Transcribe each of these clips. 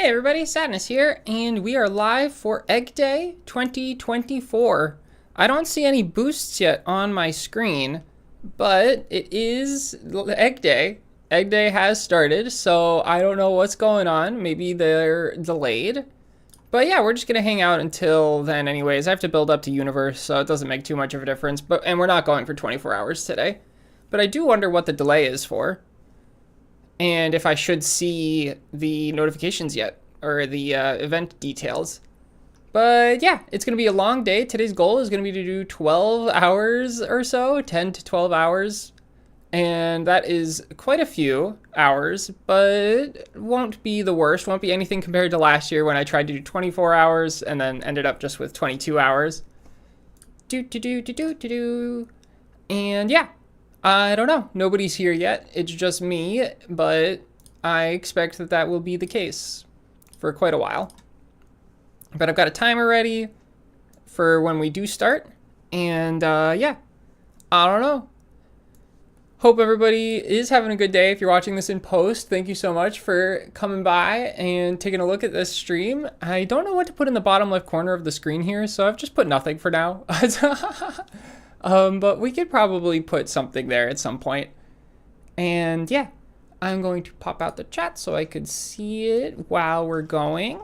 Hey everybody, Sadness here, and we are live for Egg Day 2024. I don't see any boosts yet on my screen, but it is Egg Day. Egg Day has started, so I don't know what's going on. Maybe they're delayed. But yeah, we're just gonna hang out until then anyways. I have to build up to Universe, so it doesn't make too much of a difference. And we're not going for 24 hours today. But I do wonder what the delay is for, and if I should see the notifications yet, or the event details. But yeah, it's going to be a long day. Today's goal is going to be to do 12 hours or so, 10 to 12 hours. And that is quite a few hours, but won't be the worst. Won't be anything compared to last year when I tried to do 24 hours and then ended up just with 22 hours. And yeah, I don't know. Nobody's here yet. It's just me, but I expect that that will be the case for quite a while. But I've got a timer ready for when we do start. And yeah, I don't know. Hope everybody is having a good day. If you're watching this in post, thank you so much for coming by and taking a look at this stream. I don't know what to put in the bottom left corner of the screen here, so I've just put nothing for now. But we could probably put something there at some point. And yeah, I'm going to pop out the chat so I could see it while we're going.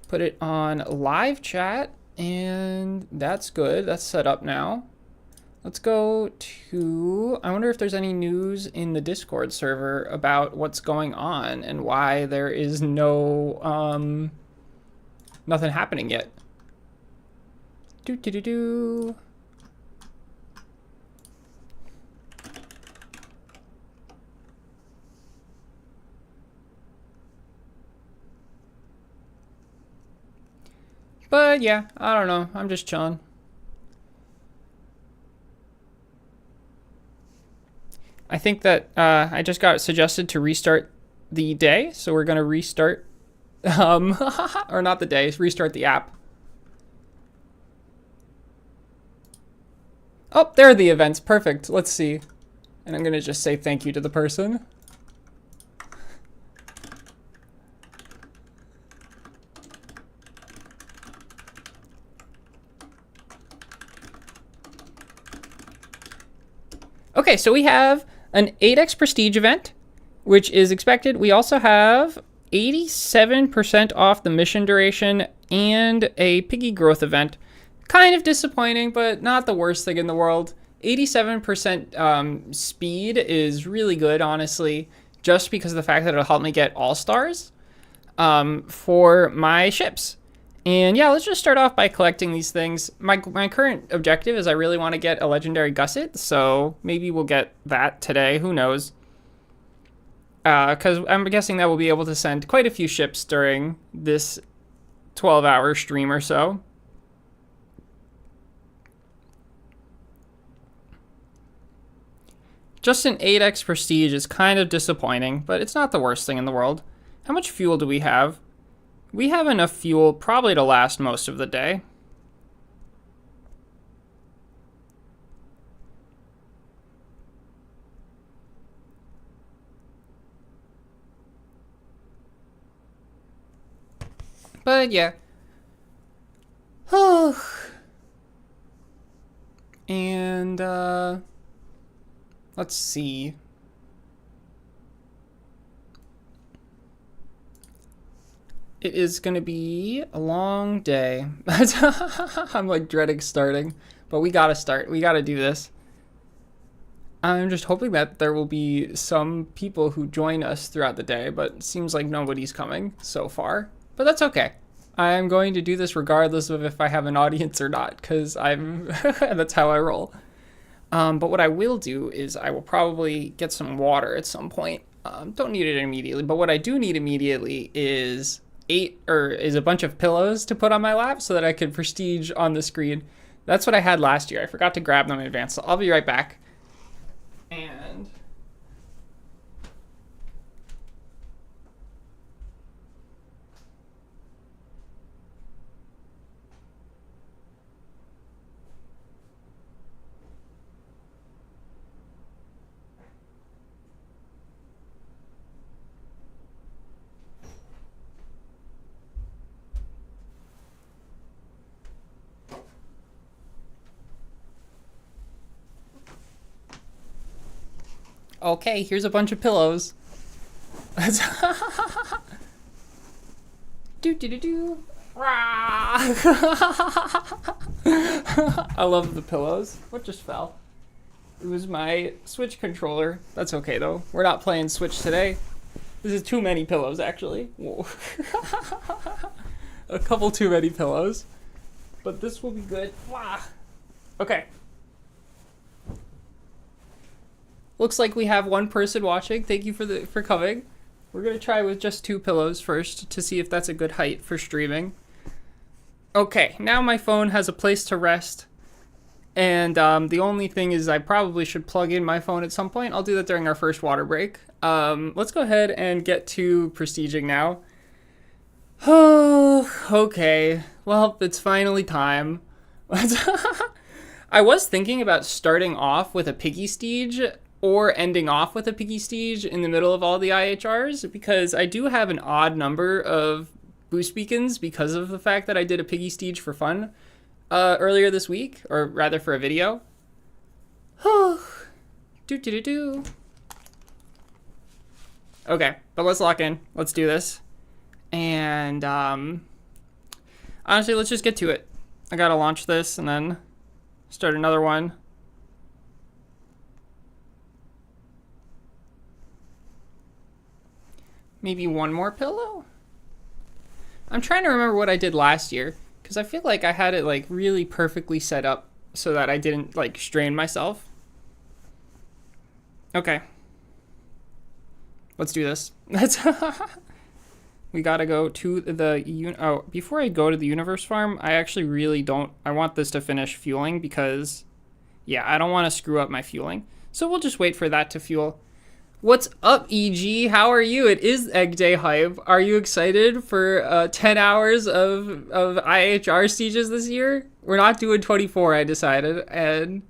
Put it on live chat, and that's good. That's set up now. Let's go to, I wonder if there's any news in the Discord server about what's going on and why there is no, nothing happening yet. But yeah, I don't know. I'm just chilling. I think that I just got suggested to restart the day, so we're going to restart, or not the day, restart the app. Oh, there are the events. Perfect. Let's see. And I'm going to just say thank you to the person. Okay, so we have an 8x prestige event, which is expected. We also have 87% off the mission duration and a piggy growth event. Kind of disappointing, but not the worst thing in the world. 87% speed is really good, honestly, just because of the fact that it'll help me get all-stars for my ships. And yeah, let's just start off by collecting these things. My current objective is I really want to get a legendary gusset, so maybe we'll get that today. Who knows? Because I'm guessing that we'll be able to send quite a few ships during this 12-hour stream or so. Just an 8x prestige is kind of disappointing, but it's not the worst thing in the world. How much fuel do we have? We have enough fuel probably to last most of the day. But yeah. And let's see. It is going to be a long day. I'm like dreading starting, but we got to start. We got to do this. I'm just hoping that there will be some people who join us throughout the day, but it seems like nobody's coming so far. But that's okay. I'm going to do this regardless of if I have an audience or not, because that's how I roll. But what I will do is I will probably get some water at some point. Don't need it immediately, but what I do need immediately is a bunch of pillows to put on my lap so that I could prestige on the screen. That's what I had last year. I forgot to grab them in advance, so I'll be right back. And Okay, here's a bunch of pillows. Do do do do. I love the pillows. What just fell? It was my Switch controller. That's okay though. We're not playing Switch today. This is too many pillows actually. Whoa. A couple too many pillows. But this will be good. Okay. Looks like we have one person watching. Thank you for coming. We're gonna try with just 2 pillows first to see if that's a good height for streaming. Okay, now my phone has a place to rest. And the only thing is I probably should plug in my phone at some point. I'll do that during our first water break. Let's go ahead and get to prestiging now. Oh, okay. Well, it's finally time. I was thinking about starting off with a piggy stage or ending off with a piggy stage in the middle of all the IHRs because I do have an odd number of boost beacons because of the fact that I did a piggy stage for fun earlier this week, or rather for a video. Do. Okay, but let's lock in. Let's do this. And honestly, let's just get to it. I gotta launch this and then start another one. Maybe one more pillow? I'm trying to remember what I did last year because I feel like I had it like really perfectly set up so that I didn't like strain myself. Okay. Let's do this. We gotta go to the before I go to the universe farm, I actually really don't. I want this to finish fueling because, yeah, I don't want to screw up my fueling. So we'll just wait for that to fuel. What's up, EG? How are you? It is Egg Day hype. Are you excited for 10 hours of IHRstiges this year? We're not doing 24, I decided, and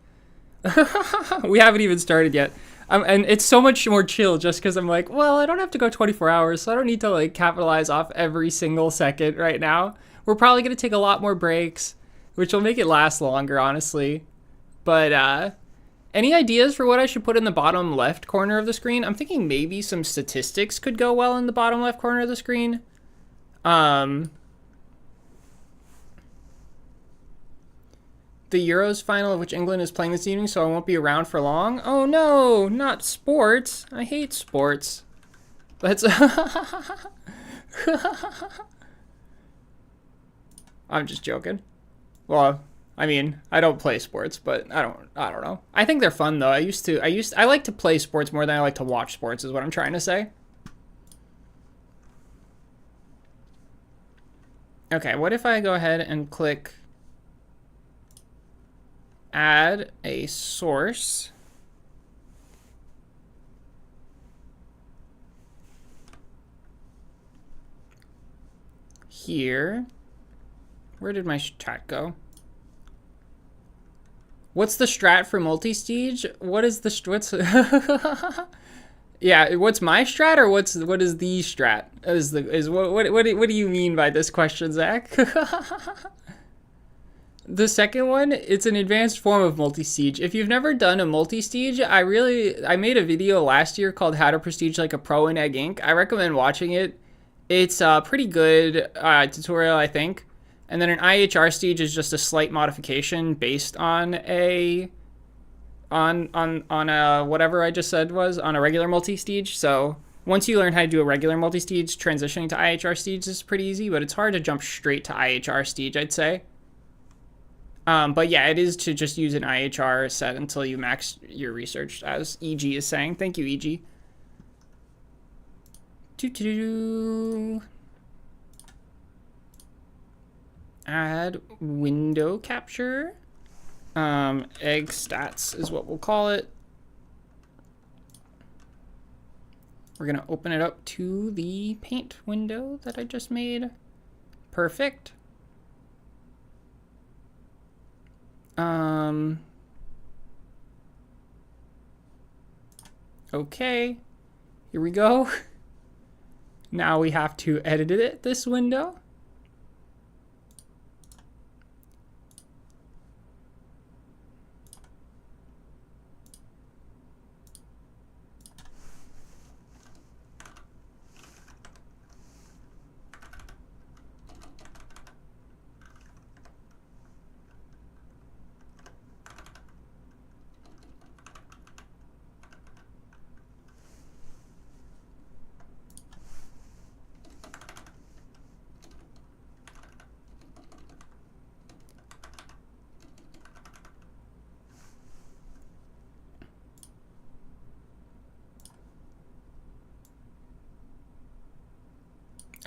we haven't even started yet. And it's so much more chill just because I'm like, well, I don't have to go 24 hours, so I don't need to like capitalize off every single second right now. We're probably going to take a lot more breaks, which will make it last longer, honestly. But any ideas for what I should put in the bottom left corner of the screen? I'm thinking maybe some statistics could go well in the bottom left corner of the screen. The Euros final of which England is playing this evening, so I won't be around for long. Oh no, not sports. I hate sports. Let's I'm just joking. Well, I mean, I don't play sports, but I don't know. I think they're fun though. I like to play sports more than I like to watch sports is what I'm trying to say. Okay, what if I go ahead and click add a source. Here. Where did my strat go? What's the strat for multi-stage? What is the what's yeah, what's my strat or what is the strat? What do you mean by this question, Zach? The second one, it's an advanced form of multi-siege. If you've never done a multi-siege, I made a video last year called How to Prestige Like a Pro in Egg Inc. I recommend watching it. It's a pretty good tutorial, I think. And then an IHRstige is just a slight modification based on a whatever I just said was on a regular multi-stage. So once you learn how to do a regular multi-stage, transitioning to IHRstage is pretty easy, but it's hard to jump straight to IHRstage, I'd say. But yeah, it is to just use an IHR set until you max your research, as EG is saying. Thank you, EG. Add window capture. Egg stats is what we'll call it. We're going to open it up to the paint window that I just made. Perfect. Okay, here we go. Now we have to edit it, this window.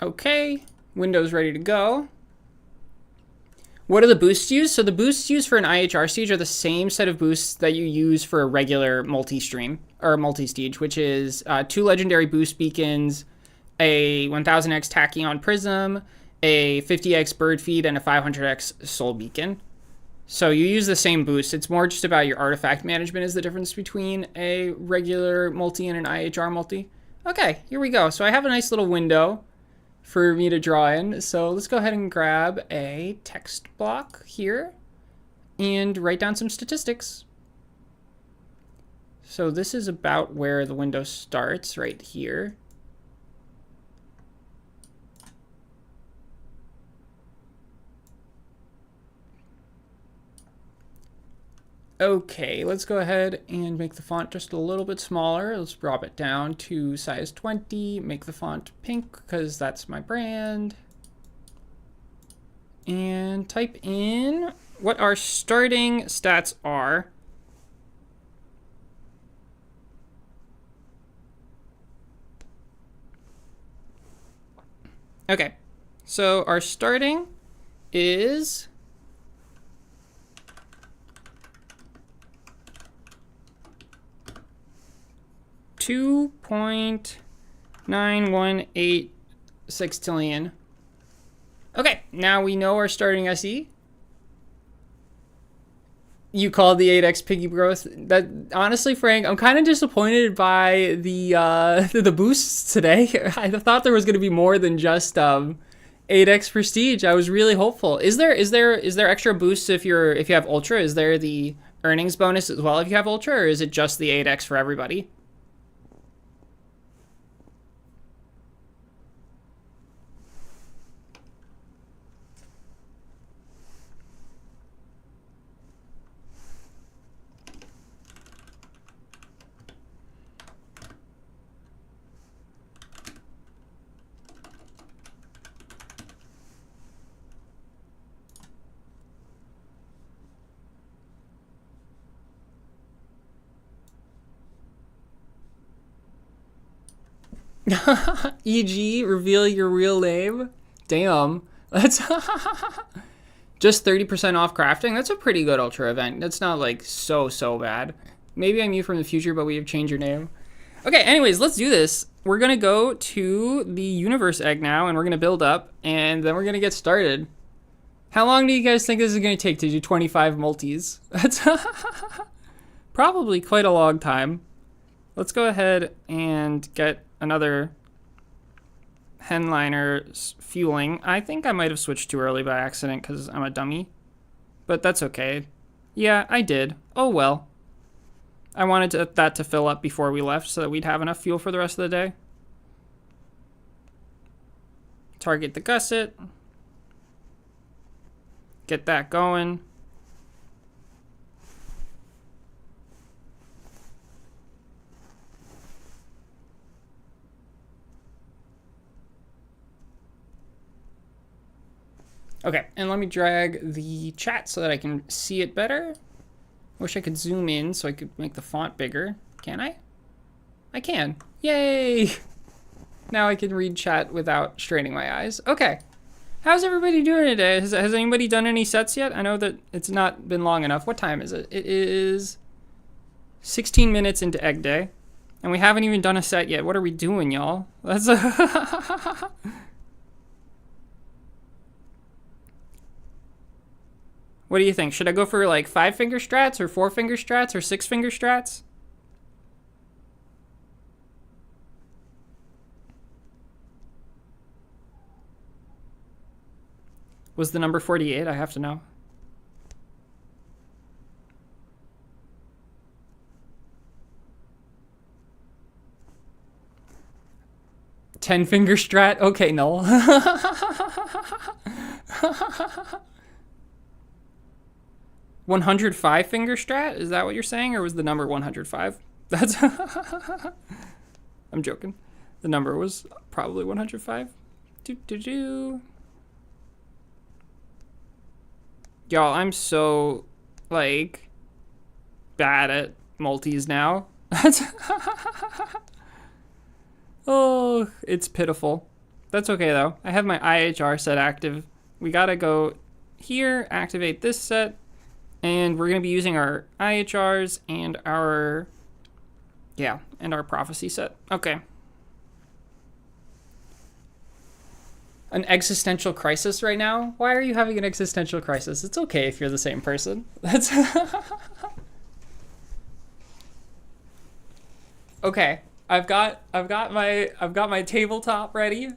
Okay, window's ready to go. What are the boosts used? So the boosts used for an IHRstige are the same set of boosts that you use for a regular multi-stream, or multi-stige, which is 2 legendary boost beacons, a 1000x Tachyon Prism, a 50x Bird Feed, and a 500x Soul Beacon. So you use the same boost. It's more just about your artifact management is the difference between a regular multi and an IHR multi. Okay, here we go. So I have a nice little window for me to draw in. So let's go ahead and grab a text block here and write down some statistics. So this is about where the window starts, right here. Okay, let's go ahead and make the font just a little bit smaller. Let's drop it down to size 20, make the font pink because that's my brand. And type in what our starting stats are. Okay, so our starting is 2.918 sextillion. Okay, now we know our starting SE. You called the 8x piggy growth. That honestly, Frank, I'm kind of disappointed by the the boosts today. I thought there was going to be more than just 8x prestige. I was really hopeful. Is there extra boosts if you have ultra? Is there the earnings bonus as well if you have ultra, or is it just the 8x for everybody? EG, reveal your real name. Damn. That's just 30% off crafting. That's a pretty good ultra event. That's not like so bad. Maybe I'm you from the future, but we have changed your name. Okay, anyways, let's do this. We're going to go to the universe egg now, and we're going to build up, and then we're going to get started. How long do you guys think this is going to take to do 25 multis? That's probably quite a long time. Let's go ahead and get another Henliner fueling. I think I might have switched too early by accident because I'm a dummy, but that's okay. Yeah, I did. Oh well. I wanted that to fill up before we left so that we'd have enough fuel for the rest of the day. Target the gusset. Get that going. Okay, and let me drag the chat so that I can see it better. Wish I could zoom in so I could make the font bigger. Can I? I can. Yay! Now I can read chat without straining my eyes. Okay. How's everybody doing today? Has anybody done any sets yet? I know that it's not been long enough. What time is it? It is 16 minutes into Egg Day. And we haven't even done a set yet. What are we doing, y'all? That's What do you think? Should I go for like 5-finger strats or 4-finger strats or 6-finger strats? Was the number 48? I have to know. Ten-finger strat? Okay, no. 105-finger strat? Is that what you're saying? Or was the number 105? That's... I'm joking. The number was probably 105. Y'all, I'm so, like, bad at multis now. Oh, it's pitiful. That's okay though. I have my IHR set active. We gotta go here, activate this set, and we're gonna be using our IHRs and our prophecy set. Okay. An existential crisis right now? Why are you having an existential crisis? It's okay if you're the same person. That's okay. I've got my tabletop ready.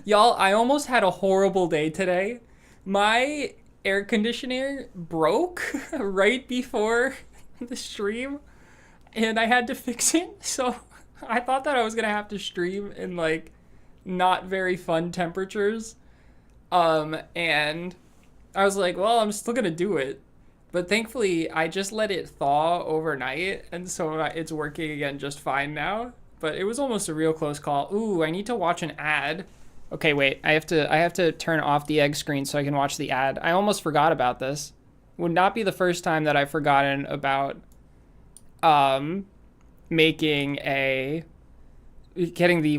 Y'all, I almost had a horrible day today. My air conditioner broke right before the stream and I had to fix it. So I thought that I was going to have to stream in like not very fun temperatures. And I was like, well, I'm still going to do it. But thankfully, I just let it thaw overnight, and so it's working again just fine now. But it was almost a real close call. Ooh, I need to watch an ad. Okay, wait. I have to turn off the egg screen so I can watch the ad. I almost forgot about this. Would not be the first time that I've forgotten about getting the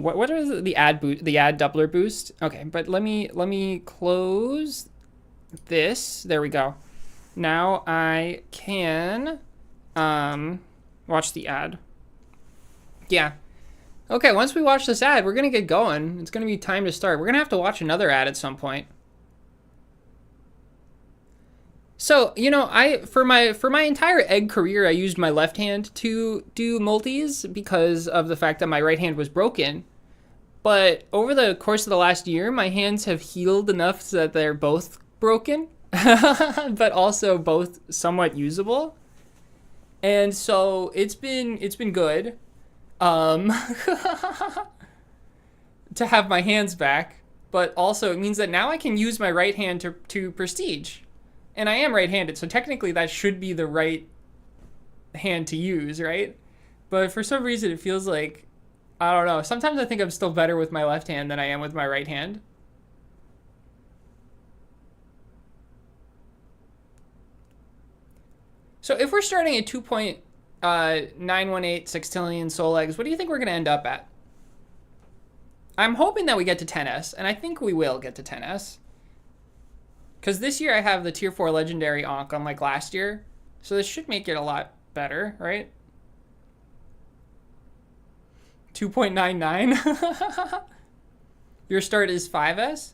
what is it? The ad doubler boost. Okay, but let me close this. There we go. Now I can watch the ad. Yeah. Okay, once we watch this ad, we're going to get going. It's going to be time to start. We're going to have to watch another ad at some point. So, you know, for my entire egg career, I used my left hand to do multis because of the fact that my right hand was broken. But over the course of the last year, my hands have healed enough so that they're both broken. But also both somewhat usable, and so it's been good to have my hands back, but also it means that now I can use my right hand to prestige, and I am right-handed, so technically that should be the right hand to use, right? But for some reason it feels like, I don't know, sometimes I think I'm still better with my left hand than I am with my right hand. So if we're starting at 2.918 sextillion soul eggs, what do you think we're going to end up at? I'm hoping that we get to 10S, and I think we will get to 10S. Because this year I have the tier 4 legendary Ankh unlike last year, so this should make it a lot better, right? 2.99? Your start is 5S?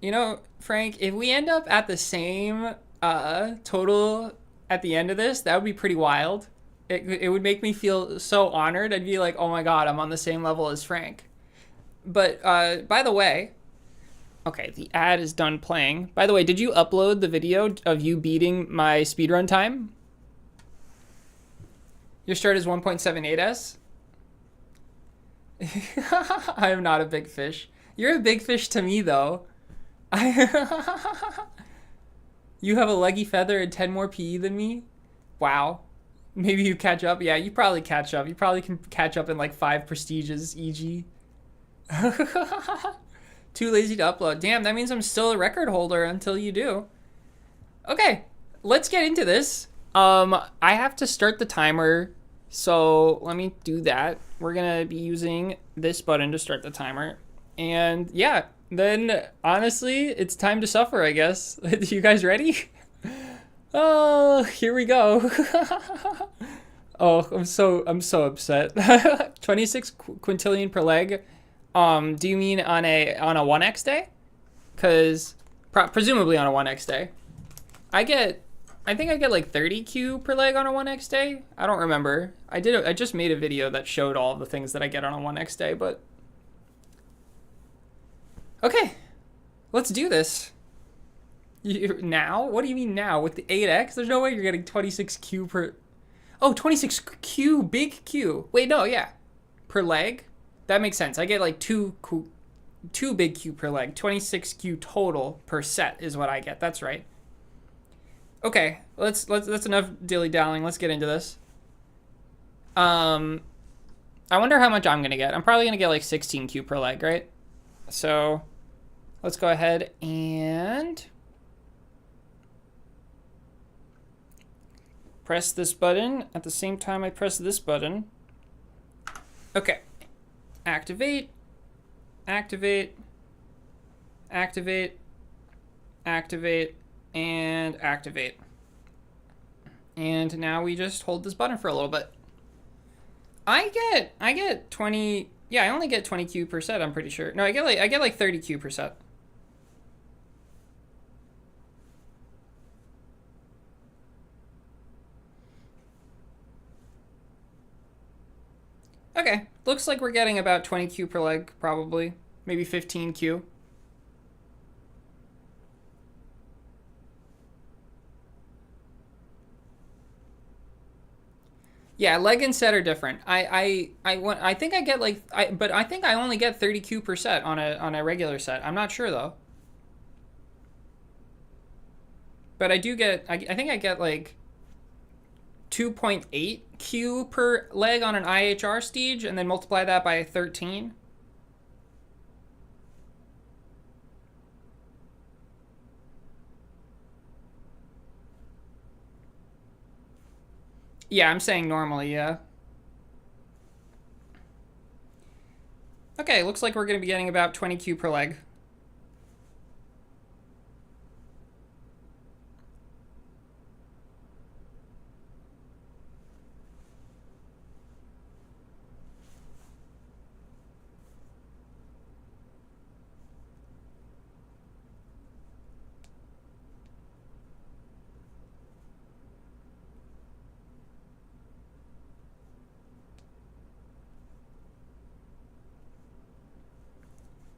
You know, Frank, if we end up at the same total at the end of this, that would be pretty wild. It would make me feel so honored. I'd be like, oh my god, I'm on the same level as Frank. But by the way, okay, the ad is done playing. By the way, did you upload the video of you beating my speedrun time? Your start is 1.78S? I am not a big fish. You're a big fish to me, though. You have a leggy feather and 10 more PE than me? Wow. Maybe you catch up? Yeah, you probably catch up. You probably can catch up in like 5 prestiges, e.g. Too lazy to upload. Damn, that means I'm still a record holder until you do. Okay, let's get into this. I have to start the timer, so let me do that. We're gonna be using this button to start the timer. And yeah, then honestly, it's time to suffer, I guess. You guys ready? Oh, here we go. Oh, I'm so upset. 26 quintillion per leg. Do you mean on a 1x day? Cause presumably on a 1x day. I think I get like 30 Q per leg on a 1x day. I don't remember. I just made a video that showed all the things that I get on a 1x day, but okay, let's do this. Now? What do you mean now? With the 8x? There's no way you're getting 26 Q per... Oh, 26 Q, big Q. Wait, no, yeah. Per leg? That makes sense. I get like two big Q per leg. 26 Q total per set is what I get. That's right. Okay, that's enough dilly-dallying. Let's get into this. I wonder how much I'm going to get. I'm probably going to get like 16 Q per leg, right? So let's go ahead and press this button at the same time I press this button. Okay, activate. activate, activate, activate, and activate. And now we just hold this button for a little bit. I get 20, yeah, I only get 20 Q per set, I'm pretty sure. No, I get like 30 Q per set. Okay, looks like we're getting about 20 Q per leg, probably. Maybe 15 Q. Yeah, leg and set are different. I think I get like but I think I only get 30 Q per set on a regular set. I'm not sure though. But I do get I think I get like 2.8 Q per leg on an IHRstige and then multiply that by 13. Yeah, I'm saying normally, yeah. Okay, looks like we're going to be getting about 20 Q per leg.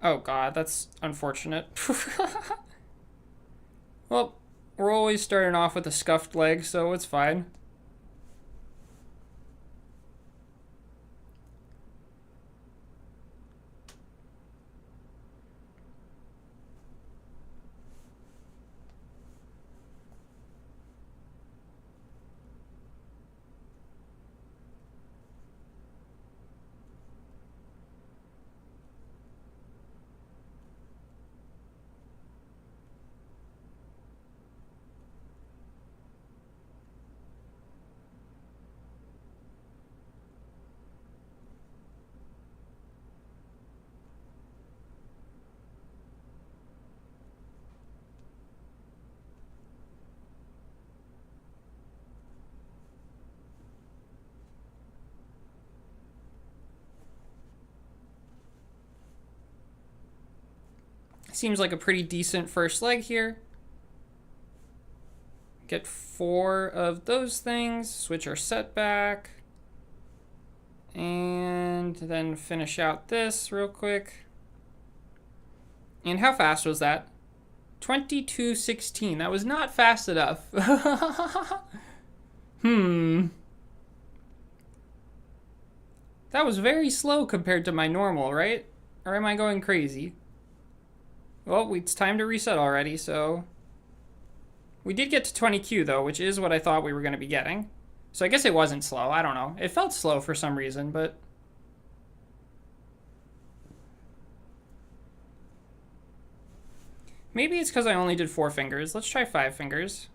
Oh god, that's unfortunate. Well, we're always starting off with a scuffed leg, so it's fine. Seems like a pretty decent first leg here. Get 4 of those things, switch our set back, and then finish out this real quick. And how fast was that? 22:16. That was not fast enough. That was very slow compared to my normal, right? Or am I going crazy? Well, it's time to reset already, so... We did get to 20Q, though, which is what I thought we were going to be getting. So I guess it wasn't slow. I don't know. It felt slow for some reason, but... Maybe it's because I only did 4 fingers. Let's try 5 fingers.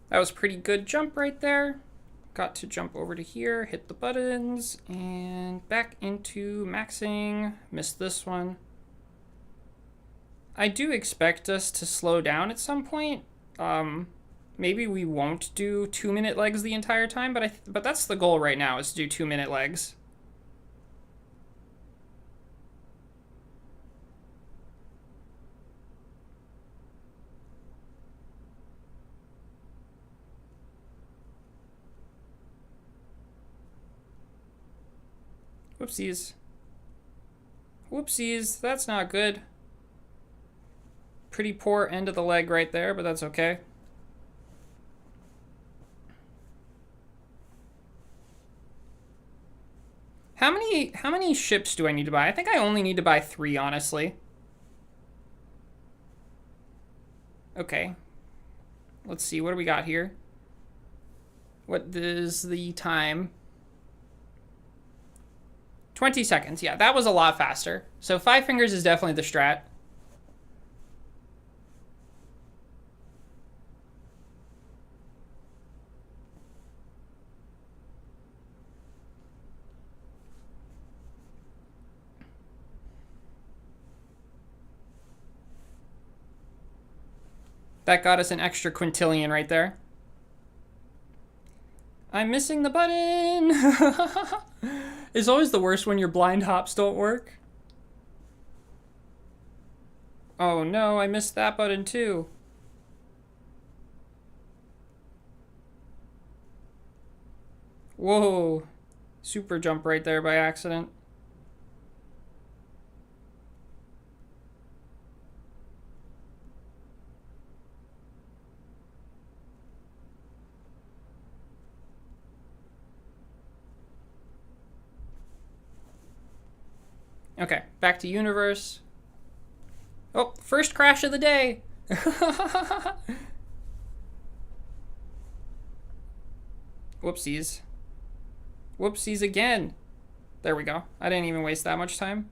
That was a pretty good jump right there. Got to jump over to here, hit the buttons, and back into maxing. Missed this one. I do expect us to slow down at some point. Maybe we won't do 2-minute legs the entire time, but that's the goal right now, is to do 2-minute legs. Whoopsies. Whoopsies, that's not good. Pretty poor end of the leg right there, but that's okay. How many ships do I need to buy? I think I only need to buy 3, honestly. Okay. Let's see, what do we got here? What is the time? 20 seconds. Yeah, that was a lot faster. So 5 fingers is definitely the strat. That got us an extra quintillion right there. I'm missing the button. It's always the worst when your blind hops don't work. Oh no, I missed that button too. Whoa. Super jump right there by accident. Okay, back to universe. Oh, first crash of the day. Whoopsies. Whoopsies again. There we go. I didn't even waste that much time.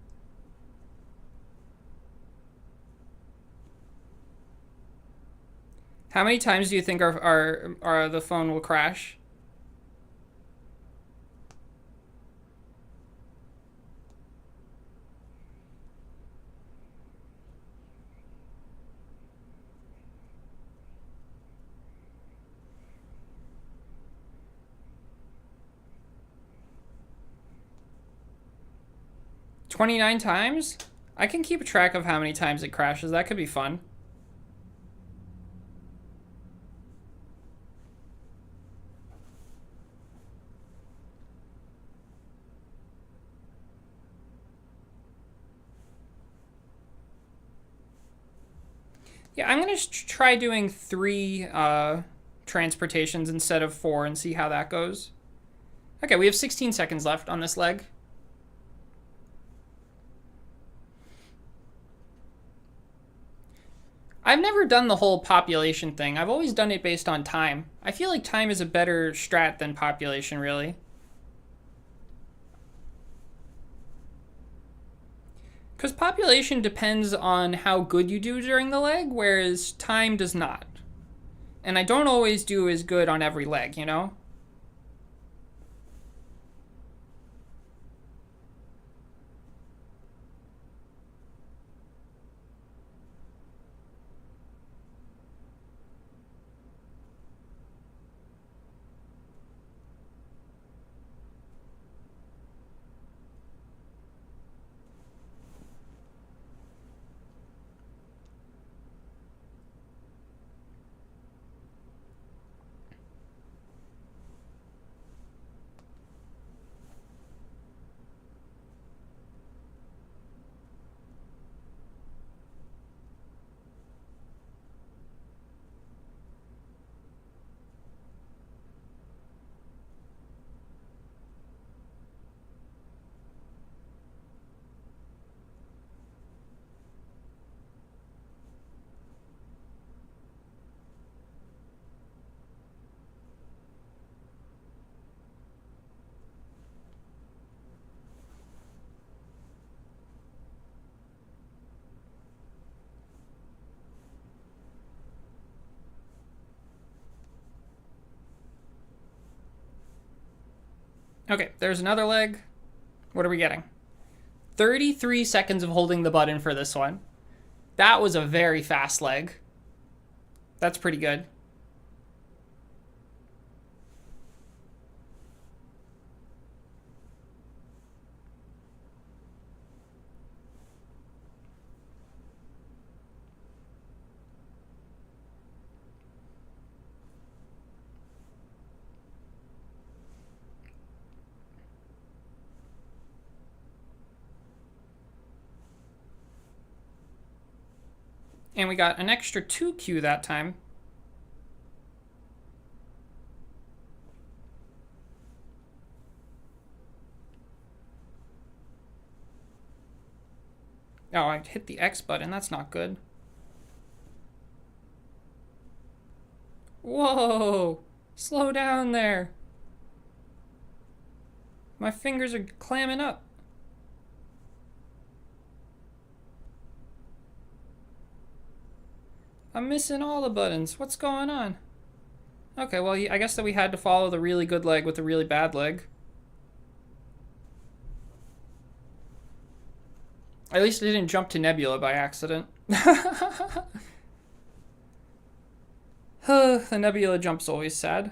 How many times do you think our the phone will crash? $29 times? I can keep track of how many times it crashes. That could be fun. Yeah, I'm going to try doing 3 transportations instead of 4 and see how that goes. Okay, we have 16 seconds left on this leg. I've never done the whole population thing. I've always done it based on time. I feel like time is a better strat than population, really. Because population depends on how good you do during the leg, whereas time does not. And I don't always do as good on every leg, you know? Okay, there's another leg. What are we getting? 33 seconds of holding the button for this one. That was a very fast leg. That's pretty good. And we got an extra 2Q that time. Oh, I hit the X button. That's not good. Whoa! Slow down there. My fingers are clamming up. I'm missing all the buttons. What's going on? Okay, well, I guess that we had to follow the really good leg with the really bad leg. At least I didn't jump to Nebula by accident. The Nebula jump's always sad.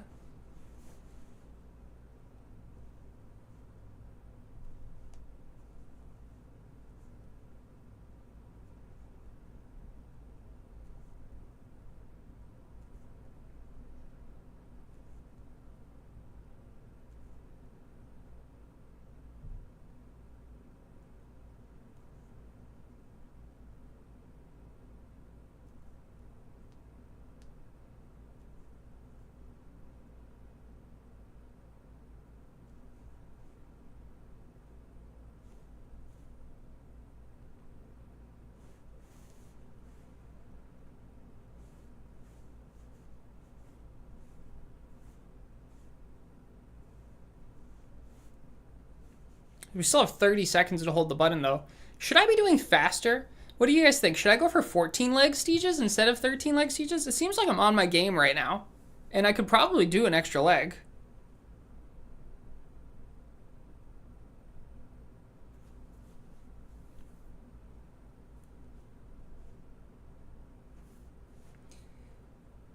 We still have 30 seconds to hold the button, though. Should I be doing faster? What do you guys think? Should I go for 14 leg stages instead of 13 leg stages? It seems like I'm on my game right now. And I could probably do an extra leg.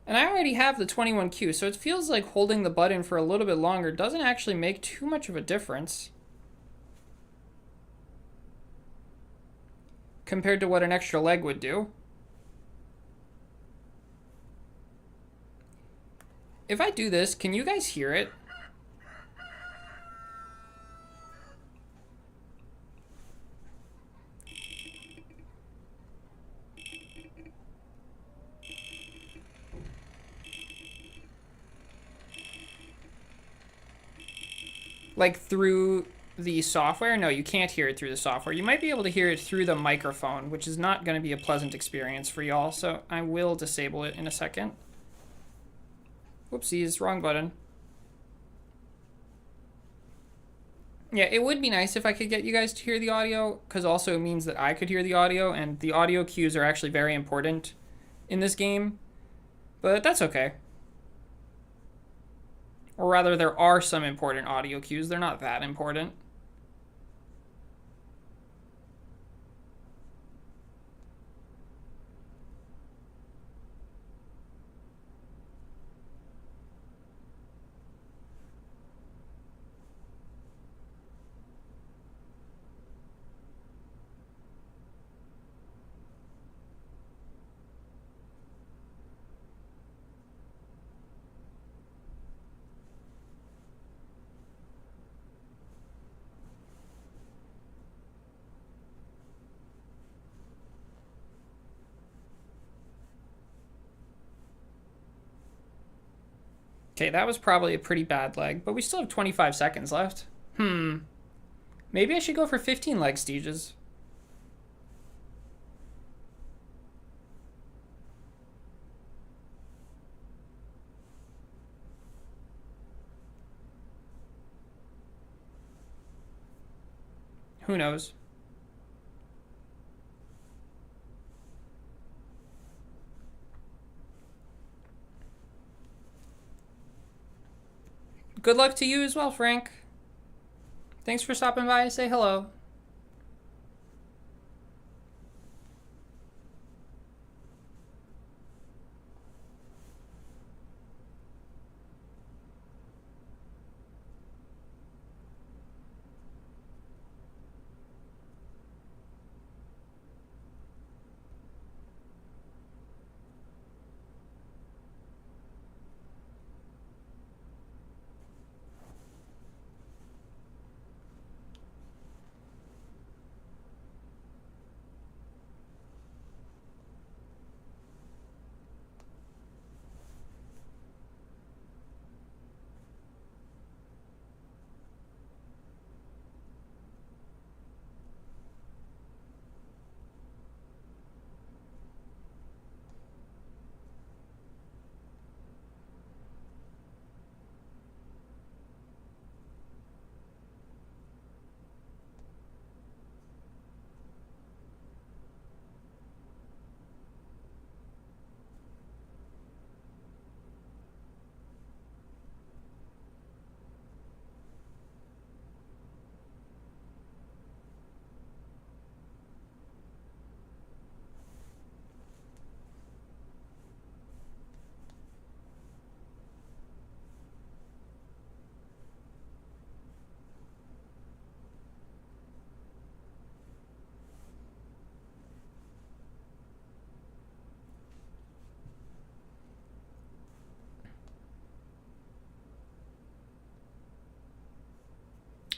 And I already have the 21Q, so it feels like holding the button for a little bit longer doesn't actually make too much of a difference compared to what an extra leg would do. If I do this, can you guys hear it? Like through the software? No, you can't hear it through the software. You might be able to hear it through the microphone, which is not going to be a pleasant experience for y'all, so I will disable it in a second. Whoopsies, wrong button. Yeah, it would be nice if I could get you guys to hear the audio, because also it means that I could hear the audio, and the audio cues are actually very important in this game, but that's okay. Or rather, there are some important audio cues. They're not that important. Okay, that was probably a pretty bad leg, but we still have 25 seconds left. Maybe I should go for 15 leg stages. Who knows? Good luck to you as well, Frank. Thanks for stopping by to say hello.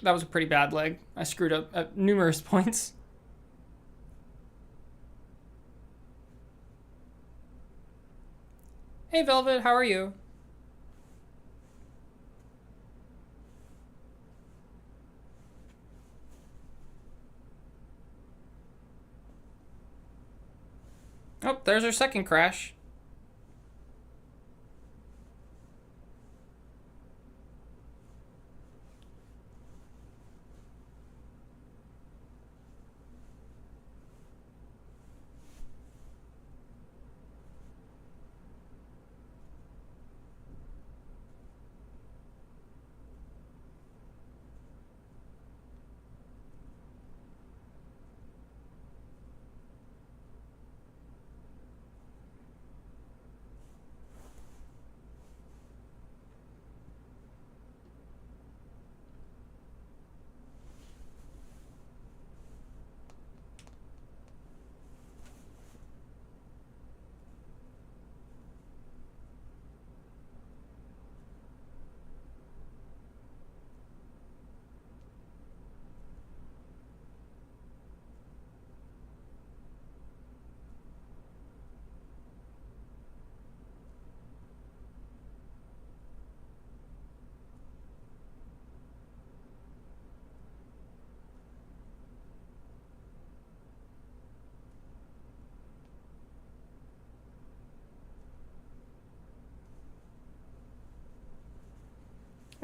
That was a pretty bad leg. I screwed up at numerous points. Hey Velvet, how are you? Oh, there's our second crash.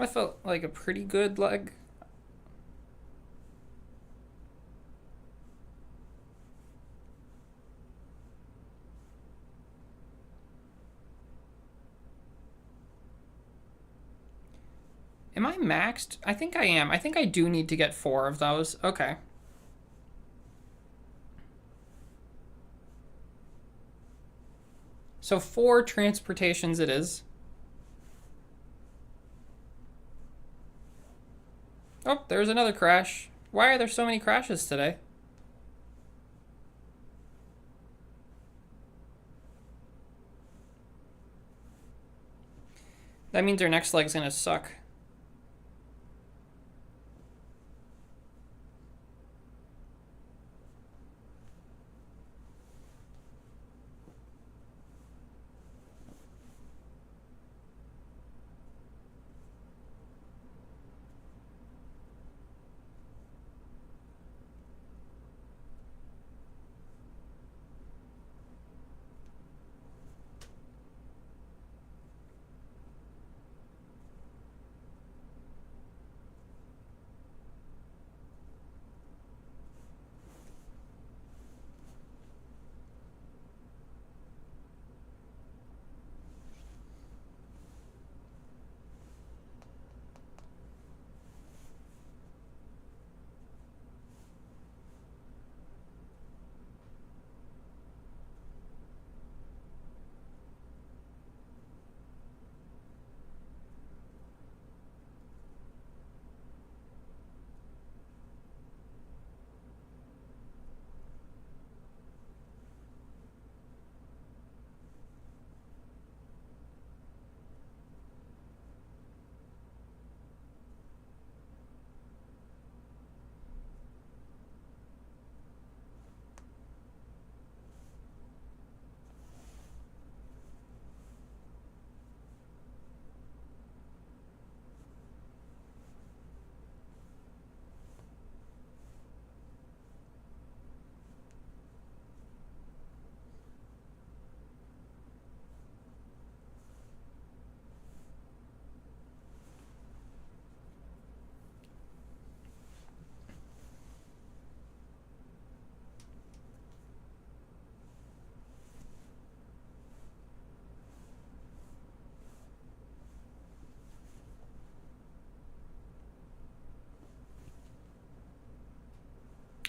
I felt like a pretty good leg. Am I maxed? I think I am. I think I do need to get 4 of those. Okay. So 4 transportations it is. Oh, there's another crash. Why are there so many crashes today? That means our next leg's gonna suck.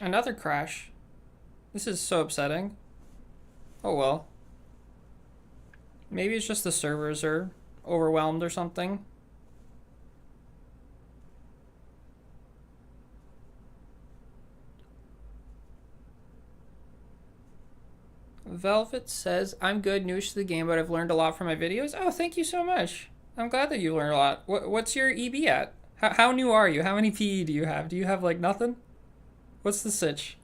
Another crash. This is so upsetting. Oh well. Maybe it's just the servers are overwhelmed or something. Velvet says, I'm good, news to the game, but I've learned a lot from my videos. Oh, thank you so much. I'm glad that you learned a lot. What's your EB at? How new are you? How many PE do you have? Do you have like nothing? What's the sitch?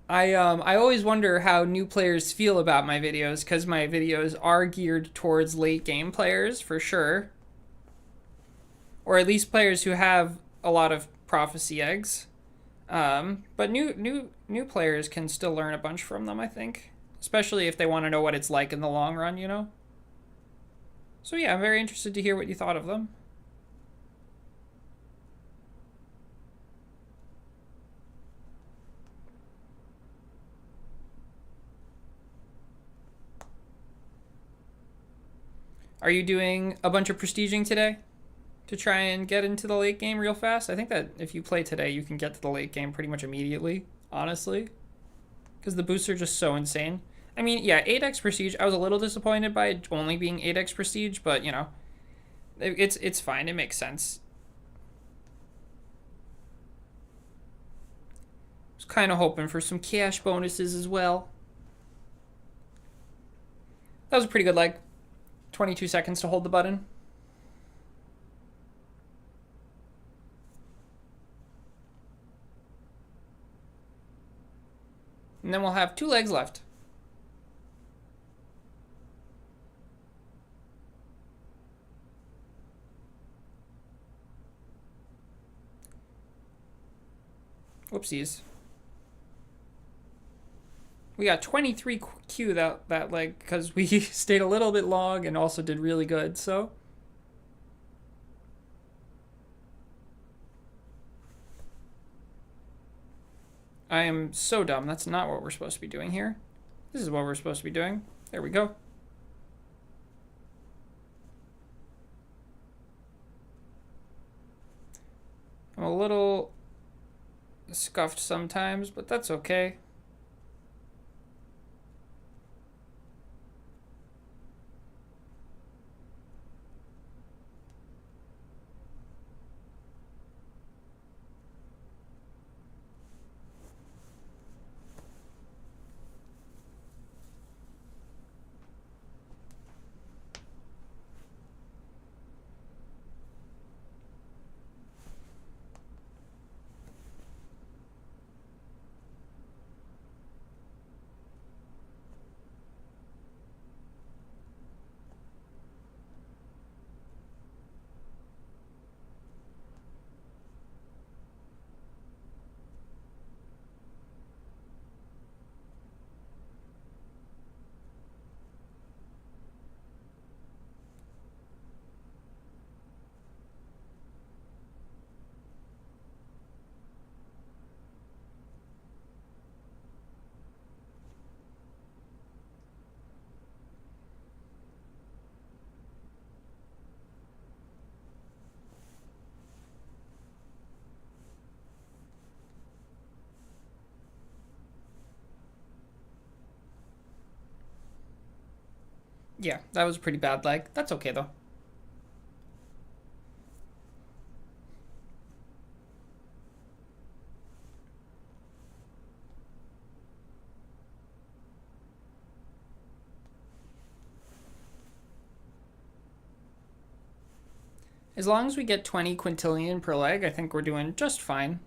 I always wonder how new players feel about my videos because my videos are geared towards late game players for sure, or at least players who have a lot of prophecy eggs. But new players can still learn a bunch from them, I think, especially if they want to know what it's like in the long run, you know. So yeah, I'm very interested to hear what you thought of them. Are you doing a bunch of prestiging today to try and get into the late game real fast? I think that if you play today, you can get to the late game pretty much immediately, honestly, because the boosts are just so insane. I mean, yeah, 8x prestige. I was a little disappointed by it only being 8x prestige, but you know, it's fine. It makes sense. I was kind of hoping for some cash bonuses as well. That was a pretty good leg. 22 seconds to hold the button. And then we'll have 2 legs left. Whoopsies. We got 23 Q that leg because we stayed a little bit long and also did really good, so. I am so dumb. That's not what we're supposed to be doing here. This is what we're supposed to be doing. There we go. I'm a little scuffed sometimes, but that's okay. Yeah, that was a pretty bad leg. That's okay though. As long as we get 20 quintillion per leg, I think we're doing just fine.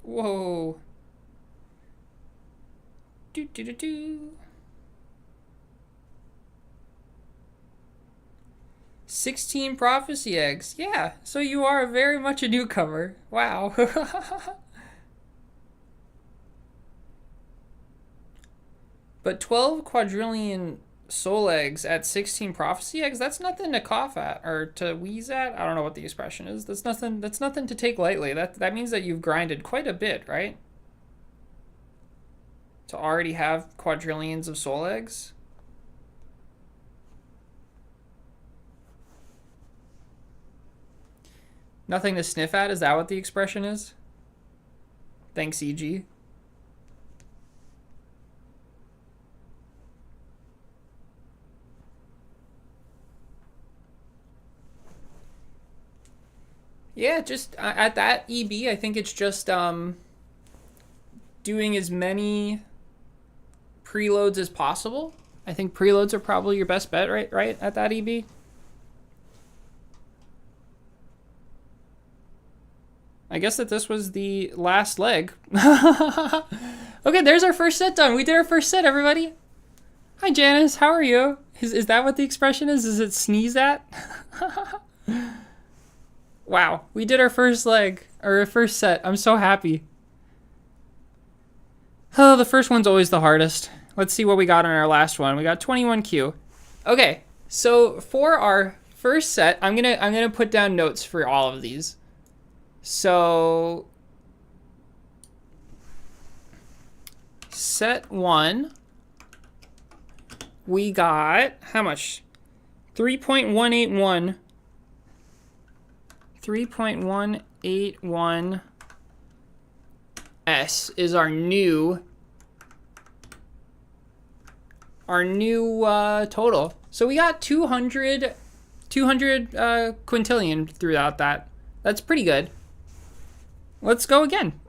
Whoa. Do do do do. 16 prophecy eggs. Yeah, so you are very much a newcomer. Wow. But 12 quadrillion soul eggs at 16 prophecy eggs. That's nothing to cough at or to wheeze at. I don't know what the expression is. That's nothing to take lightly. That means that you've grinded quite a bit, right? To already have quadrillions of soul eggs. Nothing to sniff at, is that what the expression is? Thanks, EG. Yeah, just at that EB, I think it's just doing as many preloads as possible. I think preloads are probably your best bet, right at that EB. I guess that this was the last leg. Okay, there's our first set done. We did our first set, everybody. Hi, Janice. How are you? Is that what the expression is? Is it sneeze at? Wow, we did our first leg, or our first set. I'm so happy. Oh, the first one's always the hardest. Let's see what we got on our last one. We got 21Q. Okay, so for our first set, I'm gonna put down notes for all of these. So set 1, we got how much? 3.181. 3.181 S is our new total. So we got 200 quintillion throughout that. That's pretty good. Let's go again.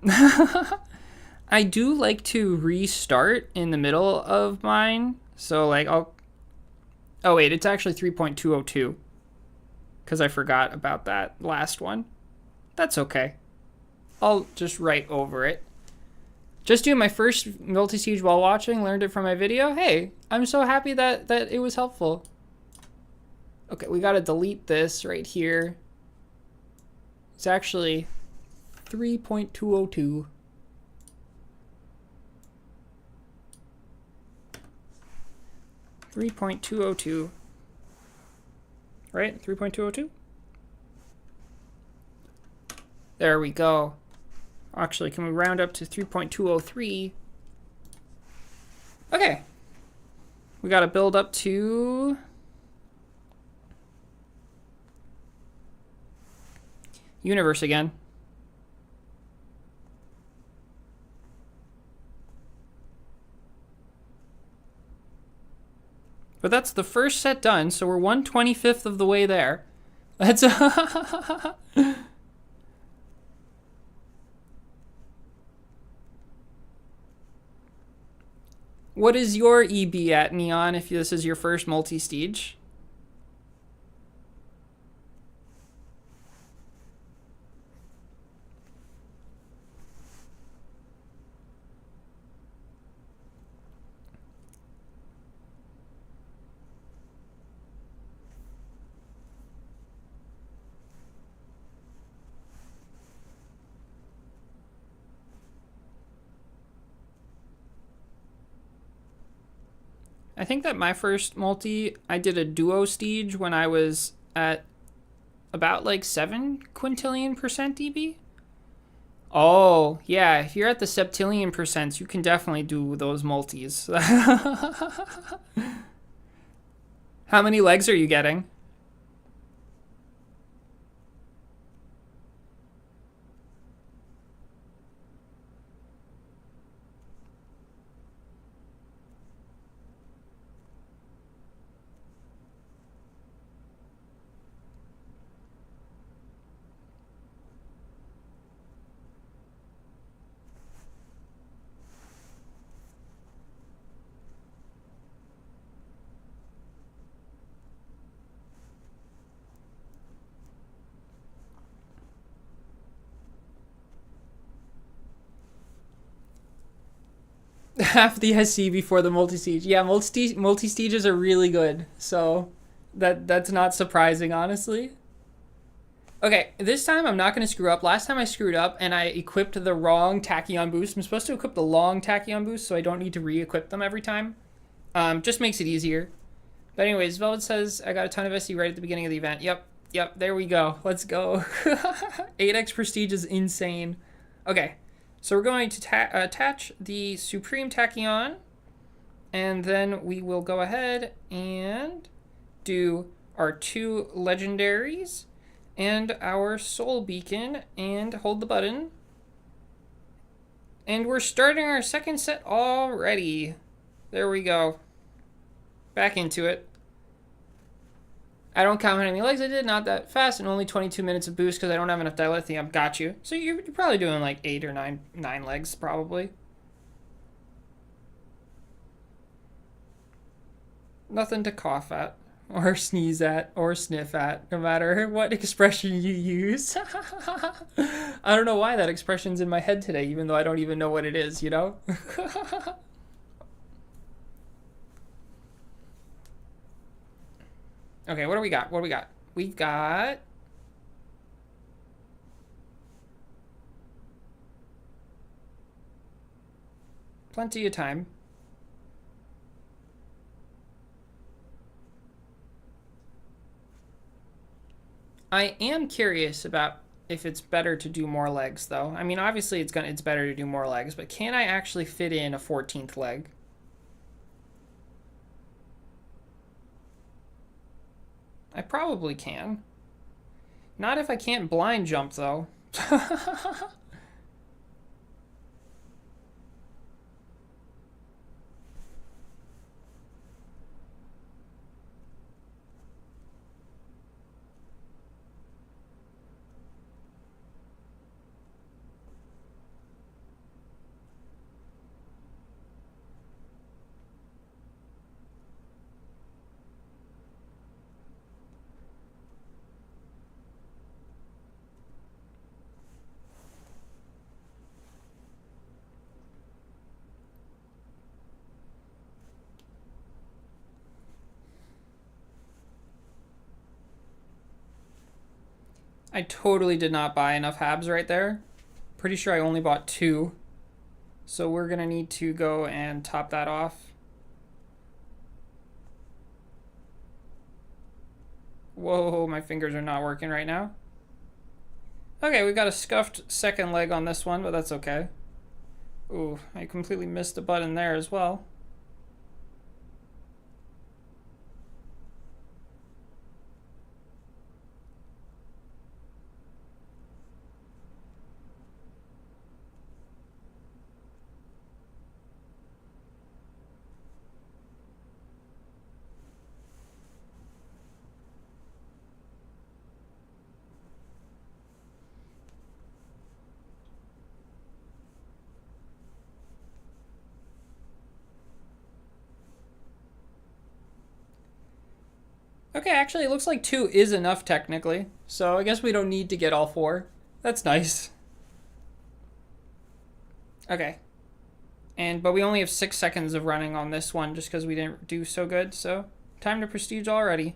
I do like to restart in the middle of mine. So like oh wait, it's actually 3.202. Because I forgot about that last one. That's okay. I'll just write over it. Just doing my first multi-siege while watching, learned it from my video. Hey, I'm so happy that it was helpful. Okay, we gotta delete this right here. It's actually 3.202. .202. Right? 3.202? There we go. Actually, can we round up to 3.203? Okay. We got to build up to universe again. But that's the first set done, so we're 1/25th of the way there. That's What is your EB at, Neon, if this is your first multi-stage? I think that my first multi, I did a duo stage when I was at about like 7 quintillion % EB. Oh, yeah, if you're at the septillion percents, you can definitely do those multis. How many legs are you getting? Half the SC before the multi-siege. Yeah, multi-stages are really good. So that's not surprising, honestly. Okay, this time I'm not going to screw up. Last time I screwed up and I equipped the wrong tachyon boost. I'm supposed to equip the long tachyon boost so I don't need to re-equip them every time. Just makes it easier. But anyways, Velvet says I got a ton of SE right at the beginning of the event. Yep, there we go. Let's go. 8x prestige is insane. Okay, so we're going to attach the Supreme Tachyon, and then we will go ahead and do our 2 legendaries and our soul beacon and hold the button. And we're starting our second set already. There we go. Back into it. I don't count how many legs I did, not that fast, and only 22 minutes of boost because I don't have enough dilithium. Got you. So you're probably doing like 8 or 9 legs, probably. Nothing to cough at, or sneeze at, or sniff at, no matter what expression you use. I don't know why that expression's in my head today, even though I don't even know what it is, you know? Okay, what do we got? What do we got? We've got... plenty of time. I am curious about if it's better to do more legs, though. I mean, obviously it's better to do more legs, but can I actually fit in a 14th leg? I probably can. Not if I can't blind jump, though. I totally did not buy enough habs right there. Pretty sure I only bought 2. So we're going to need to go and top that off. Whoa, my fingers are not working right now. Okay, we got a scuffed second leg on this one, but that's okay. Ooh, I completely missed a button there as well. Okay, actually, it looks like 2 is enough technically. So I guess we don't need to get all 4. That's nice. Okay. But we only have 6 seconds of running on this one just because we didn't do so good. So time to prestige already.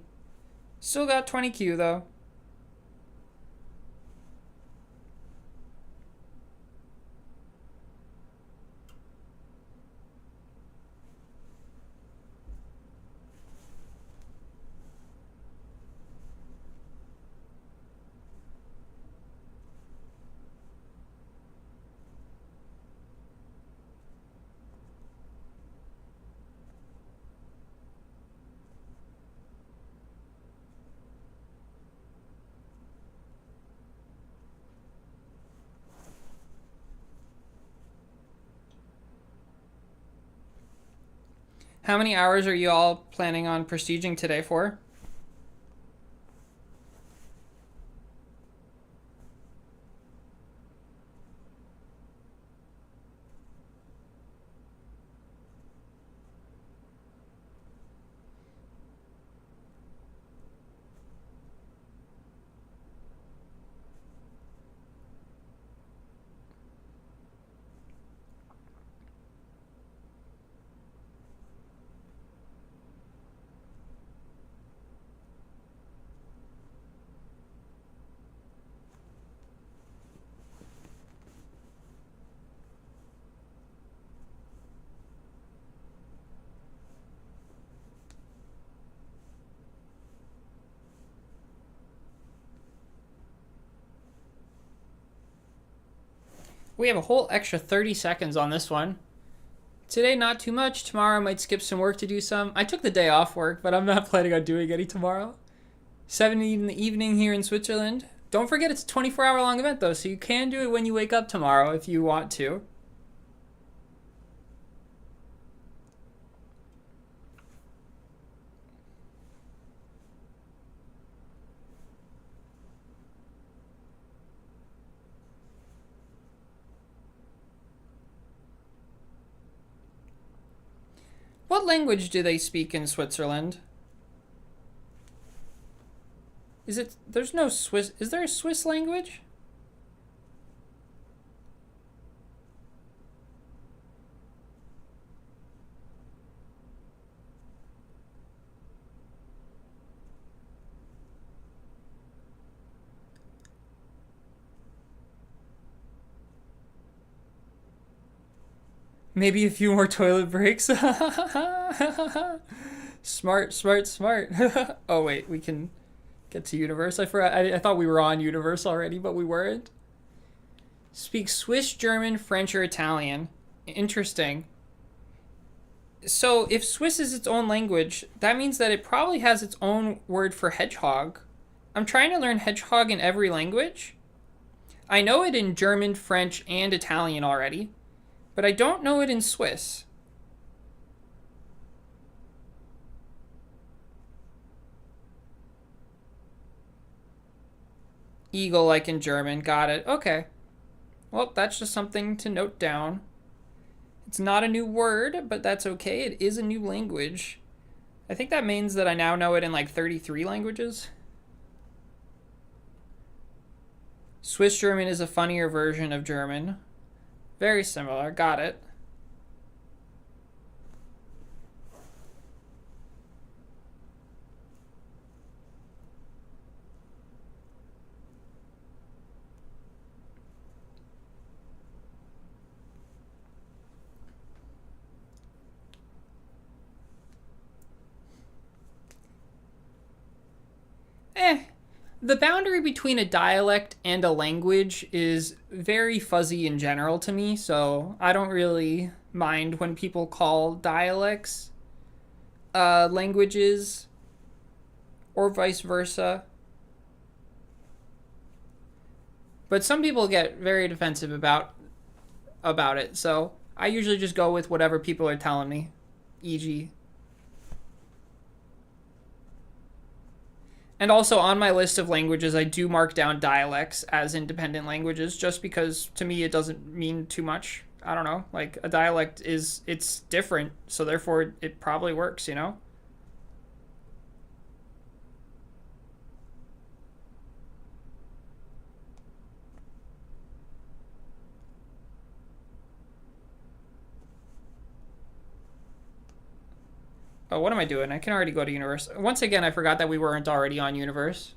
Still got 20 Q though. How many hours are you all planning on prestiging today for? We have a whole extra 30 seconds on this one. Today, not too much. Tomorrow, I might skip some work to do some. I took the day off work, but I'm not planning on doing any tomorrow. 7 in the evening here in Switzerland. Don't forget it's a 24-hour long event, though, so you can do it when you wake up tomorrow if you want to. What language do they speak in Switzerland? There's no Swiss, is there a Swiss language? Maybe a few more toilet breaks. Smart, smart, smart. Oh wait, we can get to universe. I forgot. I thought we were on universe already, but we weren't. Speak Swiss, German, French, or Italian. Interesting. So if Swiss is its own language, that means that it probably has its own word for hedgehog. I'm trying to learn hedgehog in every language. I know it in German, French, and Italian already, but I don't know it in Swiss. Eagle like in German. Got it. Okay. Well, that's just something to note down. It's not a new word, but that's okay. It is a new language. I think that means that I now know it in like 33 languages. Swiss German is a funnier version of German. Very similar. Got it. The boundary between a dialect and a language is very fuzzy in general to me, so I don't really mind when people call dialects languages or vice versa. But some people get very defensive about it, so I usually just go with whatever people are telling me, e.g. And also on my list of languages, I do mark down dialects as independent languages just because to me it doesn't mean too much. I don't know. Like a dialect it's different, so therefore it probably works, you know? Oh, what am I doing? I can already go to universe. Once again, I forgot that we weren't already on universe.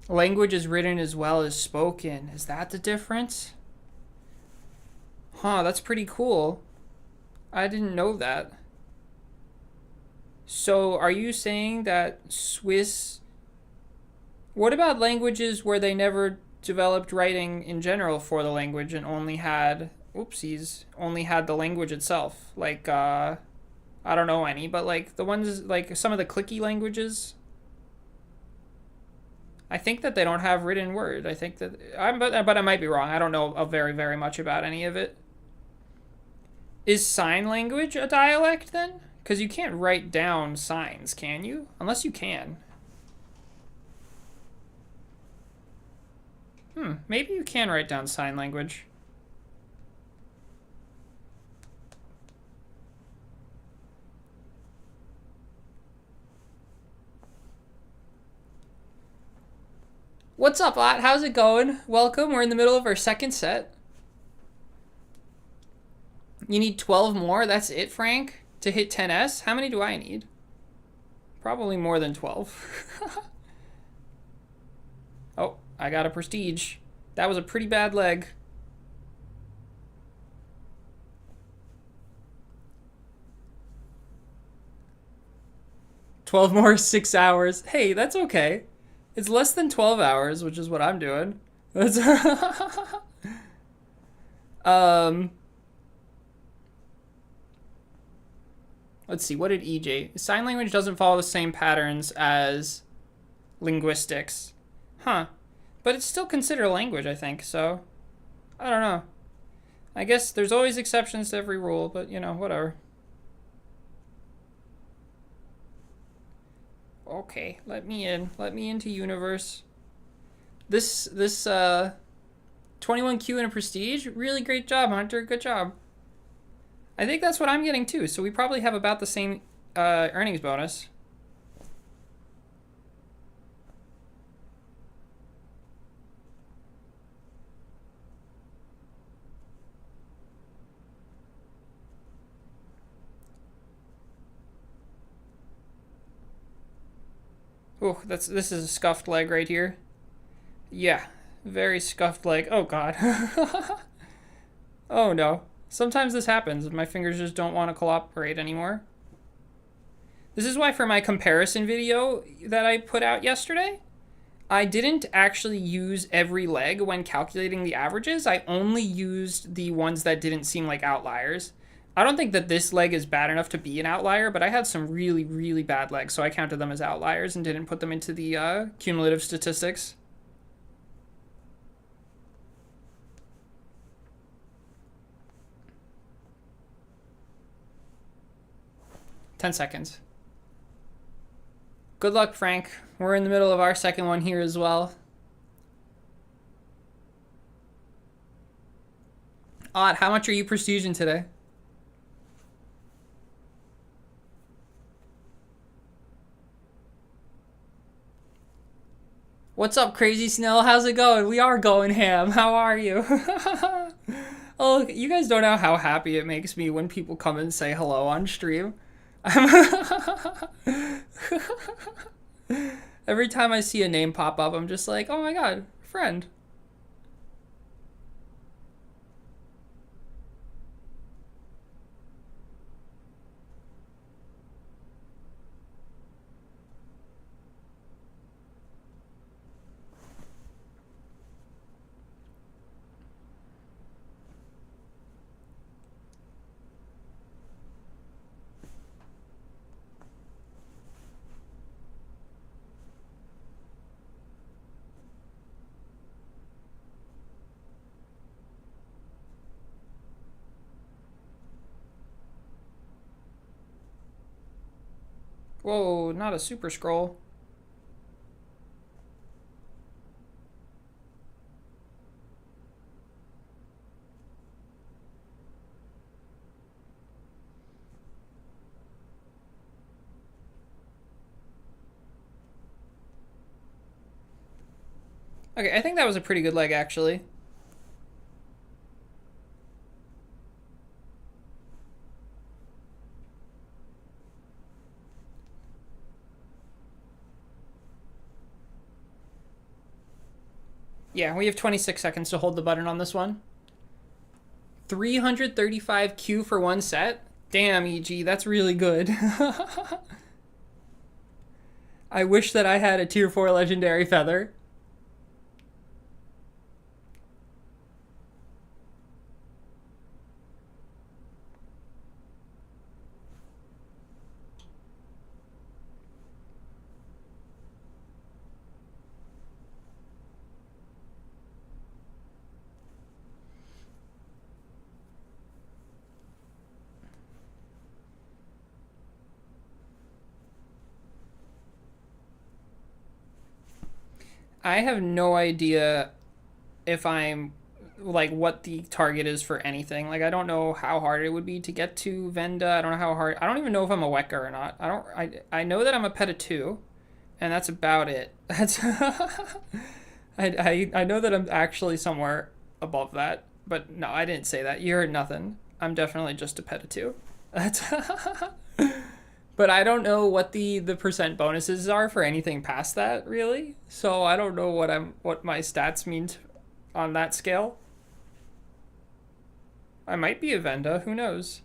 Language is written as well as spoken. Is that the difference? Huh, that's pretty cool. I didn't know that. So are you saying that Swiss... What about languages where they never developed writing in general for the language and only had... Oopsies. Only had the language itself. Like, I don't know any, but like the ones, like some of the clicky languages... I think that they don't have written word. I think that... but I might be wrong. I don't know very, very much about any of it. Is sign language a dialect then? Because you can't write down signs, can you? Unless you can. Maybe you can write down sign language. What's up, Ott? How's it going? Welcome. We're in the middle of our second set. You need 12 more? That's it, Frank? To hit 10S? How many do I need? Probably more than 12. Oh, I got a prestige. That was a pretty bad leg. "12 more, 6 hours." Hey, that's okay. It's less than 12 hours, which is what I'm doing. That's um let's see, what did EJ? Sign language doesn't follow the same patterns as linguistics. Huh. But it's still considered a language, I think, so I don't know. I guess there's always exceptions to every rule, but you know, whatever. Okay, let me in. Let me into universe. This 21Q in a prestige, really great job, Hunter. Good job. I think that's what I'm getting too, so we probably have about the same earnings bonus. Oh, this is a scuffed leg right here. Yeah, very scuffed leg. Oh god. Oh no. Sometimes this happens. My fingers just don't want to cooperate anymore. This is why for my comparison video that I put out yesterday, I didn't actually use every leg when calculating the averages. I only used the ones that didn't seem like outliers. I don't think that this leg is bad enough to be an outlier, but I had some really, really bad legs, so I counted them as outliers and didn't put them into the cumulative statistics. Ten seconds. Good luck, Frank. We're in the middle of our second one here as well. Odd, how much are you prestiging today? What's up, Crazy Snell? How's it going? We are going ham. How are you? Oh, you guys don't know how happy it makes me when people come and say hello on stream. Every time I see a name pop up, I'm just like, oh my god, friend. Whoa, not a super scroll. Okay, I think that was a pretty good leg, actually. Yeah, we have 26 seconds to hold the button on this one. 335 Q for one set? Damn, EG, that's really good. I wish that I had a tier 4 legendary feather. I have no idea if I'm like what the target is for anything. Like I don't know how hard it would be to get to Venda. I don't know how hard. I don't even know if I'm a Weka or not. I know that I'm a Peta 2, and that's about it. That's I know that I'm actually somewhere above that, but no, I didn't say that. You heard nothing. I'm definitely just a Peta 2. That's but I don't know what the percent bonuses are for anything past that, really. So I don't know what my stats mean on that scale. I might be a Venda, who knows?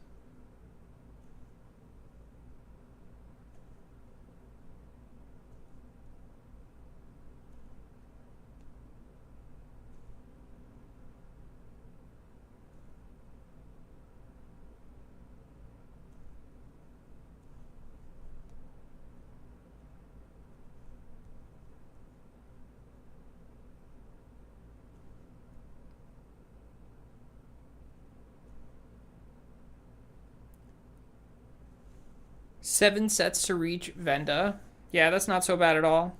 7 sets to reach Venda. Yeah, that's not so bad at all.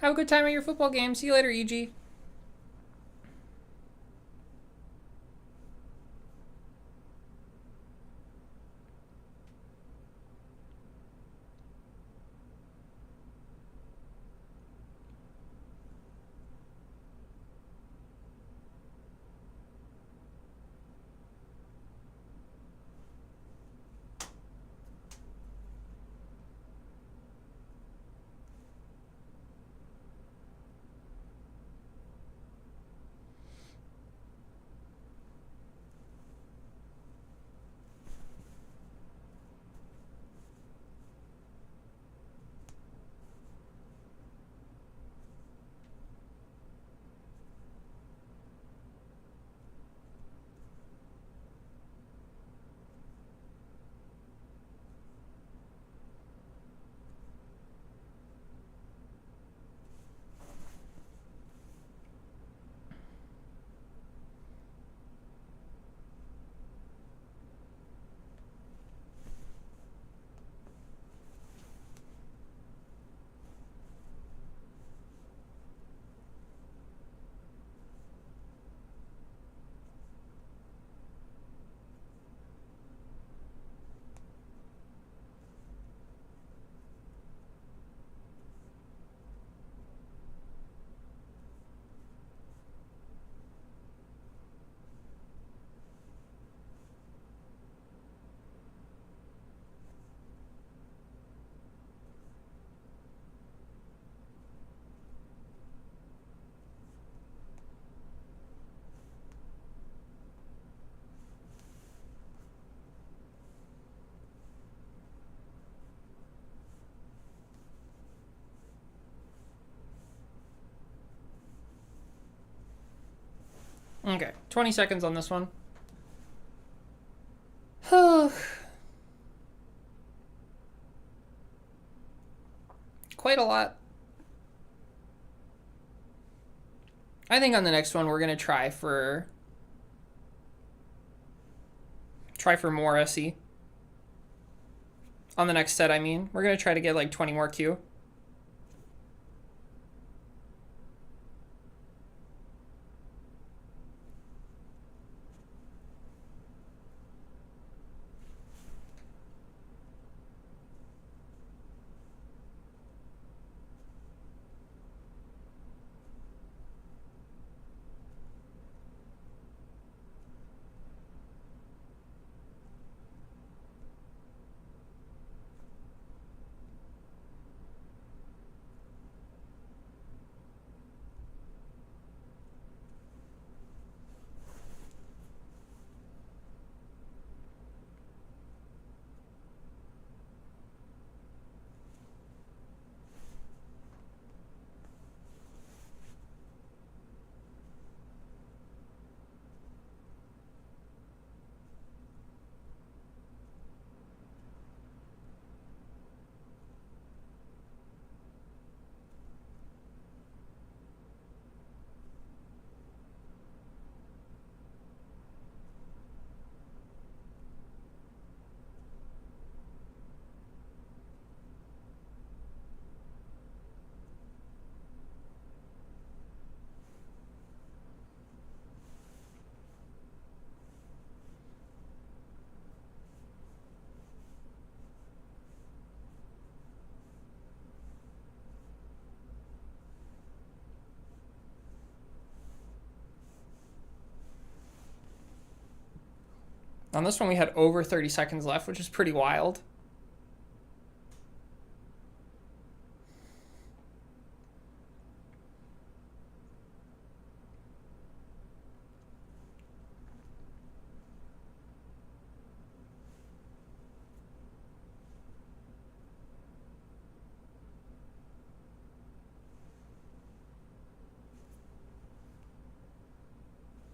Have a good time at your football game. See you later, EG. Okay, 20 seconds on this one. Quite a lot. I think on the next one we're gonna try for more SE. On the next set, I mean. We're gonna try to get like 20 more Q. On this one, we had over 30 seconds left, which is pretty wild.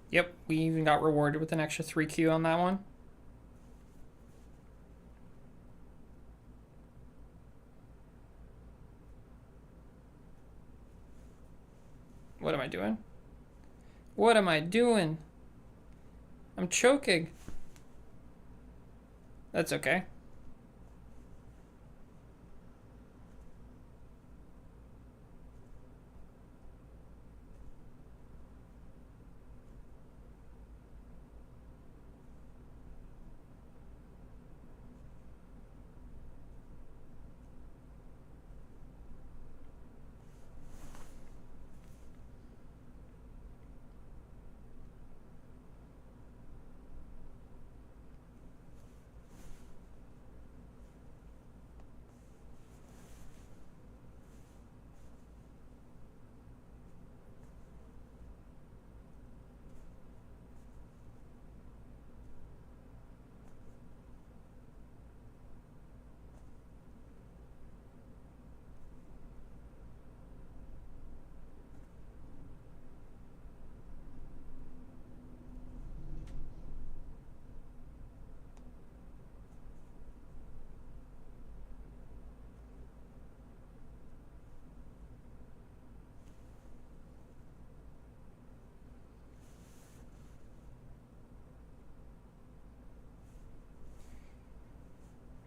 Yep, we even got rewarded with an extra 3Q on that one. What am I doing? What am I doing? I'm choking. That's okay.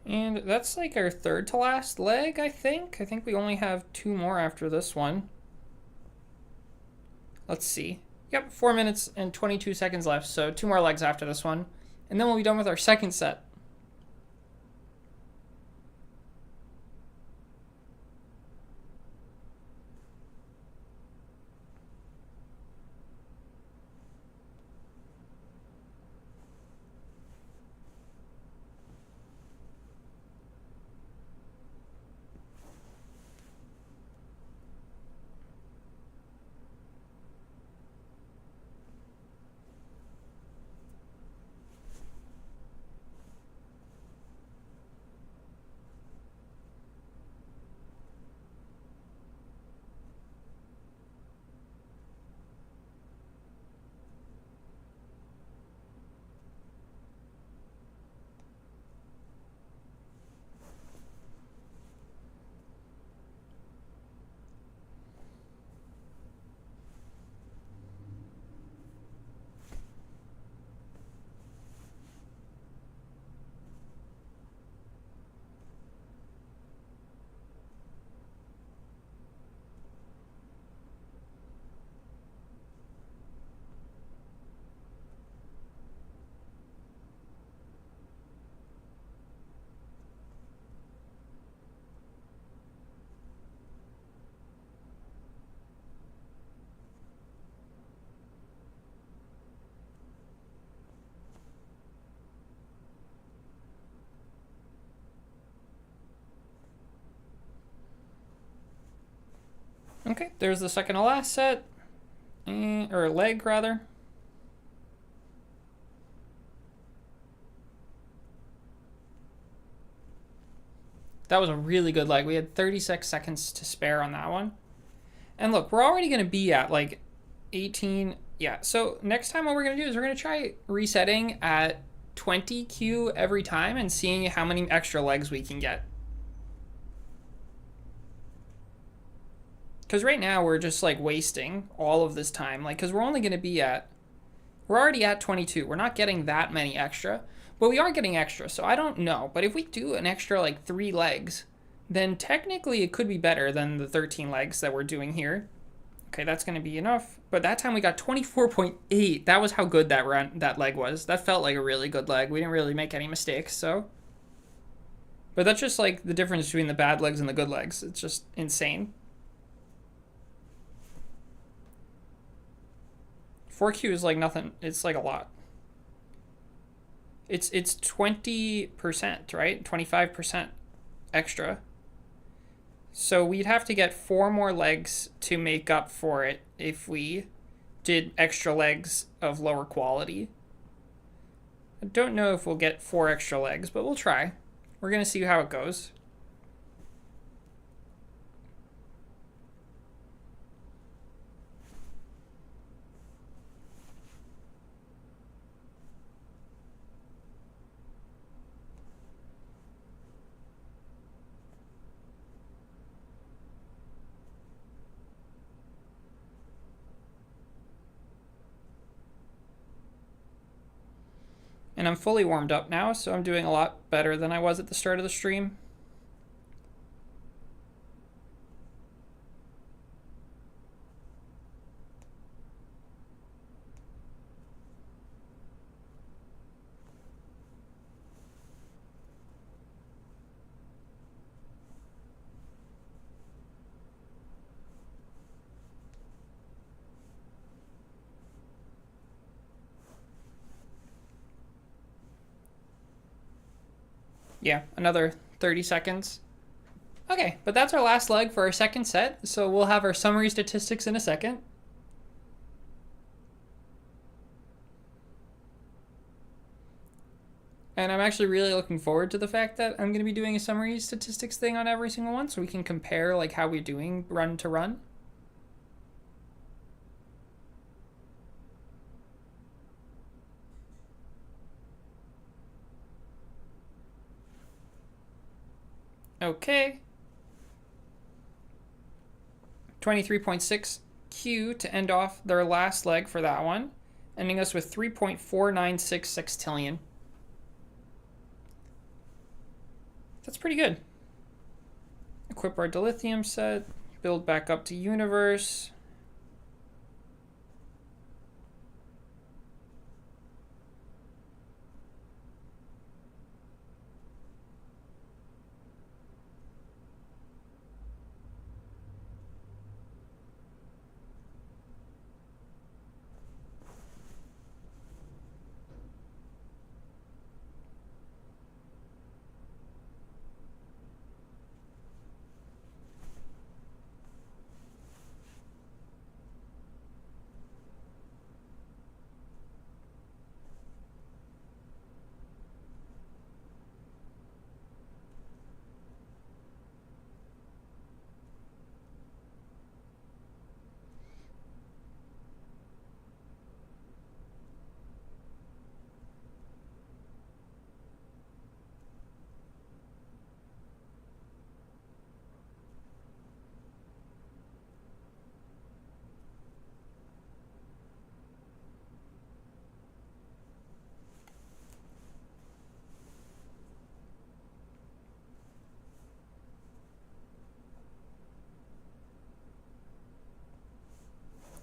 And that's like our third to last leg, I think. I think we only have 2 more after this one. Let's see. Yep, 4 minutes and 22 seconds left, so 2 more legs after this one. And then we'll be done with our second set. Okay, there's the second to last set. Or leg, rather. That was a really good leg. We had 36 seconds to spare on that one. And look, we're already going to be at like 18. Yeah, so next time what we're going to do is we're going to try resetting at 20 Q every time and seeing how many extra legs we can get. Because right now we're just like wasting all of this time. Like, because we're only going to be at, we're already at 22. We're not getting that many extra, but we are getting extra. So I don't know. But if we do an extra like 3 legs, then technically it could be better than the 13 legs that we're doing here. Okay, that's going to be enough. But that time we got 24.8. That was how good that leg was. That felt like a really good leg. We didn't really make any mistakes, so. But that's just like the difference between the bad legs and the good legs. It's just insane. 4Q is like nothing. It's like a lot. It's 20%, right? 25% extra. So we'd have to get 4 more legs to make up for it if we did extra legs of lower quality. I don't know if we'll get 4 extra legs, but we'll try. We're going to see how it goes. And I'm fully warmed up now, so I'm doing a lot better than I was at the start of the stream. Yeah, another 30 seconds. Okay, but that's our last leg for our second set, so we'll have our summary statistics in a second. And I'm actually really looking forward to the fact that I'm going to be doing a summary statistics thing on every single one, so we can compare like how we're doing run to run. Okay. 23.6 Q to end off their last leg for that one, ending us with 3.496 sextillion. That's pretty good. Equip our dilithium set, build back up to universe.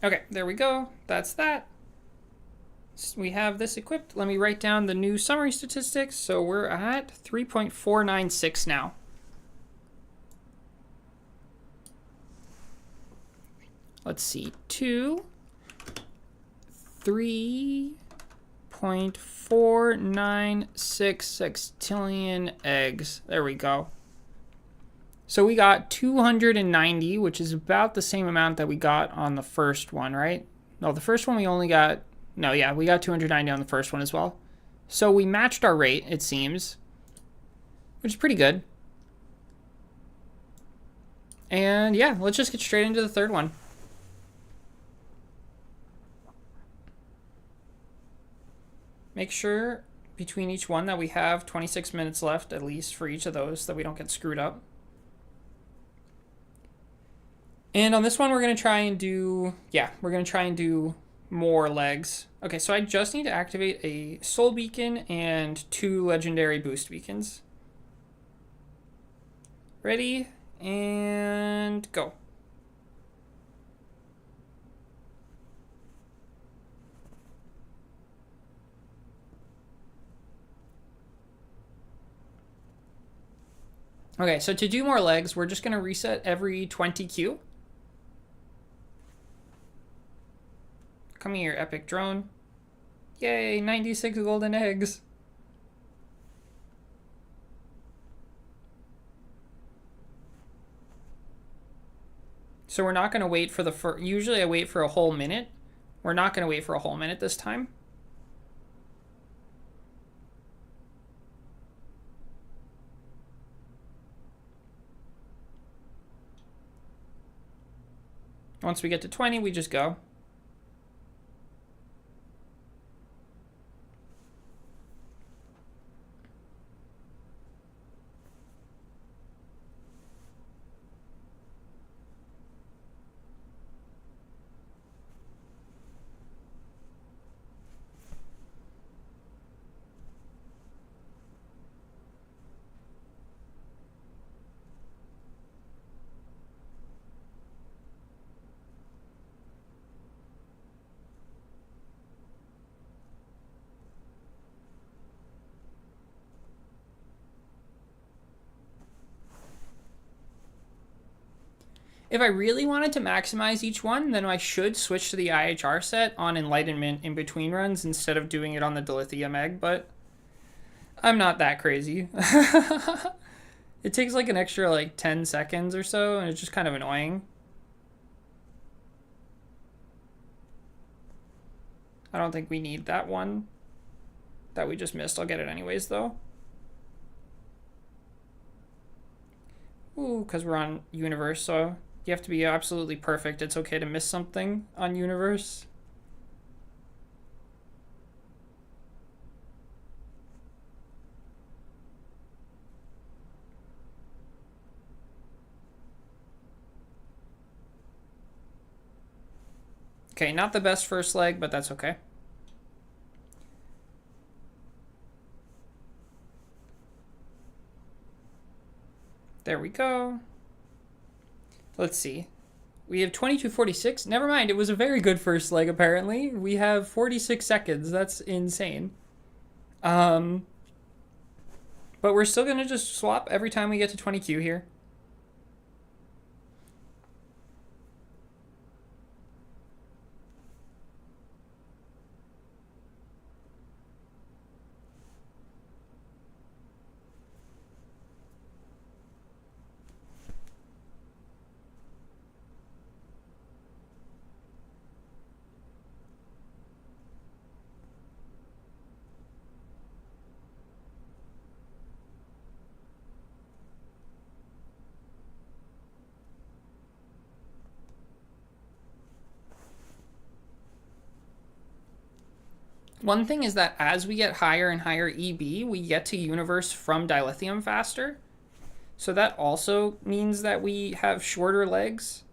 Okay, there we go. That's that. We have this equipped. Let me write down the new summary statistics. So we're at 3.496 now. Let's see, 3.496 sextillion eggs. There we go. So we got 290, which is about the same amount that we got on the first one, right? No, the first one we only got, no, yeah, we got 290 on the first one as well. So we matched our rate, it seems, which is pretty good. And yeah, let's just get straight into the third one. Make sure between each one that we have 26 minutes left, at least for each of those, so that we don't get screwed up. And on this one, we're going to try and do, we're going to try and do more legs. Okay, so I just need to activate a soul beacon and 2 legendary boost beacons. Ready, and go. Okay, so to do more legs, we're just going to reset every 20 Q. Come here, epic drone. Yay, 96 golden eggs. So we're not going to wait for the first, usually I wait for a whole minute. We're not going to wait for a whole minute this time. Once we get to 20, we just go. If I really wanted to maximize each one, then I should switch to the IHR set on Enlightenment in between runs instead of doing it on the Dilithium egg, but I'm not that crazy. It takes like an extra like 10 seconds or so, and it's just kind of annoying. I don't think we need that one that we just missed. I'll get it anyways, though. Ooh, because we're on Universe, so you have to be absolutely perfect. It's okay to miss something on Universe. Okay, not the best first leg, but that's okay. There we go. Let's see. We have 22:46. Never mind, it was a very good first leg, apparently. We have 46 seconds. That's insane. But we're still going to just swap every time we get to 20Q here. One thing is that as we get higher and higher EB, we get to Universe from Dilithium faster. So that also means that we have shorter legs.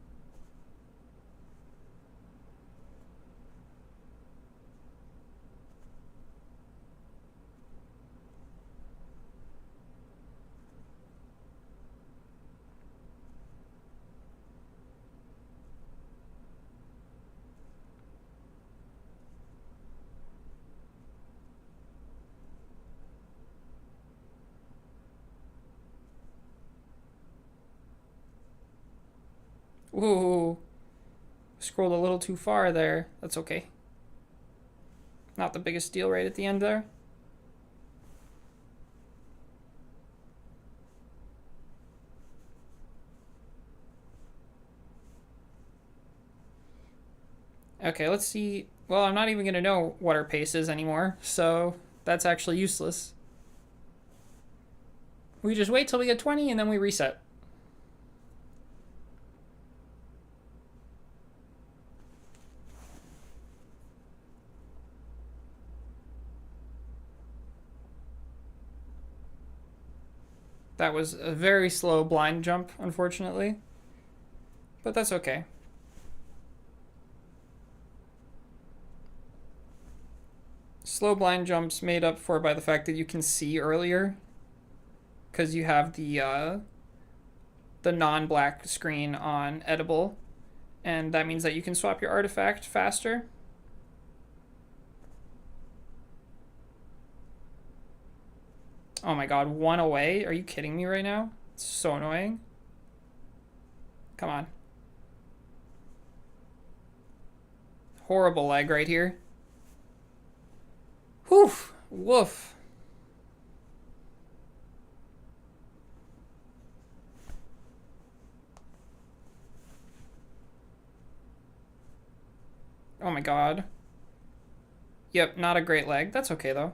Ooh, scrolled a little too far there. That's okay. Not the biggest deal right at the end there. Okay, let's see. Well, I'm not even going to know what our pace is anymore, so that's actually useless. We just wait till we get 20 and then we reset. That was a very slow blind jump, unfortunately. But that's okay. Slow blind jumps made up for by the fact that you can see earlier, because you have the non-black screen on edible, and that means that you can swap your artifact faster. Oh my god, one away? Are you kidding me right now? It's so annoying. Come on. Horrible leg right here. Whew. Woof. Oh my god. Yep, not a great leg. That's okay though.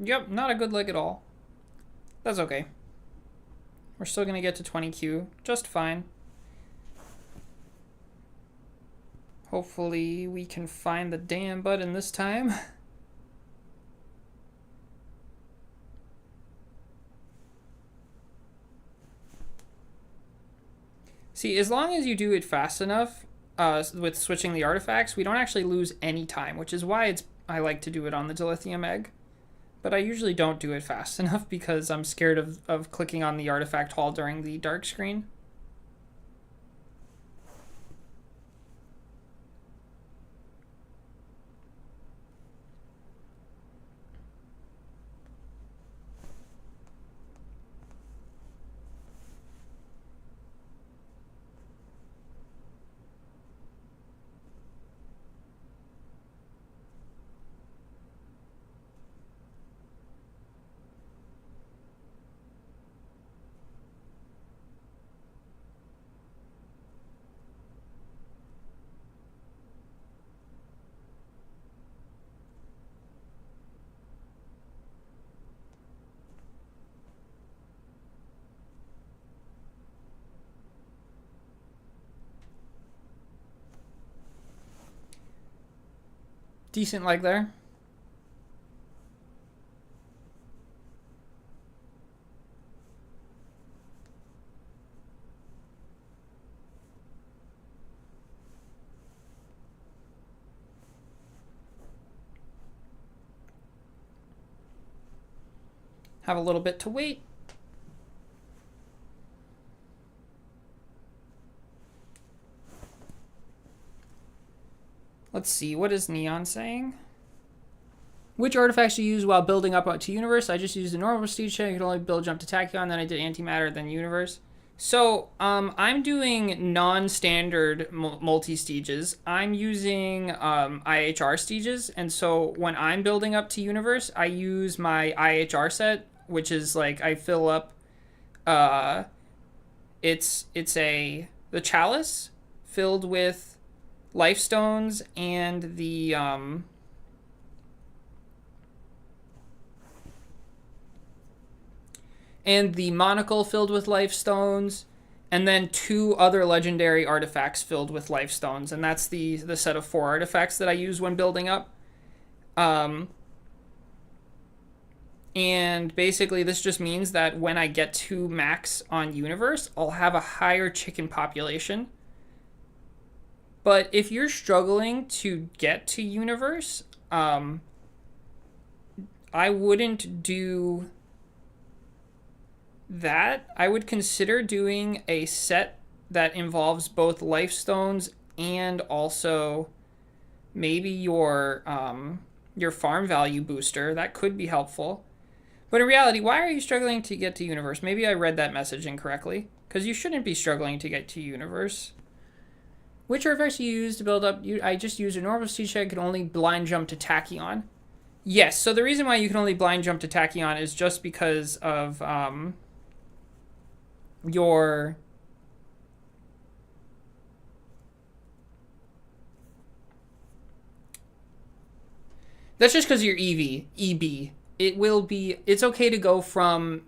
Yep, not a good leg at all. That's okay. We're still gonna get to 20Q just fine. Hopefully we can find the damn button this time. See, as long as you do it fast enough with switching the artifacts, we don't actually lose any time, which is why I like to do it on the dilithium egg. But I usually don't do it fast enough because I'm scared of clicking on the artifact hall during the dark screen. Decent leg there. Have a little bit to wait. Let's see, what is Neon saying? Which artifacts do you use while building up to universe? I just used the normal prestige check. I could only build jump to tachyon, then I did antimatter, then universe. So I'm doing non-standard multi-stages. I'm using IHRstiges, and so when I'm building up to universe, I use my IHR set, which is like I fill up. It's the chalice filled with life stones and the monocle filled with life stones, and then 2 other legendary artifacts filled with life stones, and that's the set of 4 artifacts that I use when building up. And basically this just means that when I get to max on universe, I'll have a higher chicken population. But if you're struggling to get to universe, I wouldn't do that. I would consider doing a set that involves both life stones and also maybe your farm value booster. That could be helpful. But in reality, why are you struggling to get to universe? Maybe I read that message incorrectly, because you shouldn't be struggling to get to universe. Which artifacts do you use to build up? I just used a normal prestige check. I could only blind jump to tachyon. Yes, so the reason why you can only blind jump to tachyon is just because of your... That's just because you're EB. It's okay to go from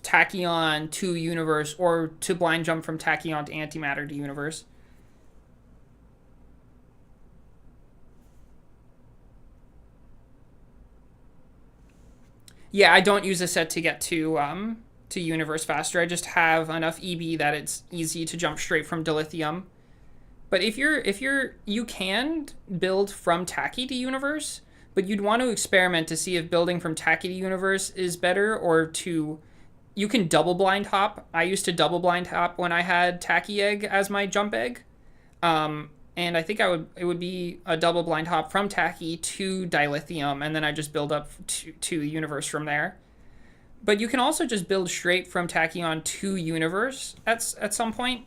tachyon to universe, or to blind jump from tachyon to antimatter to universe. Yeah, I don't use a set to get to universe faster. I just have enough EB that it's easy to jump straight from dilithium. But if you can build from tachy to universe, but you'd want to experiment to see if building from tachy to universe is better, or to... You can double blind hop. I used to double blind hop when I had tachy egg as my jump egg. And I think it would be a double blind hop from tachy to dilithium, and then I just build up to universe from there. But you can also just build straight from tachyon to universe at some point.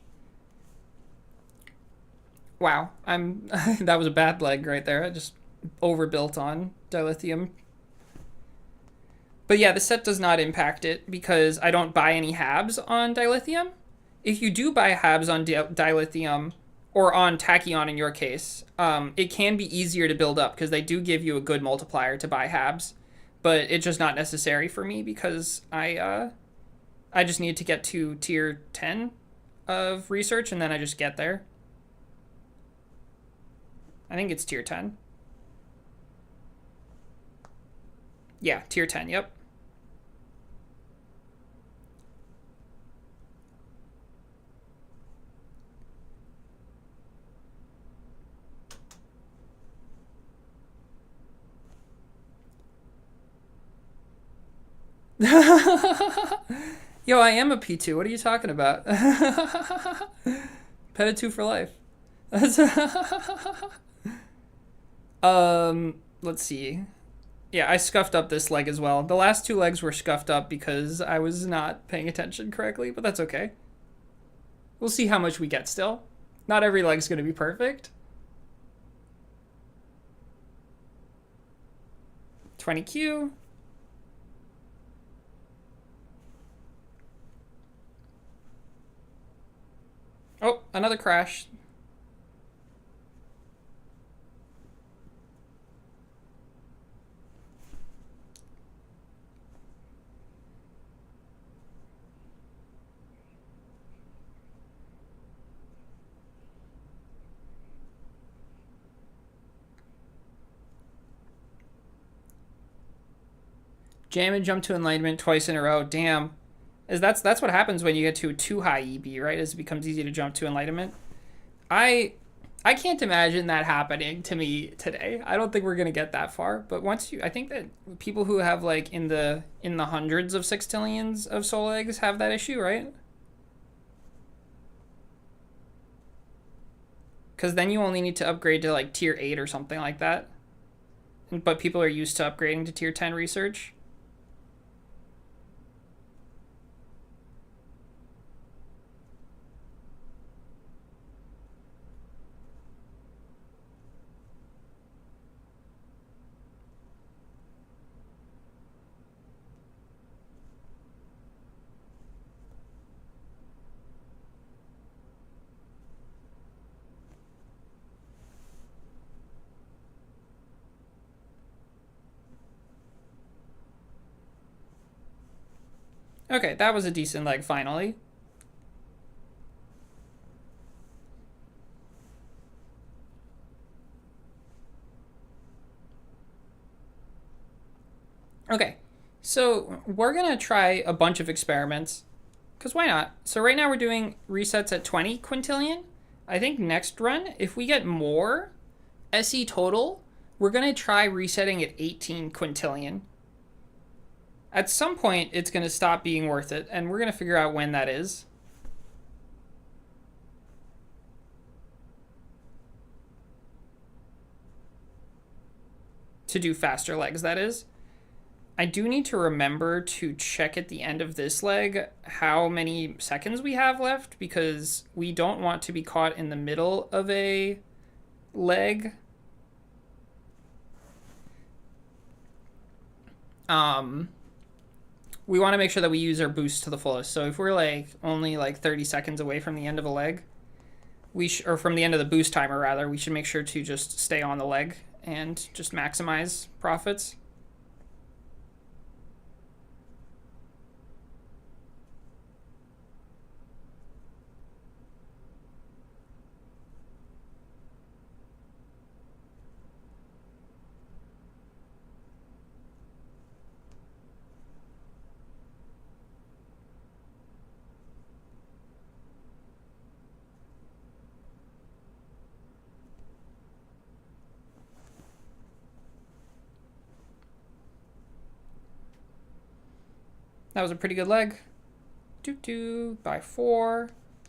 Wow, that was a bad leg right there. I just overbuilt on dilithium. But yeah, the set does not impact it because I don't buy any habs on dilithium. If you do buy habs on dilithium, or on tachyon in your case, it can be easier to build up because they do give you a good multiplier to buy habs. but it's just not necessary for me because I just need to get to tier 10 of research and then I just get there. I think it's tier 10. Yeah, tier 10, yep. Yo, I am a P2. What are you talking about? Peta 2 for life. Let's see. Yeah, I scuffed up this leg as well. The last two legs were scuffed up because I was not paying attention correctly, but that's okay. We'll see how much we get still. Not every leg's going to be perfect. 20Q. Oh, another crash. Jam and jump to enlightenment twice in a row. Damn. That's what happens when you get to a too high EB, right? Is it becomes easy to jump to enlightenment. I can't imagine that happening to me today. I don't think we're gonna get that far. But I think that people who have like in the hundreds of sextillions of soul eggs have that issue, right? Because then you only need to upgrade to like tier 8 or something like that. But people are used to upgrading to tier 10 research. Okay, that was a decent leg finally. Okay, so we're gonna try a bunch of experiments, because why not? So right now we're doing resets at 20 quintillion. I think next run, if we get more SE total, we're gonna try resetting at 18 quintillion. At some point, it's gonna stop being worth it, and we're gonna figure out when that is. To do faster legs, that is. I do need to remember to check at the end of this leg how many seconds we have left, because we don't want to be caught in the middle of a leg. We want to make sure that we use our boost to the fullest. So if we're like only like 30 seconds away from the end of a leg, or from the end of the boost timer rather, we should make sure to just stay on the leg and just maximize profits. That was a pretty good leg. By 4.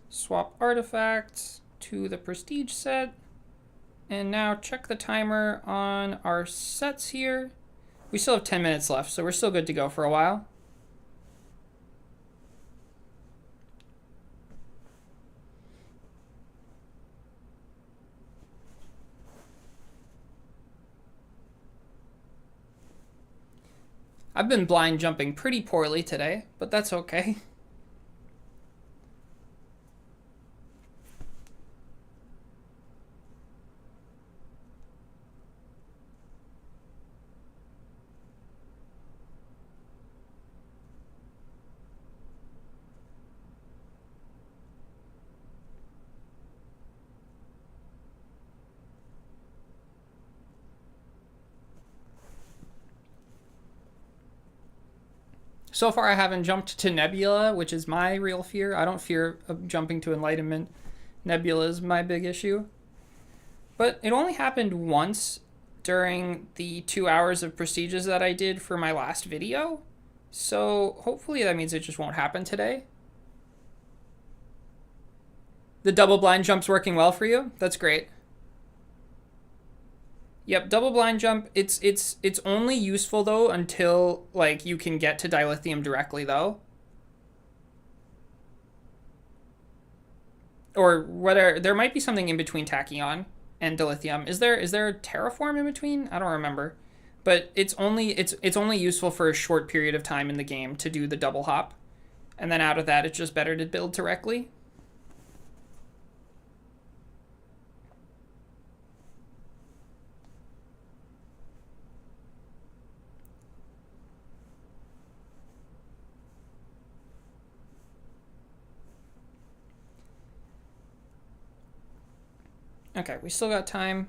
Swap artifacts to the prestige set. And now check the timer on our sets here. We still have 10 minutes left, so we're still good to go for a while. I've been blind jumping pretty poorly today, but that's okay. So far, I haven't jumped to Nebula, which is my real fear. I don't fear jumping to Enlightenment. Nebula is my big issue. But it only happened once during the 2 hours of prestiges that I did for my last video. So hopefully that means it just won't happen today. The double blind jump's working well for you? That's great. Yep, double blind jump. It's only useful though until like you can get to dilithium directly though. Or whether there might be something in between tachyon and dilithium. Is there a terraform in between? I don't remember. But it's only useful for a short period of time in the game to do the double hop. And then out of that it's just better to build directly. Okay, we still got time.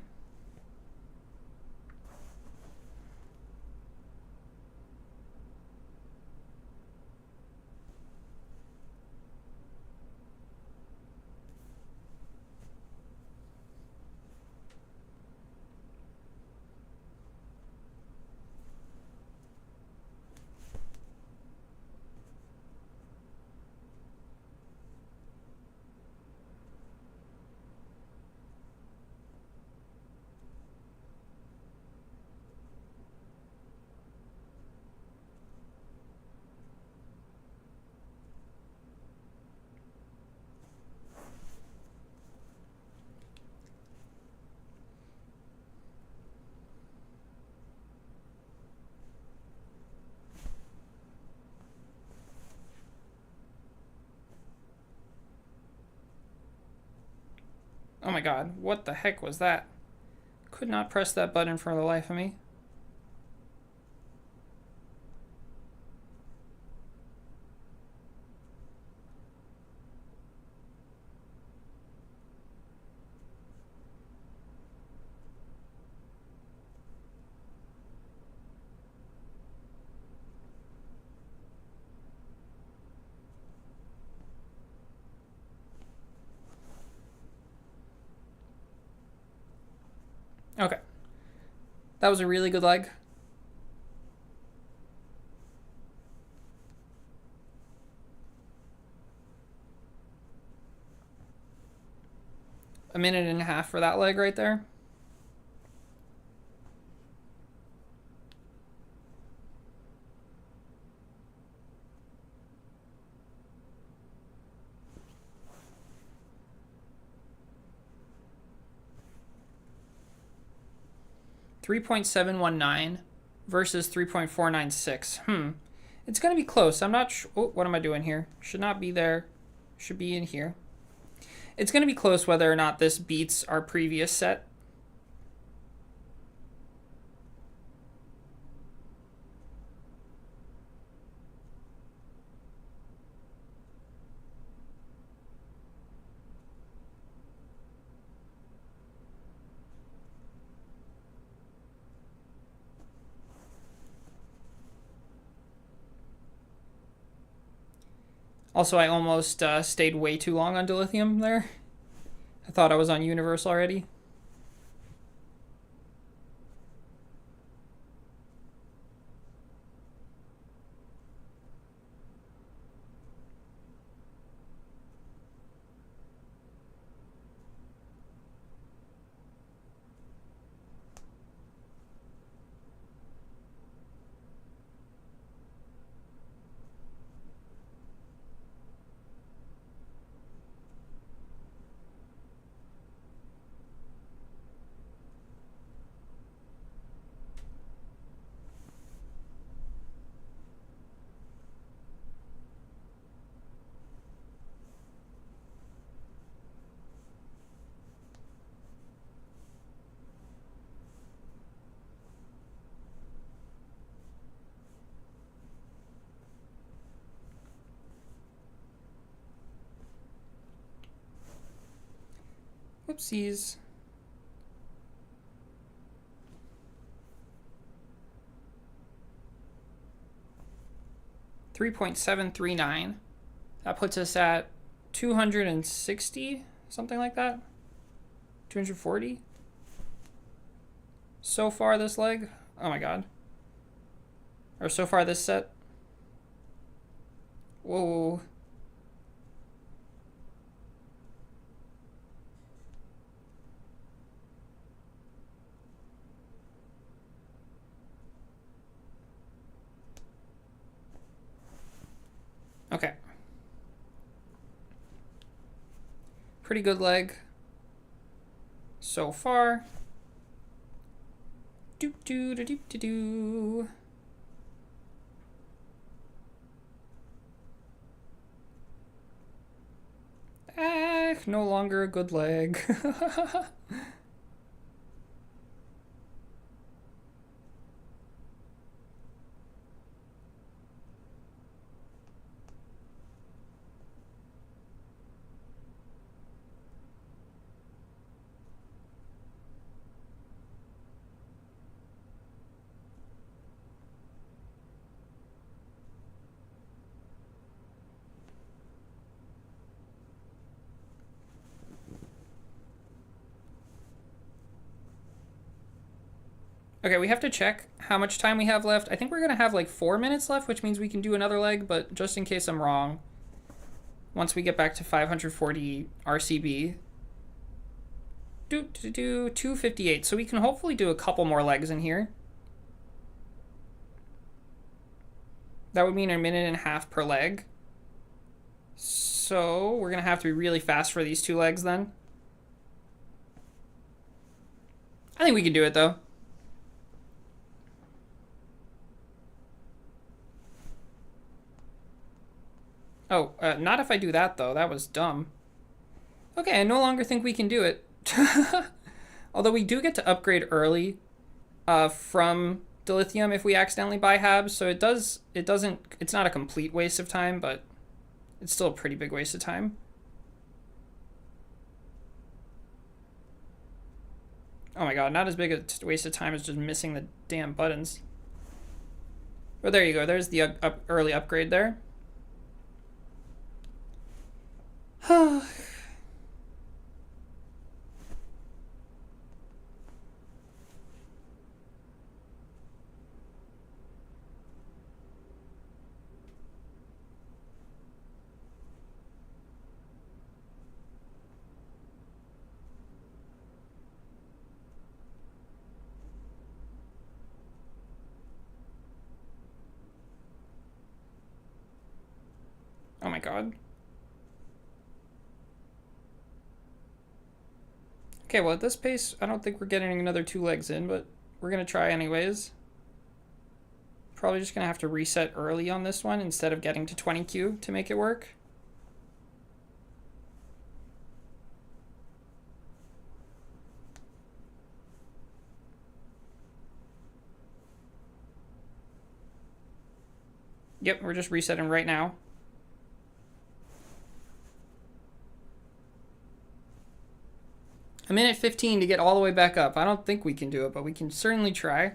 Oh my god, what the heck was that? Could not press that button for the life of me. Okay. That was a really good leg. A minute and a half for that leg right there. $3.719 versus 3.496. It's gonna be close. I'm not sure. Oh, what am I doing here? Should not be there. Should be in here. It's gonna be close whether or not this beats our previous set. Also, I almost stayed way too long on dilithium there. I thought I was on universe already. Whoopsies. 3.739. That puts us at 260, something like that. 240. So far this leg. Oh my god. Or so far this set. Whoa. Okay. Pretty good leg so far. Doop doo doop doo doo. No longer a good leg. Okay, we have to check how much time we have left. I think we're gonna have like 4 minutes left, which means we can do another leg, but just in case I'm wrong, once we get back to 540 RCB, 258. So we can hopefully do a couple more legs in here. That would mean a minute and a half per leg. So we're gonna have to be really fast for these 2 legs then. I think we can do it though. Oh, not if I do that, though. That was dumb. Okay, I no longer think we can do it. Although we do get to upgrade early from dilithium if we accidentally buy habs, so it's not a complete waste of time, but it's still a pretty big waste of time. Oh my god, not as big a waste of time as just missing the damn buttons. But there you go, there's the early upgrade there. Oh my god. Okay, well at this pace, I don't think we're getting another 2 legs in, but we're gonna try anyways. Probably just gonna have to reset early on this one instead of getting to 20Q to make it work. Yep, we're just resetting right now. A minute 15 to get all the way back up. I don't think we can do it, but we can certainly try.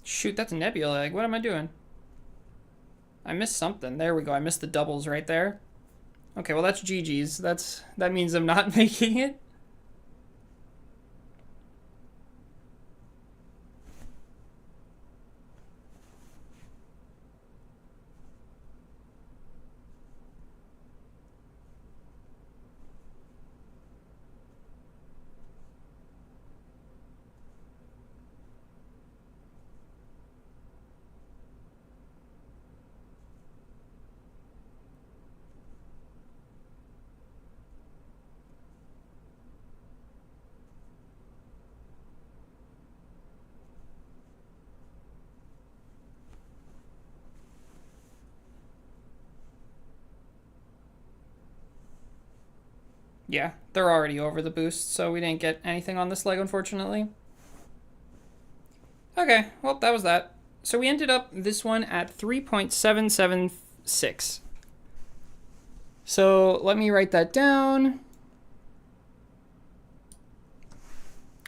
Shoot, that's a nebula egg. What am I doing? I missed something. There we go. I missed the doubles right there. Okay, well that's GG's. That means I'm not making it. Yeah, they're already over the boost, so we didn't get anything on this leg, unfortunately. Okay, well, that was that. So we ended up this one at 3.776. So let me write that down.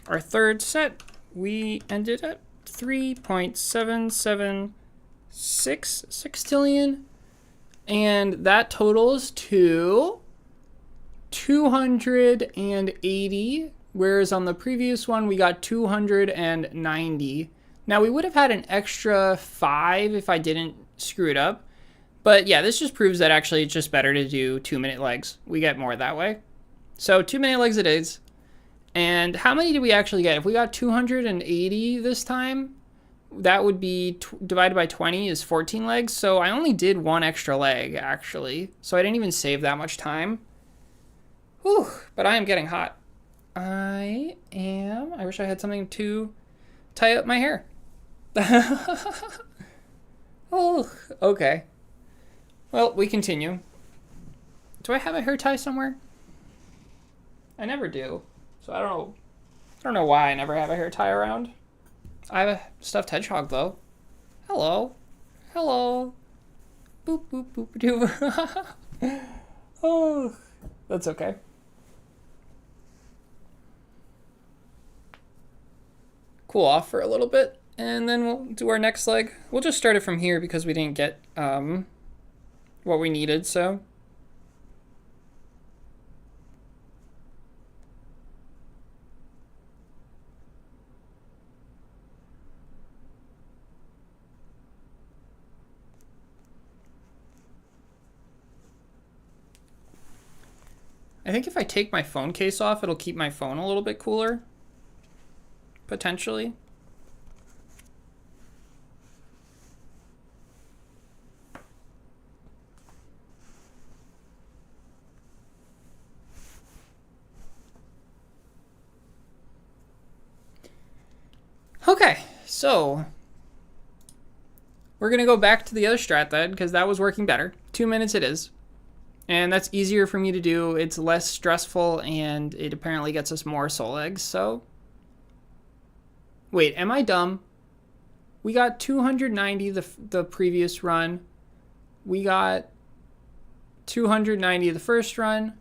Our third set, we ended at 3.776 sextillion. And that totals to 280, whereas on the previous one we got 290. Now we would have had an extra 5 if I didn't screw it up. But yeah, this just proves that actually it's just better to do 2-minute legs. We get more that way. So 2-minute legs it is. And how many did we actually get? If we got 280 this time, that would be divided by 20 is 14 legs. So I only did 1 extra leg, actually. So I didn't even save that much time. Whew, but I am getting hot. I wish I had something to tie up my hair. Oh, okay. Well, we continue. Do I have a hair tie somewhere? I never do. So I don't know why I never have a hair tie around. I have a stuffed hedgehog though. Hello. Hello. Boop boop boop doo. Oh, that's okay. Cool off for a little bit, and then we'll do our next leg. We'll just start it from here because we didn't get what we needed, so. I think if I take my phone case off, it'll keep my phone a little bit cooler. Potentially. Okay, so we're going to go back to the other strat then because that was working better. 2 minutes it is. And that's easier for me to do. It's less stressful and it apparently gets us more soul eggs. So, wait, am I dumb? We got 290 the previous run. We got 290 the first run.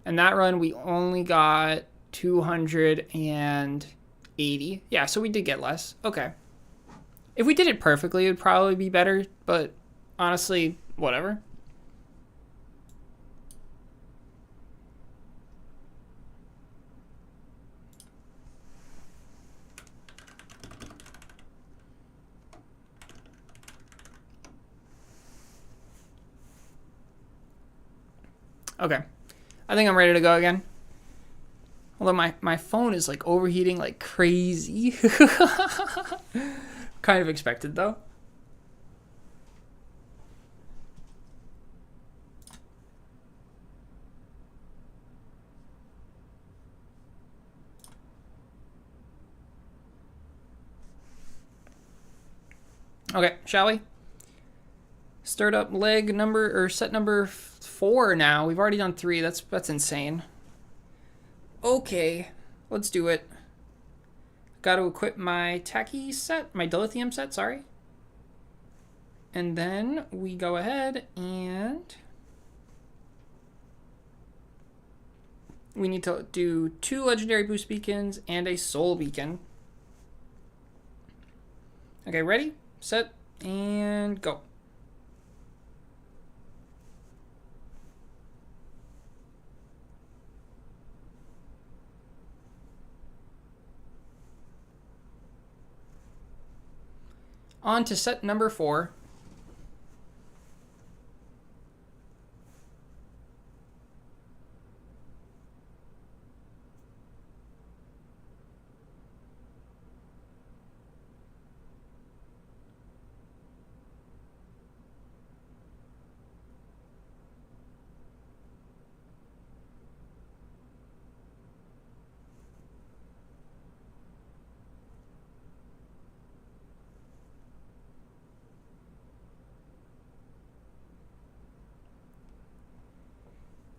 And that run we only got 280. Yeah, so we did get less. Okay. If we did it perfectly, it would probably be better. But honestly, whatever. Okay. I think I'm ready to go again. Although my phone is like overheating like crazy. Kind of expected though. Okay, shall we? Start up leg number or set number 4 now. We've already done 3. That's insane. Okay, let's do it. Got to equip my Tachy set, my dilithium set, sorry. And then we go ahead and we need to do 2 legendary boost beacons and a soul beacon. Okay, ready, set, and go. On to set number 4.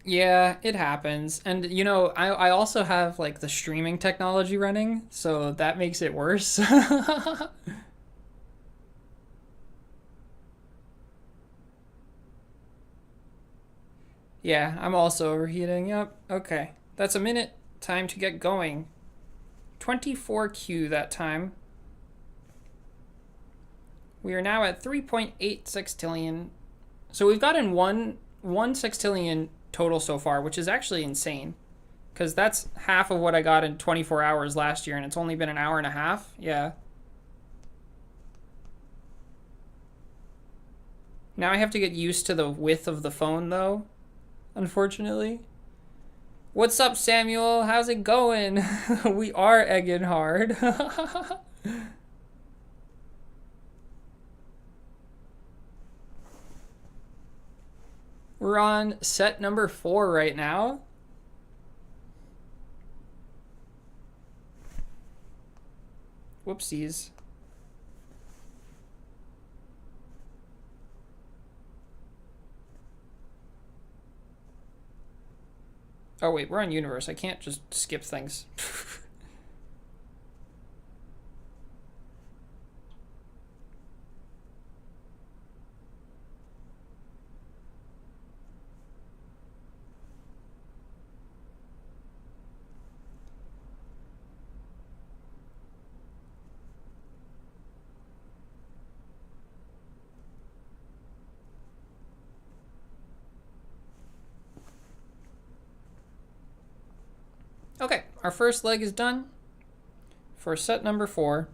Yeah, it happens. And you know, I also have like the streaming technology running, so that makes it worse. Yeah, I'm also overheating. Yep. Okay. That's a minute. Time to get going. 24Q that time. We are now at 3.8 sextillion. So we've gotten one sextillion total so far, which is actually insane. Because that's half of what I got in 24 hours last year, and it's only been an hour and a half. Yeah. Now I have to get used to the width of the phone, though, unfortunately. What's up, Samuel? How's it going? We are egging hard. We're on set number 4 right now. Whoopsies. Oh wait, we're on universe. I can't just skip things. Okay, our first leg is done for set number 4.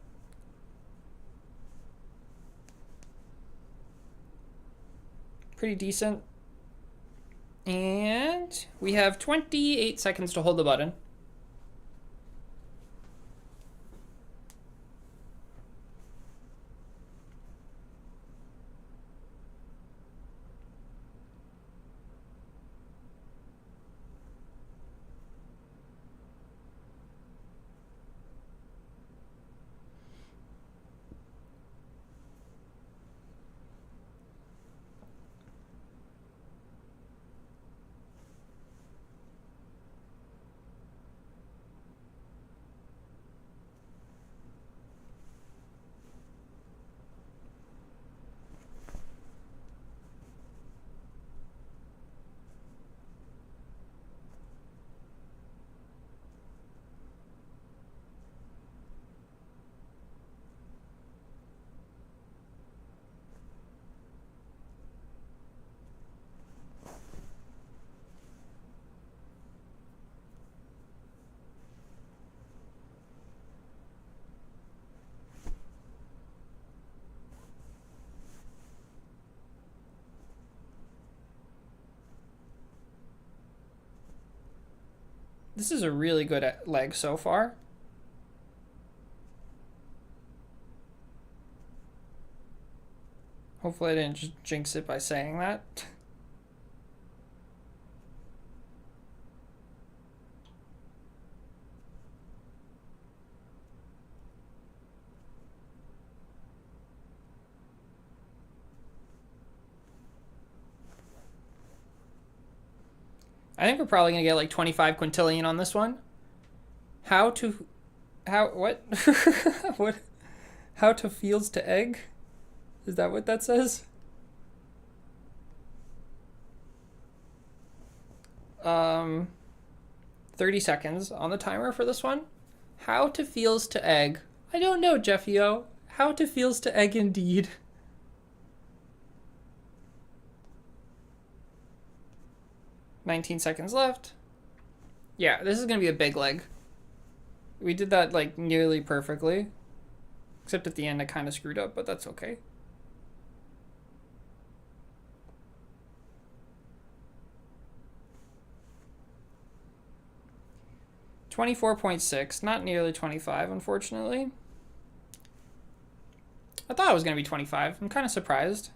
Pretty decent. And we have 28 seconds to hold the button. This is a really good leg so far. Hopefully I didn't just jinx it by saying that. I think we're probably gonna get like 25 quintillion on this one. What? What? How to fields to egg? Is that what that says? 30 seconds on the timer for this one. How to feels to egg. I don't know, Jeffio. How to feels to egg indeed. 19 seconds left. Yeah, this is gonna be a big leg. We did that like nearly perfectly. Except at the end I kind of screwed up, but that's okay. 24.6, not nearly 25, unfortunately. I thought it was going to be 25. I'm kind of surprised.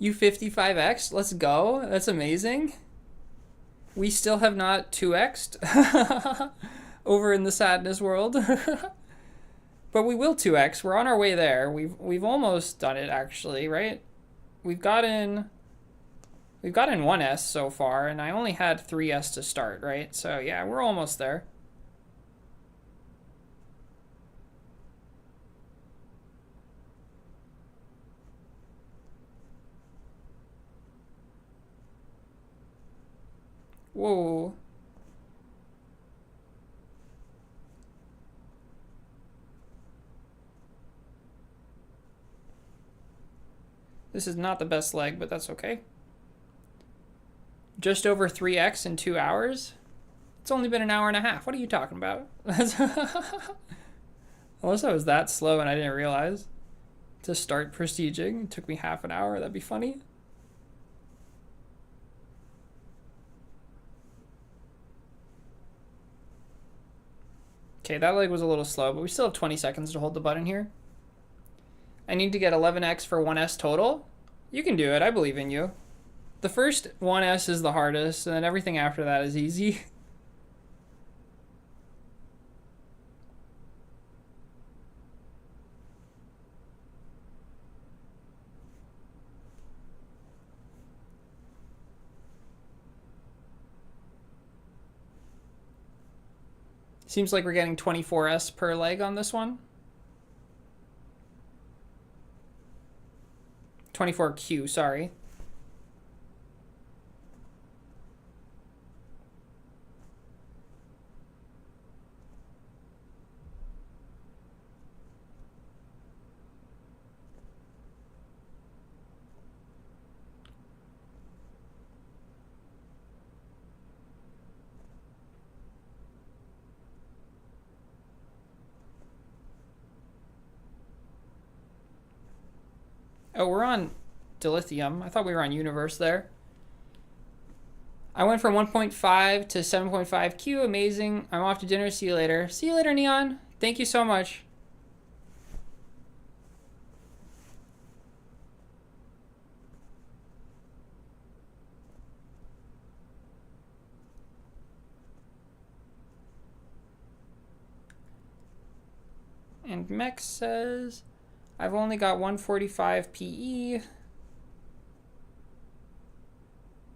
You 55x? Let's go. That's amazing. We still have not 2x'd over in the sadness world. But we will 2x. We're on our way there. We've almost done it actually, right? We've gotten 1s so far, and I only had 3s to start, right? So yeah, we're almost there. Whoa. This is not the best leg, but that's okay. Just over 3x in 2 hours? It's only been an hour and a half. What are you talking about? Unless I was that slow and I didn't realize. To start prestiging, it took me half an hour. That'd be funny. Okay, that leg was a little slow, but we still have 20 seconds to hold the button here. I need to get 11x for 1s total. You can do it. I believe in you. The first 1s is the hardest, and then everything after that is easy. Seems like we're getting 24s per leg on this one. 24q, sorry. Oh, we're on dilithium. I thought we were on universe there. I went from 1.5 to 7.5Q. Amazing. I'm off to dinner. See you later. See you later, Neon. Thank you so much. And Mex says, I've only got 145 PE.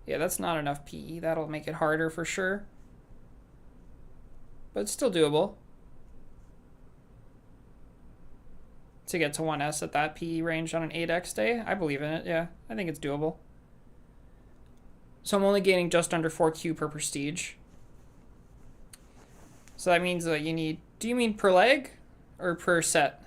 Yeah, that's not enough PE. That'll make it harder for sure. But it's still doable. To get to 1S at that PE range on an 8x day, I believe in it. Yeah, I think it's doable. So I'm only gaining just under 4Q per prestige. So that means that you need, do you mean per leg or per set?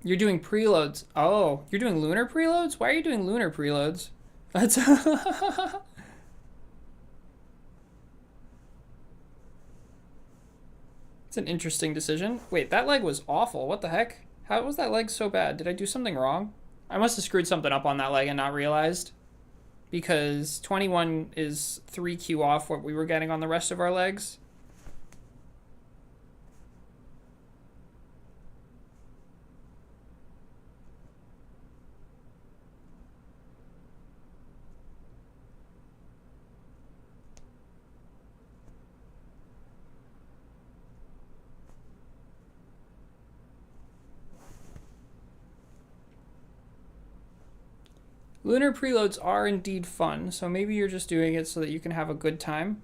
You're doing preloads. Oh, you're doing lunar preloads? Why are you doing lunar preloads? That's it's an interesting decision. Wait, that leg was awful. What the heck? How was that leg so bad? Did I do something wrong? I must have screwed something up on that leg and not realized. Because 21 is 3Q off what we were getting on the rest of our legs. Lunar preloads are indeed fun, so maybe you're just doing it so that you can have a good time.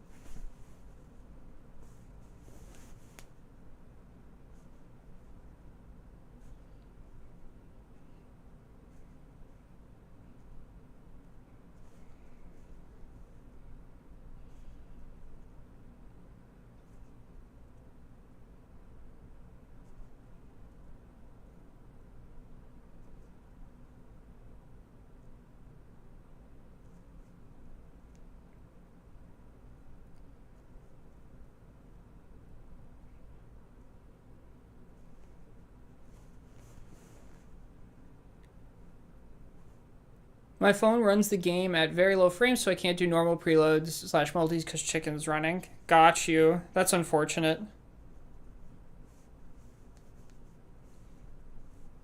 My phone runs the game at very low frames, so I can't do normal preloads / multis because chicken's running. Got you. That's unfortunate.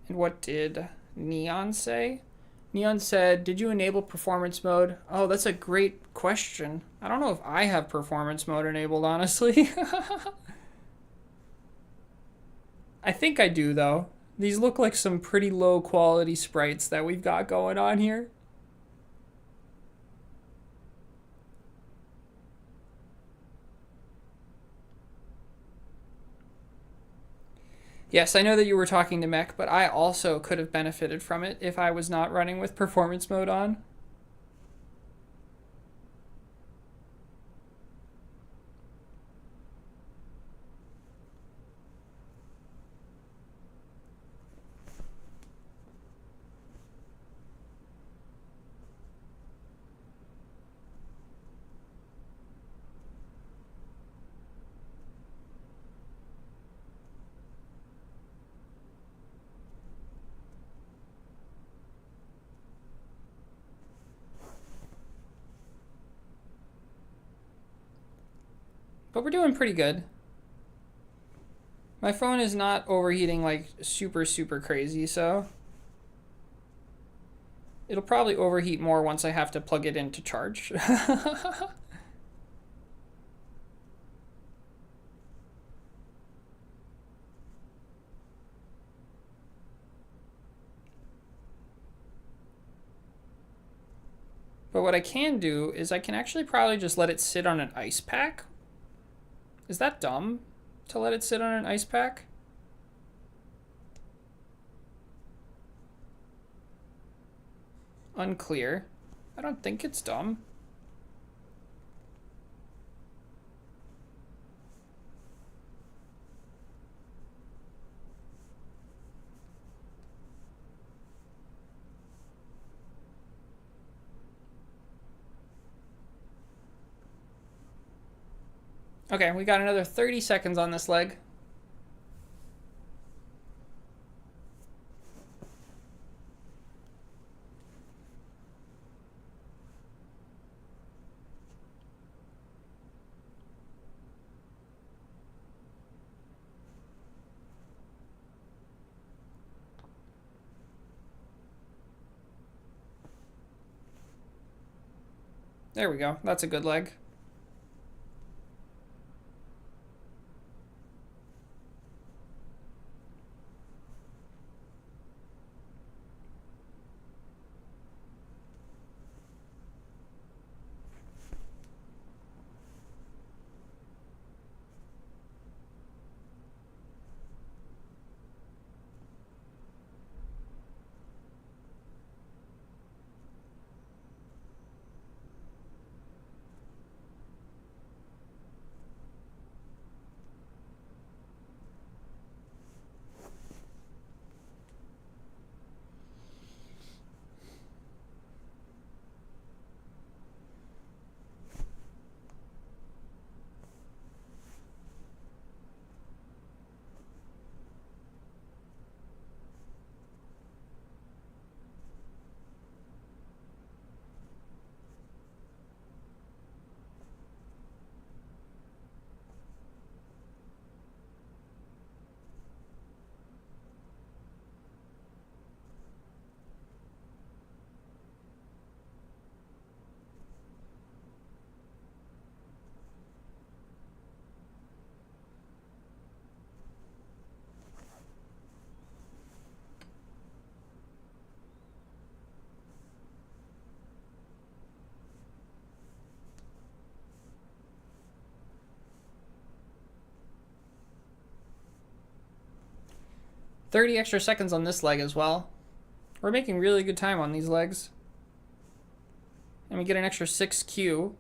And what did Neon say? Neon said, did you enable performance mode? Oh, that's a great question. I don't know if I have performance mode enabled, honestly. I think I do, though. These look like some pretty low quality sprites that we've got going on here. Yes, I know that you were talking to Mech, but I also could have benefited from it if I was not running with performance mode on. But we're doing pretty good. My phone is not overheating like super crazy, so it'll probably overheat more once I have to plug it in to charge. But what I can do is I can actually probably just let it sit on an ice pack. Is that dumb to let it sit on an ice pack? Unclear. I don't think it's dumb. Okay, we got another 30 seconds on this leg. There we go. That's a good leg. $30 extra seconds on this leg as well. We're making really good time on these legs. And we get an extra 6Q.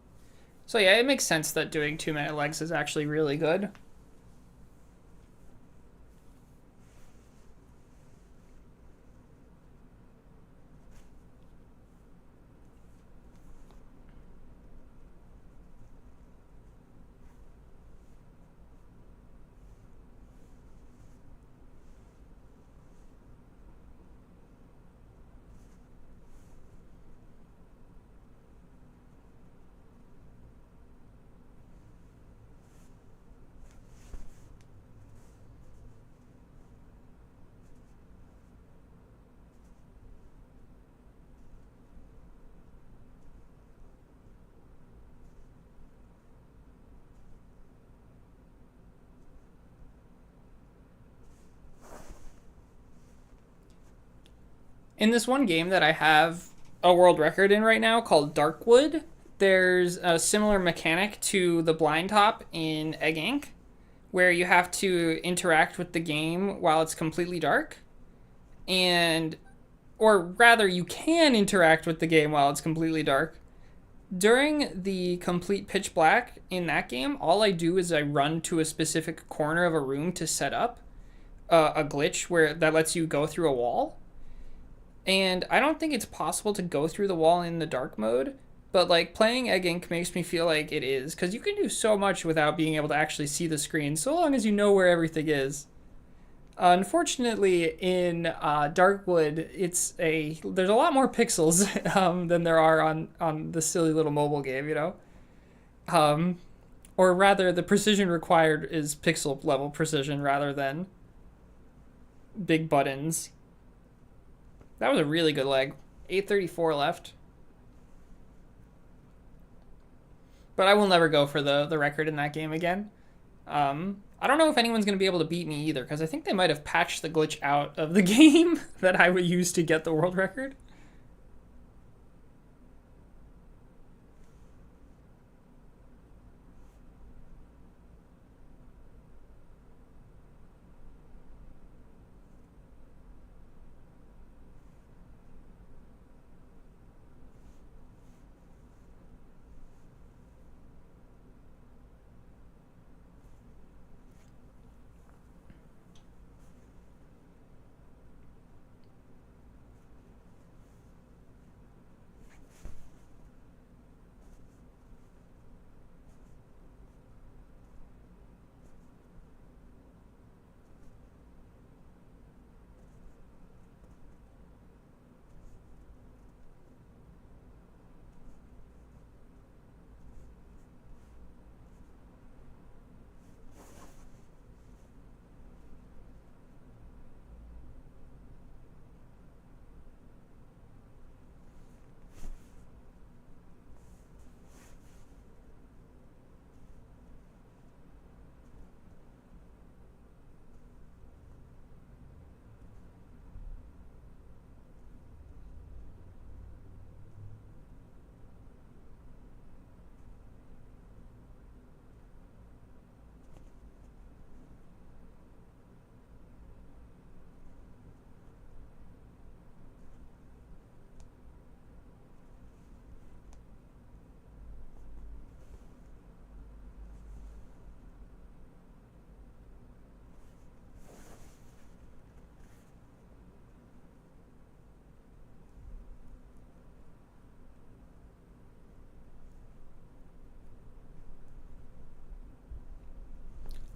So yeah, it makes sense that doing 2-minute legs is actually really good. In this one game that I have a world record in right now called Darkwood, there's a similar mechanic to the blind top in Egg Inc., where you have to interact with the game while it's completely dark. And, or rather, you can interact with the game while it's completely dark. During the complete pitch black in that game, all I do is I run to a specific corner of a room to set up a glitch where that lets you go through a wall. And I don't think it's possible to go through the wall in the dark mode, but like playing Egg Inc. makes me feel like it is, because you can do so much without being able to actually see the screen, so long as you know where everything is. Unfortunately, in Darkwood, there's a lot more pixels than there are on the silly little mobile game, you know. Um, or rather, the precision required is pixel level precision rather than big buttons. That was a really good leg. 834 left. But I will never go for the record in that game again. I don't know if anyone's going to be able to beat me either, because I think they might have patched the glitch out of the game that I would use to get the world record.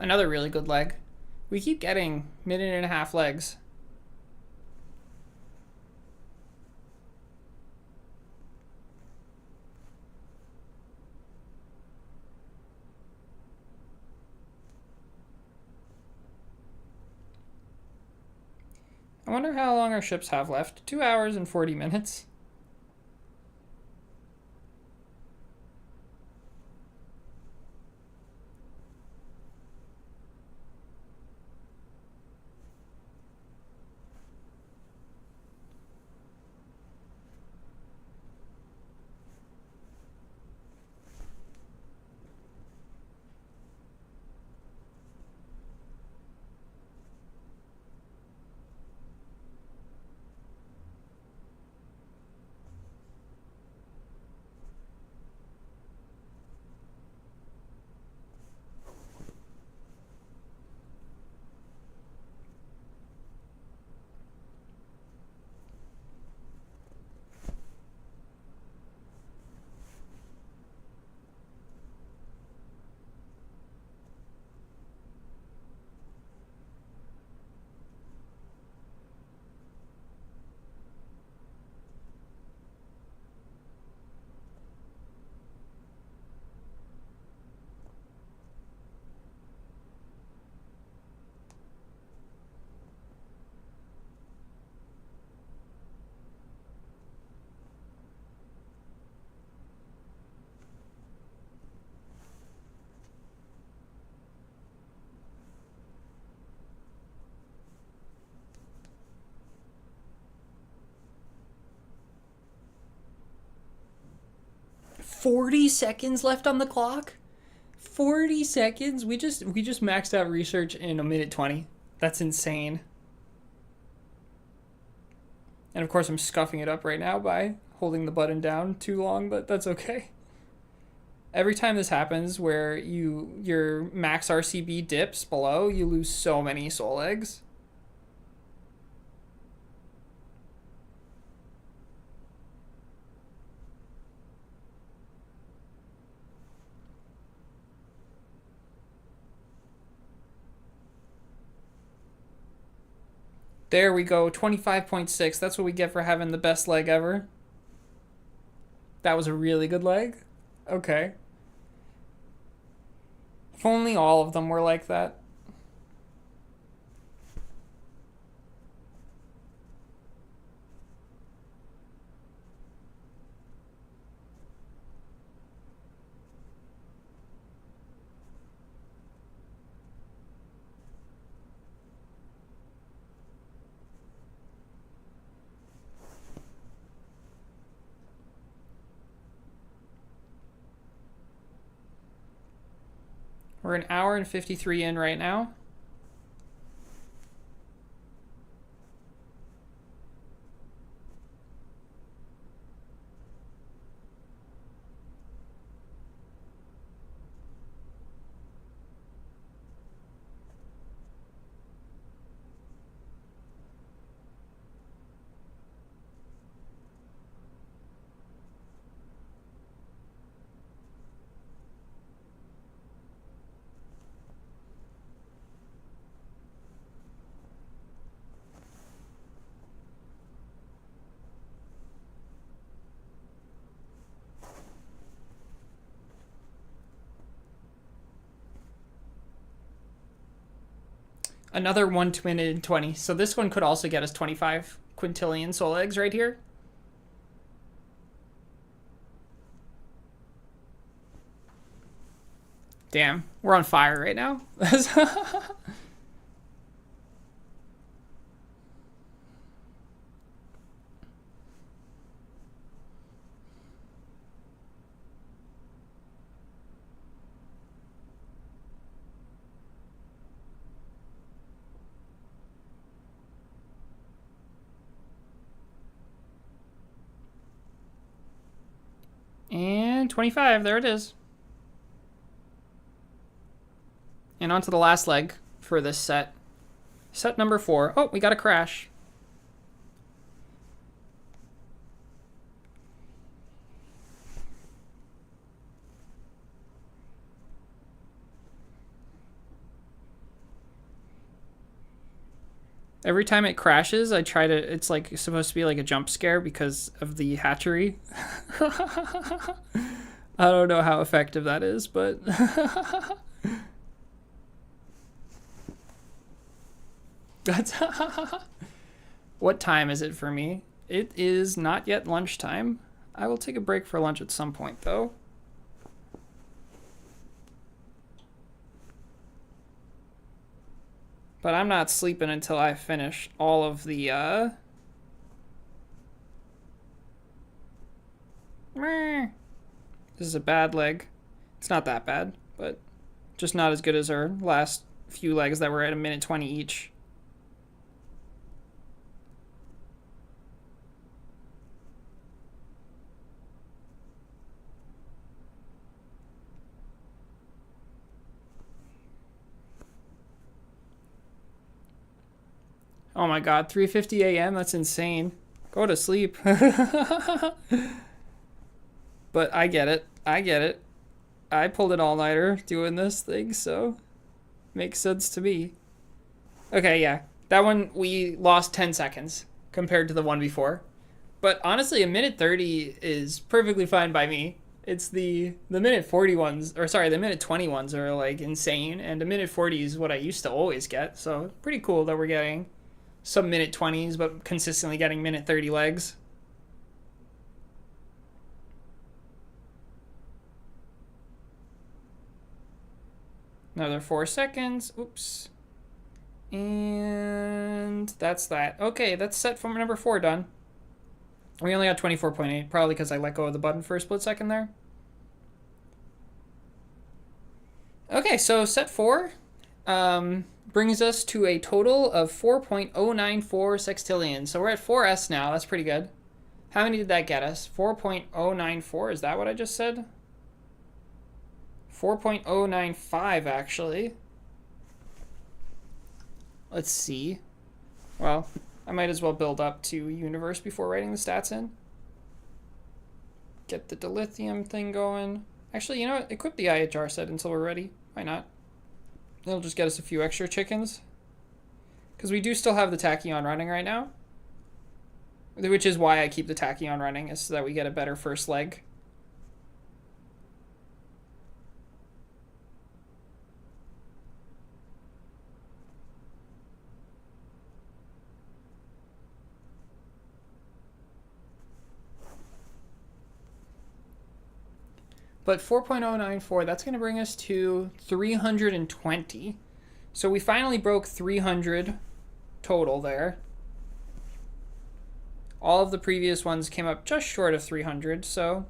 Another really good leg. We keep getting minute and a half legs. I wonder how long our ships have left. 2 hours and 40 minutes. 40 seconds left on the clock? 40 seconds? We just maxed out research in a minute 20. That's insane. And of course I'm scuffing it up right now by holding the button down too long, but that's okay. Every time this happens where your max RCB dips below, you lose so many soul eggs. There we go, 25.6. That's what we get for having the best leg ever. That was a really good leg. Okay. If only all of them were like that. We're an hour and 53 in right now. Another 1 minute and 20. So this one could also get us 25 quintillion soul eggs right here. Damn, we're on fire right now. And 25, there it is. And on to the last leg for this set. Set number 4. Oh, we got a crash. Every time it crashes, I try to, it's like supposed to be like a jump scare because of the hatchery. I don't know how effective that is, but that's what time is it for me? It is not yet lunchtime. I will take a break for lunch at some point though. But I'm not sleeping until I finish all of the, This is a bad leg. It's not that bad, but just not as good as our last few legs that were at a minute 20 each. Oh my god, 3:50 a.m.? That's insane. Go to sleep. But I get it. I get it. I pulled an all-nighter doing this thing, so makes sense to me. Okay, yeah. That one, we lost 10 seconds compared to the one before. But honestly, a minute 30 is perfectly fine by me. It's the minute 40 ones, or sorry, the minute 20 ones are like insane, and a minute 40 is what I used to always get, so pretty cool that we're getting some minute 20s, but consistently getting minute 30 legs. Another 4 seconds. Oops. And that's that. Okay, that's set from number 4 done. We only got 24.8, probably because I let go of the button for a split second there. Okay, so set 4 brings us to a total of 4.094 sextillion. So we're at 4s now. That's pretty good. How many did that get us? 4.094. Is that what I just said? 4.095, actually. Let's see. Well, I might as well build up to universe before writing the stats in. Get the dilithium thing going. Actually, you know what? Equip the IHR set until we're ready. Why not? It'll just get us a few extra chickens. Because we do still have the tachyon running right now. Which is why I keep the tachyon running, is so that we get a better first leg. But 4.094, that's going to bring us to 320. So we finally broke 300 total there. All of the previous ones came up just short of 300, so...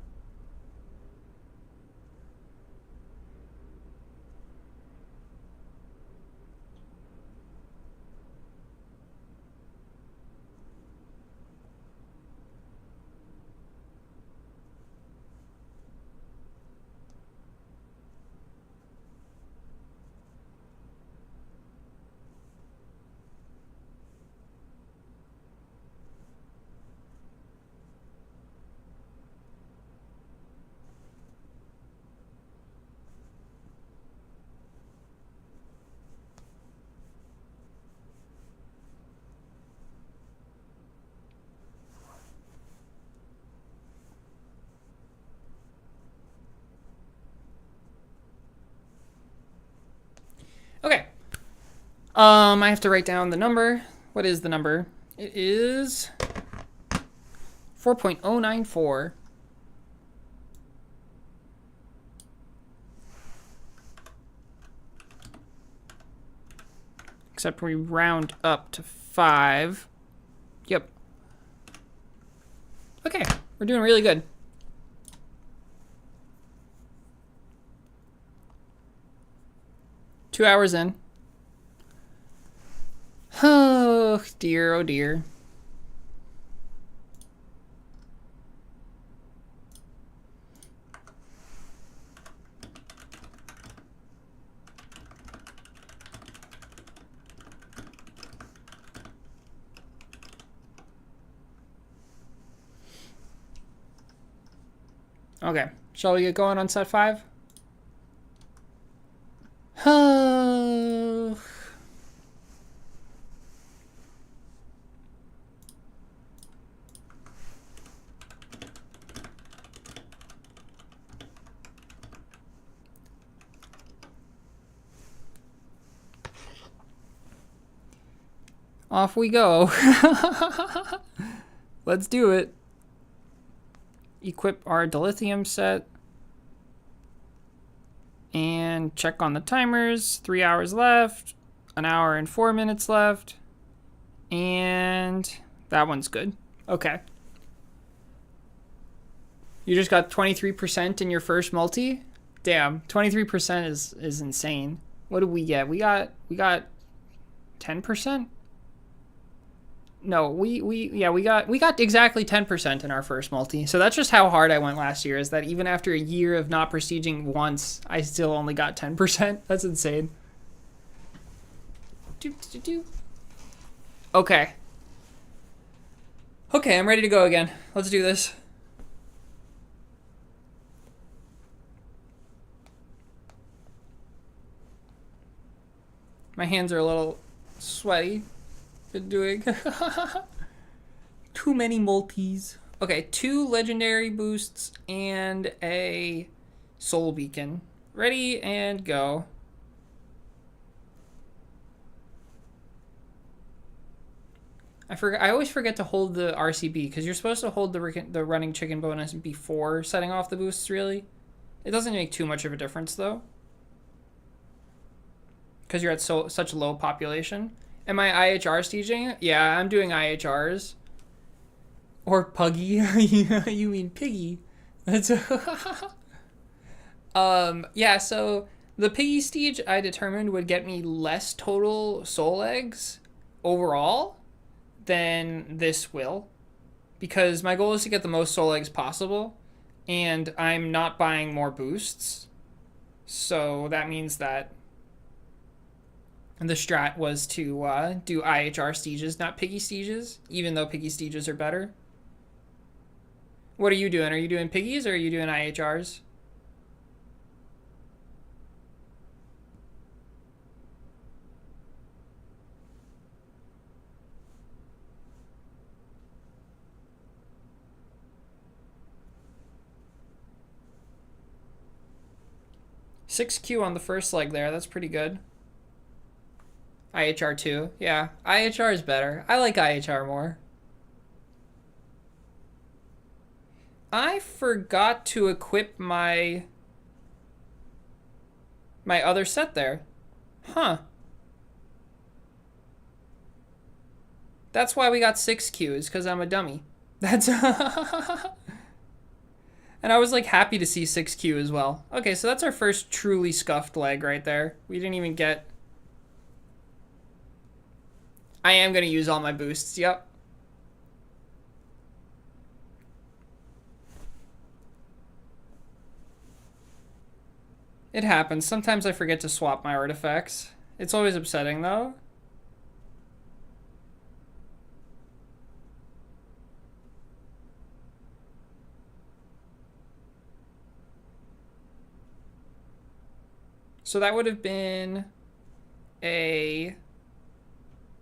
Okay. I have to write down the number. What is the number? It is 4.094. Except we round up to 5. Yep. Okay, we're doing really good. Two hours in. Oh dear, oh dear. Okay, shall we get going on set 5? Oh. Off we go. Let's do it. Equip our dilithium set. And check on the timers. 3 hours left. 1 hour and 4 minutes left. And that one's good. Okay. You just got 23% in your first multi? Damn, 23% is insane. What did we get? We got 10%? No, we got exactly 10% in our first multi. So that's just how hard I went last year, is that even after a year of not prestiging once, I still only got 10%. That's insane. Okay. Okay, I'm ready to go again. Let's do this. My hands are a little sweaty. Been doing too many multis. Okay, 2 legendary boosts and a soul beacon. Ready and go. I always forget to hold the RCB, because you're supposed to hold the running chicken bonus before setting off the boosts, really. It doesn't make too much of a difference, though, because you're at such low population. Am I IHRstiging? Yeah, I'm doing IHRs. Or Puggy. You mean Piggy. That's yeah, so The piggy stage I determined would get me less total soul eggs overall than this will, because my goal is to get the most soul eggs possible, and I'm not buying more boosts. So that means that the strat was to do IHRstiges, not piggy stages, even though piggy stages are better. What are you doing? Are you doing piggies or are you doing IHRs? $6Q on the first leg there. That's pretty good. IHR 2. Yeah, IHR is better. I like IHR more. I forgot to equip my other set there. Huh. That's why we got 6Qs, because I'm a dummy. That's... And I was like happy to see 6Q as well. Okay, so that's our first truly scuffed leg right there. We didn't even get... I am going to use all my boosts, yep. It happens. Sometimes I forget to swap my artifacts. It's always upsetting though. So that would have been a...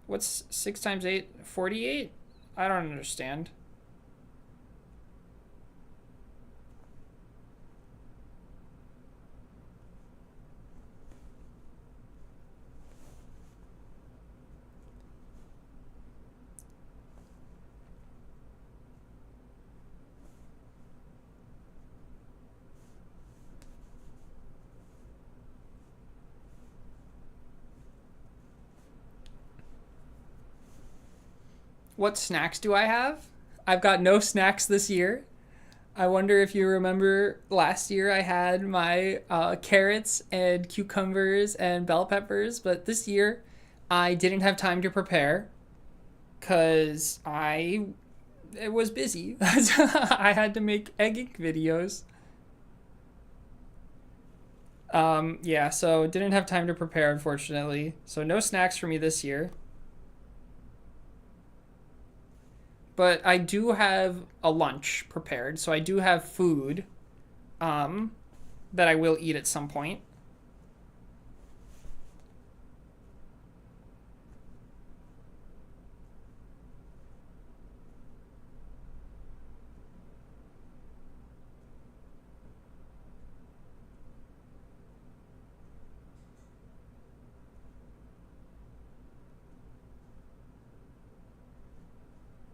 What's 6 times 8? 48? I don't understand. What snacks do I have? I've got no snacks this year. I wonder if you remember last year I had my carrots and cucumbers and bell peppers, but this year I didn't have time to prepare because it was busy. I had to make egg videos. Yeah, so didn't have time to prepare, unfortunately. So no snacks for me this year. But I do have a lunch prepared, so I do have food that I will eat at some point.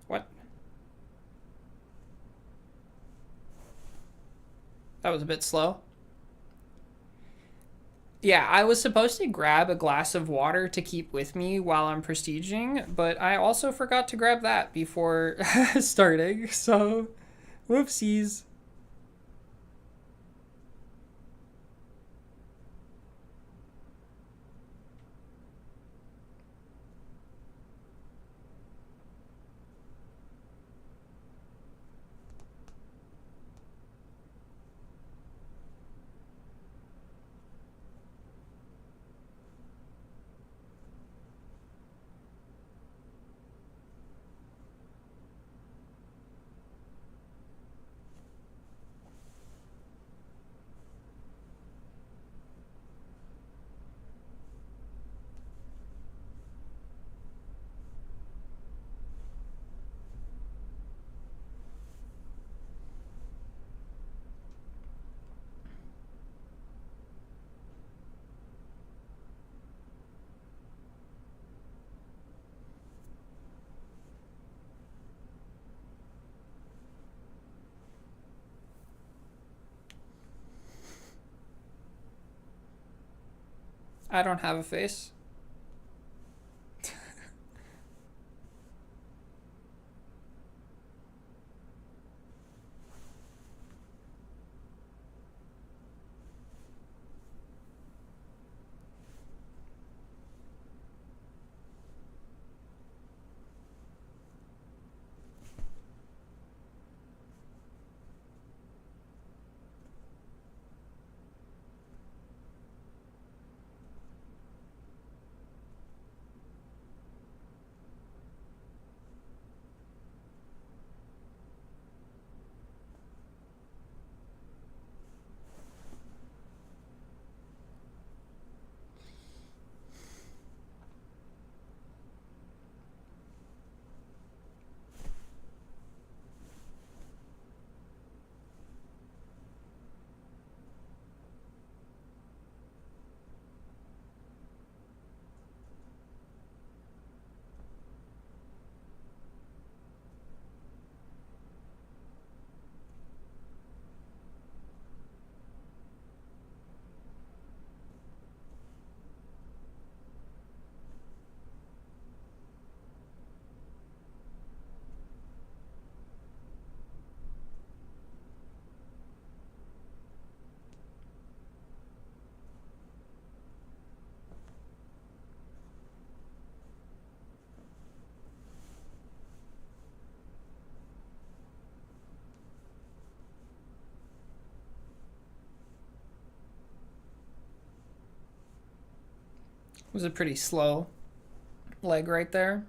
What? That was a bit slow. Yeah, I was supposed to grab a glass of water to keep with me while I'm prestiging, but I also forgot to grab that before starting, so whoopsies. I don't have a face. Was a pretty slow leg right there.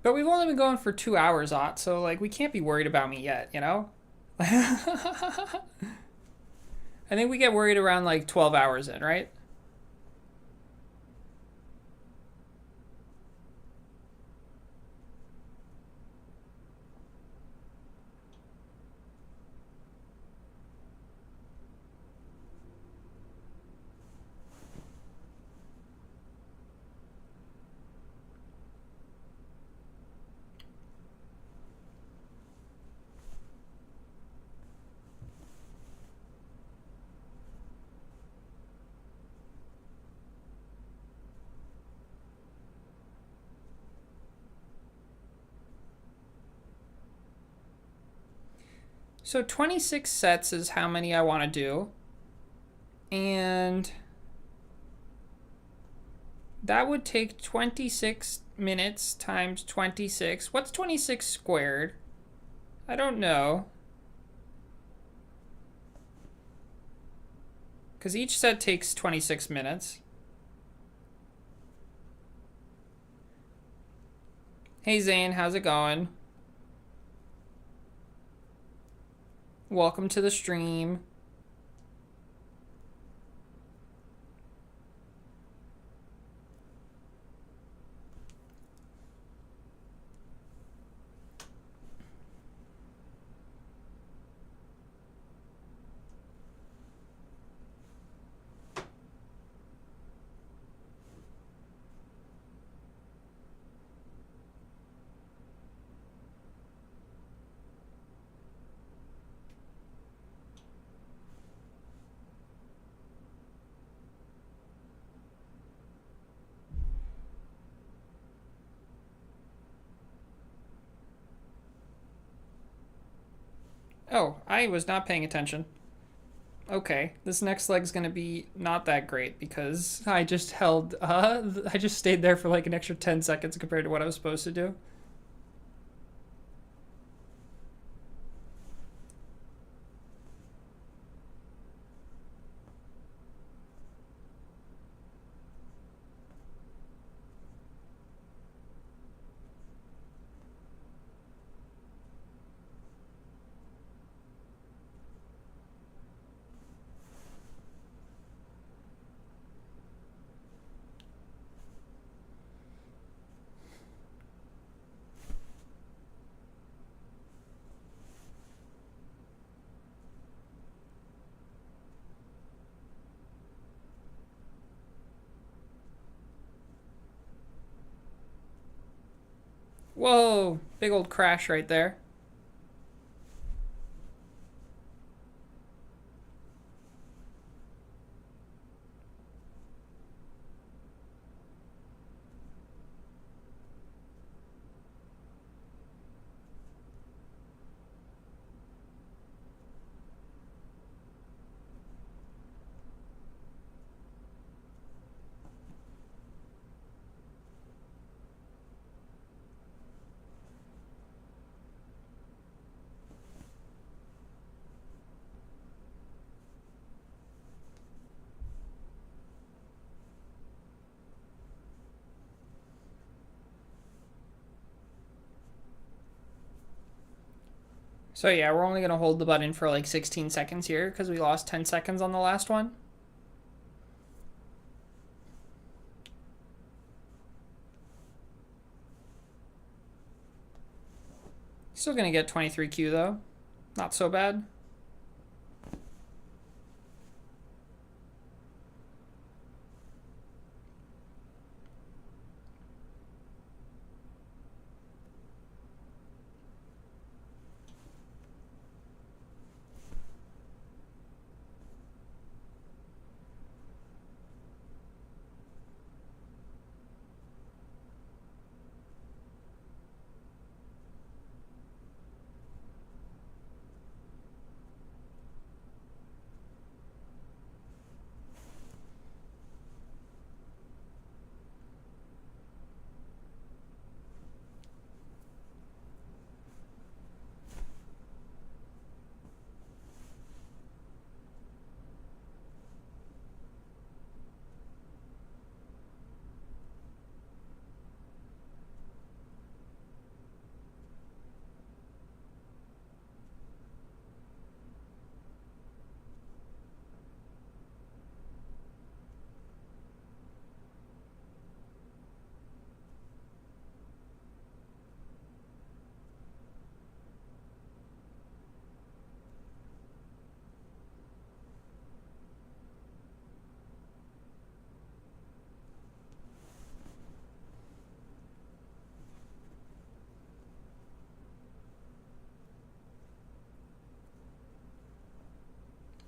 But we've only been going for 2 hours, Ott, so like we can't be worried about me yet, you know? I think we get worried around like 12 hours in, right? So 26 sets is how many I want to do. And that would take 26 minutes times 26. What's 26 squared? I don't know. Because each set takes 26 minutes. Hey Zane, how's it going? Welcome to the stream. Oh, I was not paying attention. Okay, this next leg's gonna be not that great because I just I just stayed there for like an extra 10 seconds compared to what I was supposed to do. Whoa, big old crash right there. So yeah, we're only gonna hold the button for like 16 seconds here because we lost 10 seconds on the last one. Still gonna get 23Q though. Not so bad.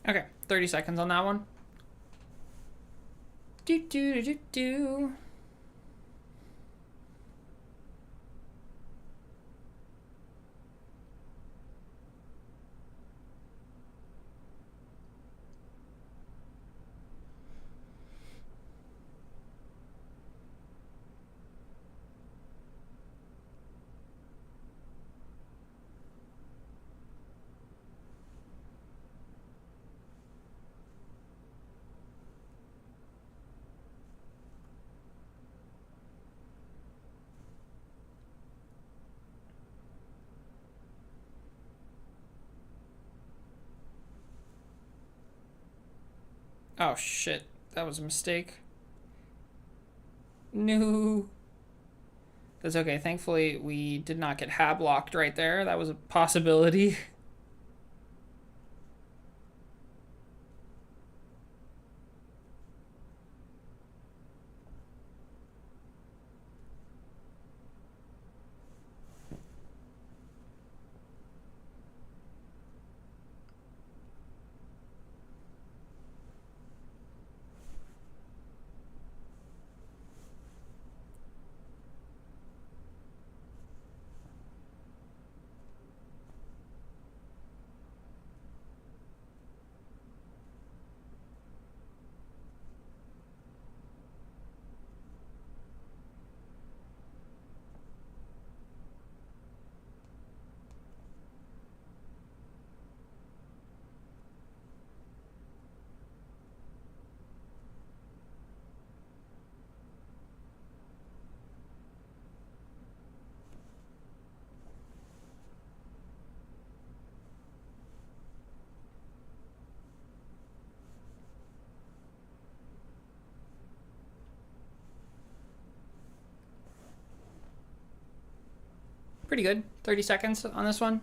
Okay, 30 seconds on that one. Do do do do do. Oh shit, that was a mistake. No. That's okay. Thankfully, we did not get hab locked right there. That was a possibility. Pretty good. 30 seconds on this one.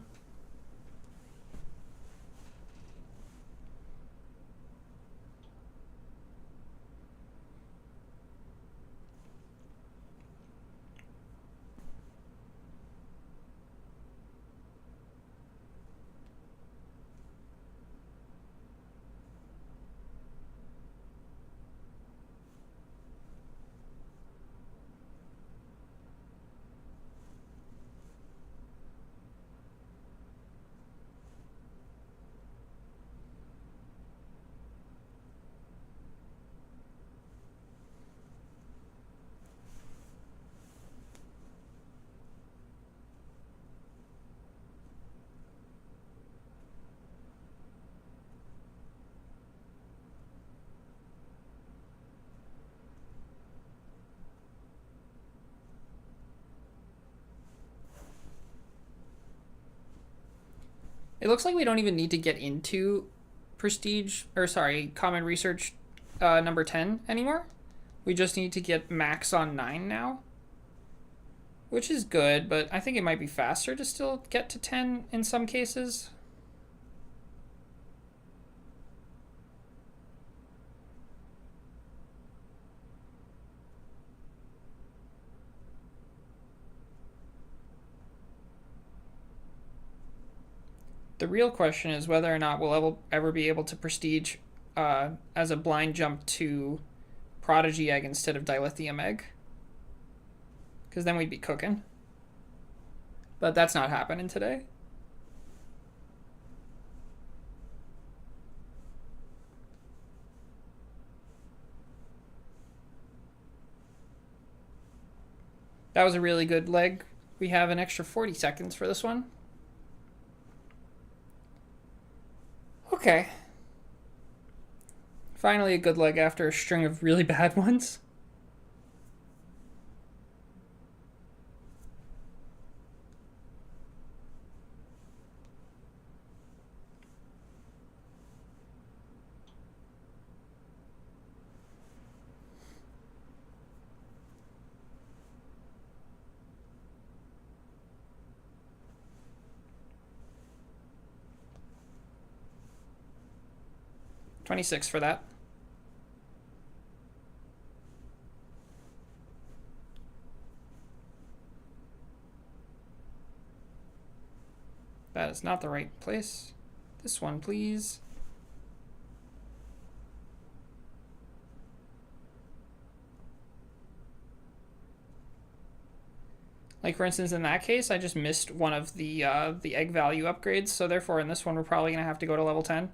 It looks like we don't even need to get into prestige, or sorry, common research number 10 anymore. We just need to get max on 9 now, which is good, but I think it might be faster to still get to 10 in some cases. The real question is whether or not we'll ever be able to prestige as a blind jump to Prodigy Egg instead of Dilithium Egg. Because then we'd be cooking. But that's not happening today. That was a really good leg. We have an extra 40 seconds for this one. Okay. Finally a good leg after a string of really bad ones. $26 for that. That is not the right place. This one, please. Like for instance, in that case, I just missed one of the egg value upgrades, so therefore in this one we're probably gonna have to go to level 10.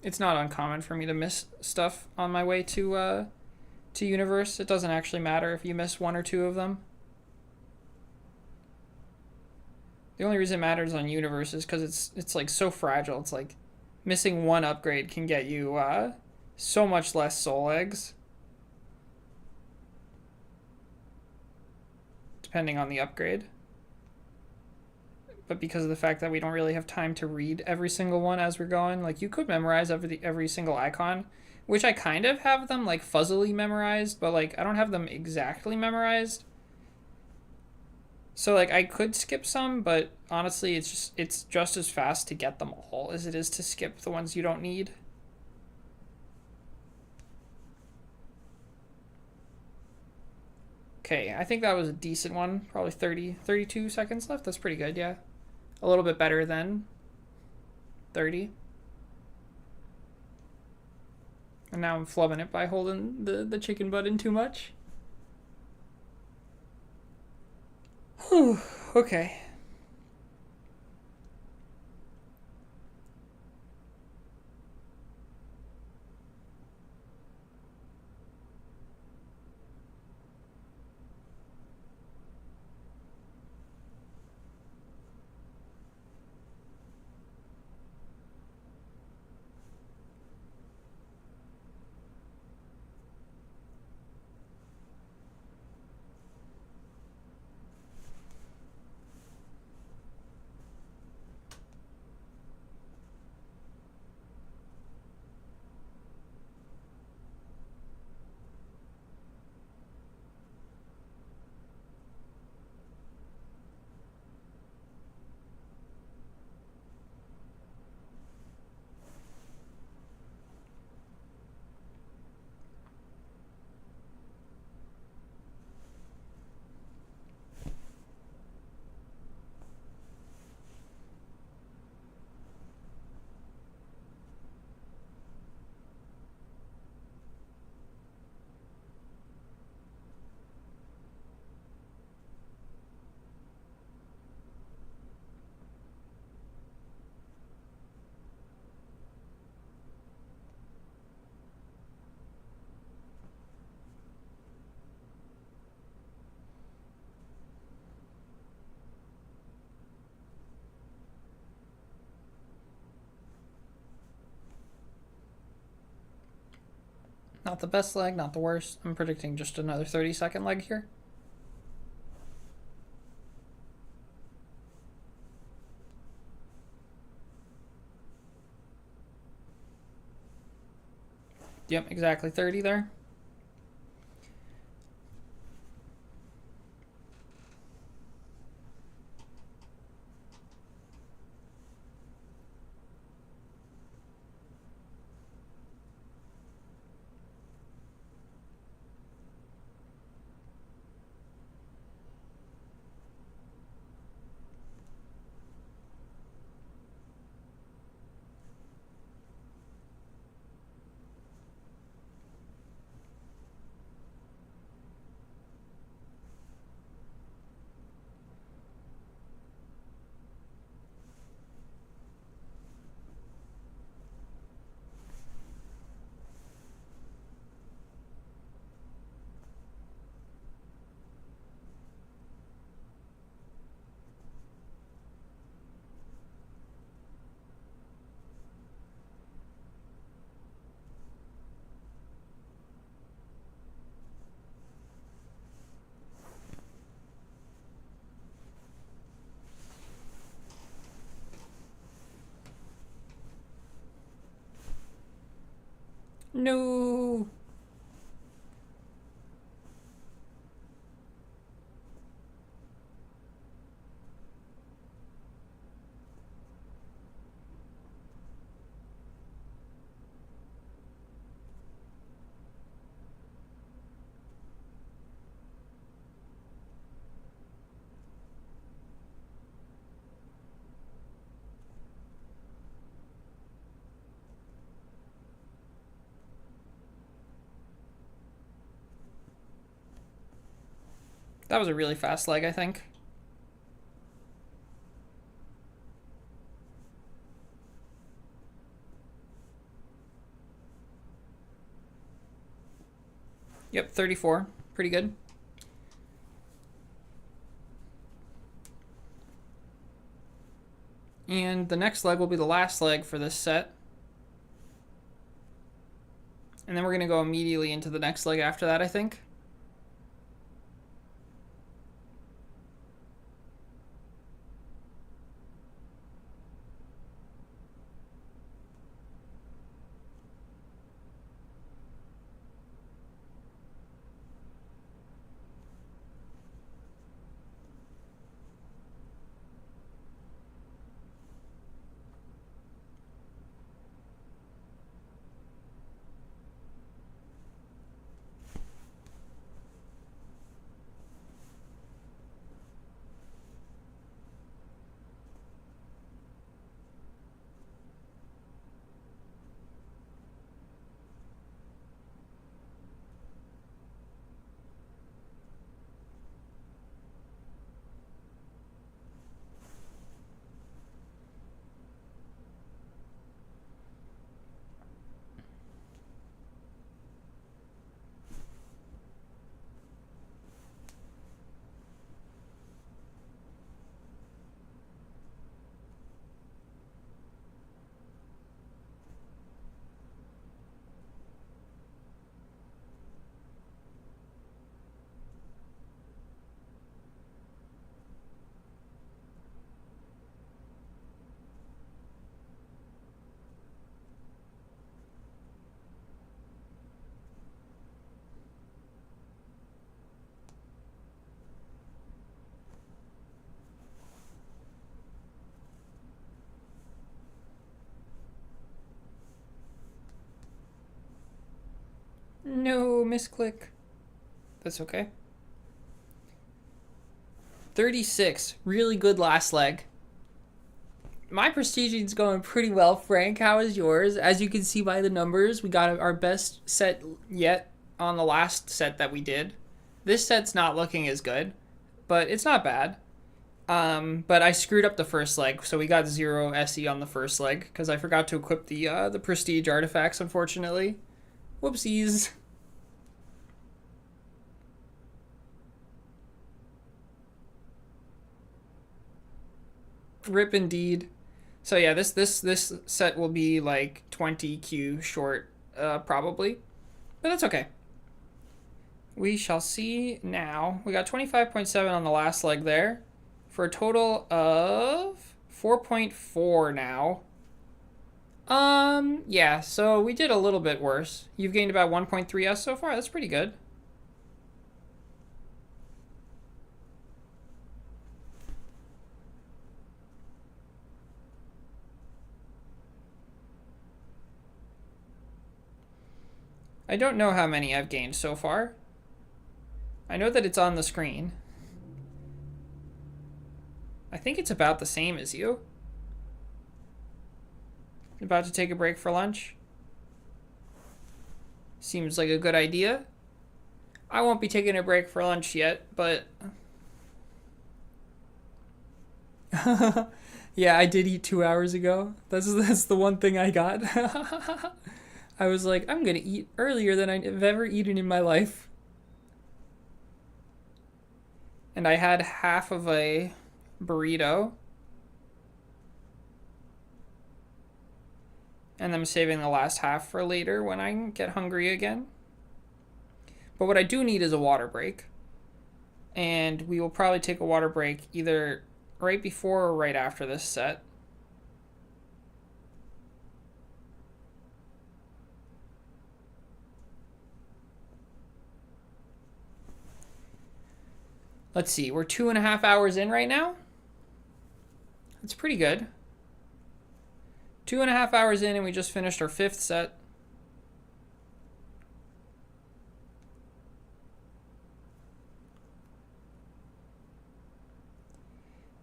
It's not uncommon for me to miss stuff on my way to universe. It doesn't actually matter if you miss one or two of them. The only reason it matters on universe is because it's like so fragile. It's like missing one upgrade can get you so much less soul eggs, depending on the upgrade. But because of the fact that we don't really have time to read every single one as we're going, like you could memorize every single icon, which I kind of have them like fuzzily memorized, but like I don't have them exactly memorized. So like I could skip some, but honestly, it's just as fast to get them all as it is to skip the ones you don't need. Okay, I think that was a decent one. Probably 32 seconds left. That's pretty good, yeah. A little bit better than 30. And now I'm flubbing it by holding the chicken butt in too much. Whew, okay. Not the best leg, not the worst. I'm predicting just another 30-second leg here. Yep, exactly 30 there. No. That was a really fast leg, I think. Yep, 34. Pretty good. And the next leg will be the last leg for this set. And then we're going to go immediately into the next leg after that, I think. No, misclick. That's okay. 36. Really good last leg. My prestiging's going pretty well, Frank. How is yours? As you can see by the numbers, we got our best set yet on the last set that we did. This set's not looking as good, but it's not bad. But I screwed up the first leg, so we got 0 SE on the first leg because I forgot to equip the prestige artifacts, unfortunately. Whoopsies. Rip indeed. So yeah, this set will be like 20Q short, probably. But that's okay. We shall see now. We got 25.7 on the last leg there, for a total of 4.4 now. Yeah, so we did a little bit worse. You've gained about 1.3S so far. That's pretty good. I don't know how many I've gained so far. I know that it's on the screen. I think it's about the same as you. About to take a break for lunch? Seems like a good idea. I won't be taking a break for lunch yet, but... Yeah, I did eat 2 hours ago. That's the one thing I got. I was like, I'm gonna eat earlier than I've ever eaten in my life. And I had half of a burrito. And I'm saving the last half for later when I get hungry again. But what I do need is a water break. And we will probably take a water break either right before or right after this set. Let's see, we're 2.5 hours in right now. That's pretty good. 2.5 hours in and we just finished our 5th set.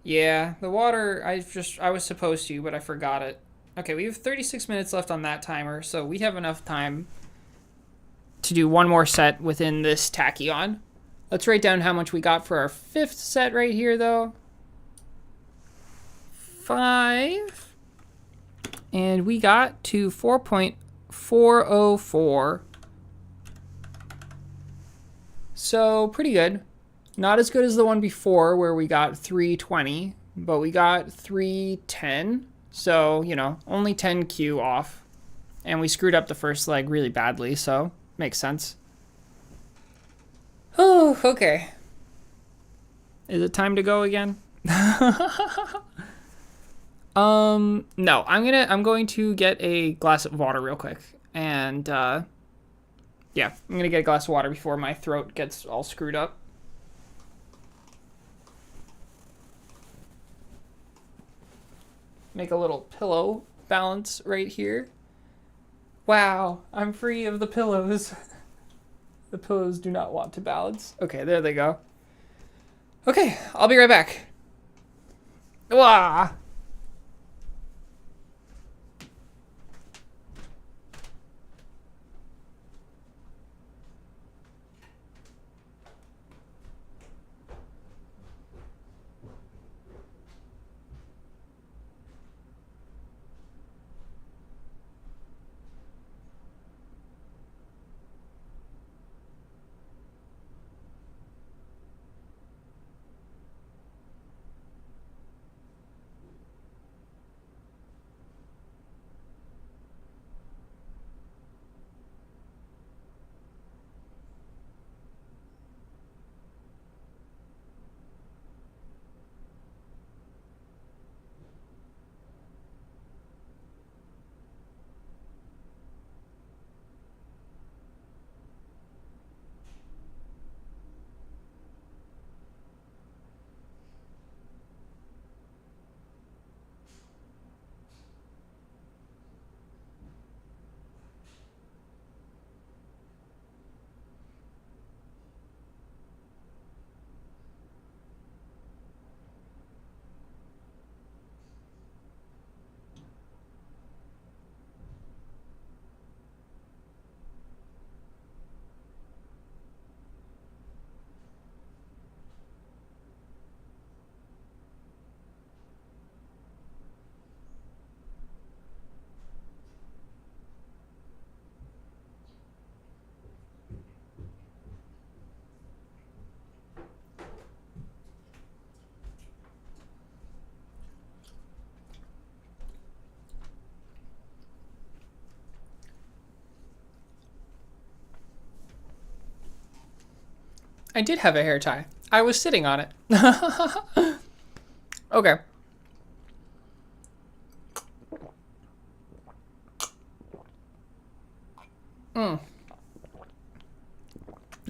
Yeah, the water, I was supposed to, but I forgot it. Okay, we have 36 minutes left on that timer, so we have enough time to do one more set within this tachyon. Let's write down how much we got for our 5th set right here, though. 5. And we got to 4.404. So pretty good. Not as good as the one before where we got 320, but we got 310. So, you know, only 10Q off. And we screwed up the first leg really badly, so makes sense. Oh, okay. Is it time to go again? No, I'm going to get a glass of water real quick. And yeah, I'm gonna get a glass of water before my throat gets all screwed up. Make a little pillow balance right here. Wow, I'm free of the pillows. The pillows do not want to balance. Okay, there they go. Okay, I'll be right back. Wah! I did have a hair tie. I was sitting on it. Okay.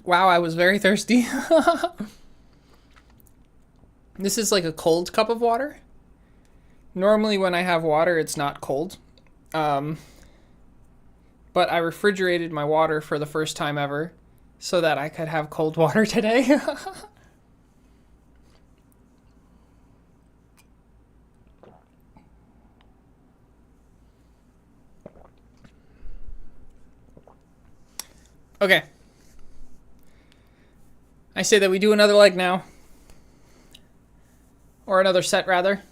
Wow, I was very thirsty. This is like a cold cup of water. Normally when I have water, it's not cold. But I refrigerated my water for the first time ever so that I could have cold water today. Okay. I say that we do another leg now. Or another set, rather.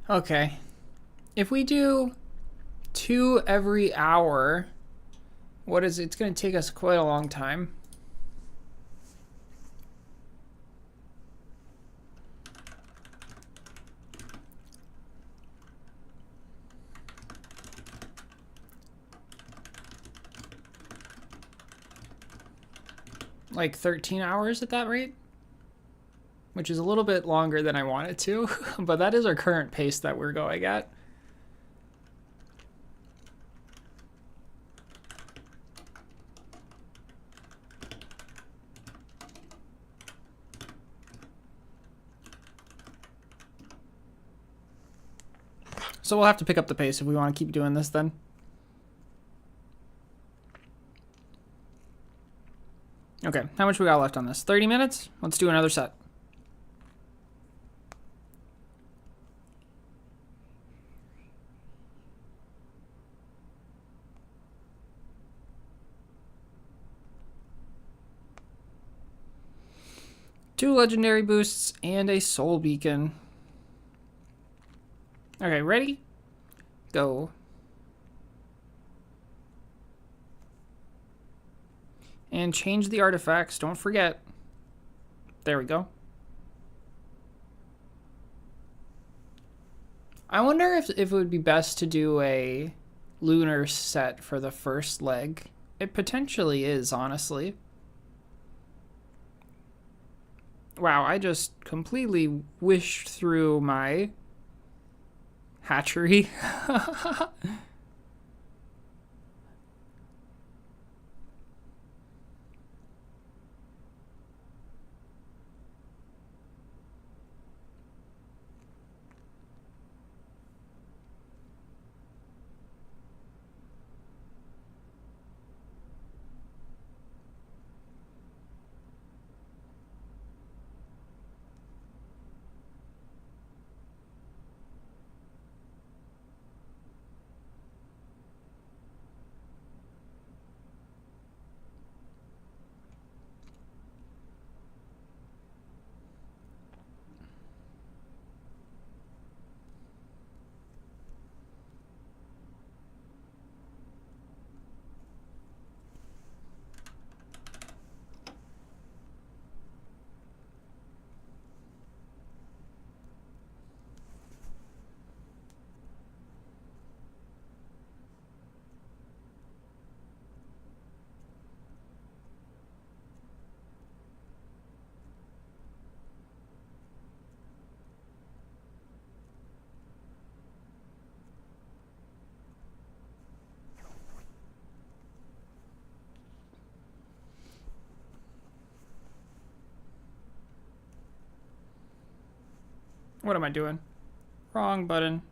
Okay. If we do 2 every hour, what is it? It's going to take us quite a long time. like 13 hours at that rate, which is a little bit longer than I wanted to, but that is our current pace that we're going at. So we'll have to pick up the pace if we want to keep doing this then. Okay, how much we got left on this? 30 minutes? Let's do another set. Two legendary boosts and a soul beacon. Okay, ready? Go. And change the artifacts, don't forget. There we go. I wonder if it would be best to do a lunar set for the first leg. It potentially is, honestly. Wow, I just completely wished through my hatchery. What am I doing? Wrong button.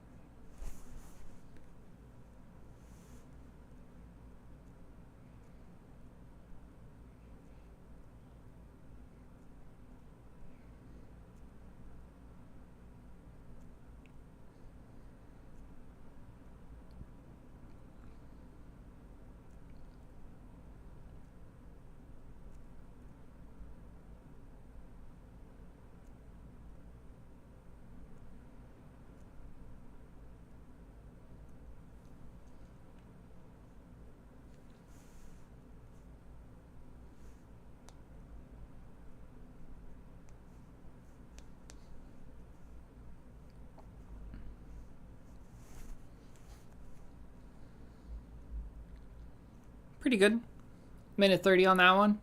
Pretty good. Minute 30 on that one.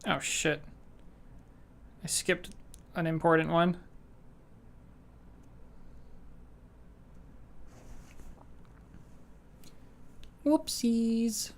Oh shit. I skipped an important one. Whoopsies.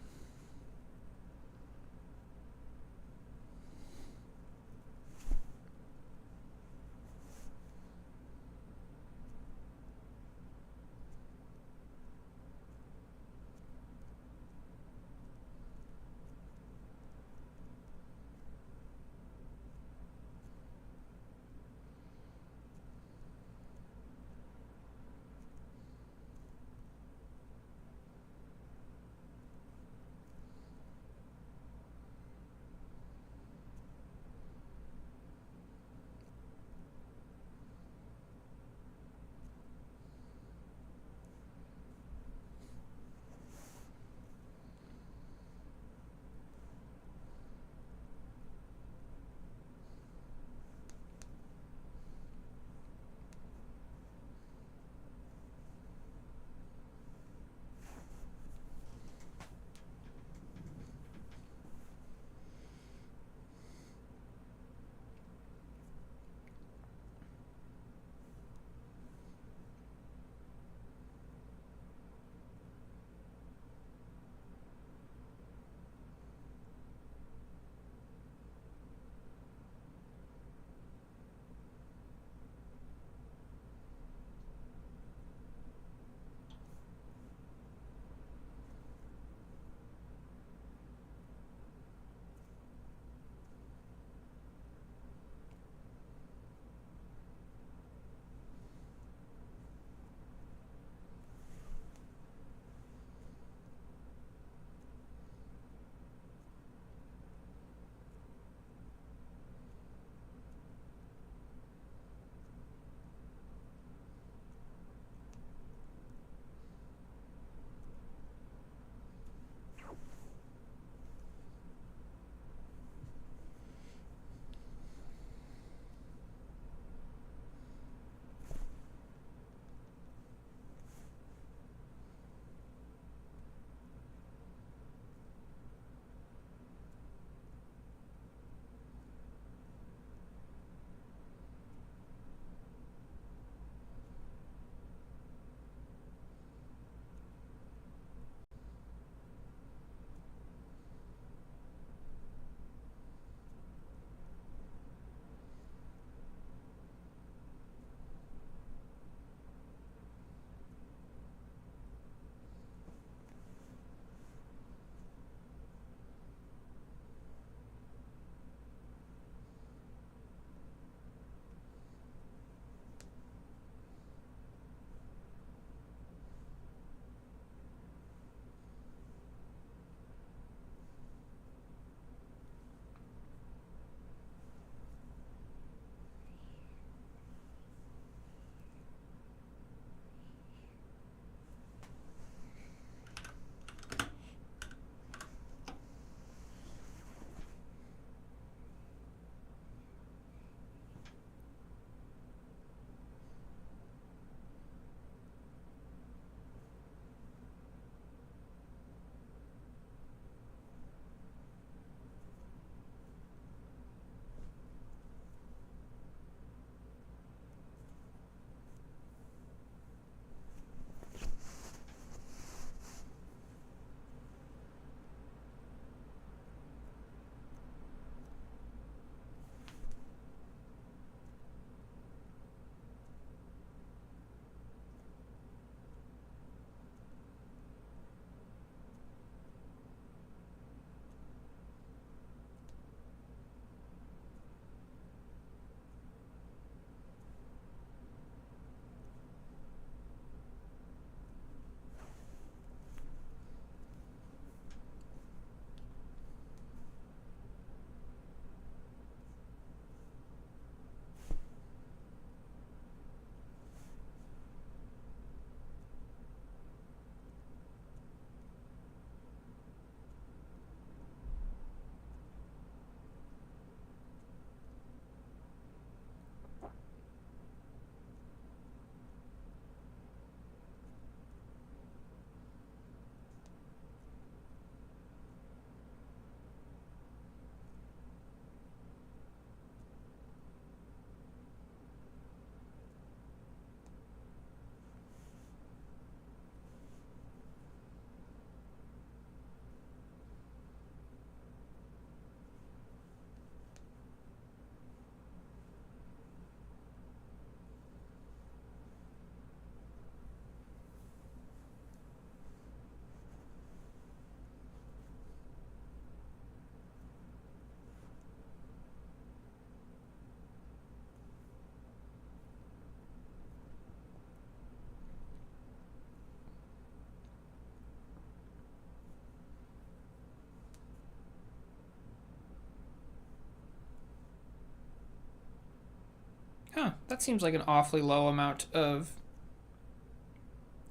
Huh, that seems like an awfully low amount of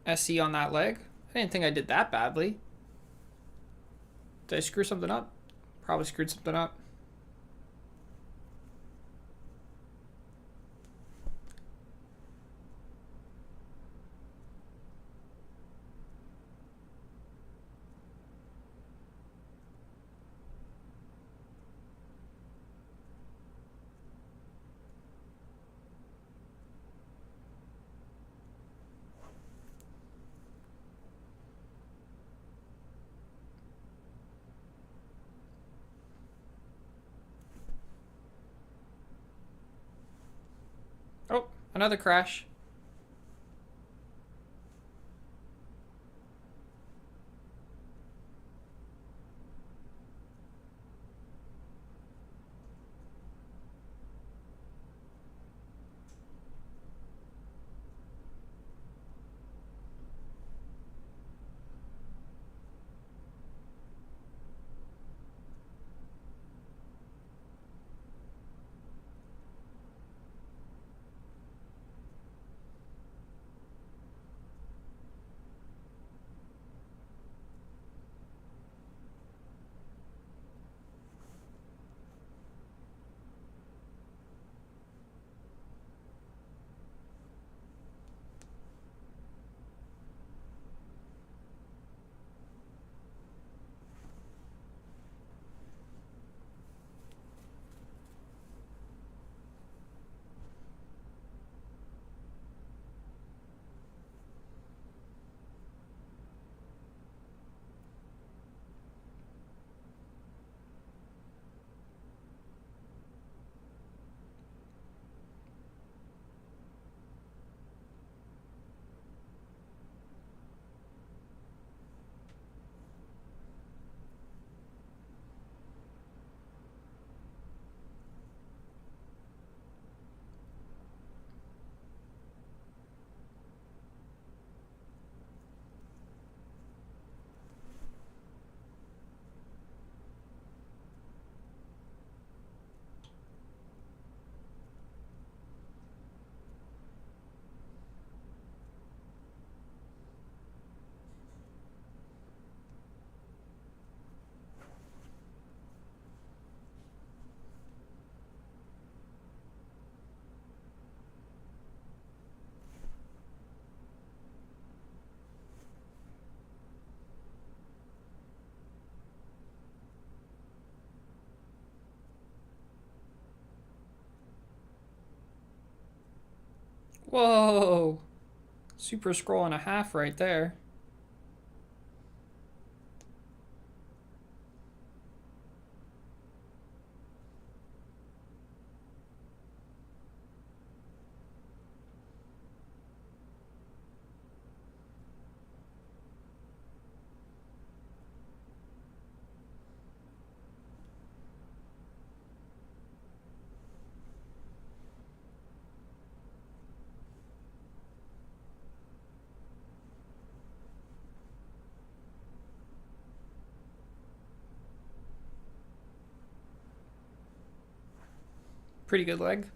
SE on that leg. I didn't think I did that badly. Did I screw something up? Probably screwed something up. Oh, another crash. Whoa. Super scroll and a half right there. Pretty good leg.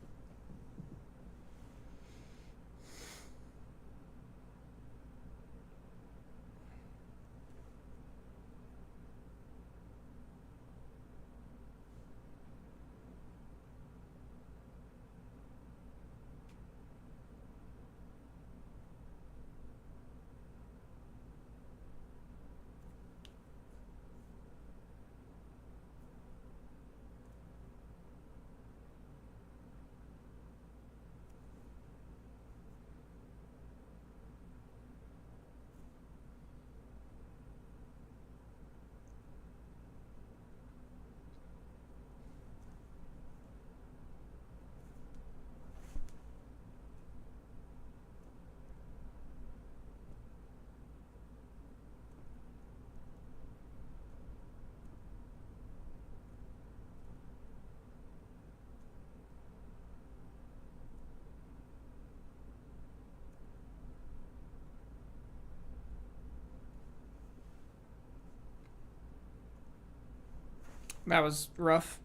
That was rough.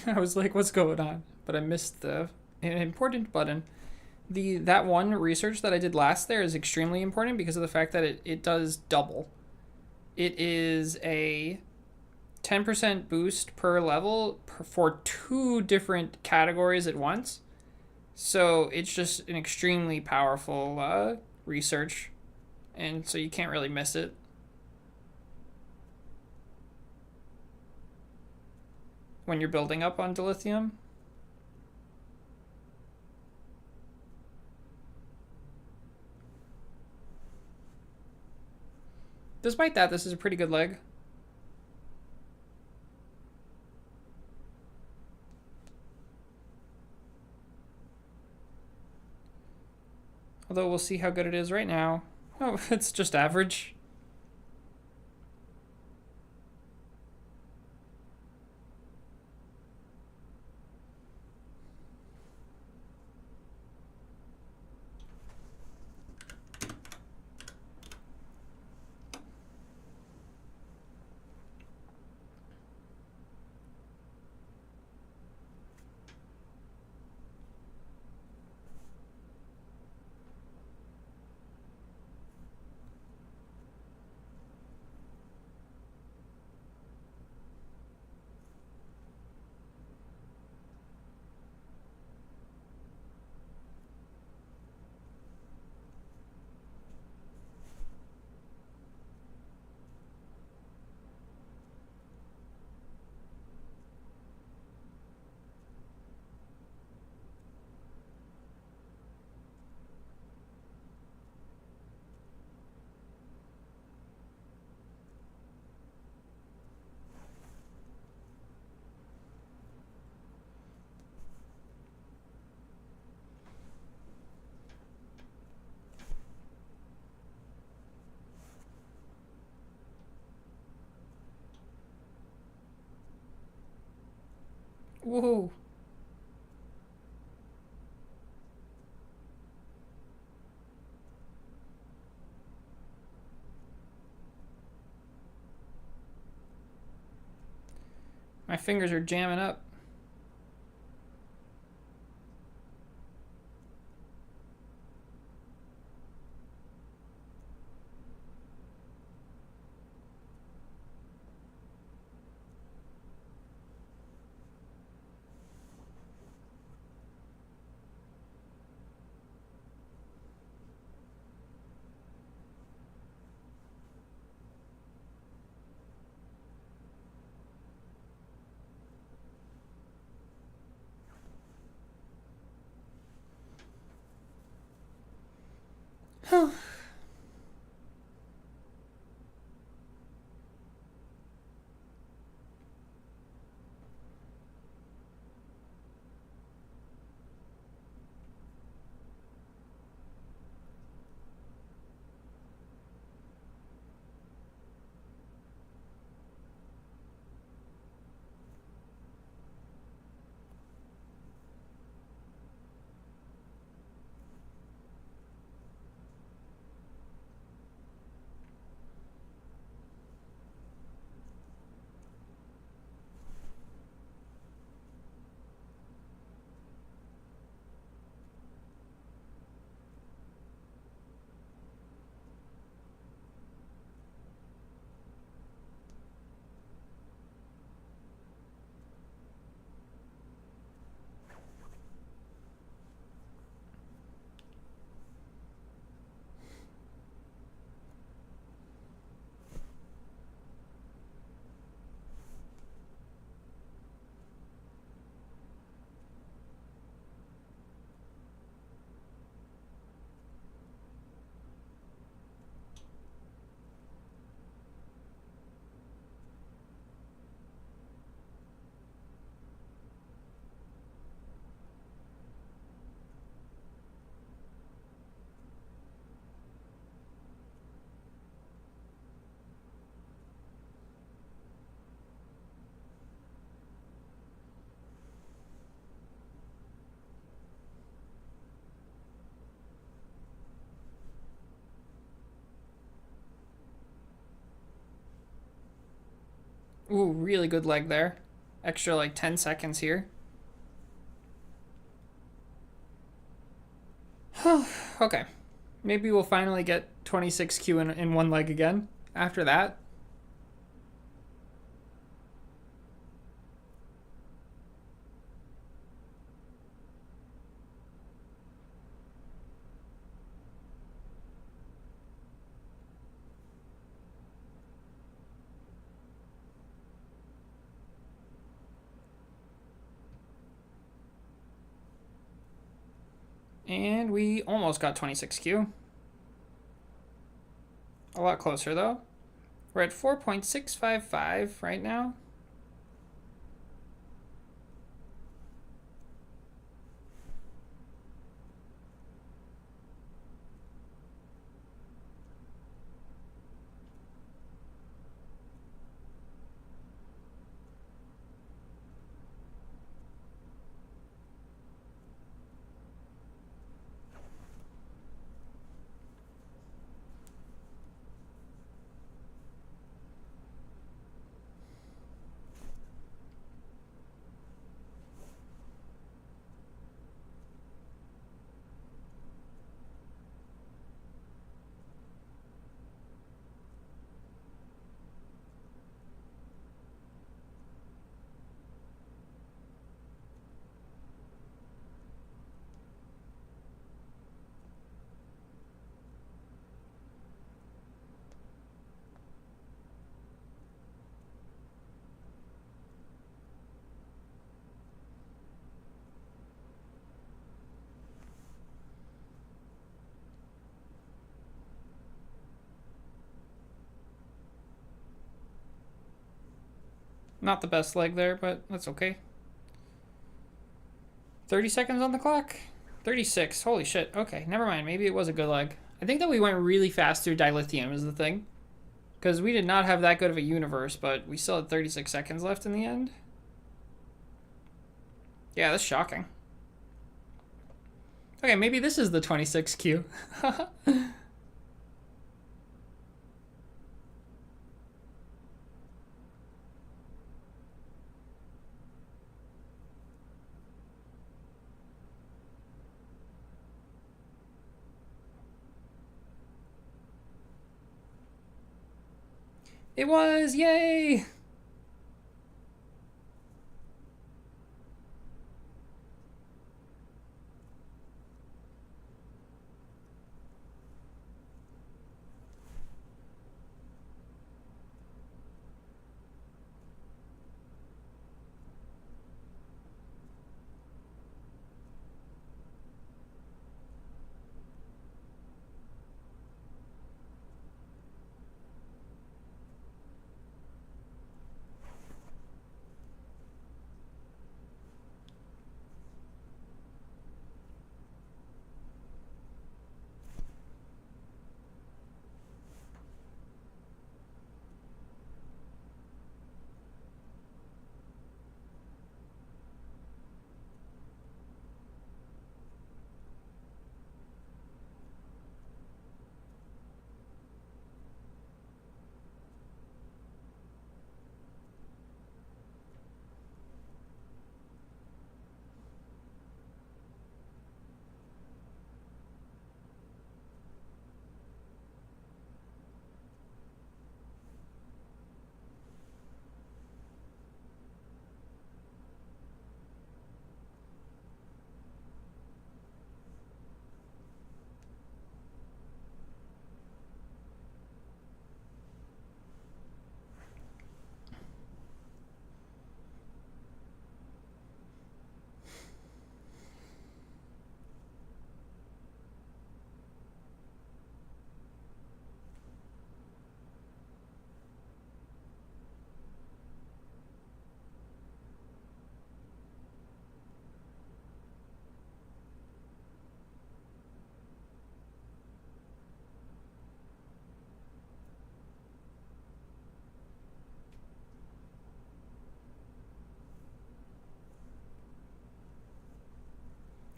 I was like, what's going on? But I missed an important button. That one research that I did last there is extremely important because of the fact that it does double. It is a 10% boost per level for 2 different categories at once. So it's just an extremely powerful research, and so you can't really miss it. When you're building up on dilithium. Despite that, this is a pretty good leg. Although we'll see how good it is right now. Oh, it's just average. Whoa. My fingers are jamming up. Ooh, really good leg there. extra like 10 seconds here. Okay. Maybe we'll finally get 26Q in one leg again after that. And we almost got 26Q. A lot closer though. We're at 4.655 right now. Not the best leg there, but that's okay. 30 seconds on the clock? 36. Holy shit. Okay, never mind. Maybe it was a good leg. I think that we went really fast through dilithium is the thing. Because we did not have that good of a universe, but we still had 36 seconds left in the end. Yeah, that's shocking. Okay, maybe this is the 26Q. It was! Yay!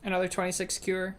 Another 26 cure.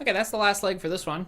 Okay, that's the last leg for this one.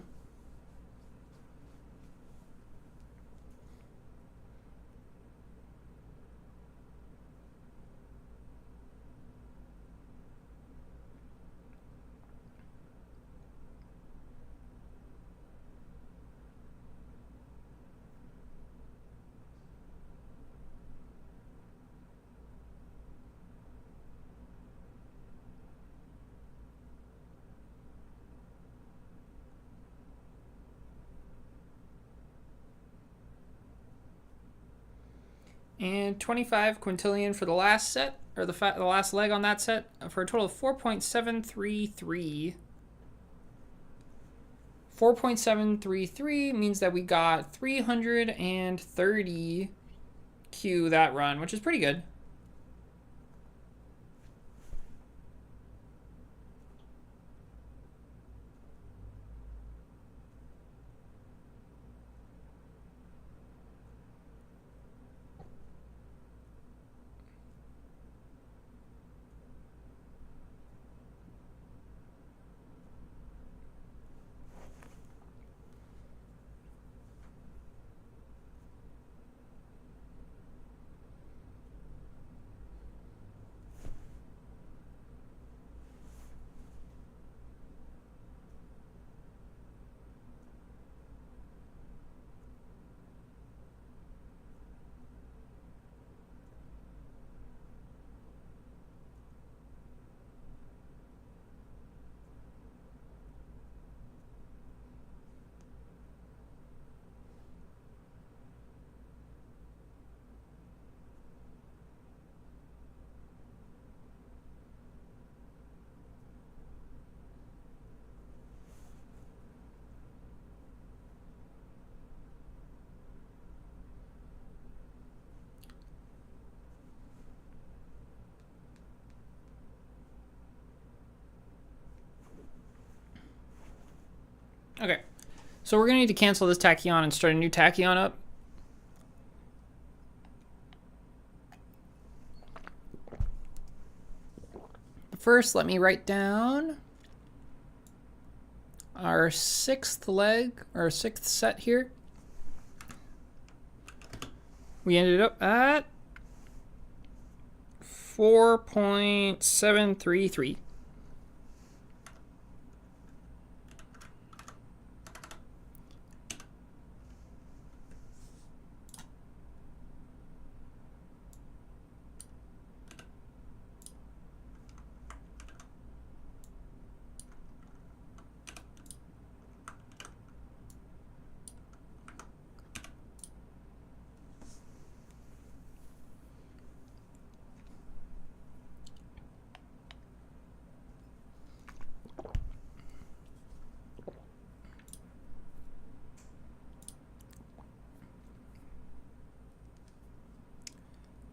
And 25 quintillion for the last set, or the last leg on that set, for a total of 4.733. 4.733 means that we got 330 Q that run, which is pretty good. Okay, so we're going to need to cancel this tachyon and start a new tachyon up. First, let me write down our sixth leg, or sixth set here. We ended up at 4.733.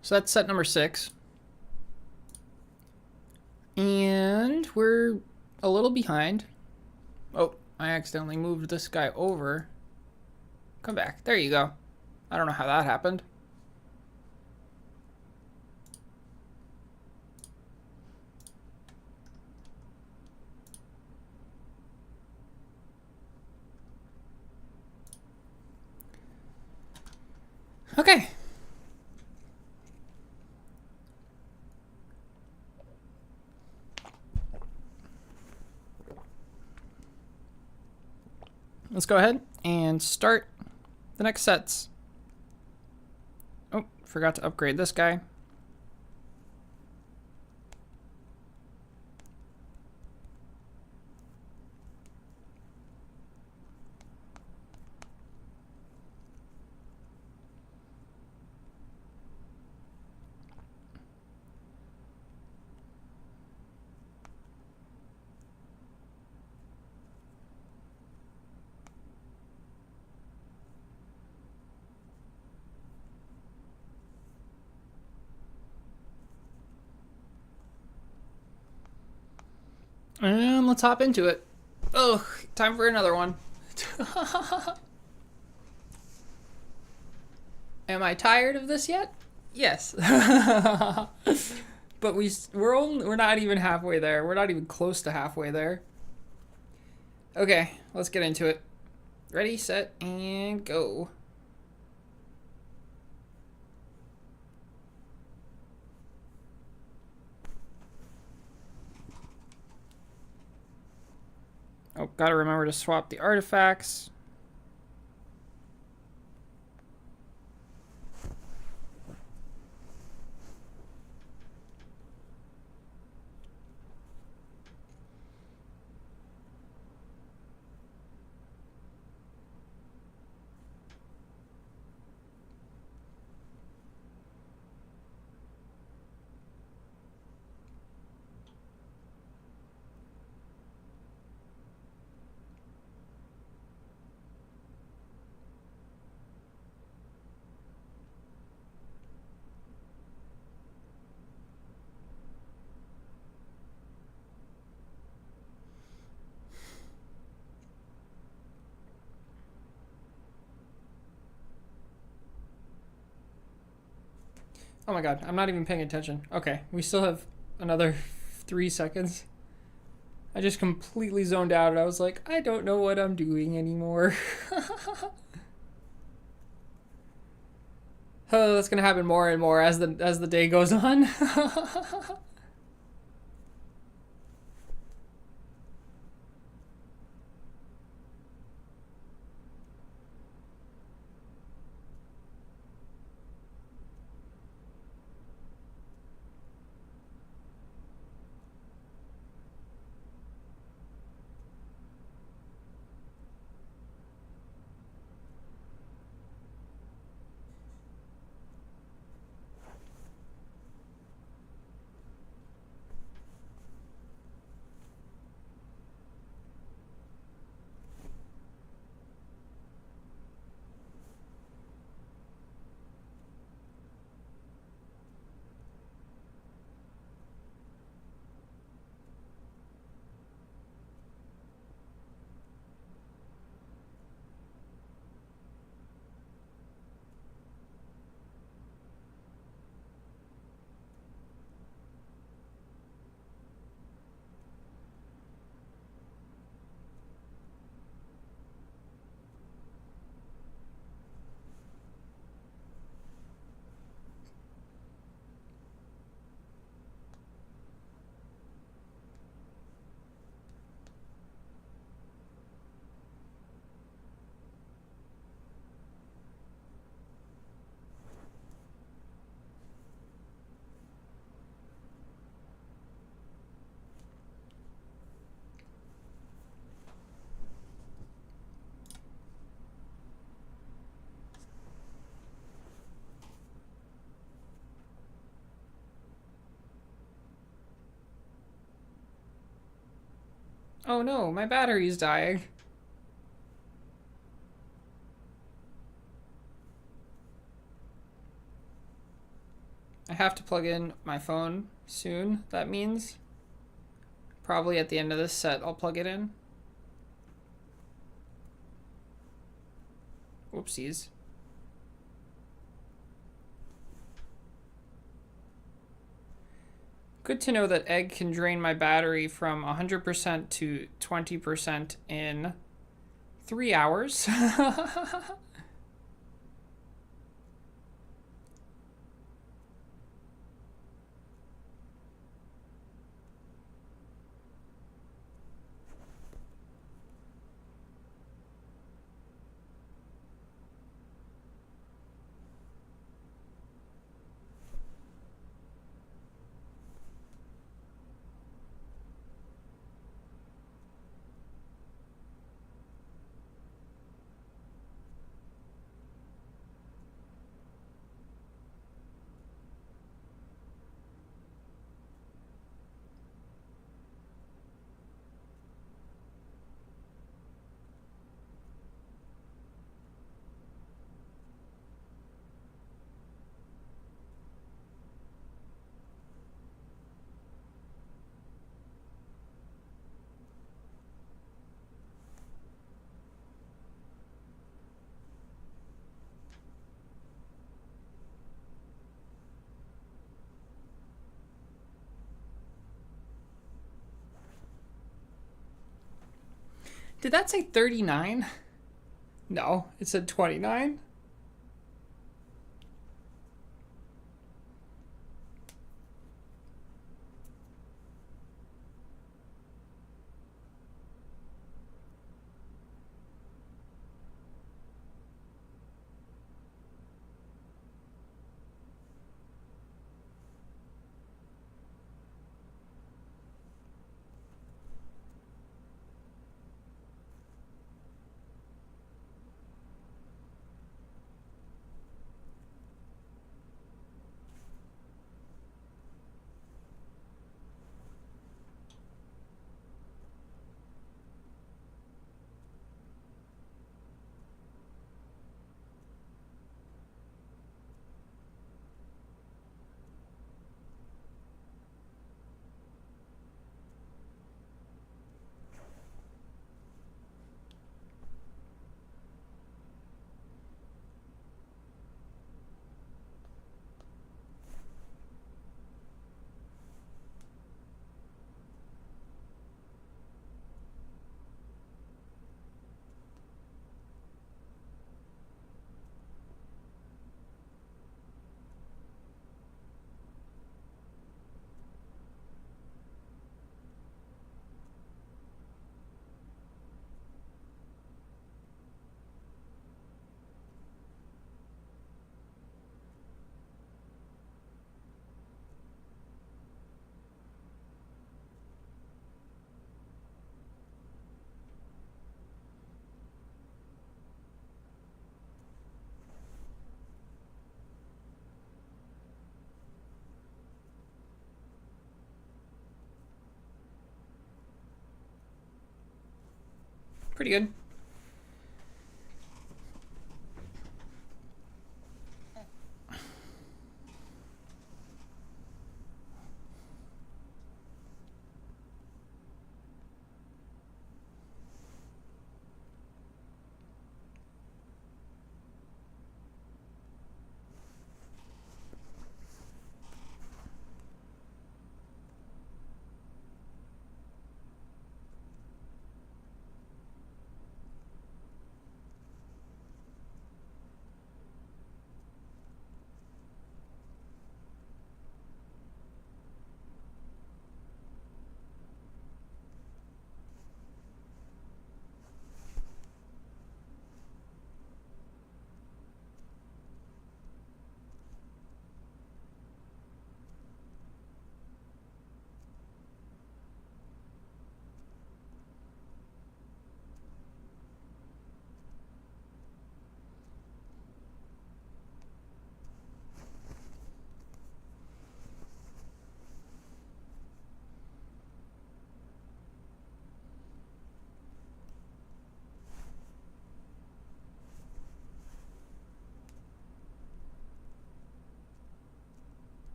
So that's set number 6. And we're a little behind. Oh, I accidentally moved this guy over. Come back. There you go. I don't know how that happened. Okay. Let's go ahead and start the next sets. Oh, forgot to upgrade this guy. And let's hop into it. Ugh, time for another one. Am I tired of this yet? Yes. But we're not even halfway there. We're not even close to halfway there. Okay, let's get into it. Ready, set, and go. Oh, gotta remember to swap the artifacts. Oh my god, I'm not even paying attention. Okay, we still have another 3 seconds. I just completely zoned out and I was like, I don't know what I'm doing anymore. Oh, that's gonna happen more and more as the day goes on. Oh no, my battery's dying. I have to plug in my phone soon, that means. Probably at the end of this set, I'll plug it in. Whoopsies. Good to know that egg can drain my battery from 100% to 20% in 3 hours. Did that say 39? No, it said 29. Pretty good.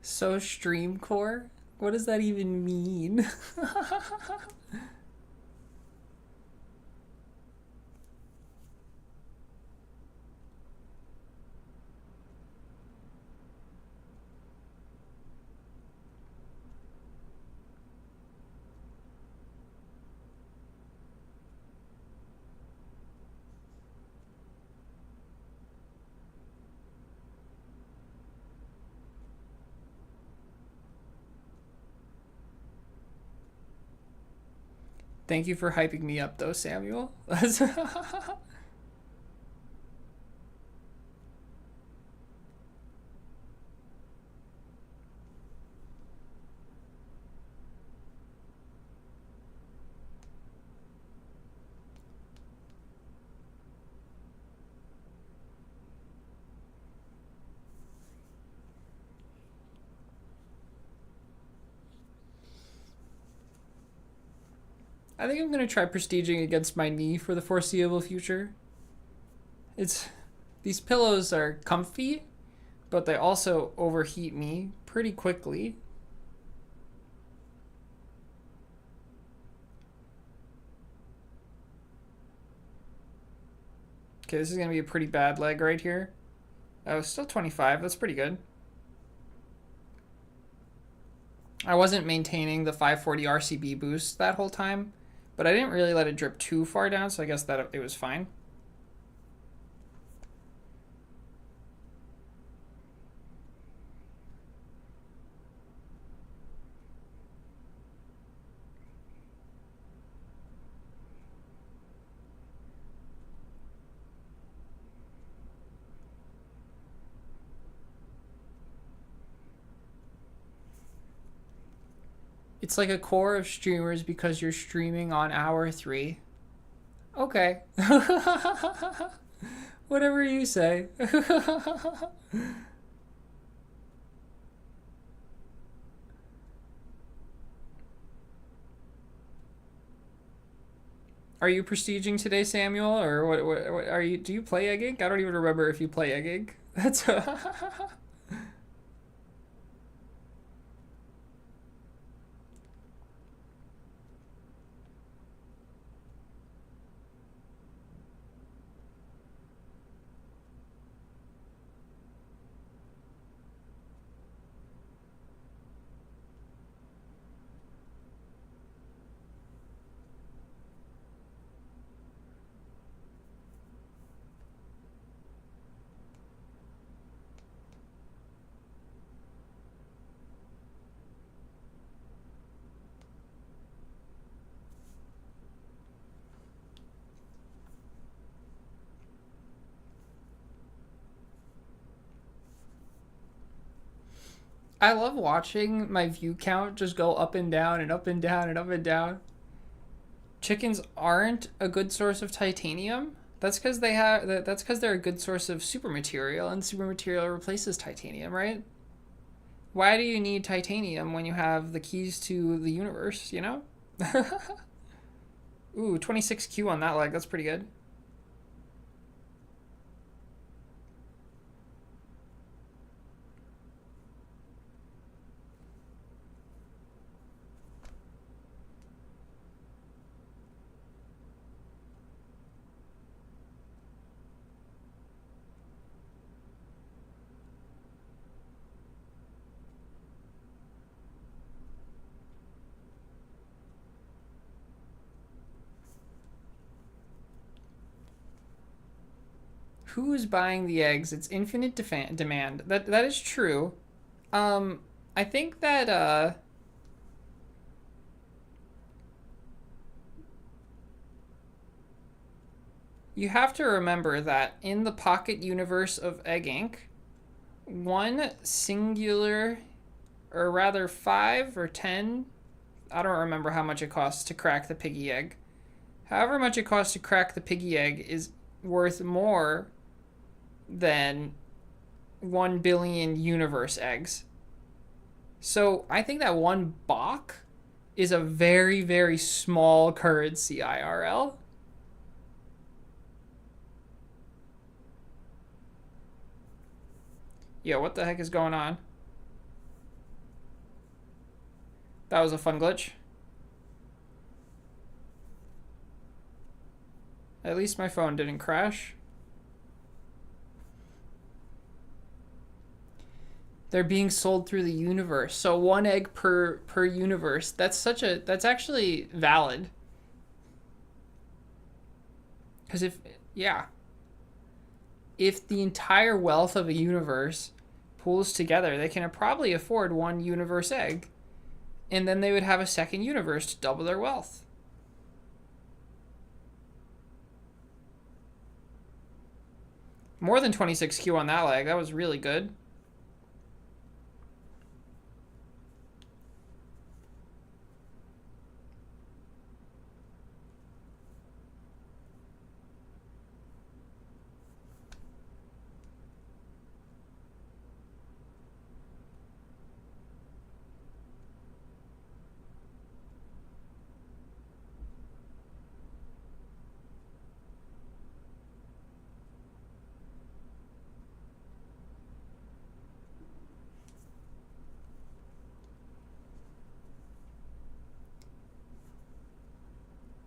So stream core? What does that even mean? Thank you for hyping me up though, Samuel. I think I'm gonna try prestiging against my knee for the foreseeable future. It's these pillows are comfy, but they also overheat me pretty quickly. Okay, this is gonna be a pretty bad leg right here. Oh, still 25. That's pretty good. I wasn't maintaining the 540 RCB boost that whole time, but I didn't really let it drip too far down, so I guess that it was fine. It's like a core of streamers because you're streaming on hour 3. Okay. Whatever you say. Are you prestiging today, Samuel, or what are you? Do you play Egg Inc? I don't even remember if you play Egg Inc. That's I love watching my view count just go up and down and up and down and up and down. Chickens aren't a good source of titanium. That's because they have. That's because they're a good source of super material, and super material replaces titanium, right? Why do you need titanium when you have the keys to the universe? You know. Ooh, 26Q on that leg. That's pretty good. Who's buying the eggs? It's infinite demand. That is true. Um, I think that you have to remember that in the pocket universe of Egg Inc., one singular, or rather 5 or 10, I don't remember how much it costs to crack the piggy egg. However much it costs to crack the piggy egg is worth more than 1 billion universe eggs. So I think that one Bach is a very, very small currency IRL. Yo, what the heck is going on? That was a fun glitch. At least my phone didn't crash. They're being sold through the universe. So 1 egg per universe. That's actually valid. Because if the entire wealth of a universe pools together, they can probably afford 1 universe egg. And then they would have a second universe to double their wealth. More than 26Q on that leg. That was really good.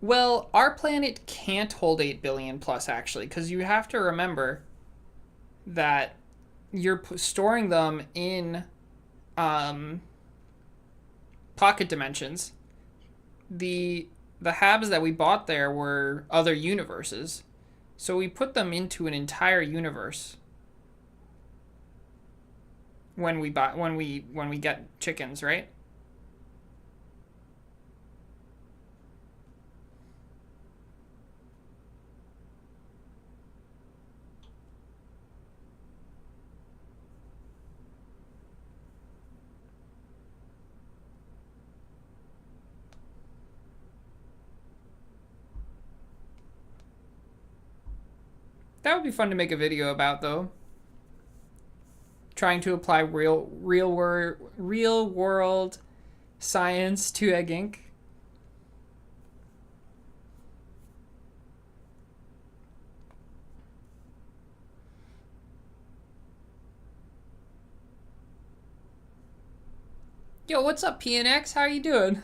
Well, our planet can't hold 8 billion plus, actually, because you have to remember that you're storing them in pocket dimensions. The habs that we bought there were other universes, so we put them into an entire universe when we get chickens, right? That would be fun to make a video about, though. Trying to apply real world science to Egg Inc. Yo, what's up, PNX? How are you doing?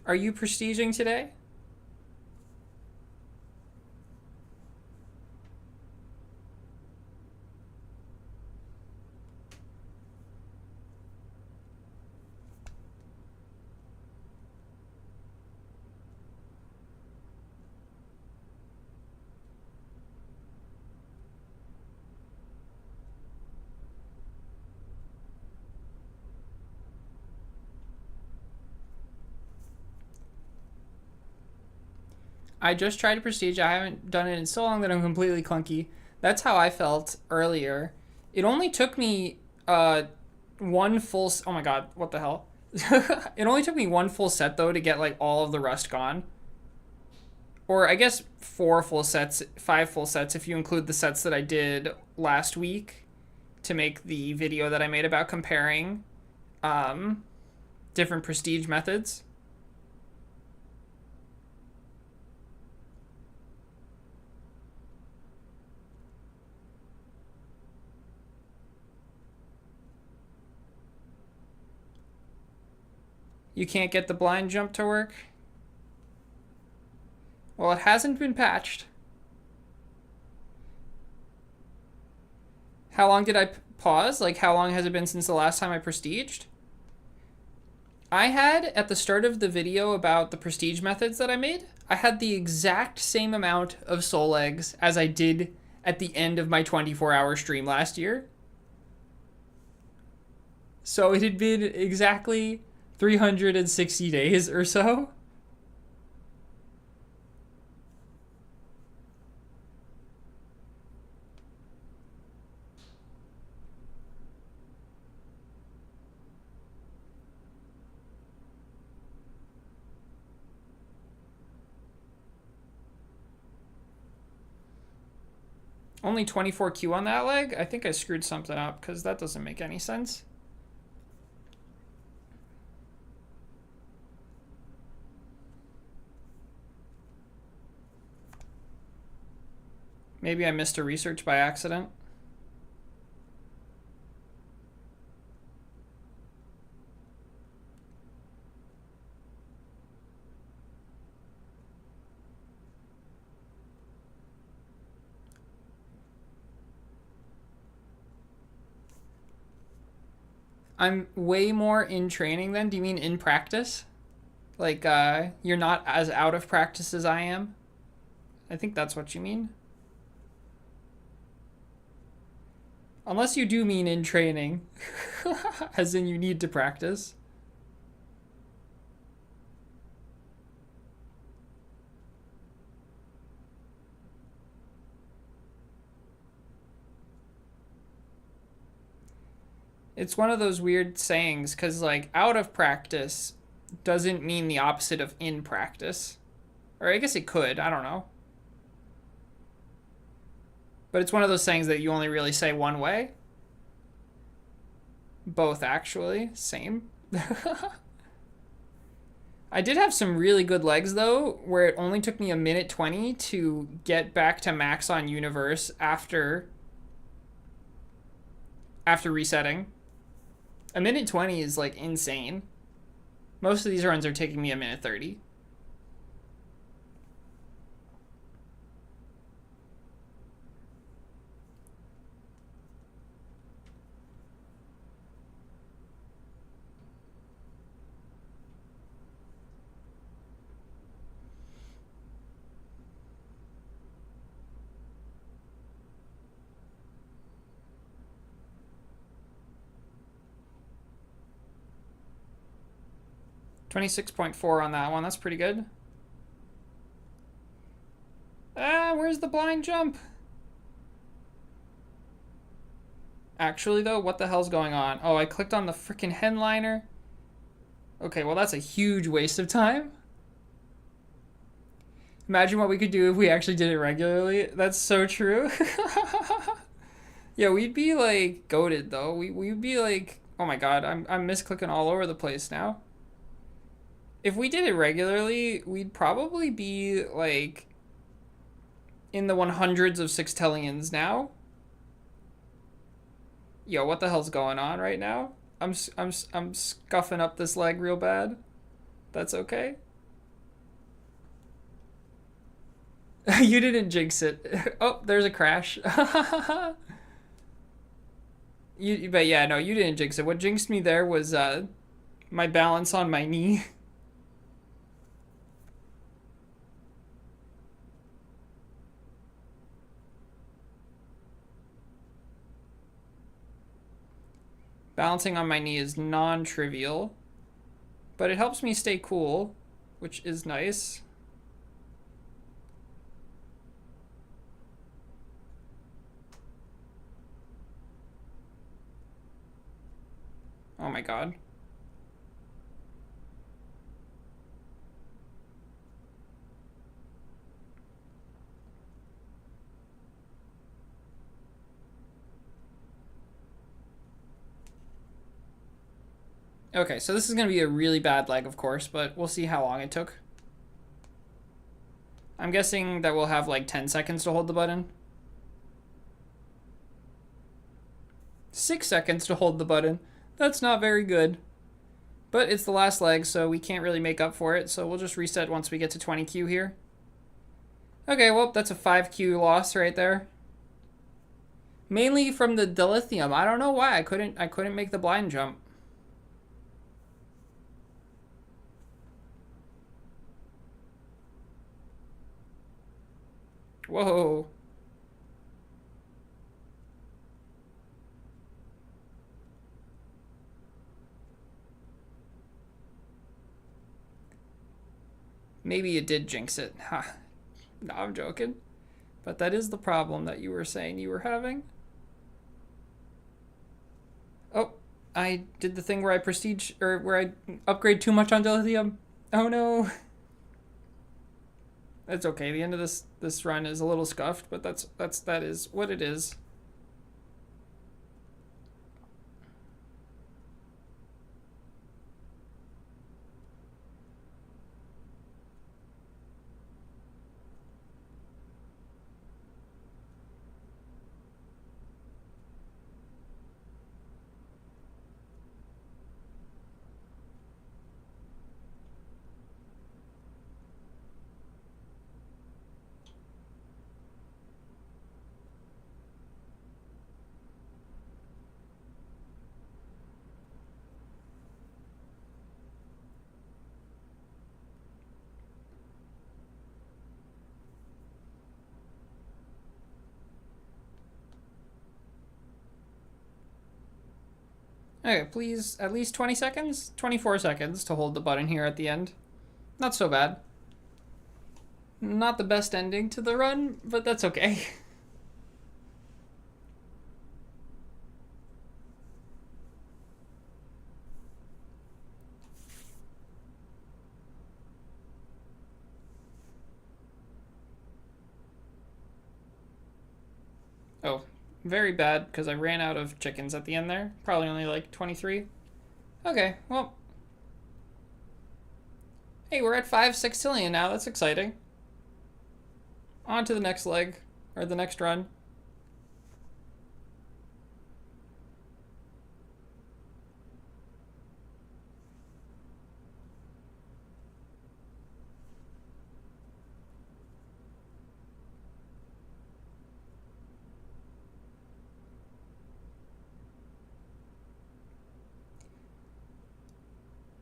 Are you prestiging today? I just tried to prestige. I haven't done it in so long that I'm completely clunky. That's how I felt earlier. It only took me one full... Oh my god, what the hell? It only took me one full set, though, to get like all of the rust gone. Or I guess 4 full sets, 5 full sets if you include the sets that I did last week to make the video that I made about comparing different prestige methods. You can't get the blind jump to work? Well, it hasn't been patched. How long did I pause? Like, how long has it been since the last time I prestiged? I had, at the start of the video about the prestige methods that I made, I had the exact same amount of soul eggs as I did at the end of my 24-hour stream last year. So it had been exactly 360 days or so. Only 24Q on that leg? I think I screwed something up because that doesn't make any sense. Maybe I missed a research by accident. I'm way more in training then. Do you mean in practice? Like, you're not as out of practice as I am? I think that's what you mean. Unless you do mean in training, as in you need to practice. It's one of those weird sayings because, like, out of practice doesn't mean the opposite of in practice. Or I guess it could, I don't know. But it's one of those sayings that you only really say one way. Both, actually. Same. I did have some really good legs, though, where it only took me a minute 20 to get back to max on universe after resetting. A minute 20 is, like, insane. Most of these runs are taking me a minute 30. $26.4 on that one. That's pretty good. Ah, where's the blind jump? Actually, though, what the hell's going on? Oh, I clicked on the freaking headliner. Okay, well, that's a huge waste of time. Imagine what we could do if we actually did it regularly. That's so true. Yeah, we'd be, like, goated, though. We'd be, like... Oh, my God. I'm misclicking all over the place now. If we did it regularly, we'd probably be, like... in the 100s of sextillions now. Yo, what the hell's going on right now? I'm scuffing up this leg real bad. That's okay. You didn't jinx it. Oh, there's a crash. But yeah, no, you didn't jinx it. What jinxed me there was my balance on my knee. Balancing on my knee is non-trivial, but it helps me stay cool, which is nice. Oh my God. Okay, so this is going to be a really bad leg, of course, but we'll see how long it took. I'm guessing that we'll have like 10 seconds to hold the button. 6 seconds to hold the button. That's not very good. But it's the last leg, so we can't really make up for it, so we'll just reset once we get to 20Q here. Okay, well, that's a 5Q loss right there. Mainly from the dilithium. I don't know why I couldn't make the blind jump. Whoa. Maybe you did jinx it. Ha. No, I'm joking. But that is the problem that you were saying you were having. Oh, I did the thing where I prestige, or where I upgrade too much on dilithium. Oh no. That's okay. The end of this run is a little scuffed, but that is what it is. Okay, please, at least 20 seconds? 24 seconds to hold the button here at the end. Not so bad. Not the best ending to the run, but that's okay. Oh, very bad, because I ran out of chickens at the end there. Probably only like 23. Okay, well. Hey, we're at 5 sextillion now. That's exciting. On to the next leg, or the next run.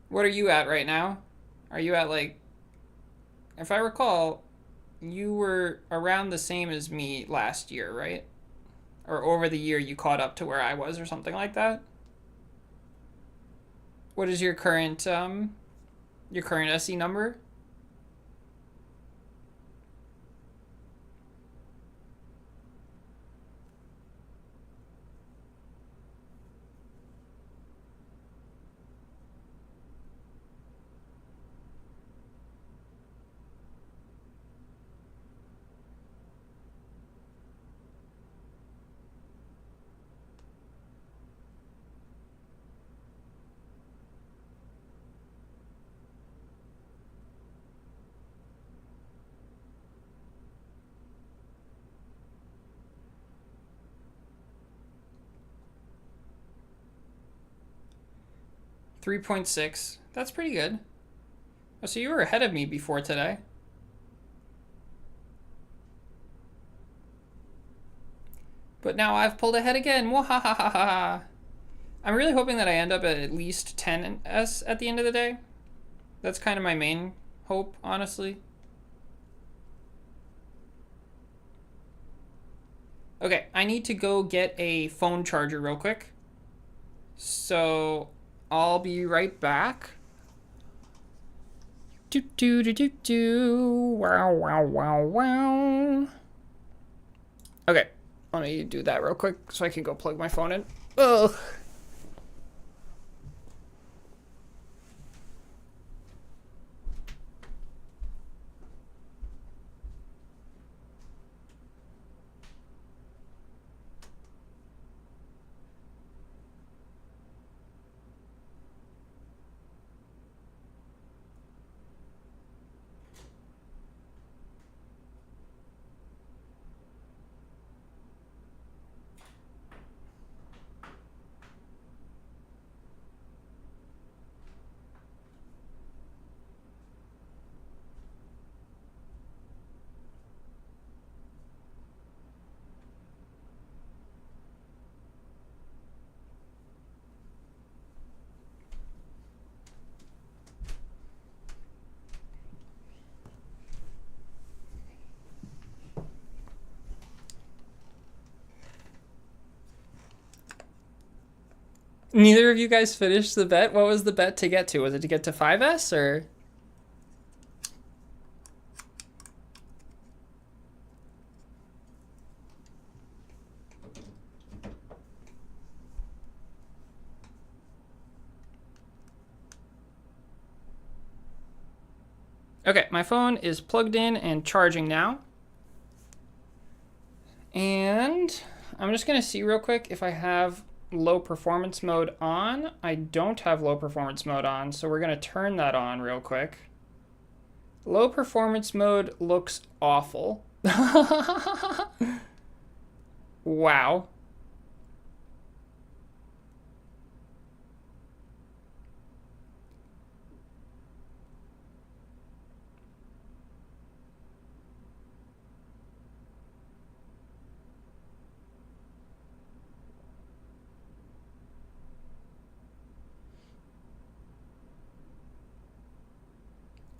What are you at right now? Are you at like, if I recall, you were around the same as me last year, right? Or over the year you caught up to where I was or something like that? What is your current SE number? .6. That's pretty good. Oh, so you were ahead of me before today. But now I've pulled ahead again. Wahahaha. I'm really hoping that I end up at least 10S at the end of the day. That's kind of my main hope, honestly. Okay, I need to go get a phone charger real quick. So I'll be right back. Do do do do do. Wow wow wow wow. Okay, let me do that real quick so I can go plug my phone in. Ugh. Neither of you guys finished the bet? What was the bet to get to? Was it to get to 5S or? Okay, my phone is plugged in and charging now. And I'm just gonna see real quick if I have low performance mode on. I don't have low performance mode on, so we're gonna turn that on real quick. Low performance mode looks awful. Wow.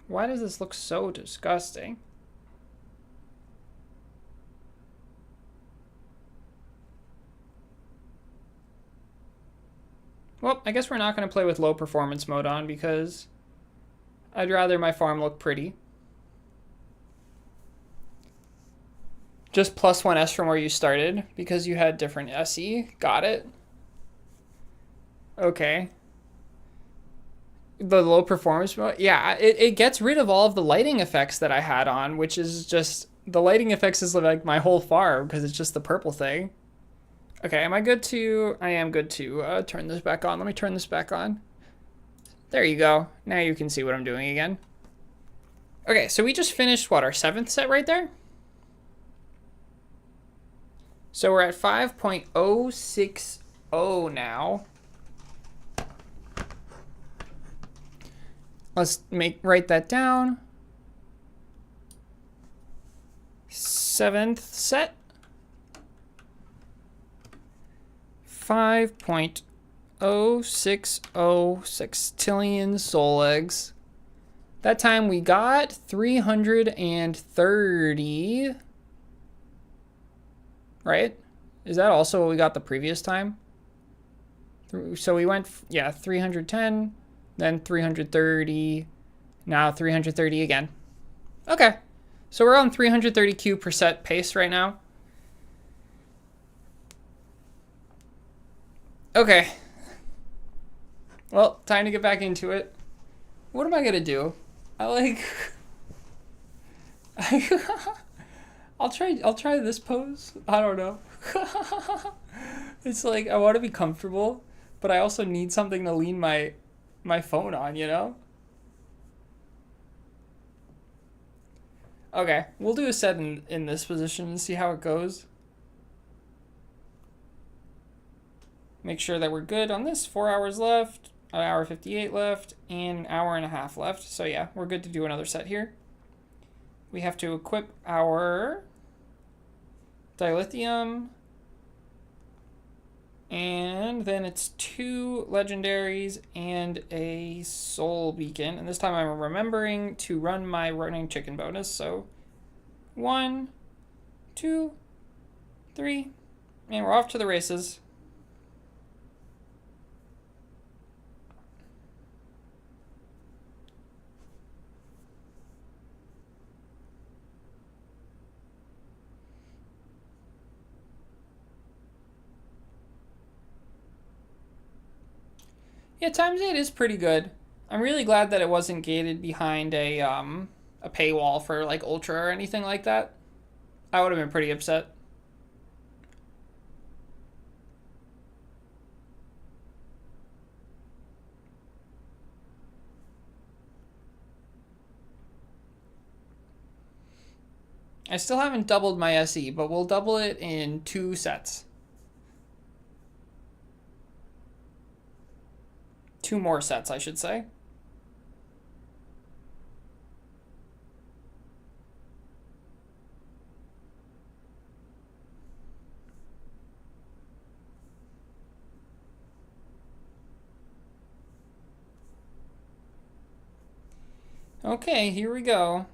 Why does this look so disgusting? Well, I guess we're not going to play with low performance mode on because I'd rather my farm look pretty. Just plus 1S from where you started because you had different SE. Got it. Okay. The low performance mode. Yeah, it gets rid of all of the lighting effects that I had on, which is just... The lighting effects is like my whole farm because it's just the purple thing. Okay, am I good to... I am good to turn this back on. Let me turn this back on. There you go. Now you can see what I'm doing again. Okay, so we just finished, what, our 7th set right there? So we're at 5.060 now. Let's write that down. 7th set. 5.060 sextillion soul eggs. That time we got 330. Right? Is that also what we got the previous time? So we went, yeah, 310, then 330, now 330 again. Okay. So we're on 330 Q per set pace right now. Okay. Well, time to get back into it. What am I gonna do? I'll try this pose. I don't know. It's like I want to be comfortable, but I also need something to lean my phone on, you know? Okay, we'll do a set in this position and see how it goes. Make sure that we're good on this. 4 hours left, an hour 58 left, and an hour and a half left. So yeah, we're good to do another set here. We have to equip our dilithium, and then it's 2 legendaries and a soul beacon. And this time I'm remembering to run my running chicken bonus. So 1, 2, 3, and we're off to the races. Yeah, times 8 is pretty good. I'm really glad that it wasn't gated behind a paywall for like Ultra or anything like that. I would have been pretty upset. I still haven't doubled my SE, but we'll double it in 2 sets. 2 more sets, I should say. Okay, here we go.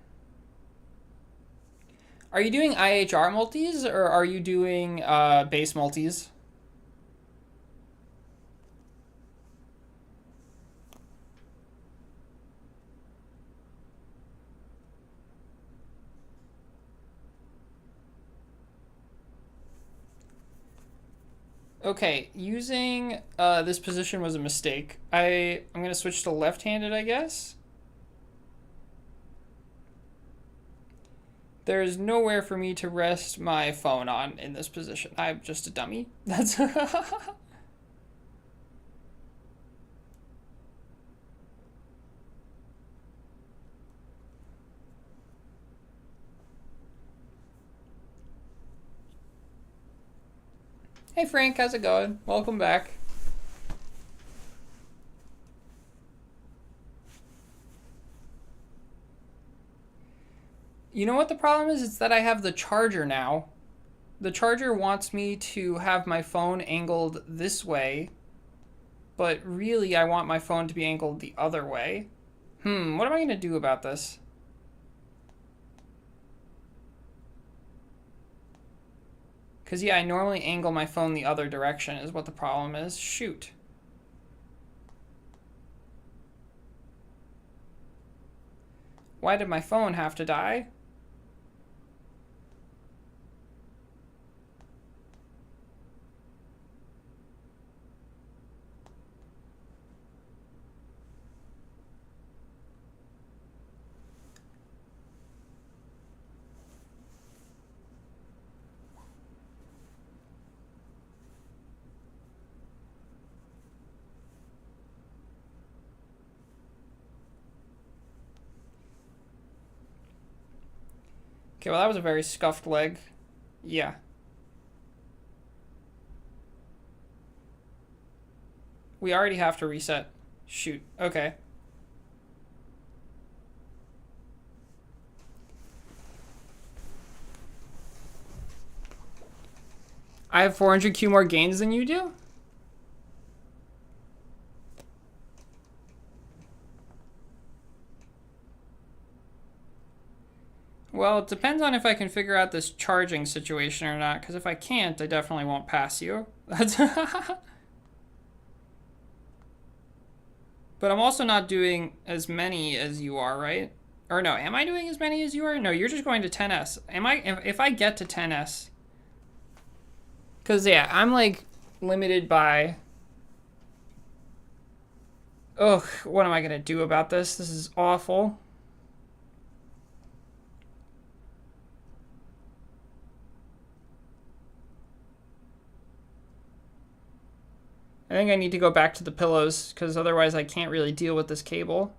Are you doing IHR multis or are you doing base multis? Okay, using this position was a mistake. I'm going to switch to left-handed, I guess. There's nowhere for me to rest my phone on in this position. I'm just a dummy. That's... Hey Frank, how's it going? Welcome back. You know what the problem is? It's that I have the charger now. The charger wants me to have my phone angled this way, but really I want my phone to be angled the other way. What am I going to do about this? Because, yeah, I normally angle my phone the other direction is what the problem is. Shoot. Why did my phone have to die? Okay, well that was a very scuffed leg. Yeah. We already have to reset. Shoot. Okay. I have 400Q more gains than you do? Well, it depends on if I can figure out this charging situation or not, because if I can't, I definitely won't pass you. That's But I'm also not doing as many as you are, right? Or no, am I doing as many as you are? No, you're just going to 10S. Am I, if I get to 10S, because yeah, I'm like limited by, ugh, what am I gonna do about this? This is awful. I think I need to go back to the pillows, because otherwise I can't really deal with this cable.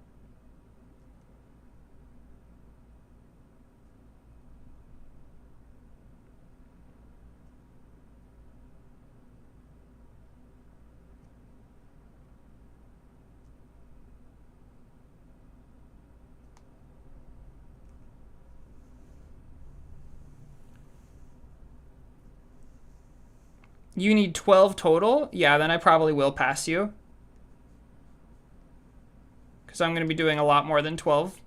You need 12 total? Yeah, then I probably will pass you. Because I'm going to be doing a lot more than 12.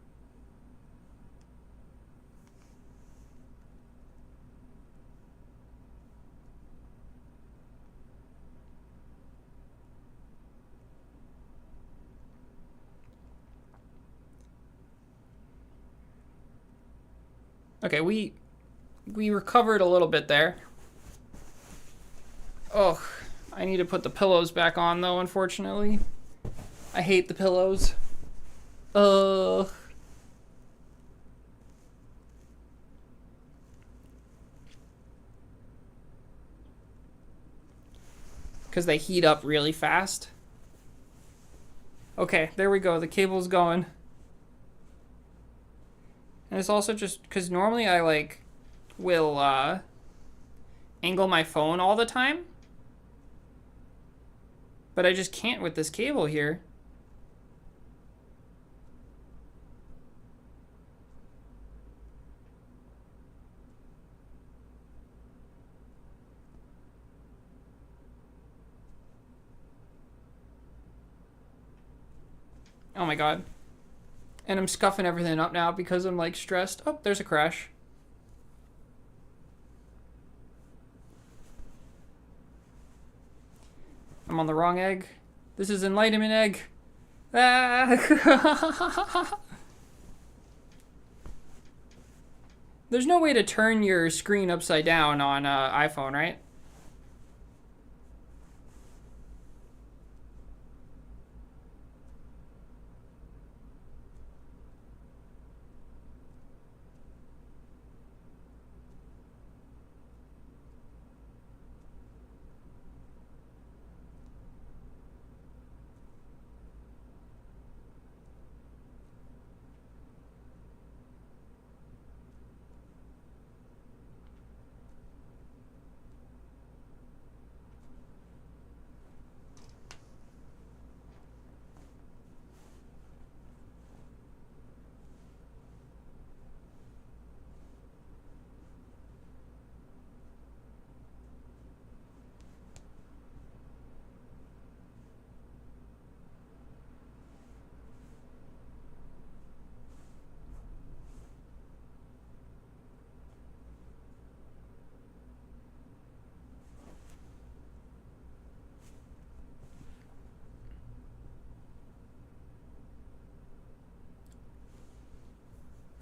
Okay, we recovered a little bit there. Oh, I need to put the pillows back on though, unfortunately. I hate the pillows. Ugh. Because they heat up really fast. Okay, there we go. The cable's going. And it's also just because normally I like will angle my phone all the time. But I just can't with this cable here. Oh my god. And I'm scuffing everything up now because I'm like stressed. Oh, there's a crash. I'm on the wrong egg. This is enlightenment egg. Ah. There's no way to turn your screen upside down on iPhone, right?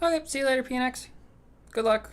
Okay, see you later, PNX. Good luck.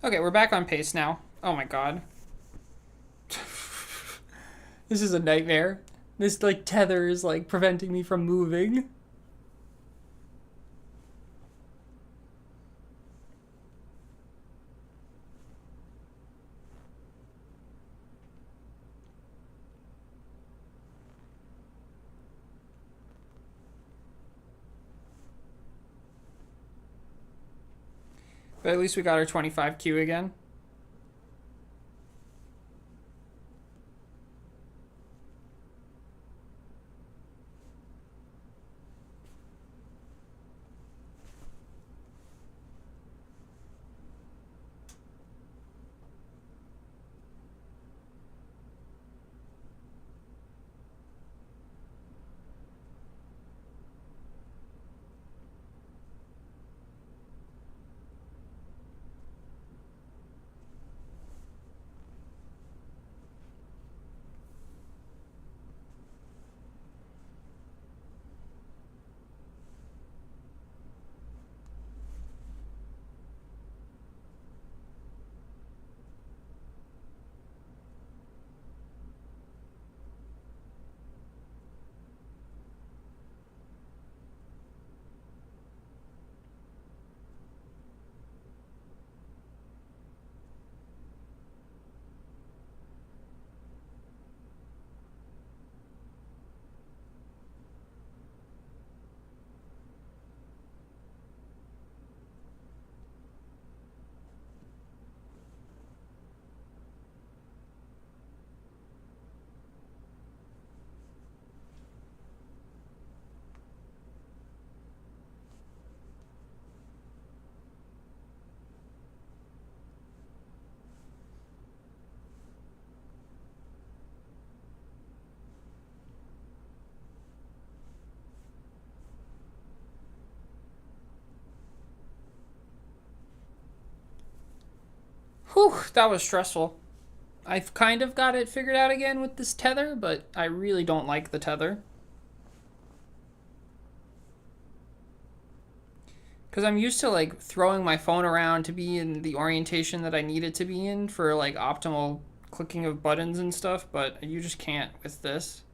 Okay, we're back on pace now. Oh my god. This is a nightmare. This, like, tether is, like, preventing me from moving. But at least we got our 25Q again. Whew, that was stressful. I've kind of got it figured out again with this tether, but I really don't like the tether. Because I'm used to, like, throwing my phone around to be in the orientation that I need it to be in for, like, optimal clicking of buttons and stuff, but you just can't with this.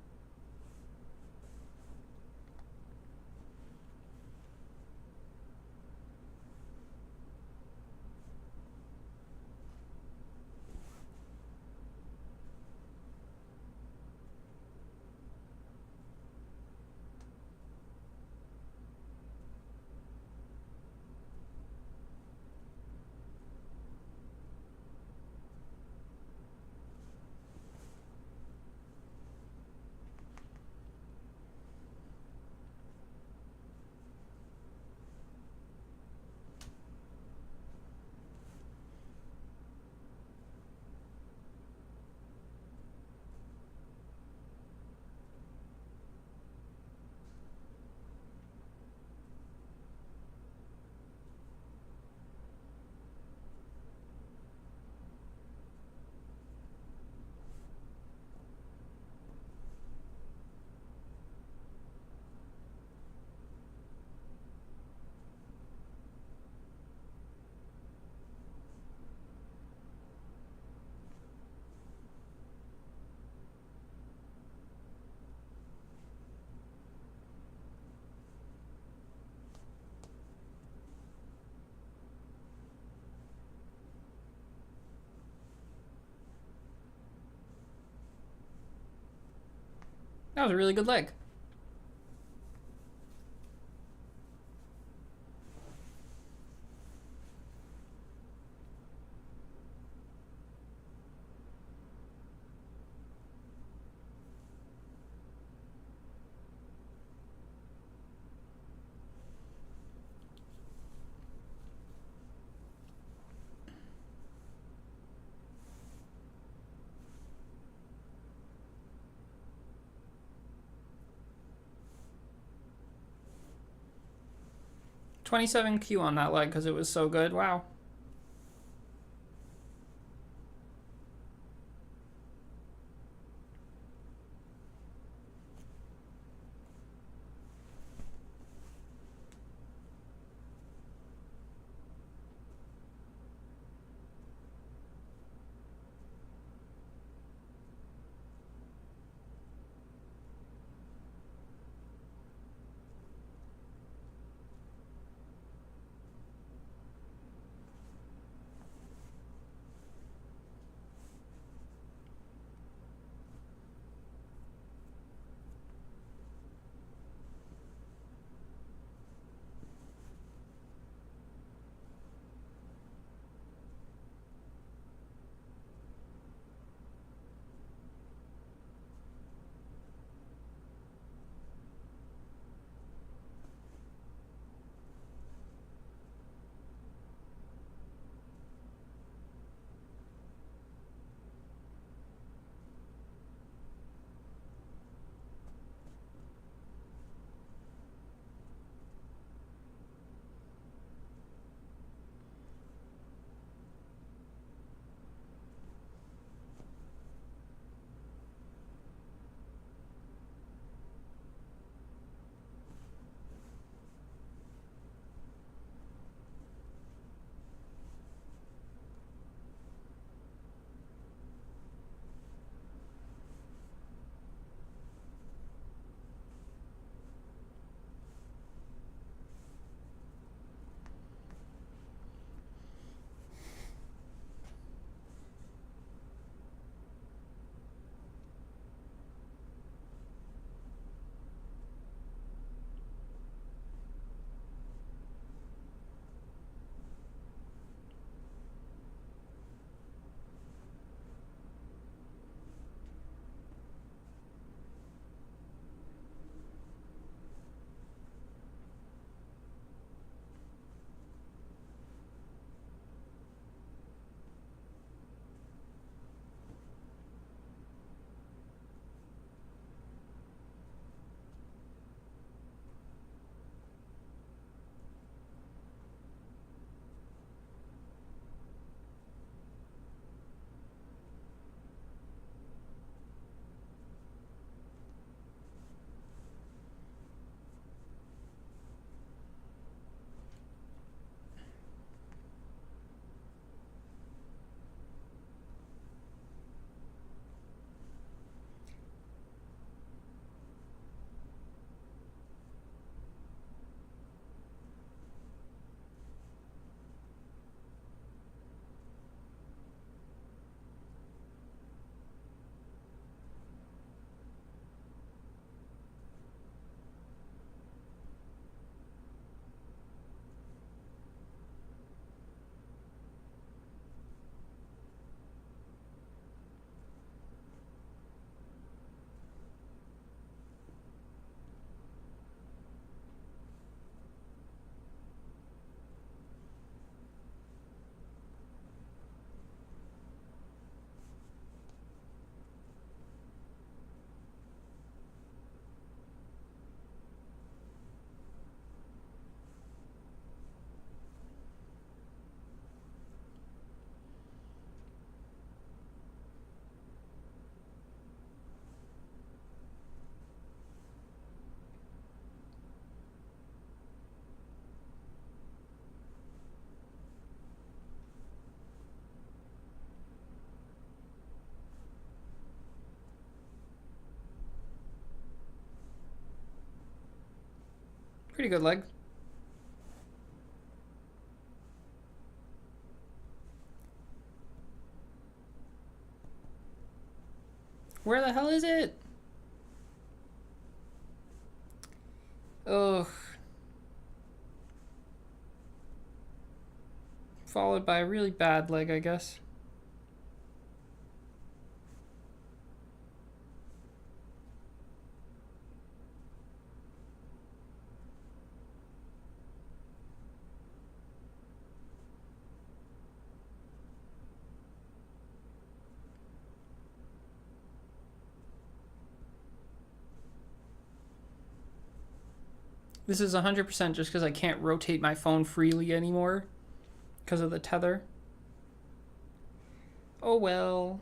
That was a really good leg. $27Q on that leg because it was so good. Wow. Pretty good leg. Where the hell is it? Ugh. Followed by a really bad leg, I guess. This is 100% just because I can't rotate my phone freely anymore because of the tether. Oh well.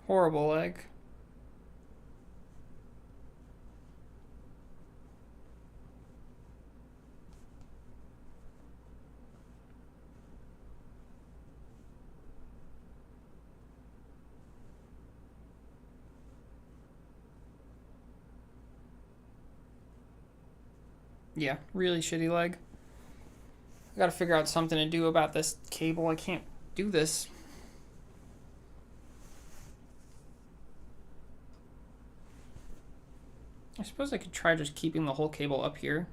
Horrible leg. Yeah, really shitty leg. I gotta figure out something to do about this cable. I can't do this. I suppose I could try just keeping the whole cable up here.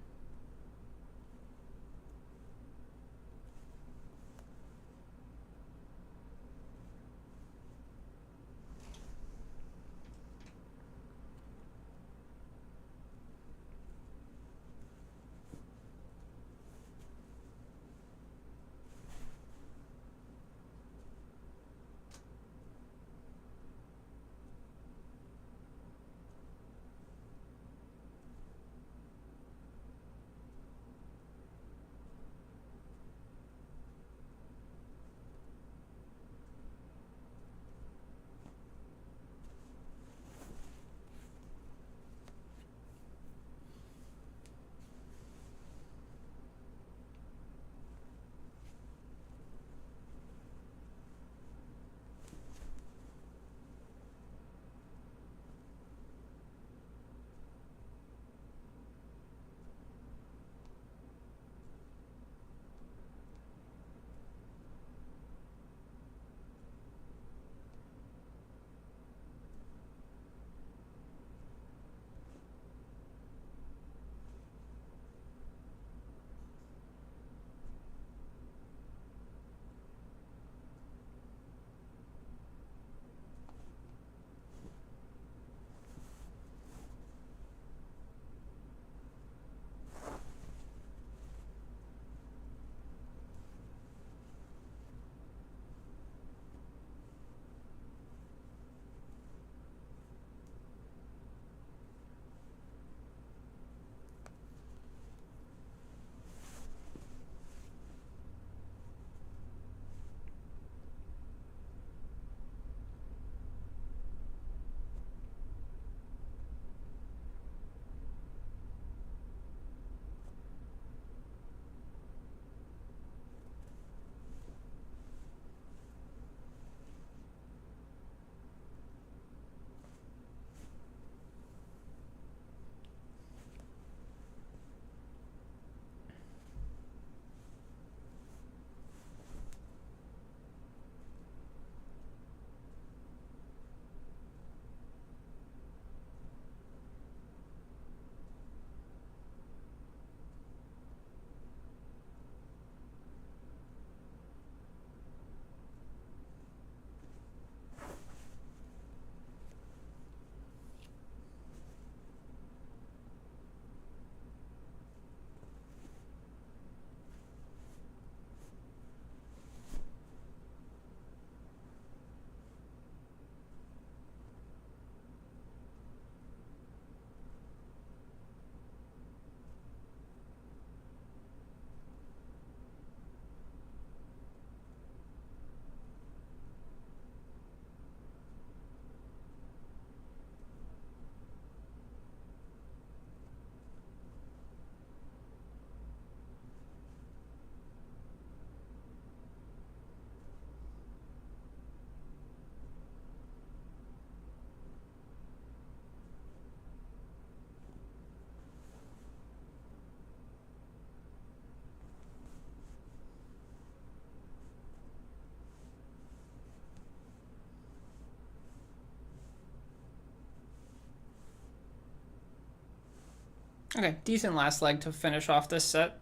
Okay, decent last leg to finish off this set.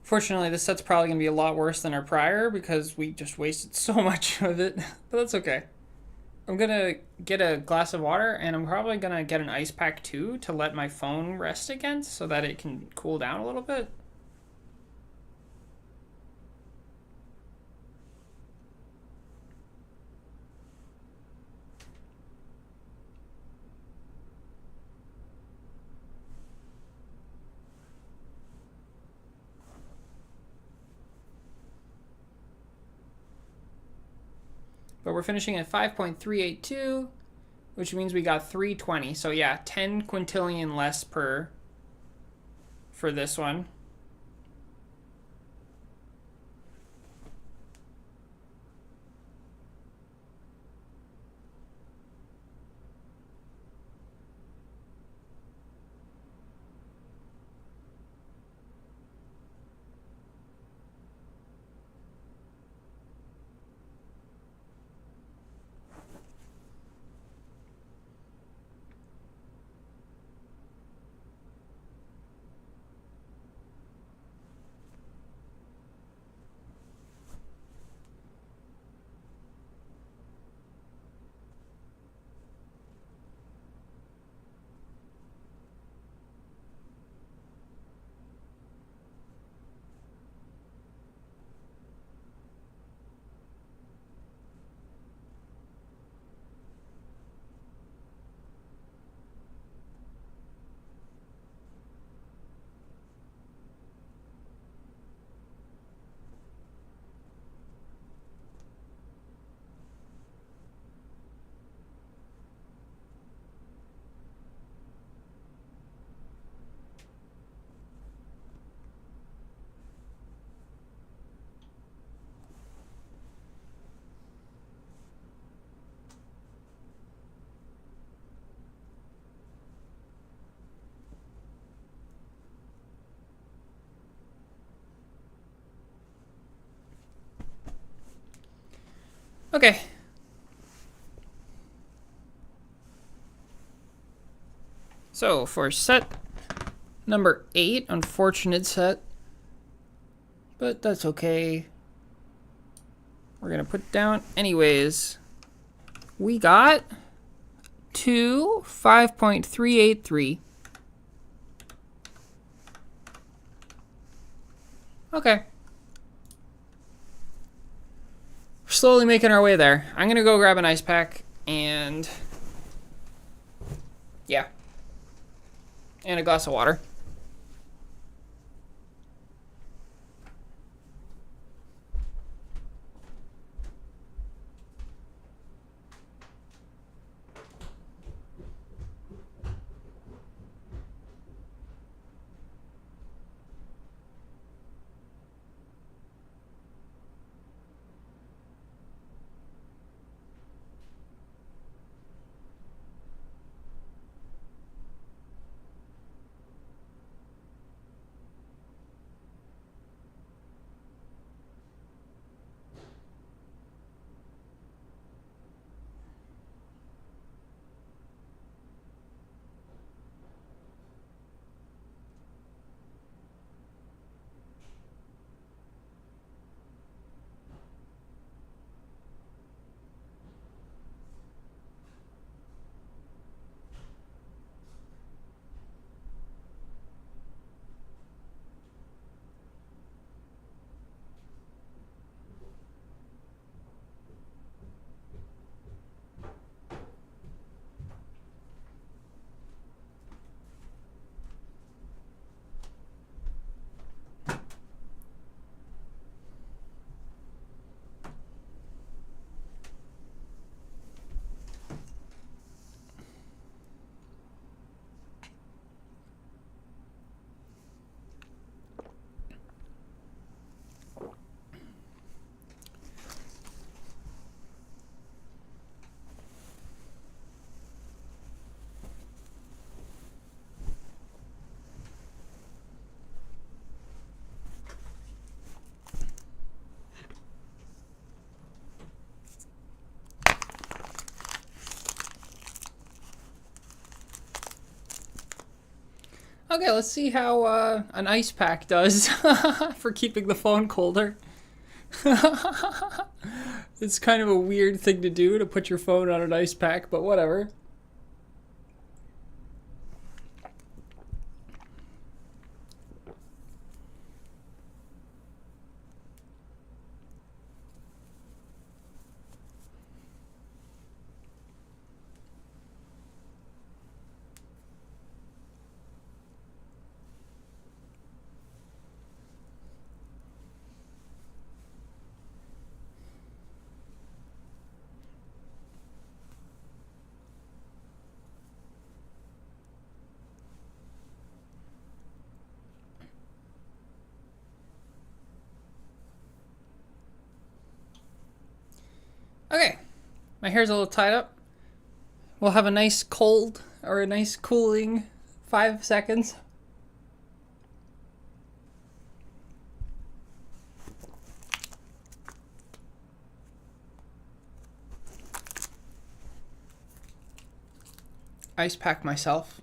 Fortunately, this set's probably going to be a lot worse than our prior because we just wasted so much of it, but that's okay. I'm going to get a glass of water, and I'm probably going to get an ice pack too to let my phone rest against so that it can cool down a little bit. But we're finishing at 5.382, which means we got 320. So yeah, 10 quintillion less per for this one. Okay. So for set number 8, unfortunate set, but that's okay. We're going to put it down anyways. We got 5.383. Okay. We're slowly making our way there. I'm going to go grab an ice pack and yeah. And a glass of water. Okay, let's see how an ice pack does for keeping the phone colder. It's kind of a weird thing to do, to put your phone on an ice pack, but whatever. Okay, my hair's a little tied up. We'll have a nice cold or a nice cooling 5 seconds. Ice pack myself.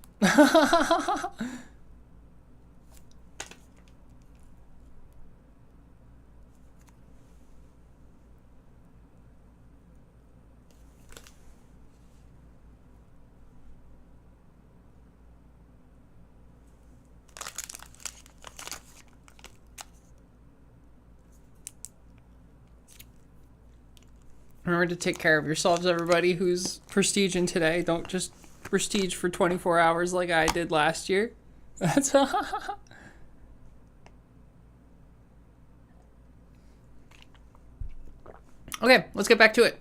Remember to take care of yourselves, everybody who's prestiging today. Don't just prestige for 24 hours like I did last year. That's Okay, let's get back to it.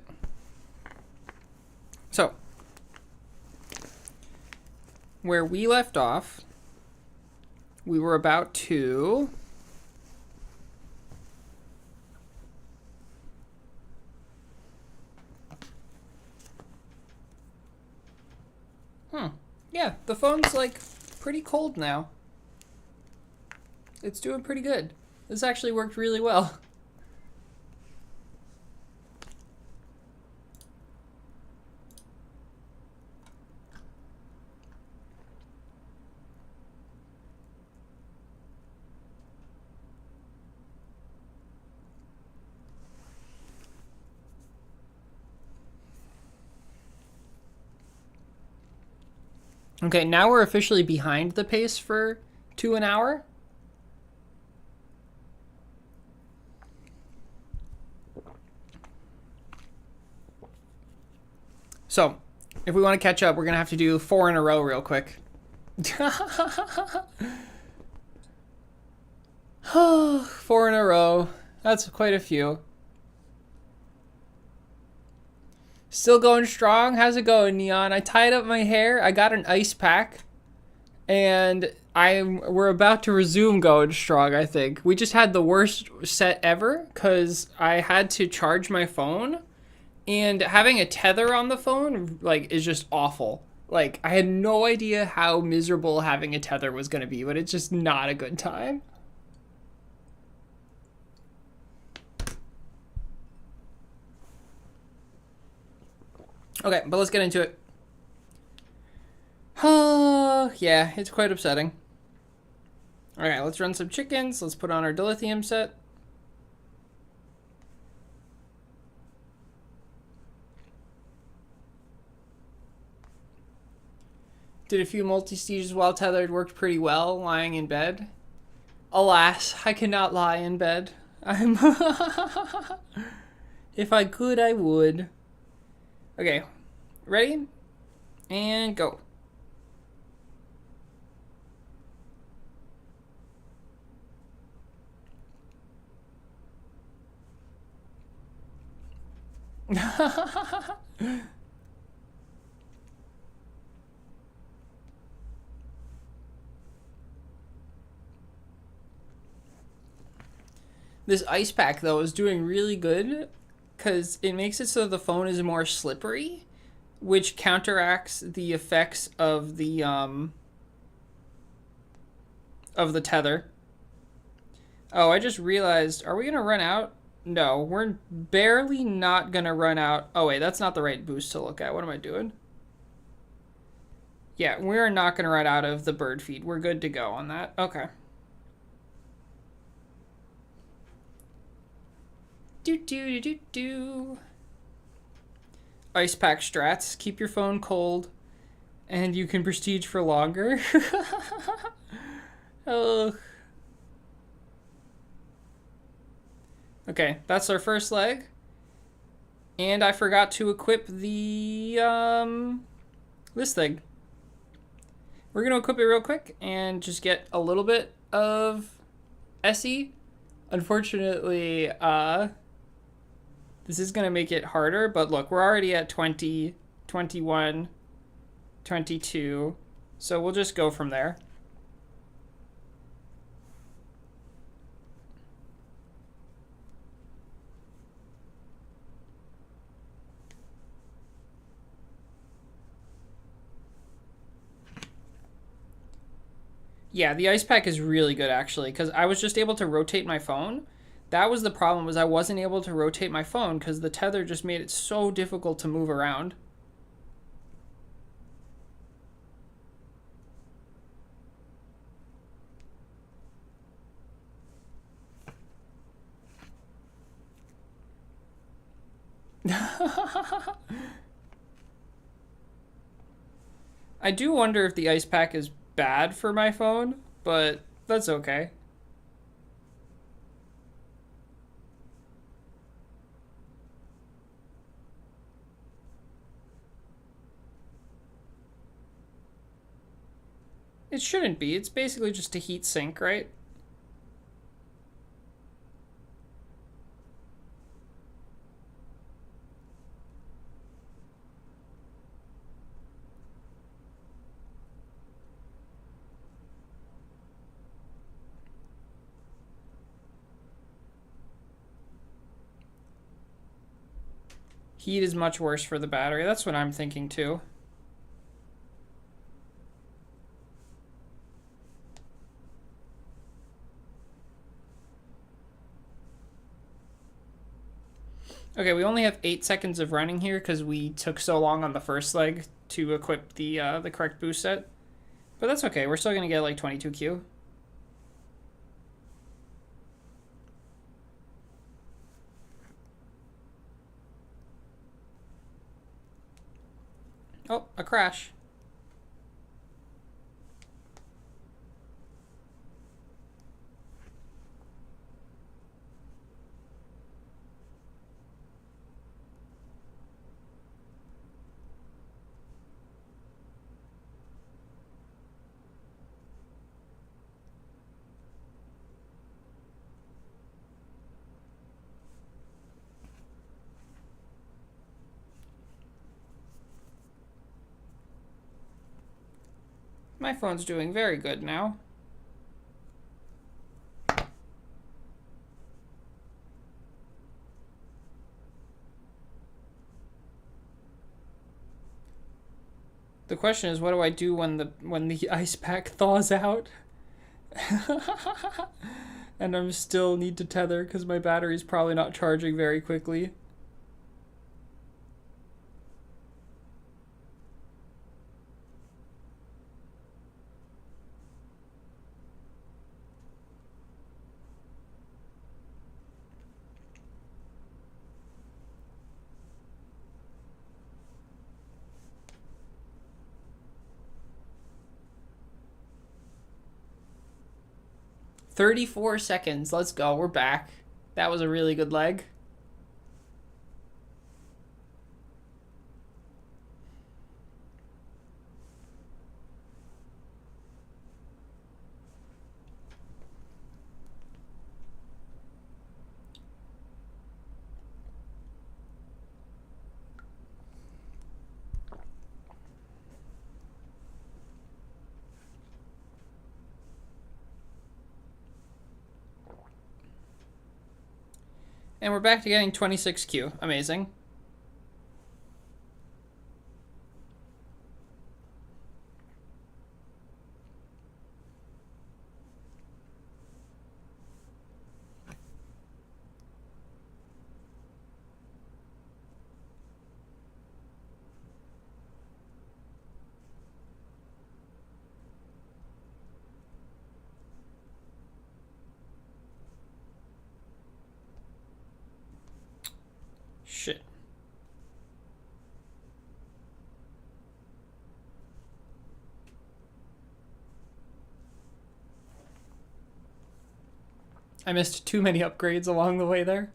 So, where we left off, we were about to... Yeah, the phone's like pretty cold now. It's doing pretty good. This actually worked really well. Okay, now we're officially behind the pace for 2 an hour. So, if we want to catch up, we're going to have to do 4 in a row real quick. 4 in a row. That's quite a few. Still going strong? How's it going, Neon? I tied up my hair. I got an ice pack. And we're about to resume going strong, I think. We just had the worst set ever because I had to charge my phone. And having a tether on the phone, like, is just awful. Like, I had no idea how miserable having a tether was going to be, but it's just not a good time. Okay, but let's get into it. Yeah, it's quite upsetting. Alright, let's run some chickens. Let's put on our dilithium set. Did a few multi-stages while tethered, worked pretty well, lying in bed. Alas, I cannot lie in bed. I'm... If I could, I would. Okay, ready? And go. This ice pack, though, is doing really good because it makes it so the phone is more slippery, which counteracts the effects of the tether. Oh, I just realized, are we going to run out? No, we're barely not going to run out. Oh, wait, that's not the right boost to look at. What am I doing? Yeah, we're not going to run out of the bird feed. We're good to go on that. Okay. Do do do do do. Ice pack strats. Keep your phone cold, and you can prestige for longer. Oh. Okay, that's our first leg. And I forgot to equip the this thing. We're gonna equip it real quick and just get a little bit of SE. Unfortunately, this is gonna make it harder, but look, we're already at 20, 21, 22, so we'll just go from there. Yeah, the ice pack is really good actually, because I was just able to rotate my phone. That was the problem, was I wasn't able to rotate my phone because the tether just made it so difficult to move around. I do wonder if the ice pack is bad for my phone, but that's okay. It shouldn't be. It's basically just a heat sink, right? Heat is much worse for the battery. That's what I'm thinking too. Okay, we only have 8 seconds of running here because we took so long on the first leg to equip the correct boost set. But that's okay. We're still going to get like 22Q. Oh, a crash. My phone's doing very good now. The question is, what do I do when the ice pack thaws out? And I'm still need to tether because my battery's probably not charging very quickly. "34 seconds. Let's go. We're back. That was a really good leg." And we're back to getting 26Q. Amazing. Shit. I missed too many upgrades along the way there.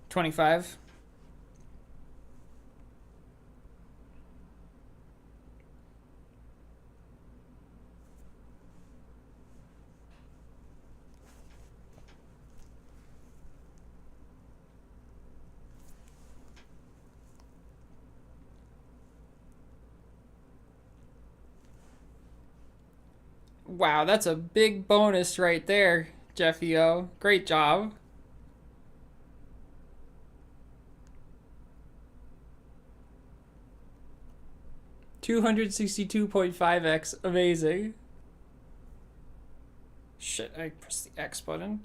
$25. Wow, that's a big bonus right there, Jeffy O. Great job. 262.5x. Amazing. Shit, I pressed the X button.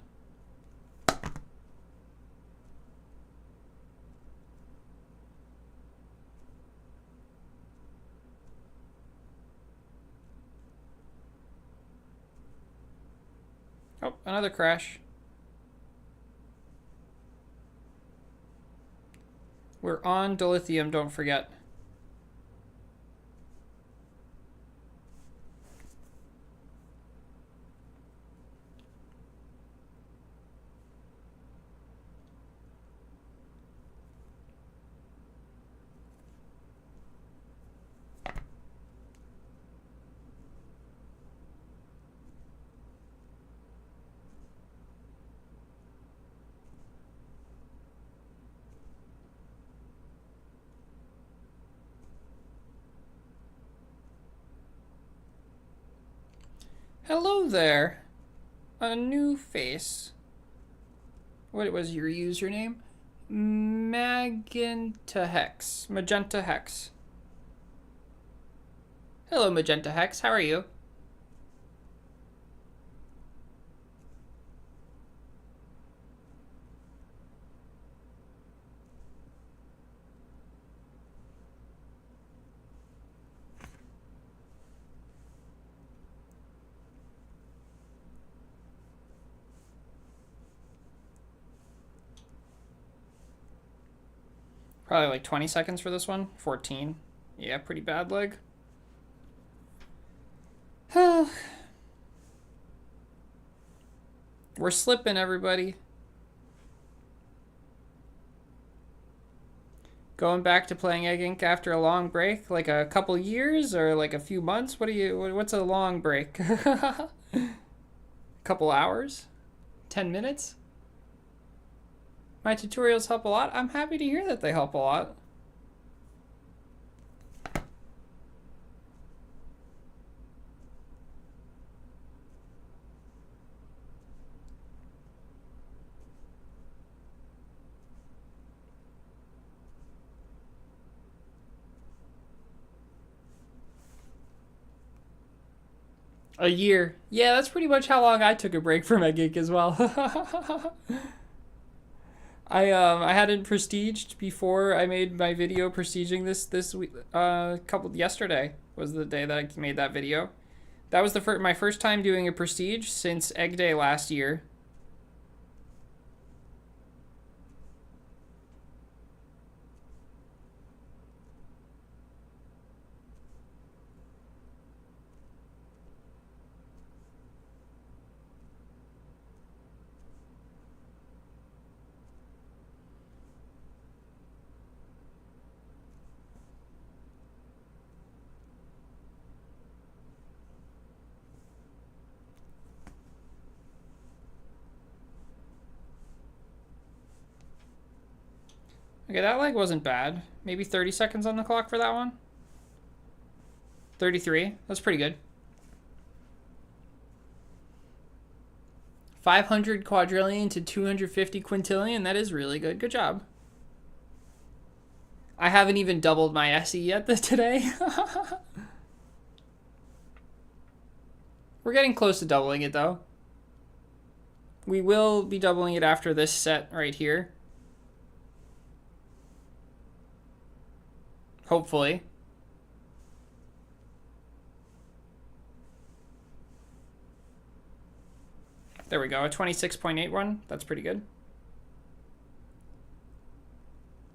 Oh, another crash. We're on dilithium, don't forget. Hello there. A new face. What was your username? Magenta Hex. Magenta Hex. Hello, Magenta Hex. How are you? Probably like 20 seconds for this one. 14. Yeah, pretty bad leg. We're slipping, everybody. Going back to playing Egg Inc. after a long break? Like a couple years or like a few months? What's a long break? A couple hours? 10 minutes? My tutorials help a lot. I'm happy to hear that they help a lot. A year. Yeah, that's pretty much how long I took a break from Egg Inc. as well. I hadn't prestiged before I made my video prestiging this week. Yesterday was the day that I made that video. That was my first time doing a prestige since Egg Day last year. Okay, that leg wasn't bad. Maybe 30 seconds on the clock for that one. 33. That's pretty good. 500 quadrillion to 250 quintillion. That is really good. Good job. I haven't even doubled my SE yet today. We're getting close to doubling it, though. We will be doubling it after this set right here. Hopefully. There we go, a 26.81. That's pretty good.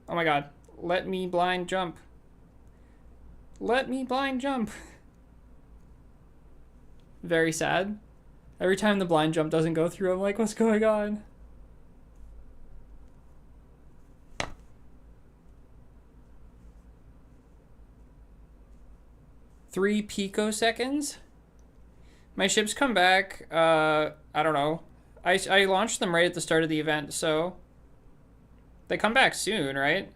Oh my god. Let me blind jump. Let me blind jump. Very sad. Every time the blind jump doesn't go through, I'm like, what's going on? Three picoseconds? My ships come back, I don't know. I launched them right at the start of the event, so they come back soon, right?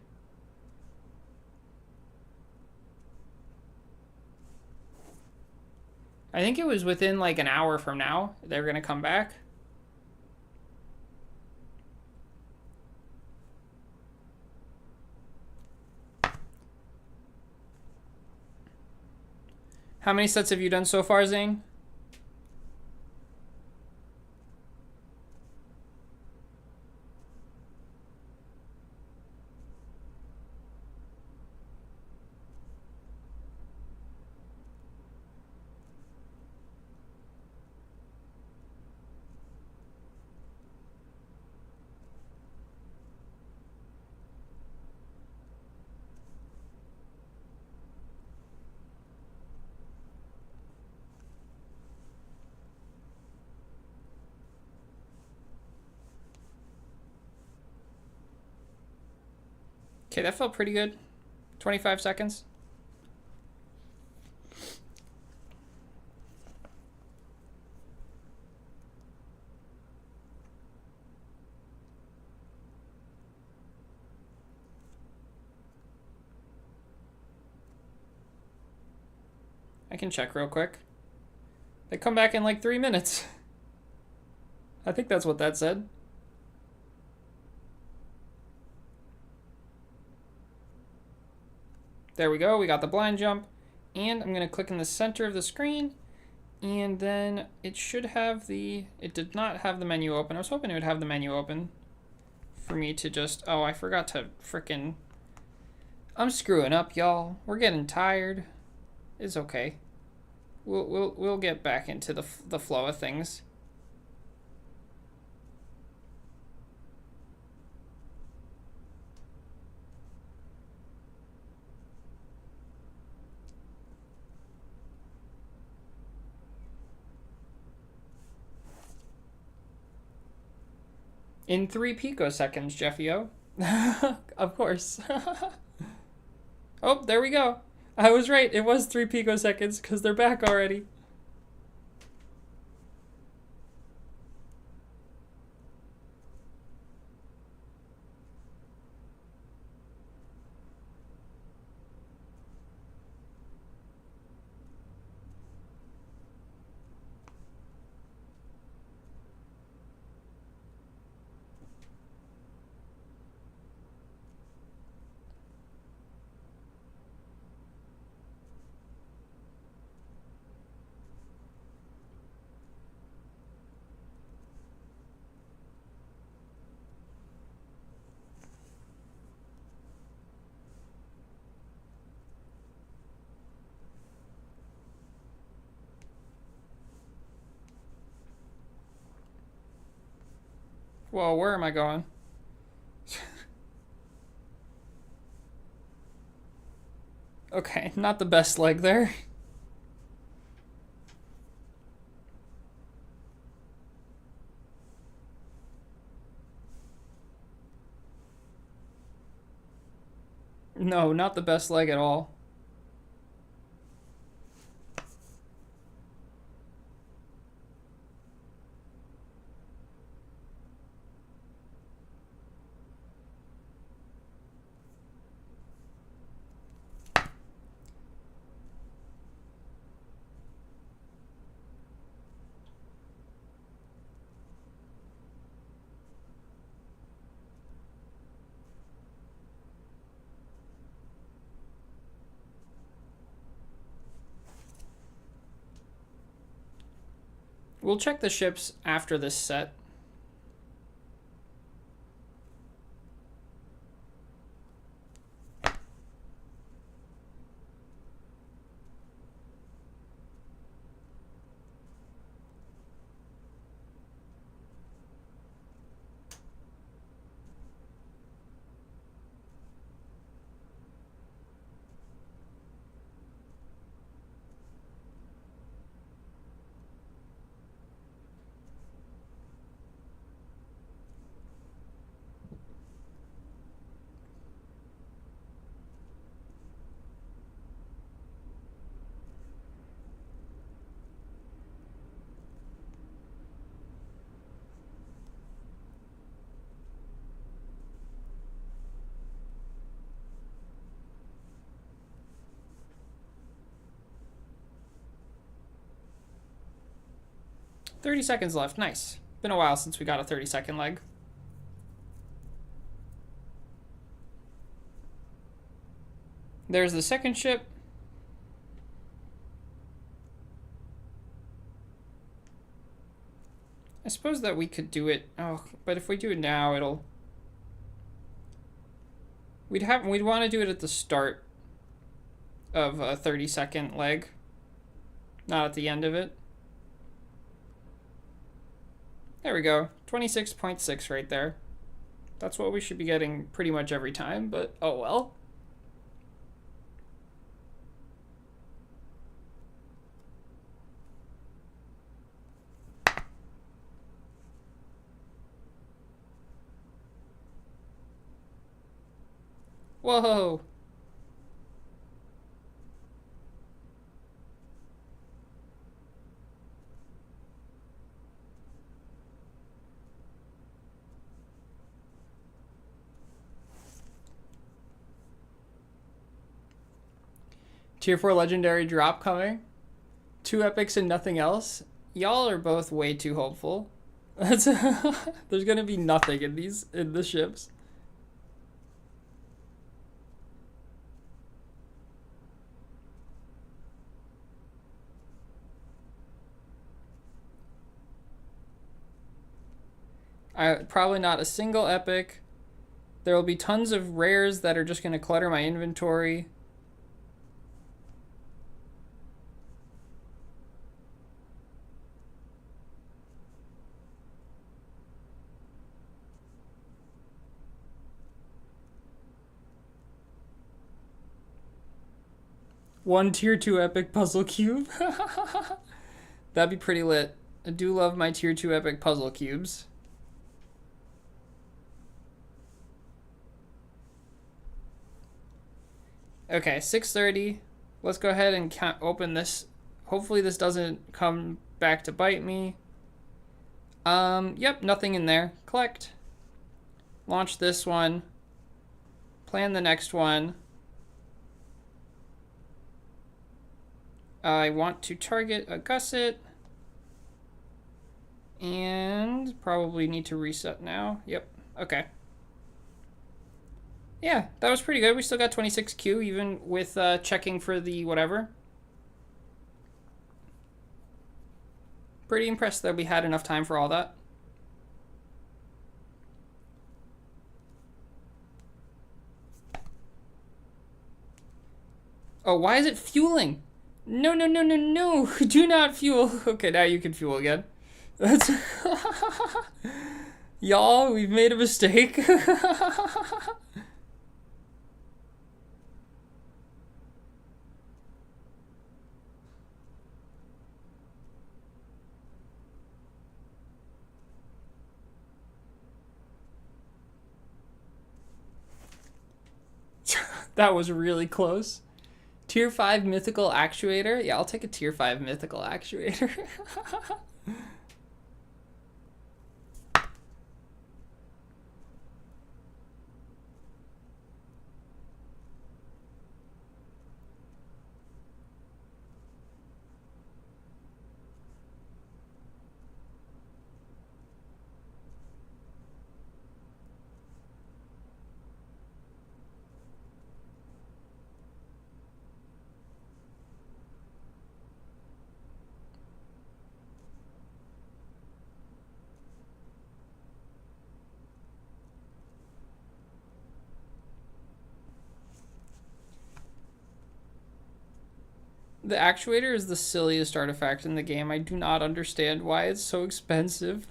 I think it was within like an hour from now they're gonna come back. How many sets have you done so far, Zane? Okay, that felt pretty good. 25 seconds. I can check real quick. They come back in like 3 minutes. I think that's what that said. There we go, we got the blind jump. And I'm gonna click in the center of the screen, and then it should have the, it did not have the menu open. I was hoping it would have the menu open for me to just, oh, I forgot to frickin', I'm screwing up, y'all. We're getting tired. It's okay. We'll get back into the flow of things. In 3 picoseconds, Jeffio. Of course. Oh, there we go. I was right. It was 3 picoseconds because they're back already. Whoa, where am I going? Okay, not the best leg there. No, not the best leg at all. We'll check the ships after this set. $30 seconds left. Nice. Been a while since we got a 30-second leg. There's the second ship. I suppose that we could do it. Oh, but if we do it now, it'll. We'd want to do it at the start of a 30-second leg, not at the end of it. There we go. 26.6 right there. That's what we should be getting pretty much every time, but oh well. Whoa. Tier 4 legendary drop coming. 2 epics and nothing else. Y'all are both way too hopeful. There's gonna be nothing in the ships. Probably not a single epic. There will be tons of rares that are just gonna clutter my inventory. One tier 2 epic puzzle cube. That'd be pretty lit. I do love my tier 2 epic puzzle cubes. Okay, 6:30. Let's go ahead and open this. Hopefully this doesn't come back to bite me. Yep, nothing in there. Collect. Launch this one. Plan the next one. I want to target a gusset. And probably need to reset now. Yep, okay. Yeah, that was pretty good. We still got 26Q even with checking for the whatever. Pretty impressed that we had enough time for all that. Oh, why is it fueling? No, no, no, no, no. Do not fuel. Okay, now you can fuel again. That's y'all, we've made a mistake. That was really close. Tier 5 mythical actuator? Yeah, I'll take a tier 5 mythical actuator. The actuator is the silliest artifact in the game. I do not understand why it's so expensive.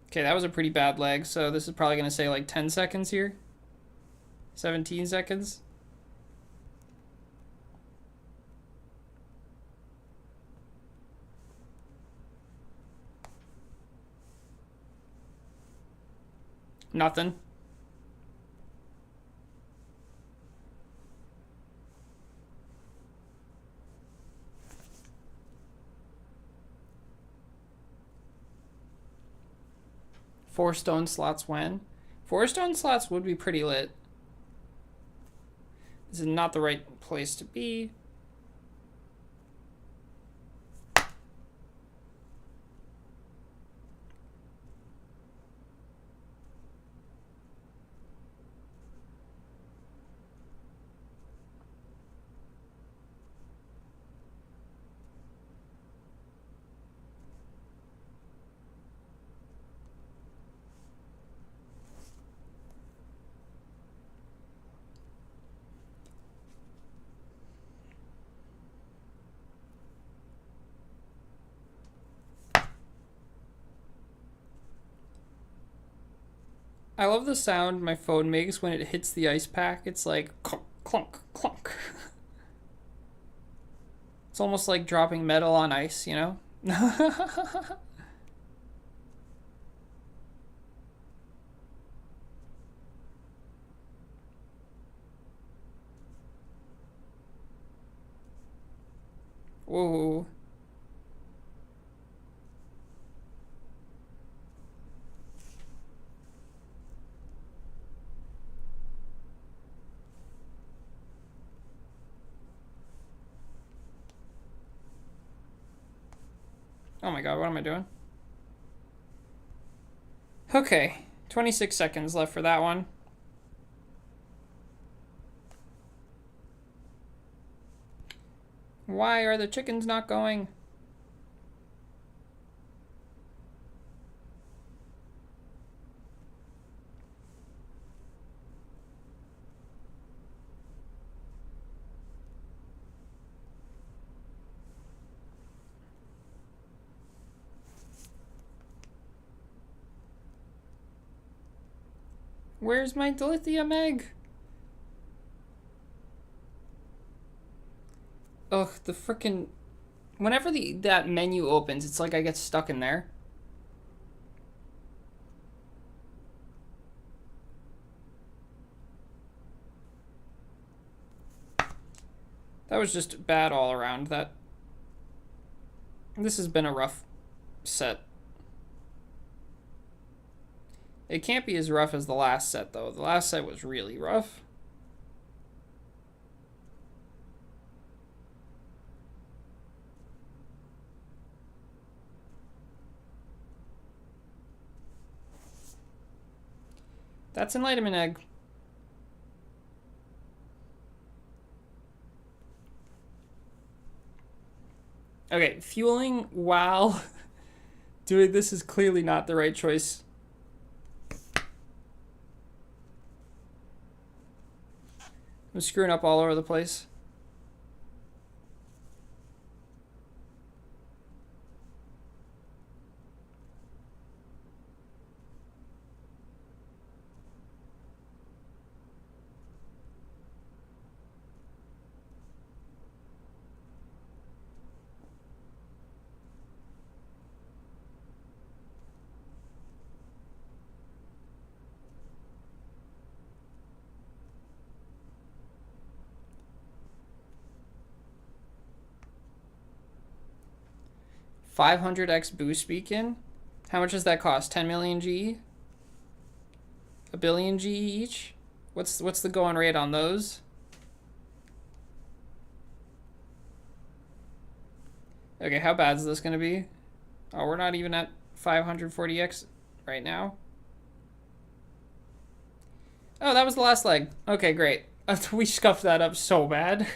Okay, that was a pretty bad leg, so this is probably going to say like 10 seconds here. 17 seconds. Nothing. Four stone slots when? 4 stone slots would be pretty lit. This is not the right place to be. I love the sound my phone makes when it hits the ice pack. It's like clunk, clunk, clunk. It's almost like dropping metal on ice, you know? Whoa. Oh my god, what am I doing? Okay, 26 seconds left for that one. Why are the chickens not going? Where's my dilithium egg? Ugh, the frickin'... Whenever that menu opens, it's like I get stuck in there. That was just bad all around. This has been a rough set. It can't be as rough as the last set, though. The last set was really rough. That's Enlightenment Egg. Okay, fueling while doing this is clearly not the right choice. I'm screwing up all over the place. $500x boost beacon. How much does that cost? 10 million G? A billion G each? What's the going rate on those? Okay, how bad is this gonna be? Oh, we're not even at 540x right now. Oh, that was the last leg. Okay, great. We scuffed that up so bad.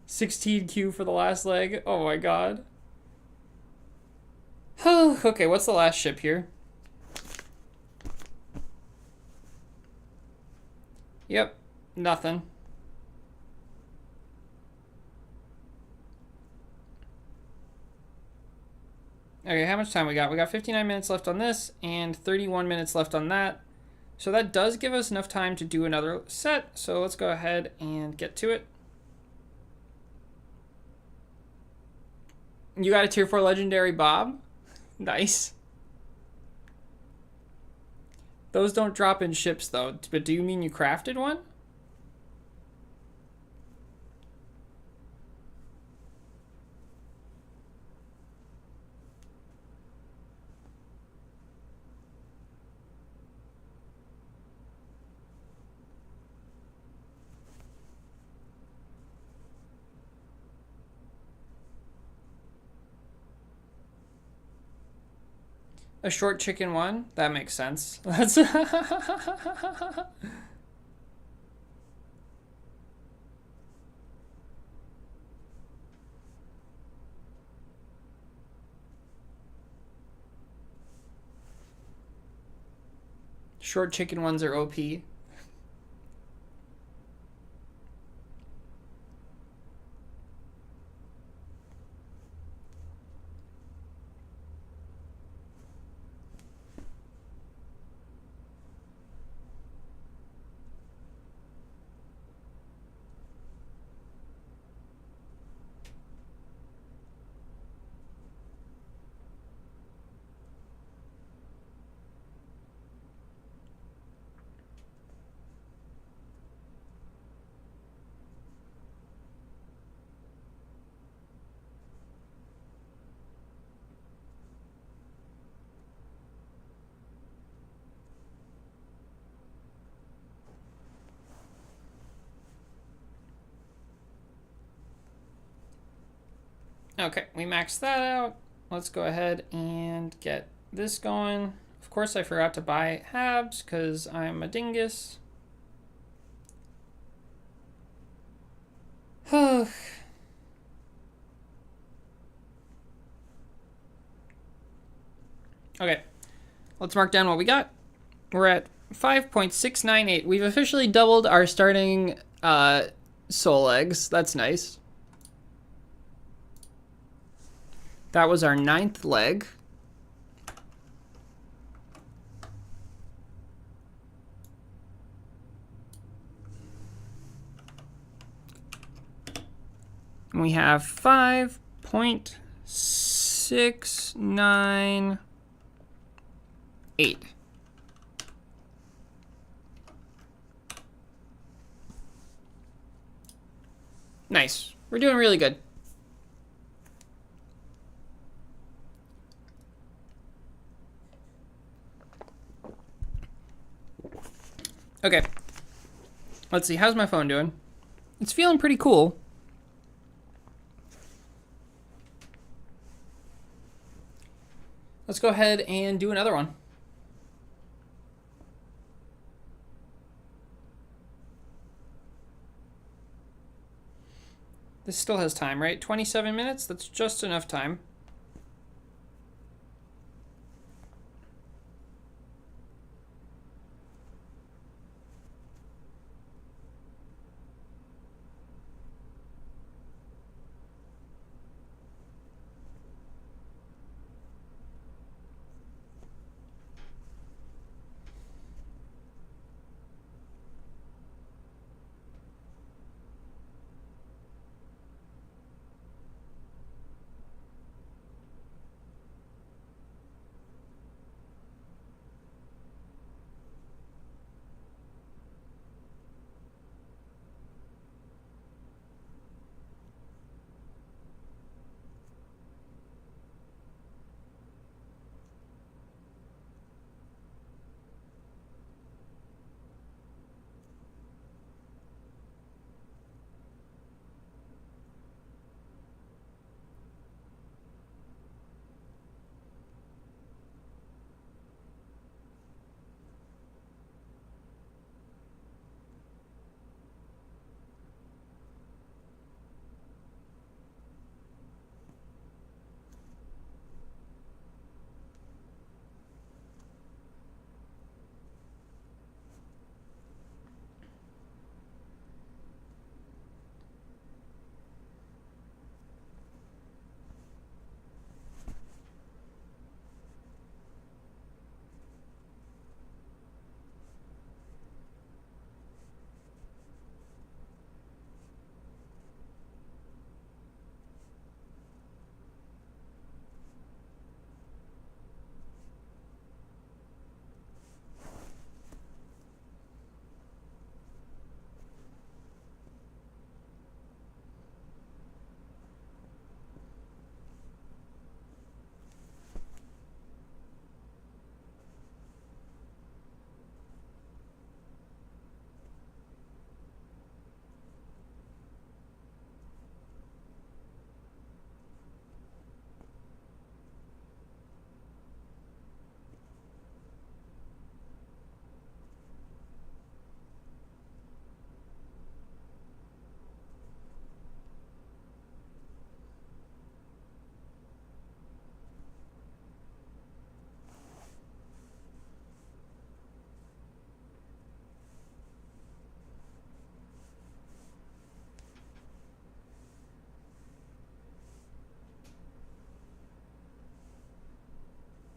16Q for the last leg. Oh my god. Okay, what's the last ship here? Yep, nothing. Okay, how much time we got? We got 59 minutes left on this and 31 minutes left on that. So that does give us enough time to do another set. So let's go ahead and get to it. You got a tier 4 legendary Bob? Nice. Those don't drop in ships though, but do you mean you crafted one? A short chicken one? That makes sense. That's short chicken ones are OP. Okay, we maxed that out. Let's go ahead and get this going. Of course, I forgot to buy Habs because I'm a dingus. Okay, let's mark down what we got. We're at 5.698. We've officially doubled our starting soul eggs. That's nice. That was our 9th leg. And we have 5.698. Nice. We're doing really good. Okay. Let's see. How's my phone doing? It's feeling pretty cool. Let's go ahead and do another one. This still has time, right? 27 minutes? That's just enough time.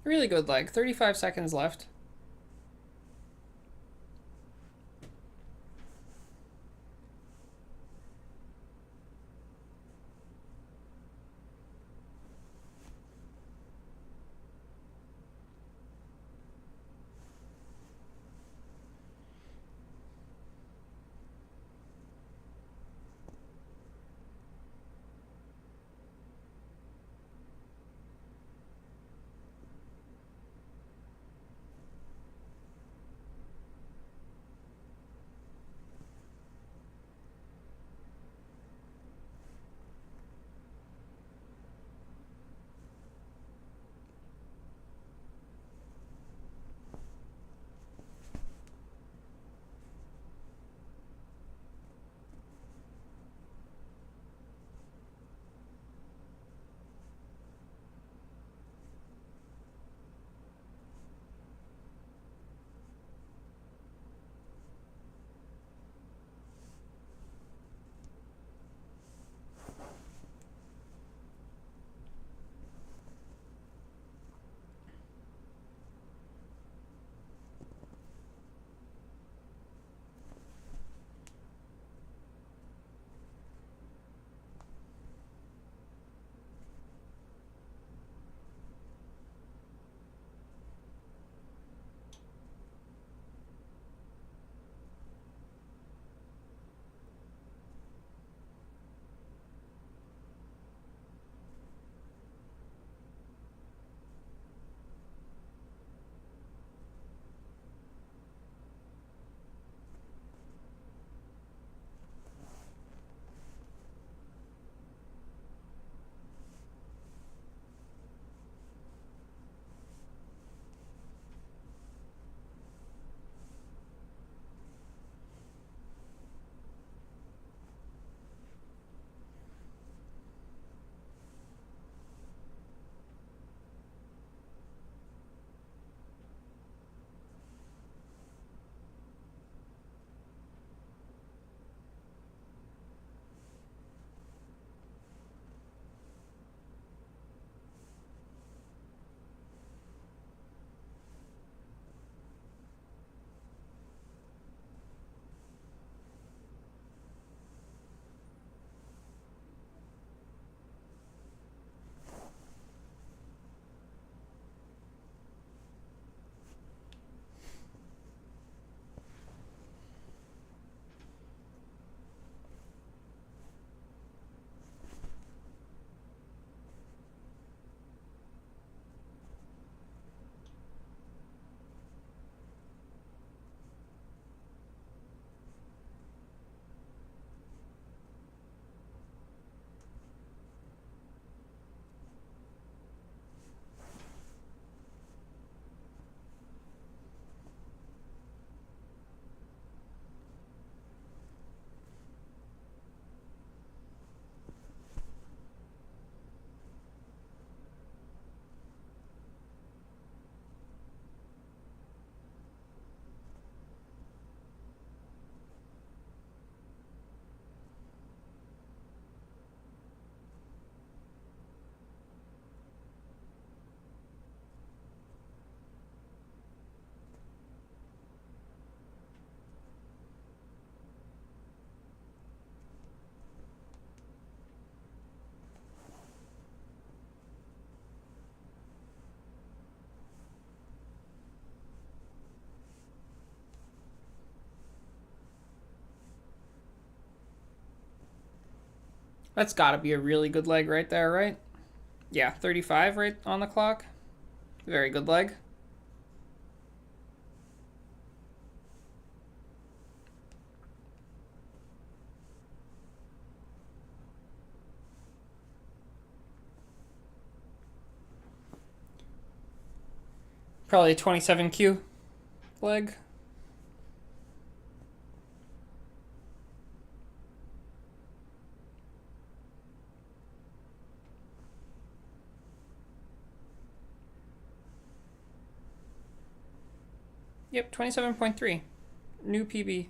Really good leg. 35 seconds left. That's gotta be a really good leg right there, right? Yeah, 35 right on the clock. Very good leg. Probably a 27Q leg. Yep, 27.3. New PB.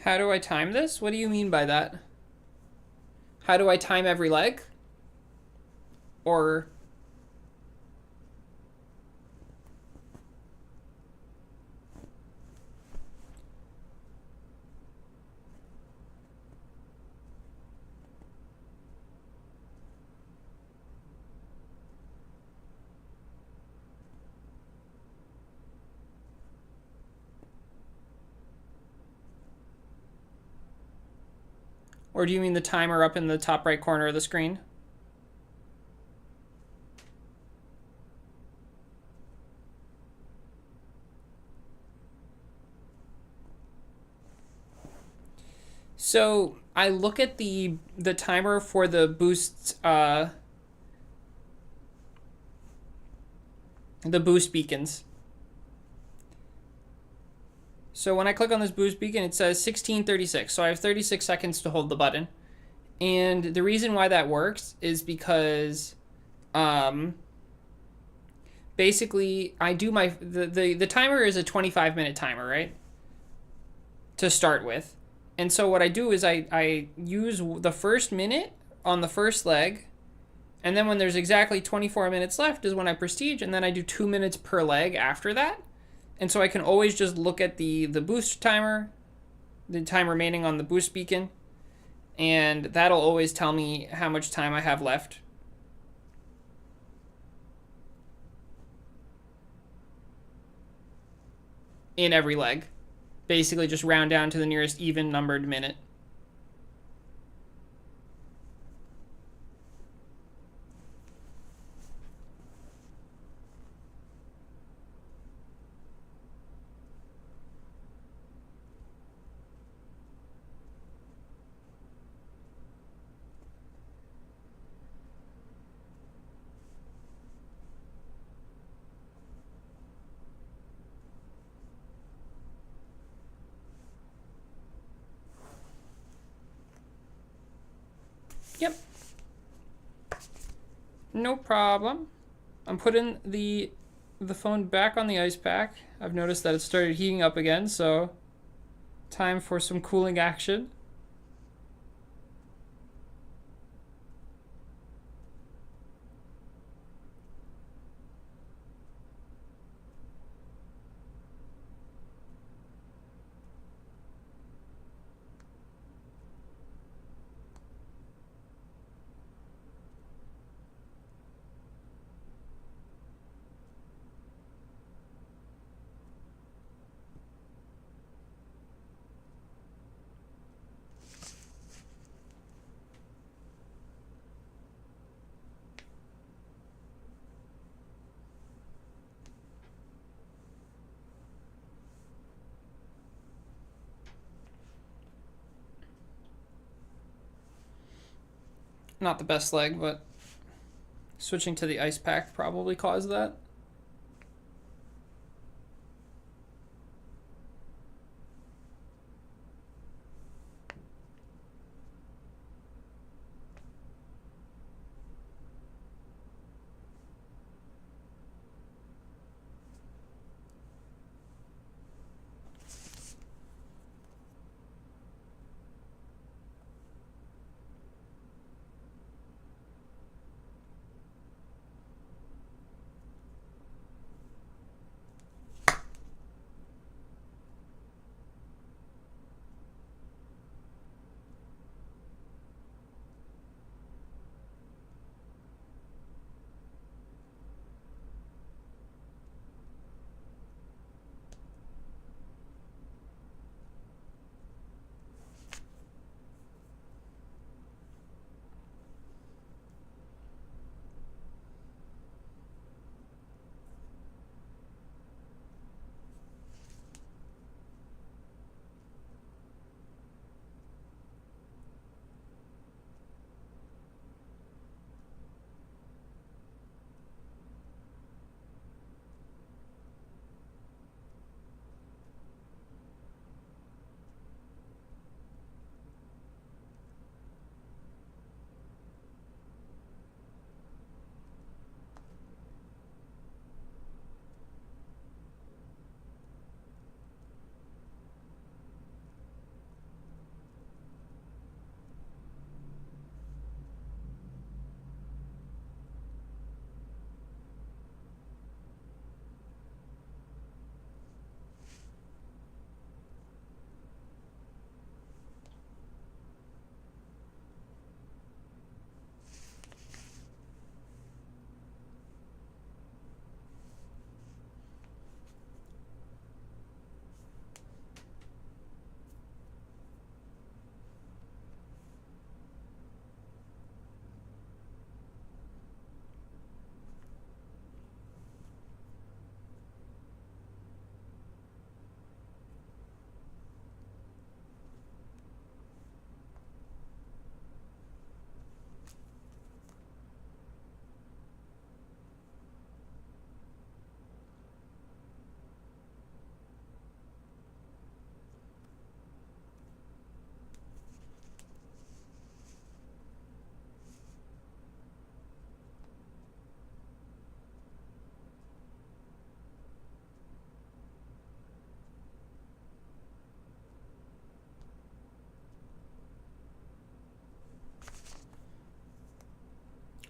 How do I time this? What do you mean by that? How do I time every leg? Or... Or do you mean the timer up in the top right corner of the screen? So I look at the timer for the boost beacons. So when I click on this boost beacon, it says 16:36. So I have 36 seconds to hold the button. And the reason why that works is because basically I do my the timer is a 25-minute timer, right? To start with. And so what I do is I use the first minute on the first leg, and then when there's exactly 24 minutes left is when I prestige, and then I do 2 minutes per leg after that. And so I can always just look at the boost timer, the time remaining on the boost beacon, and that'll always tell me how much time I have left. In every leg. Basically just round down to the nearest even numbered minute. Yep. No problem. I'm putting the phone back on the ice pack. I've noticed that it started heating up again, so time for some cooling action. Not the best leg, but switching to the ice pack probably caused that.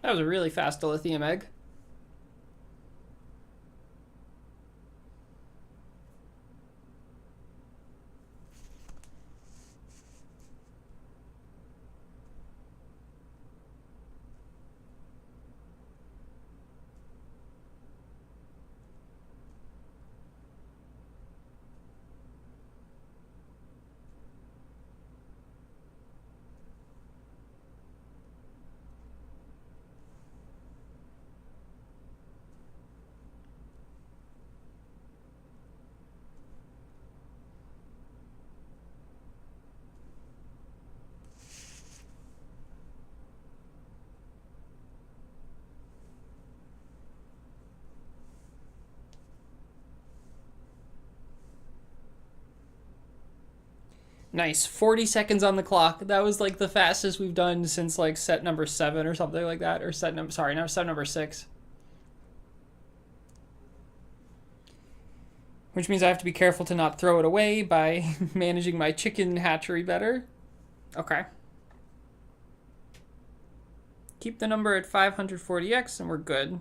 That was a really fast dilithium egg. Nice. 40 seconds on the clock. That was like the fastest we've done since like set number 7 or something like that. Or set number, sorry, no, set number 6. Which means I have to be careful to not throw it away by managing my chicken hatchery better. Okay. Keep the number at 540x and we're good.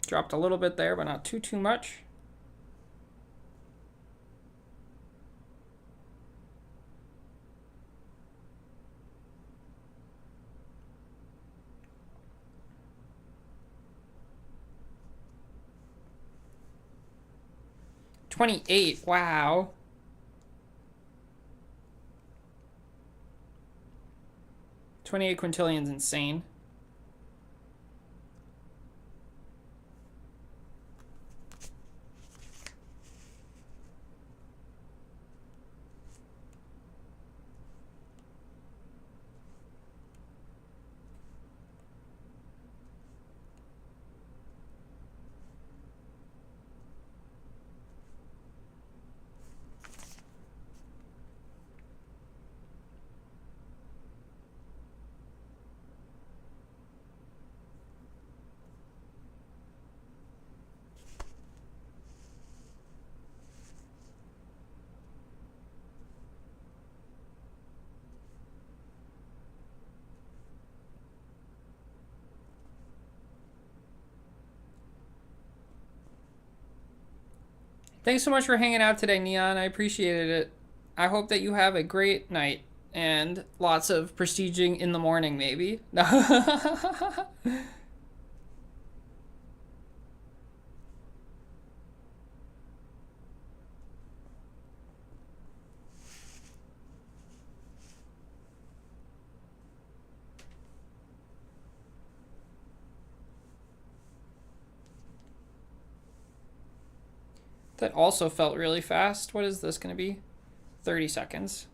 Dropped a little bit there, but not too much. $28. Wow. 28 quintillions insane. Thanks so much for hanging out today, Neon. I appreciated it. I hope that you have a great night and lots of prestiging in the morning, maybe. That also felt really fast. What is this going to be? 30 seconds.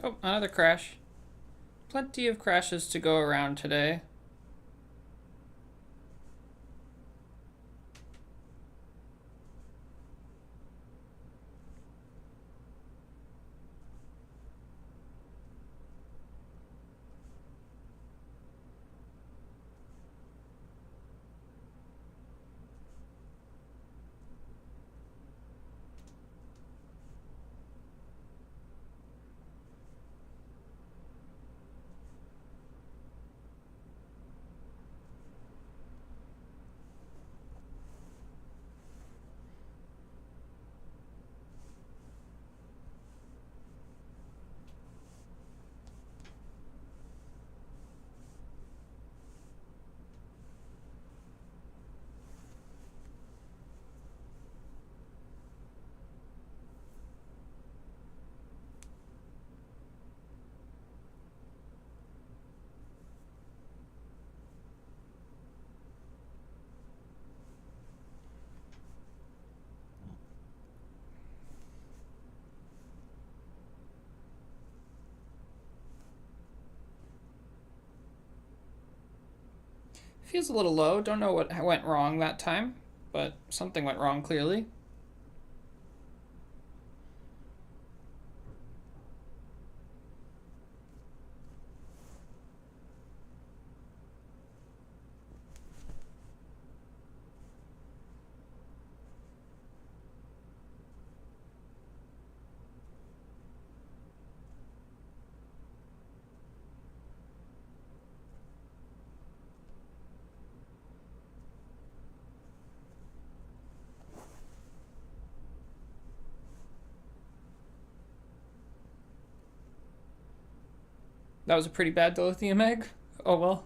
Oh, another crash. Plenty of crashes to go around today. Feels a little low. Don't know what went wrong that time, but something went wrong clearly. That was a pretty bad dilithium egg. Oh well.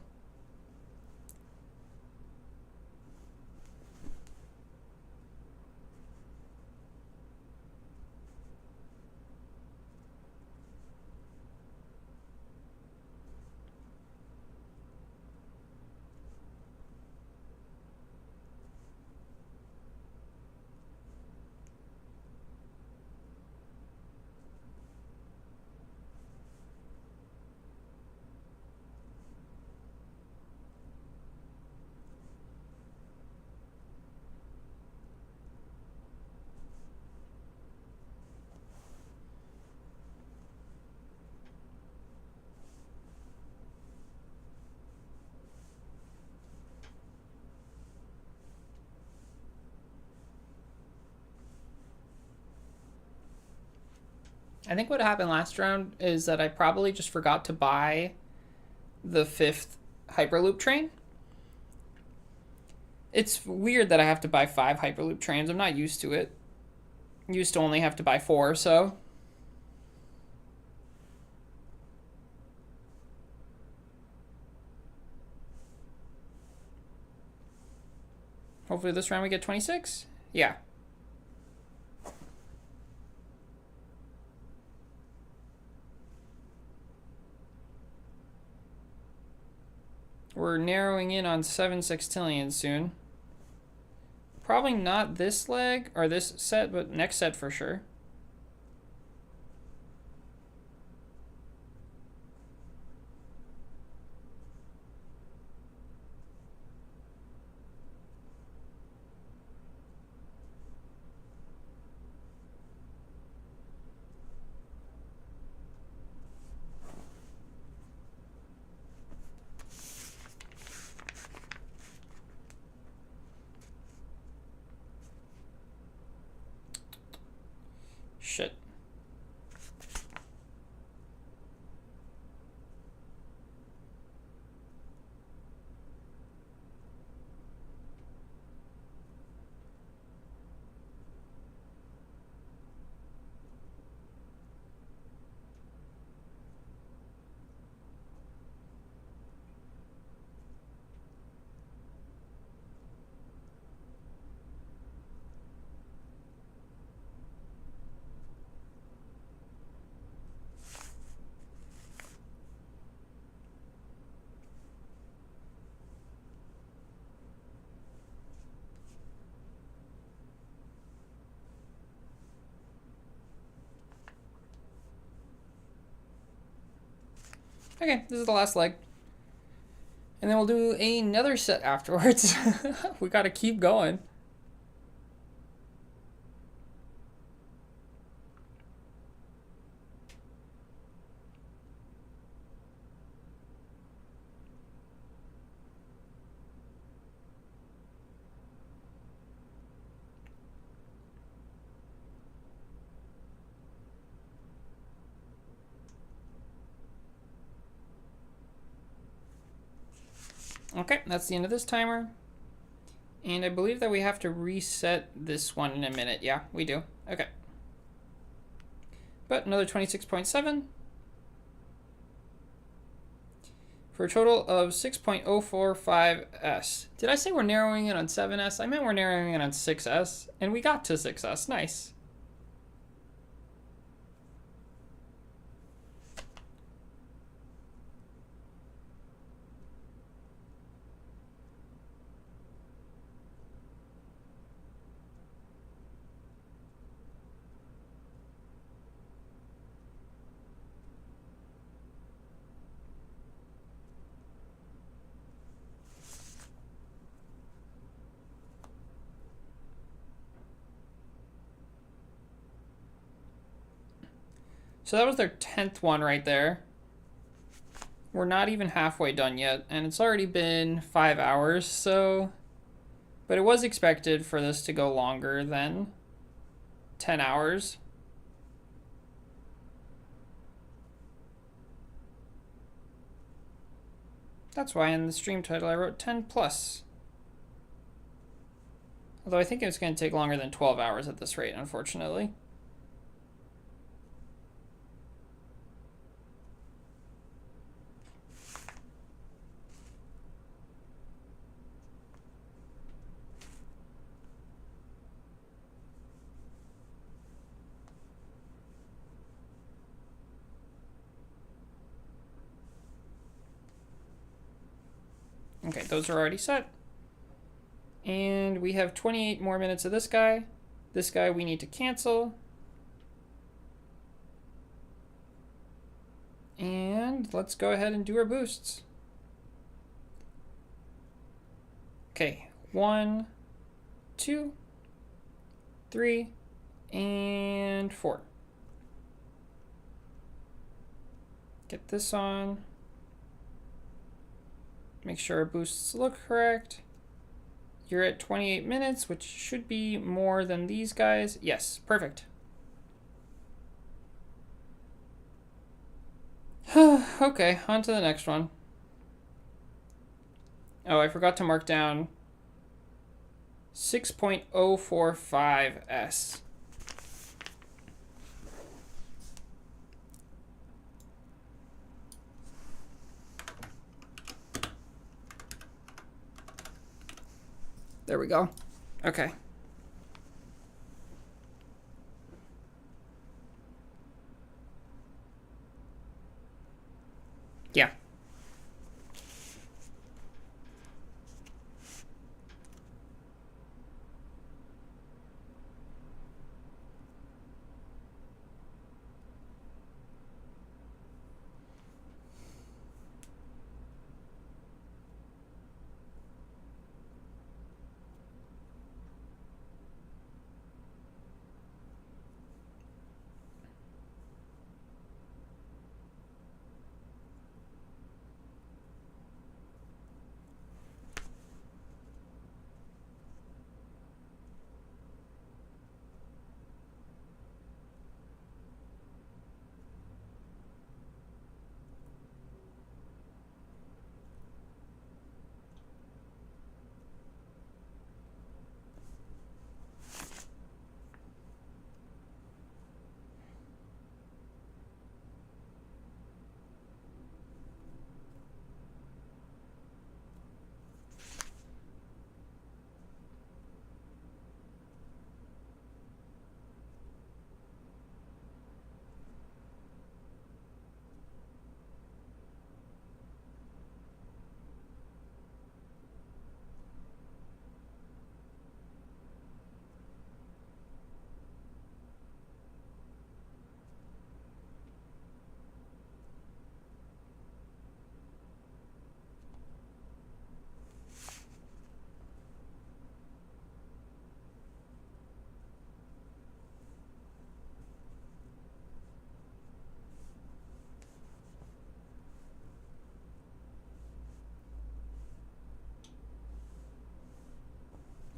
I think what happened last round is that I probably just forgot to buy the 5th Hyperloop train. It's weird that I have to buy 5 Hyperloop trains. I'm not used to it. I used to only have to buy 4, so. Hopefully this round we get 26. Yeah. We're narrowing in on 7 sextillions soon. Probably not this leg or this set, but next set for sure. Okay, this is the last leg. And then we'll do another set afterwards. We gotta keep going. Okay, that's the end of this timer. And I believe that we have to reset this one in a minute. Yeah, we do. Okay. But another 26.7. For a total of 6.045 S. Did I say we're narrowing it on 7S? I meant we're narrowing it on 6S. And we got to 6S. Nice. So that was their 10th one right there. We're not even halfway done yet, and it's already been 5 hours, so... But it was expected for this to go longer than 10 hours. That's why in the stream title I wrote 10 plus. Although I think it's going to take longer than 12 hours at this rate, unfortunately. Okay, those are already set. And we have 28 more minutes of this guy. This guy we need to cancel. And let's go ahead and do our boosts. Okay, 1, 2, 3, and 4. Get this on. Make sure our boosts look correct. You're at 28 minutes, which should be more than these guys. Yes, perfect. Okay, on to the next one. Oh, I forgot to mark down 6.045S. There we go. Okay. Yeah.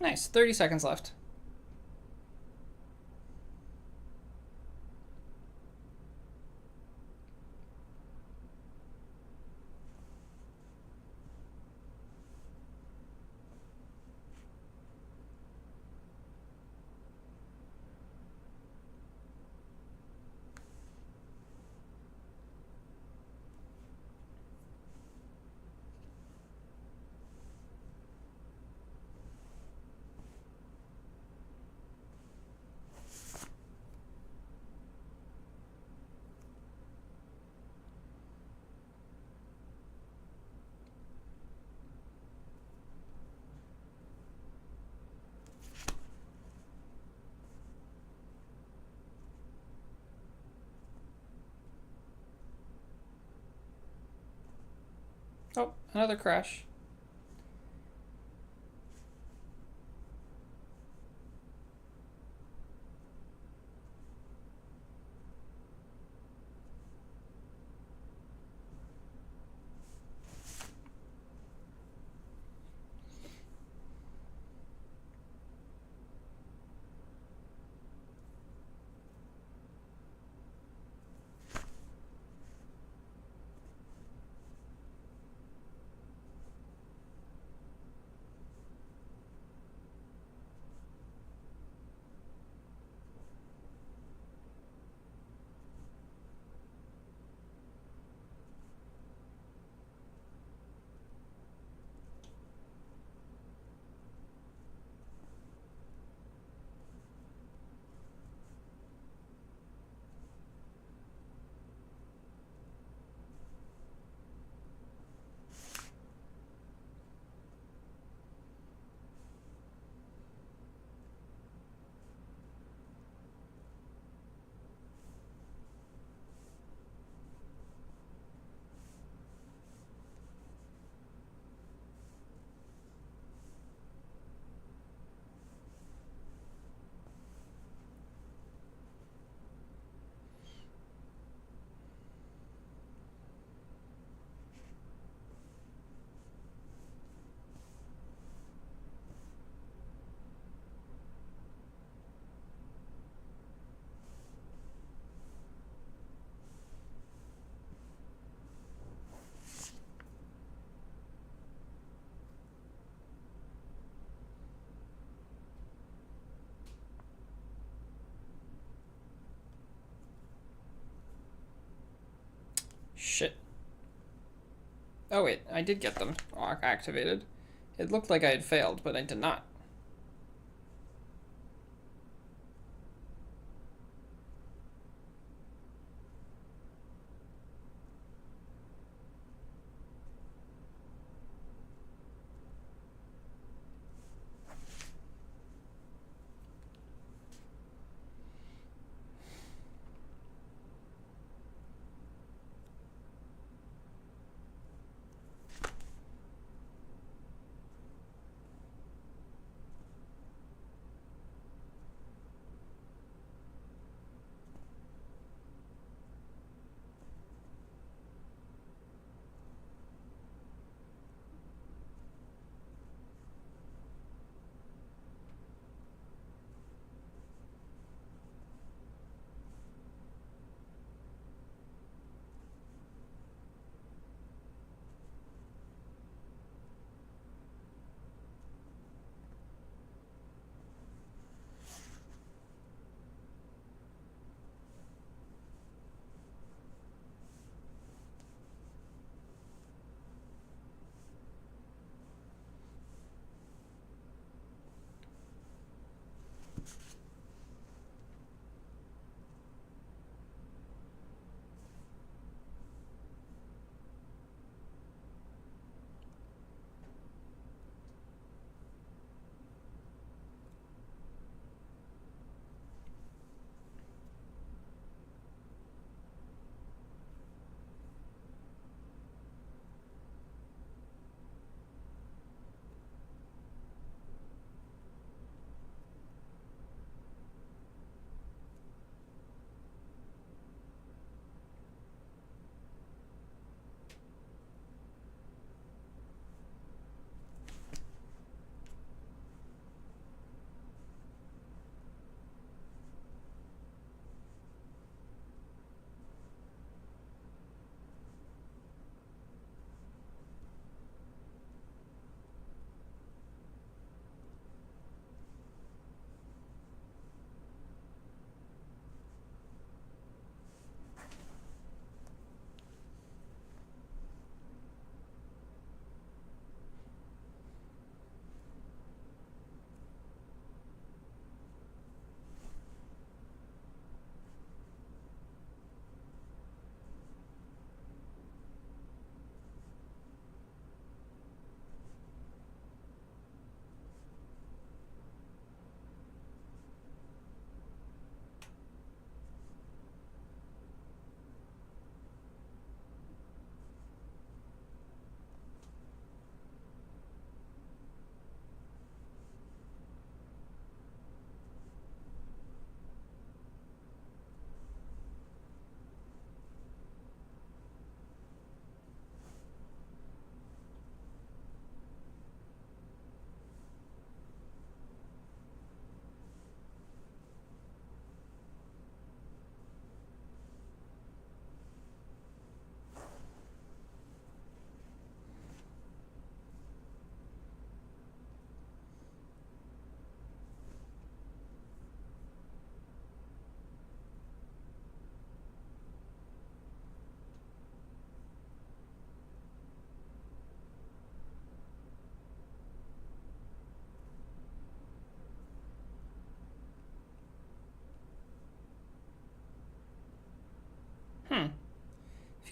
Nice, 30 seconds left. Oh, another crash. Shit. Oh wait, I did get them activated. It looked like I had failed, but I did not.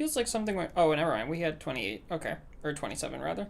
Feels like something went... Oh, never mind. We had 28. Okay. Or 27, rather.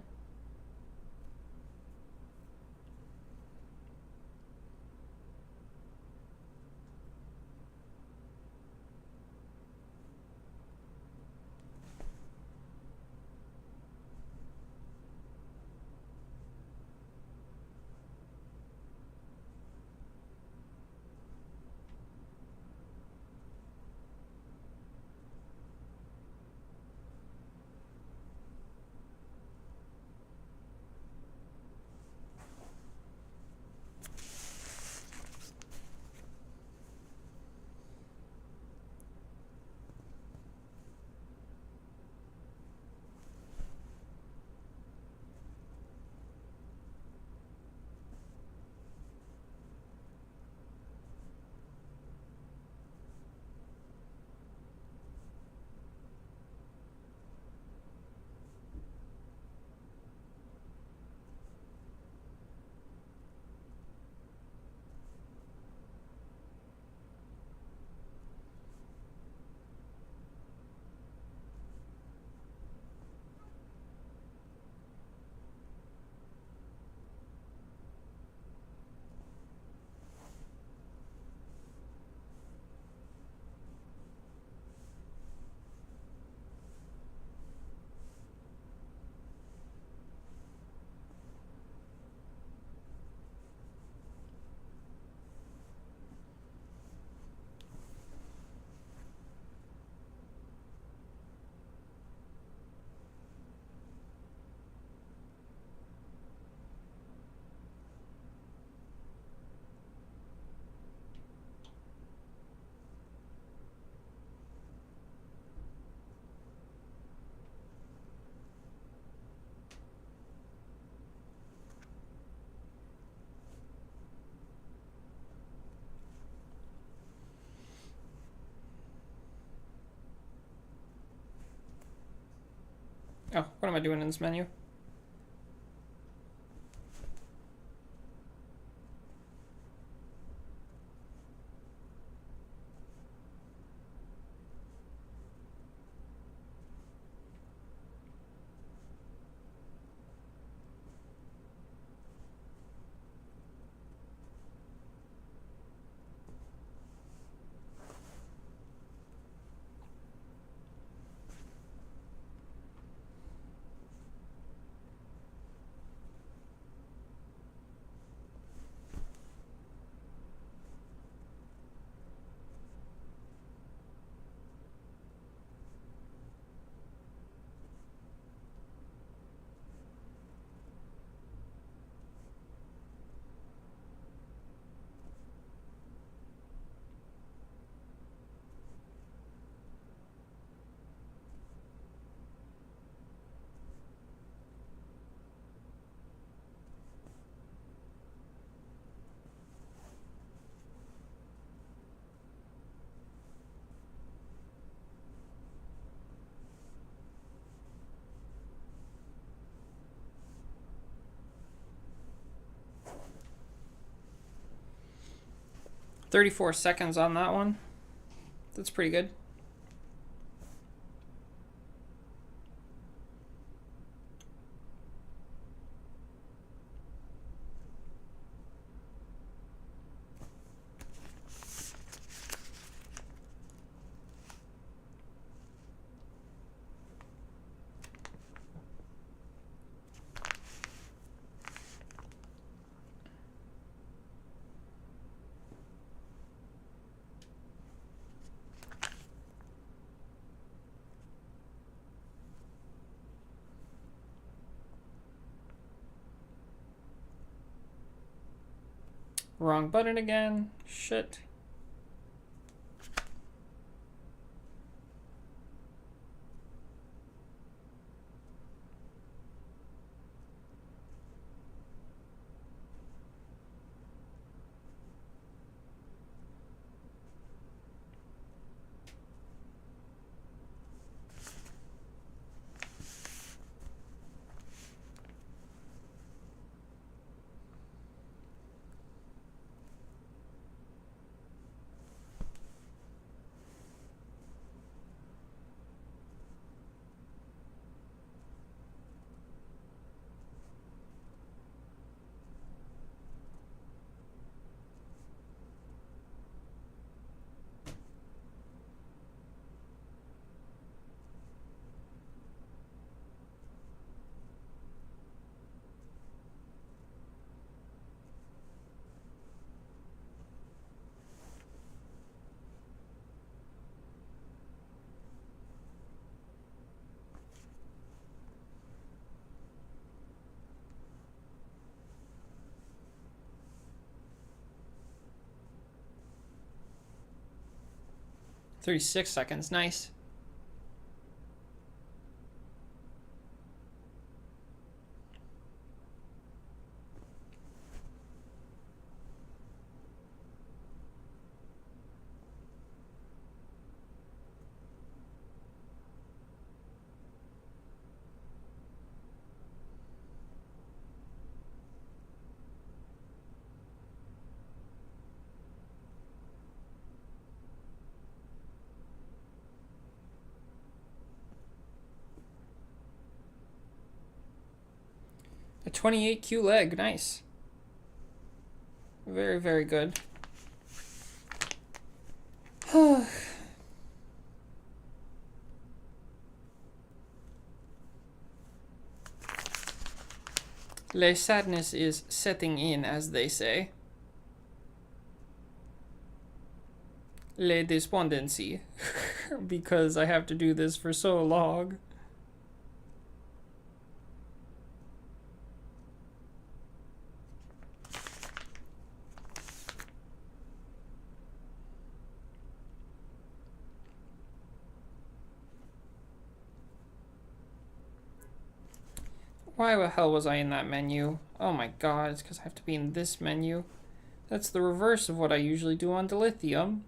Oh, what am I doing in this menu? $34 seconds on that one. That's pretty good. Wrong button again. Shit. 36 seconds, nice. A 28Q leg, nice. Very, very good. Le sadness is setting in, as they say. Le despondency. Because I have to do this for so long. Why the hell was I in that menu? Oh my god, it's because I have to be in this menu. That's the reverse of what I usually do on dilithium.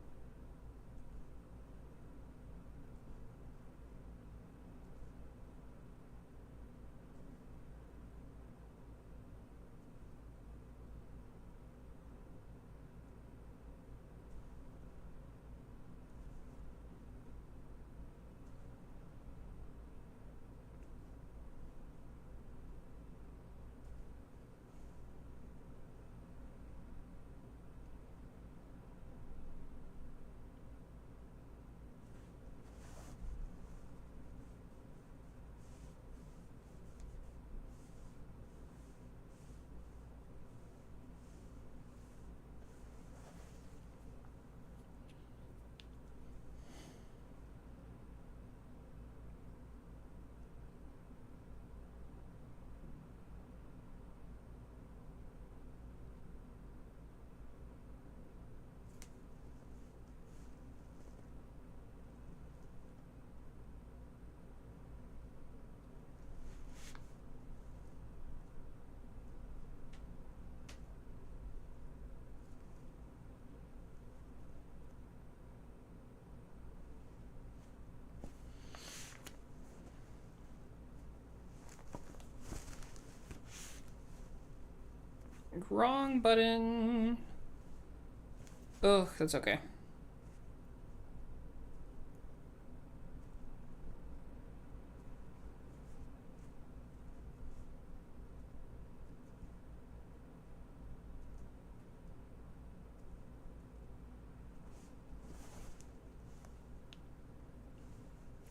Wrong button. Ugh, that's okay.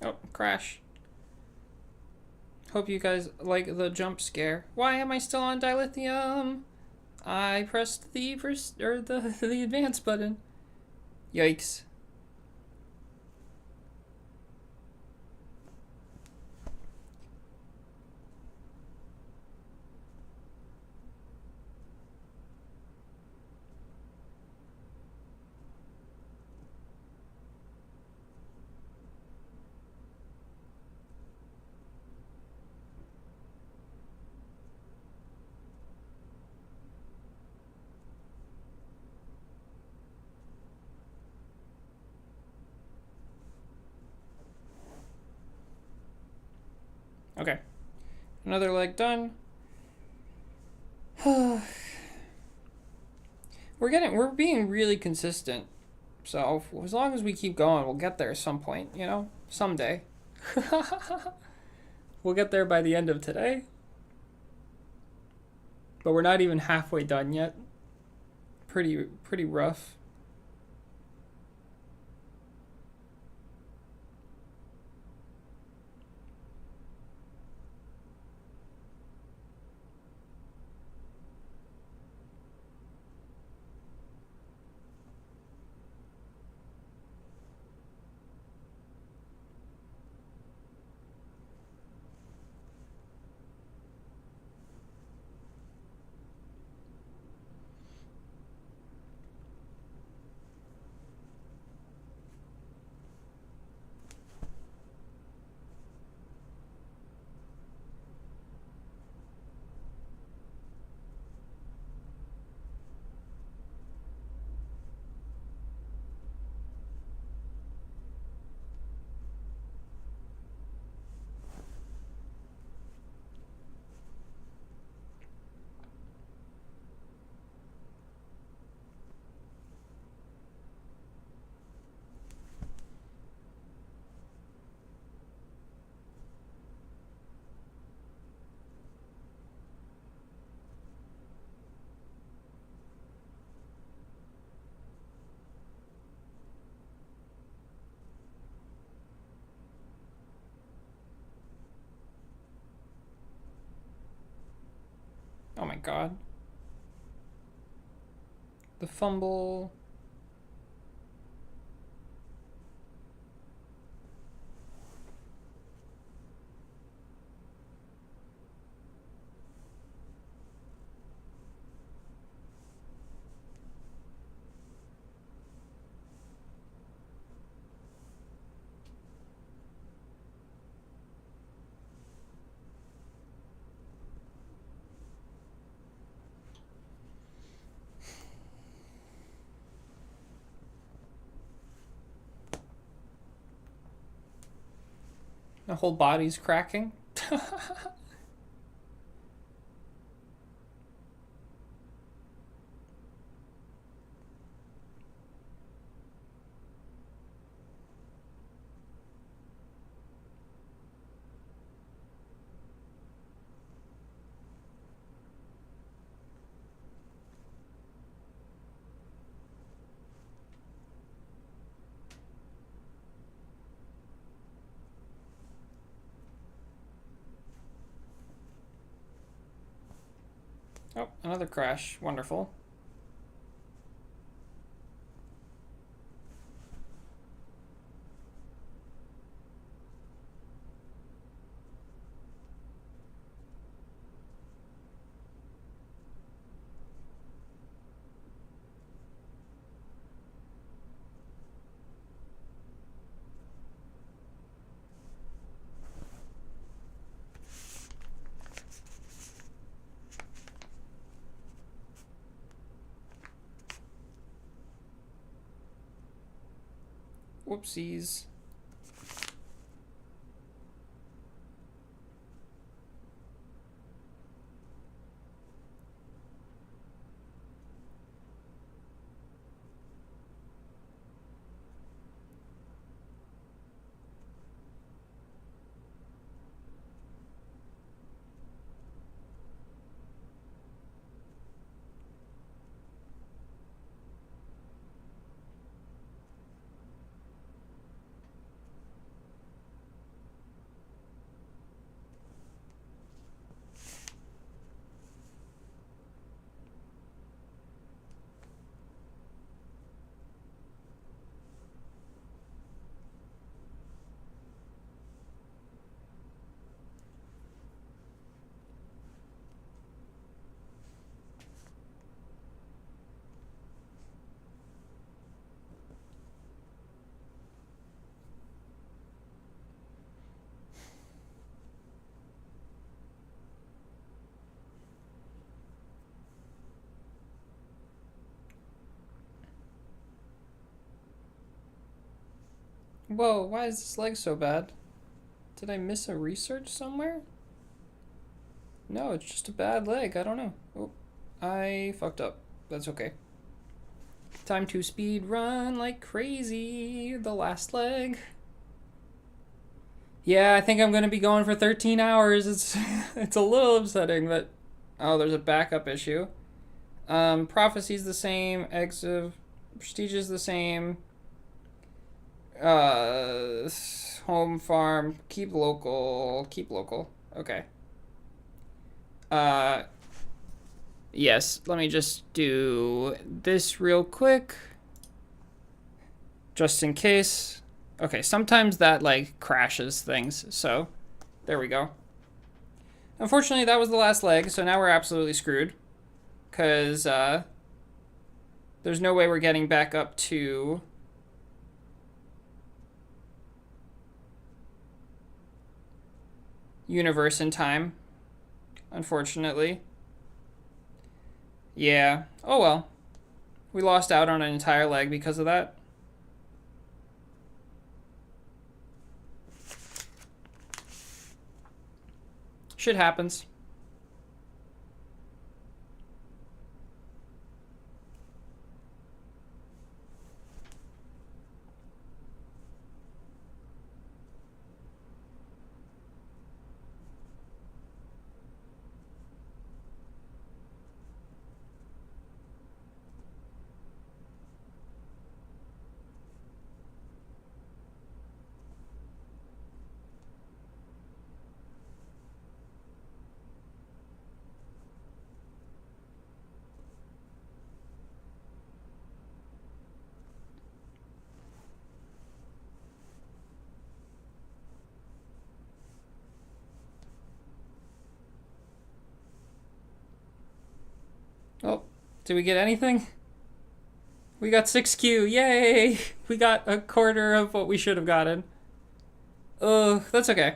Oh, crash. Hope you guys like the jump scare. Why am I still on dilithium? I pressed the the advance button. Yikes. Okay. Another leg done. We're being really consistent. So as long as we keep going, we'll get there at some point, you know? Someday. We'll get there by the end of today. But we're not even halfway done yet. Pretty rough. my god. The fumble. The whole body's cracking. Oh, another crash. Wonderful. Whoopsies. Whoa, why is this leg so bad? Did I miss a research somewhere? No, it's just a bad leg. I don't know. Oh, I fucked up. That's okay. Time to speed run like crazy. The last leg. Yeah, I think I'm gonna be going for 13 hours. It's it's a little upsetting, but oh, there's a backup issue. Prophecy's the same. Eggs of Prestige is the same. Home farm. Keep local. Keep local. Okay. Yes, let me just do this real quick. Just in case. Okay, sometimes that, like, crashes things, so there we go. Unfortunately, that was the last leg, so now we're absolutely screwed. Because, there's no way we're getting back up to universe in time, unfortunately. Yeah. Oh well. We lost out on an entire leg because of that. Shit happens. Did we get anything? We got 6Q. Yay! We got a quarter of what we should have gotten. Ugh, that's okay.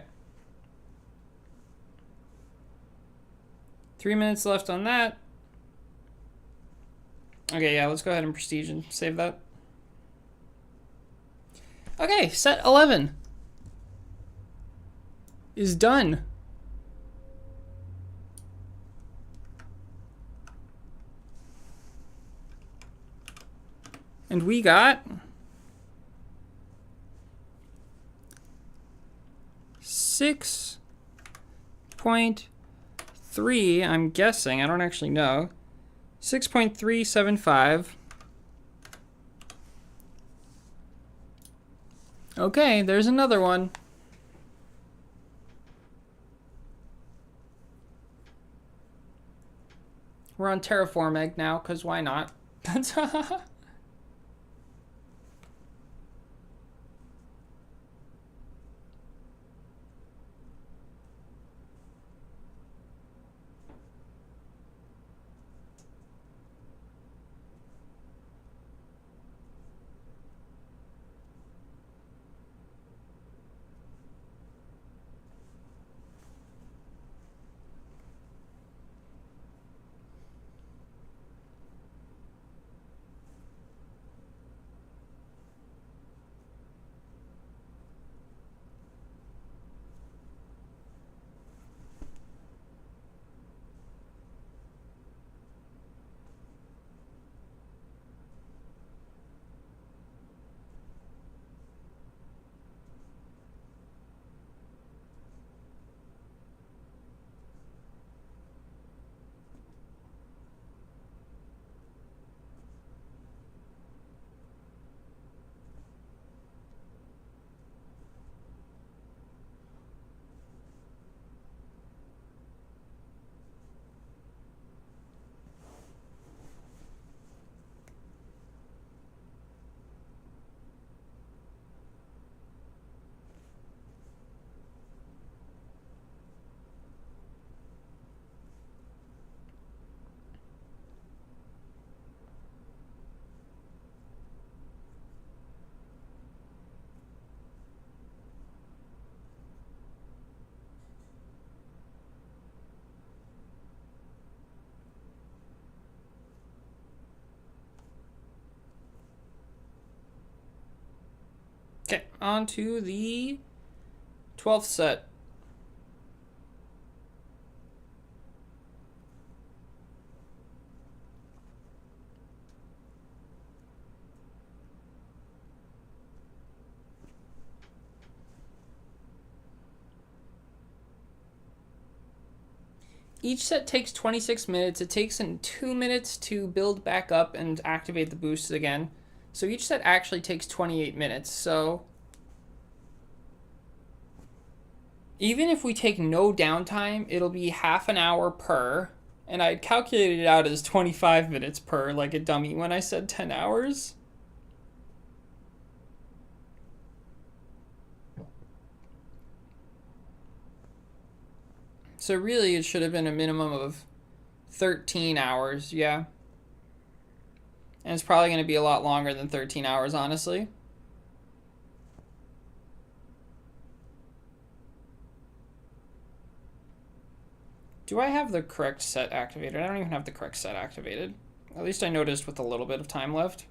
3 minutes left on that. Okay, yeah, let's go ahead and prestige and save that. Okay, set 11 is done. And we got 6.3, I'm guessing, I don't actually know. 6.375. Okay, there's another one. We're on Terraform Egg now, because why not? Okay, on to the 12th set. Each set takes 26 minutes. It takes 2 minutes to build back up and activate the boosts again. So each set actually takes 28 minutes. So even if we take no downtime, it'll be half an hour per. And I calculated it out as 25 minutes per, like a dummy when I said 10 hours. So really, it should have been a minimum of 13 hours, yeah. And it's probably going to be a lot longer than 13 hours, honestly. Do I have the correct set activated? I don't even have the correct set activated. At least I noticed with a little bit of time left.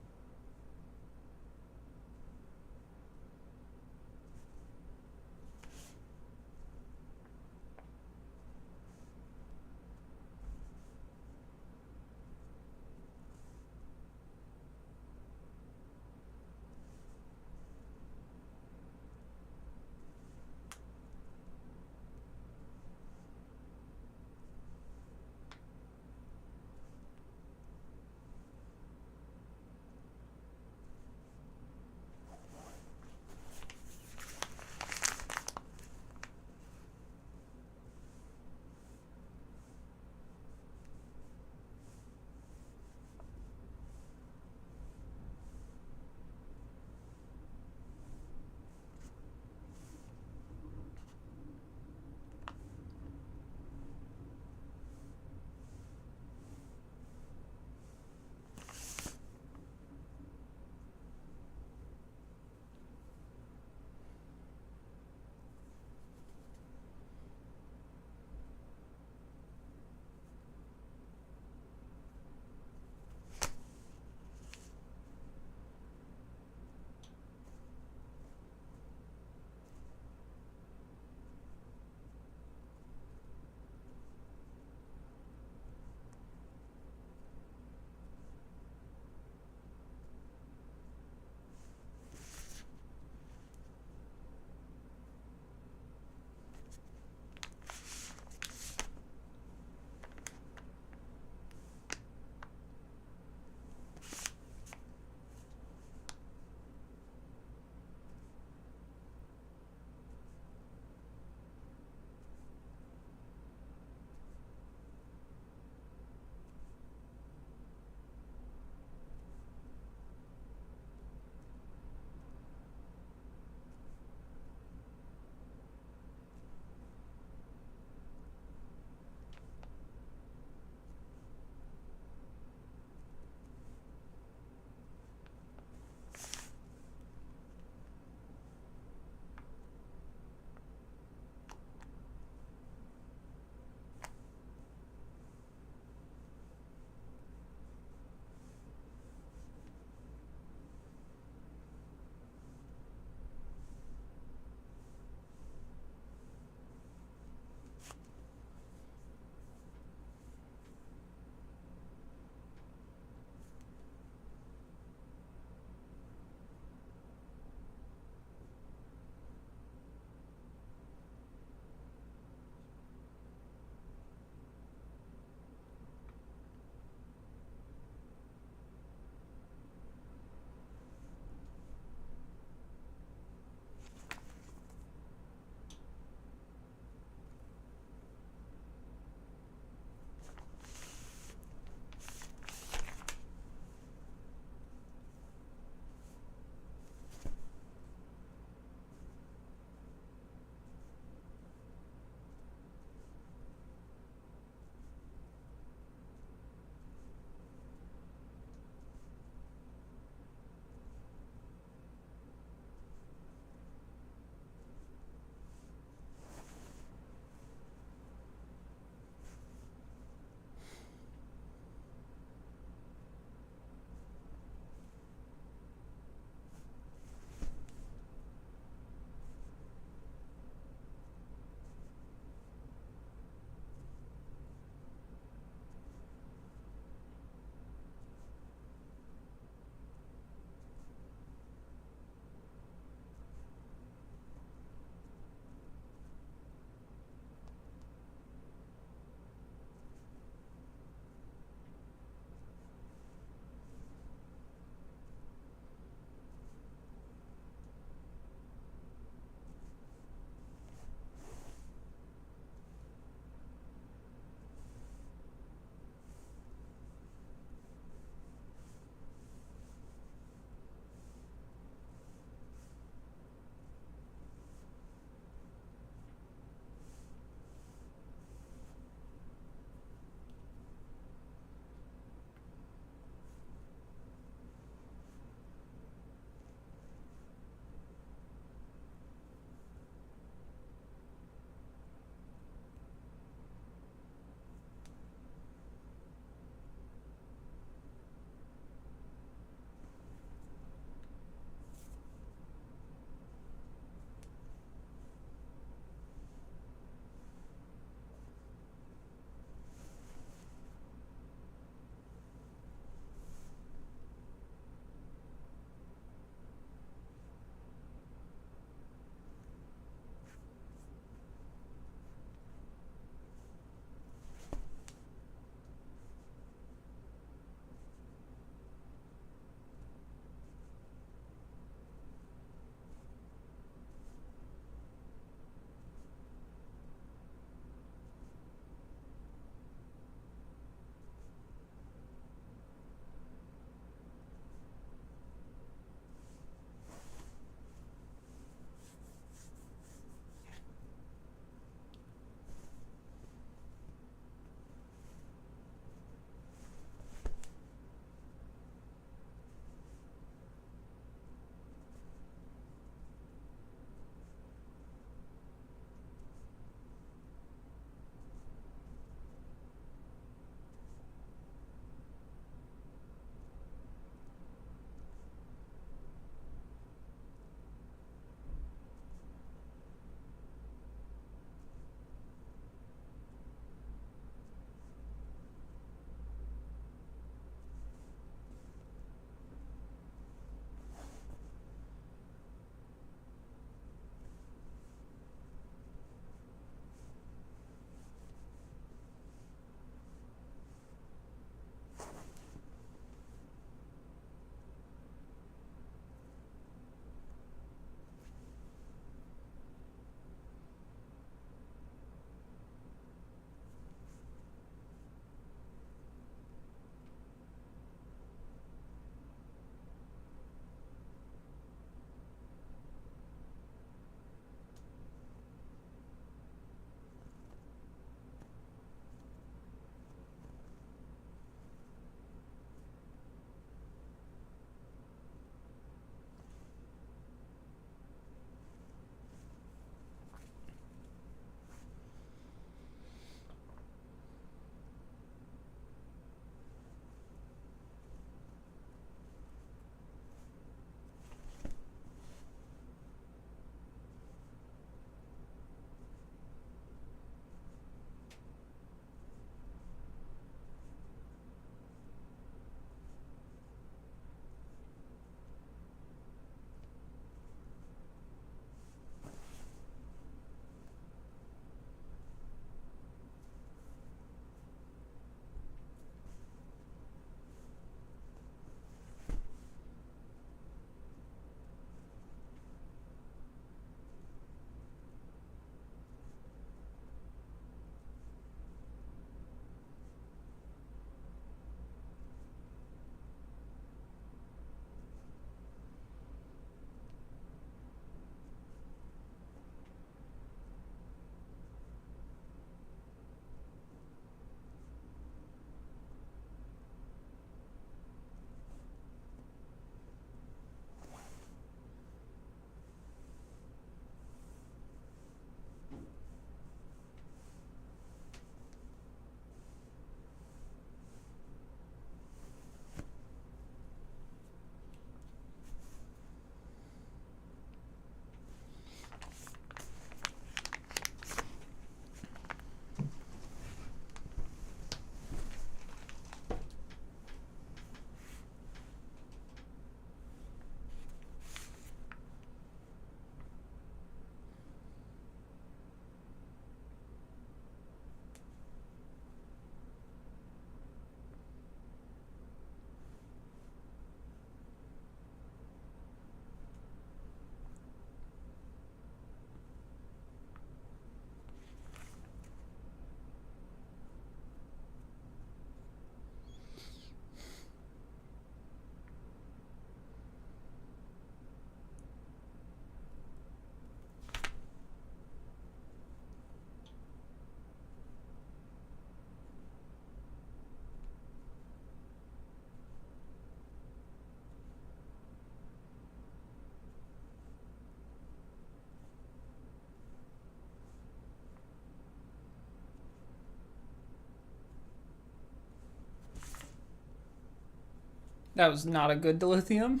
That was not a good dilithium.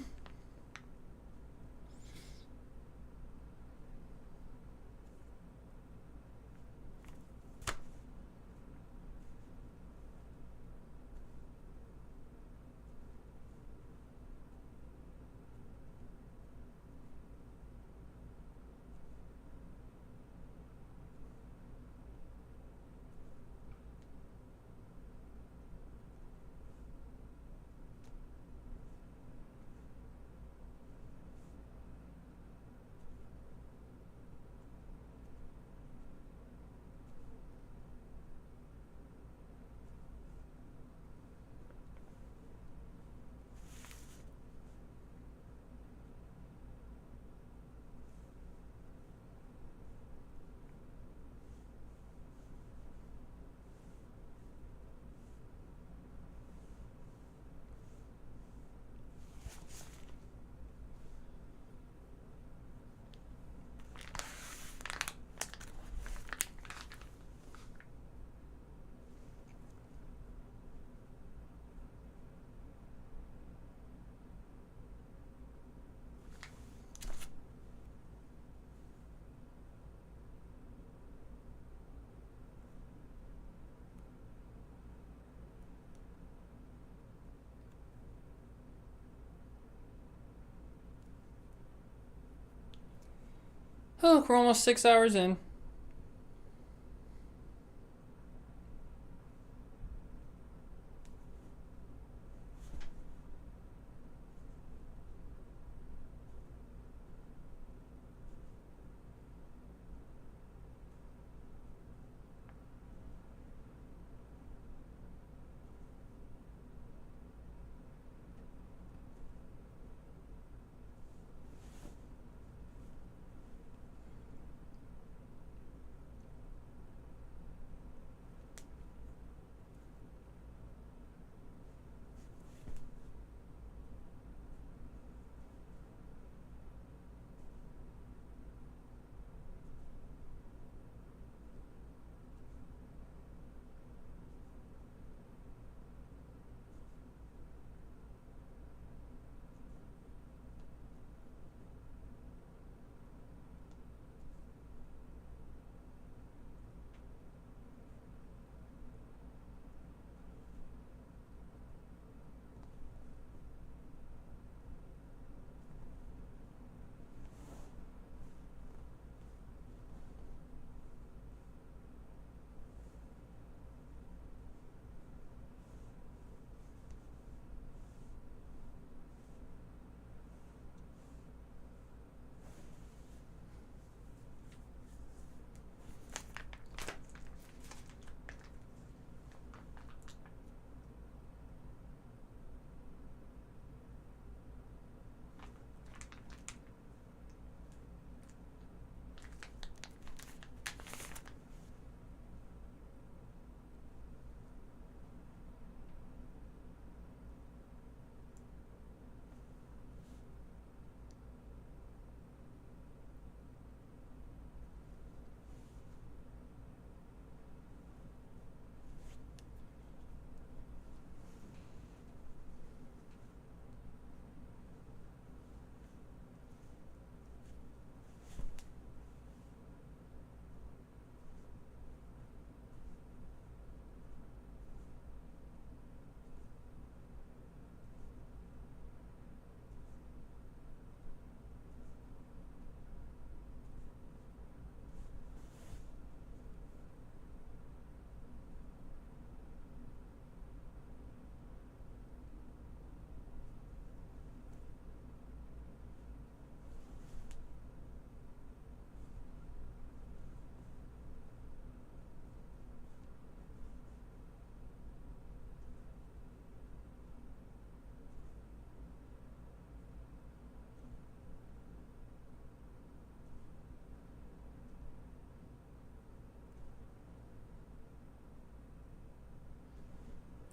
Oh, we're almost 6 hours in.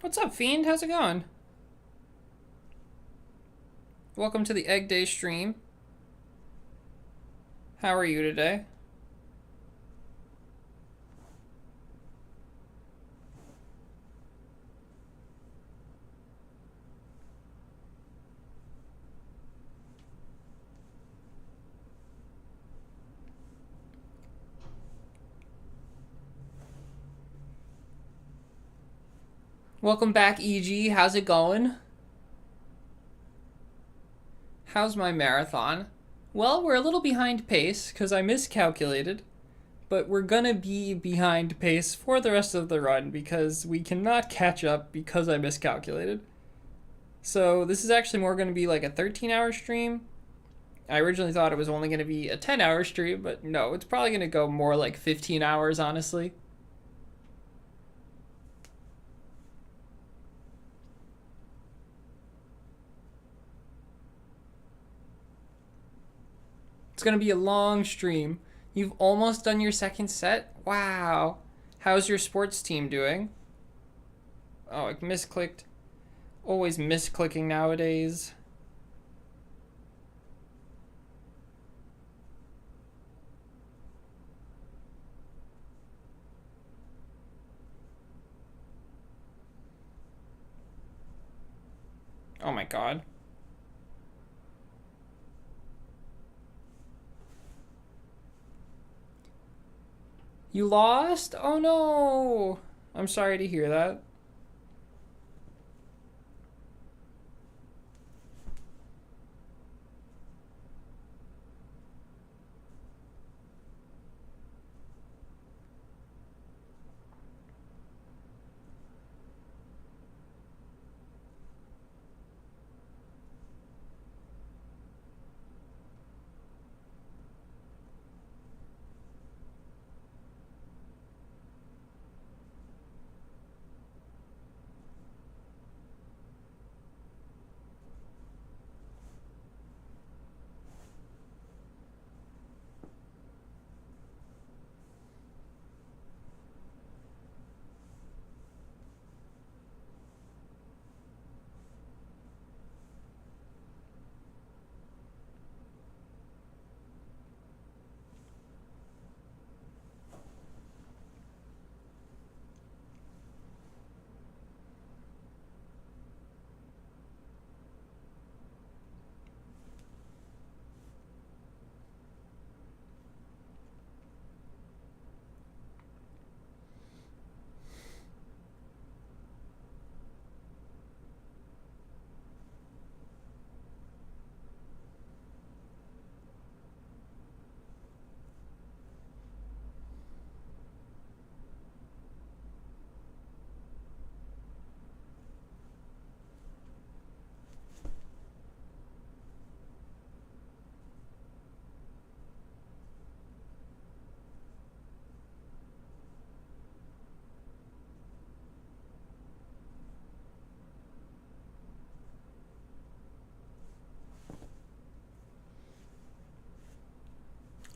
What's up, Fiend? How's it going? Welcome to the Egg Day stream. How are you today? Welcome back, EG. How's it going? How's my marathon? Well, we're a little behind pace because I miscalculated, but we're gonna be behind pace for the rest of the run because we cannot catch up because I miscalculated. So this is actually more gonna be like a 13-hour stream. I originally thought it was only gonna be a 10-hour stream, but no, it's probably gonna go more like 15 hours, honestly. It's going to be a long stream. You've almost done your second set? Wow. How's your sports team doing? Oh, I misclicked. Always misclicking nowadays. Oh my god. You lost? Oh no! I'm sorry to hear that.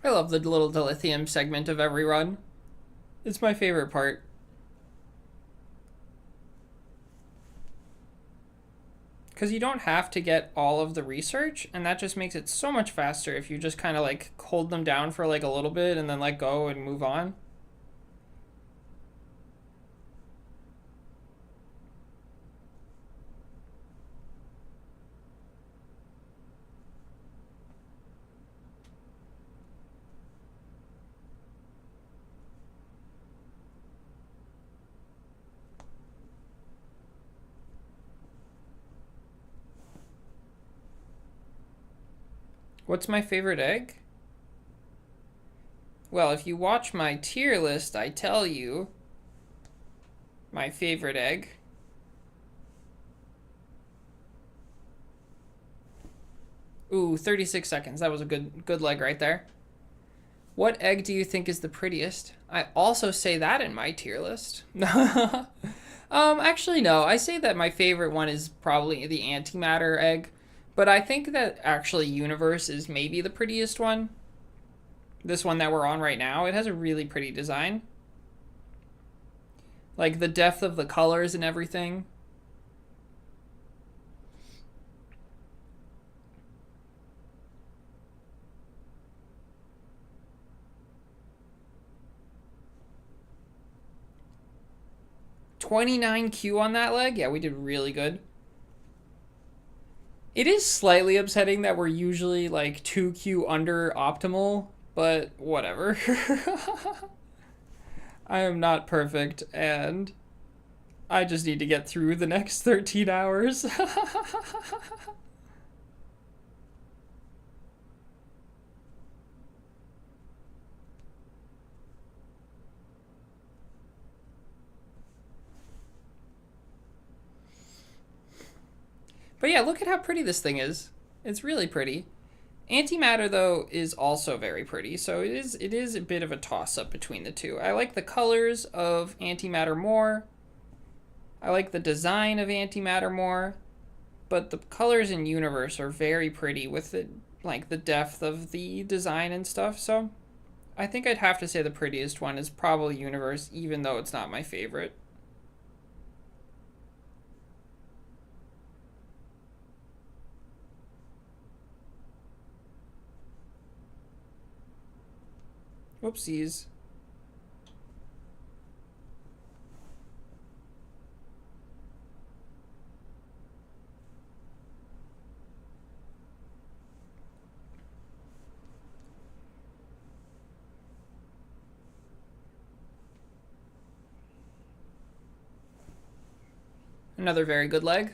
I love the little dilithium segment of every run. It's my favorite part. Because you don't have to get all of the research, and that just makes it so much faster if you just kind of like hold them down for like a little bit and then let go and move on. What's my favorite egg? Well, if you watch my tier list, I tell you my favorite egg. Ooh, 36 seconds. That was a good leg right there. What egg do you think is the prettiest? I also say that in my tier list. Actually no. I say that my favorite one is probably the antimatter egg, but I think that actually Universe is maybe the prettiest one. This one that we're on right now, it has a really pretty design. Like the depth of the colors and everything. $29Q on that leg? Yeah, we did really good. It is slightly upsetting that we're usually like 2Q under optimal, but whatever. I am not perfect, and I just need to get through the next 13 hours. But yeah, look at how pretty this thing is. It's really pretty. Antimatter, though, is also very pretty, so it is a bit of a toss-up between the two. I like the colors of Antimatter more. I like the design of Antimatter more. But the colors in Universe are very pretty with the, like, the depth of the design and stuff, so I think I'd have to say the prettiest one is probably Universe, even though it's not my favorite. Whoopsies. Another very good leg.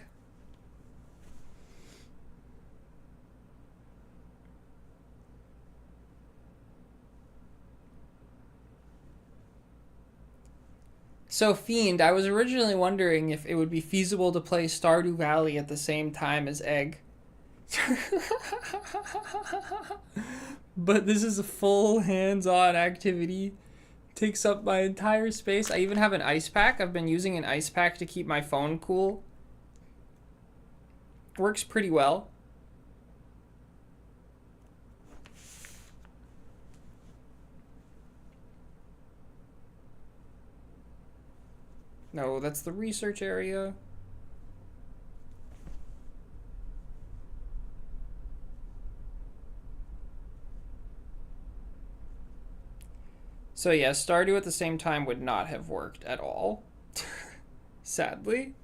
So, Fiend, I was originally wondering if it would be feasible to play Stardew Valley at the same time as Egg. But this is a full hands-on activity. Takes up my entire space. I even have an ice pack. I've been using an ice pack to keep my phone cool. Works pretty well. No, that's the research area. So yeah, Stardew at the same time would not have worked at all. Sadly.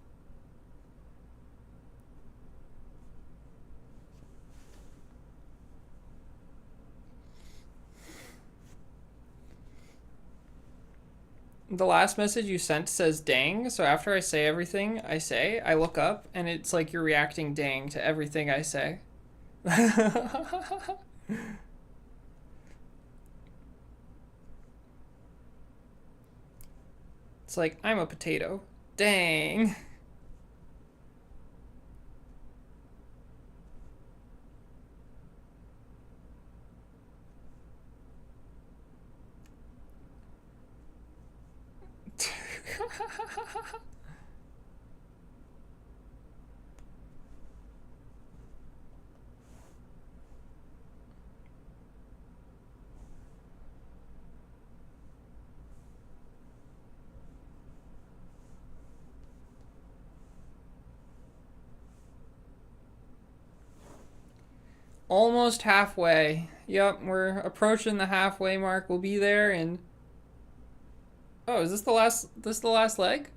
The last message you sent says dang, so after I say everything I say, I look up and it's like you're reacting dang to everything I say. It's like, I'm a potato. Dang. Almost halfway. Yep, we're approaching the halfway mark. We'll be there in... Oh, is this the last leg?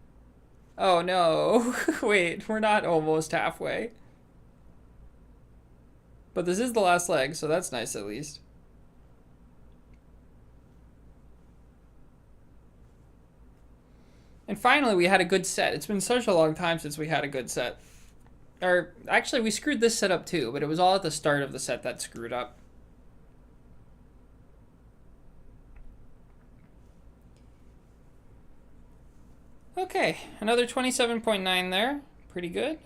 Oh no. Wait, we're not almost halfway. But this is the last leg, so that's nice at least. And finally, we had a good set. It's been such a long time since we had a good set. Or, actually, we screwed this set up too, but it was all at the start of the set that screwed up. Okay, another 27.9 there. Pretty good.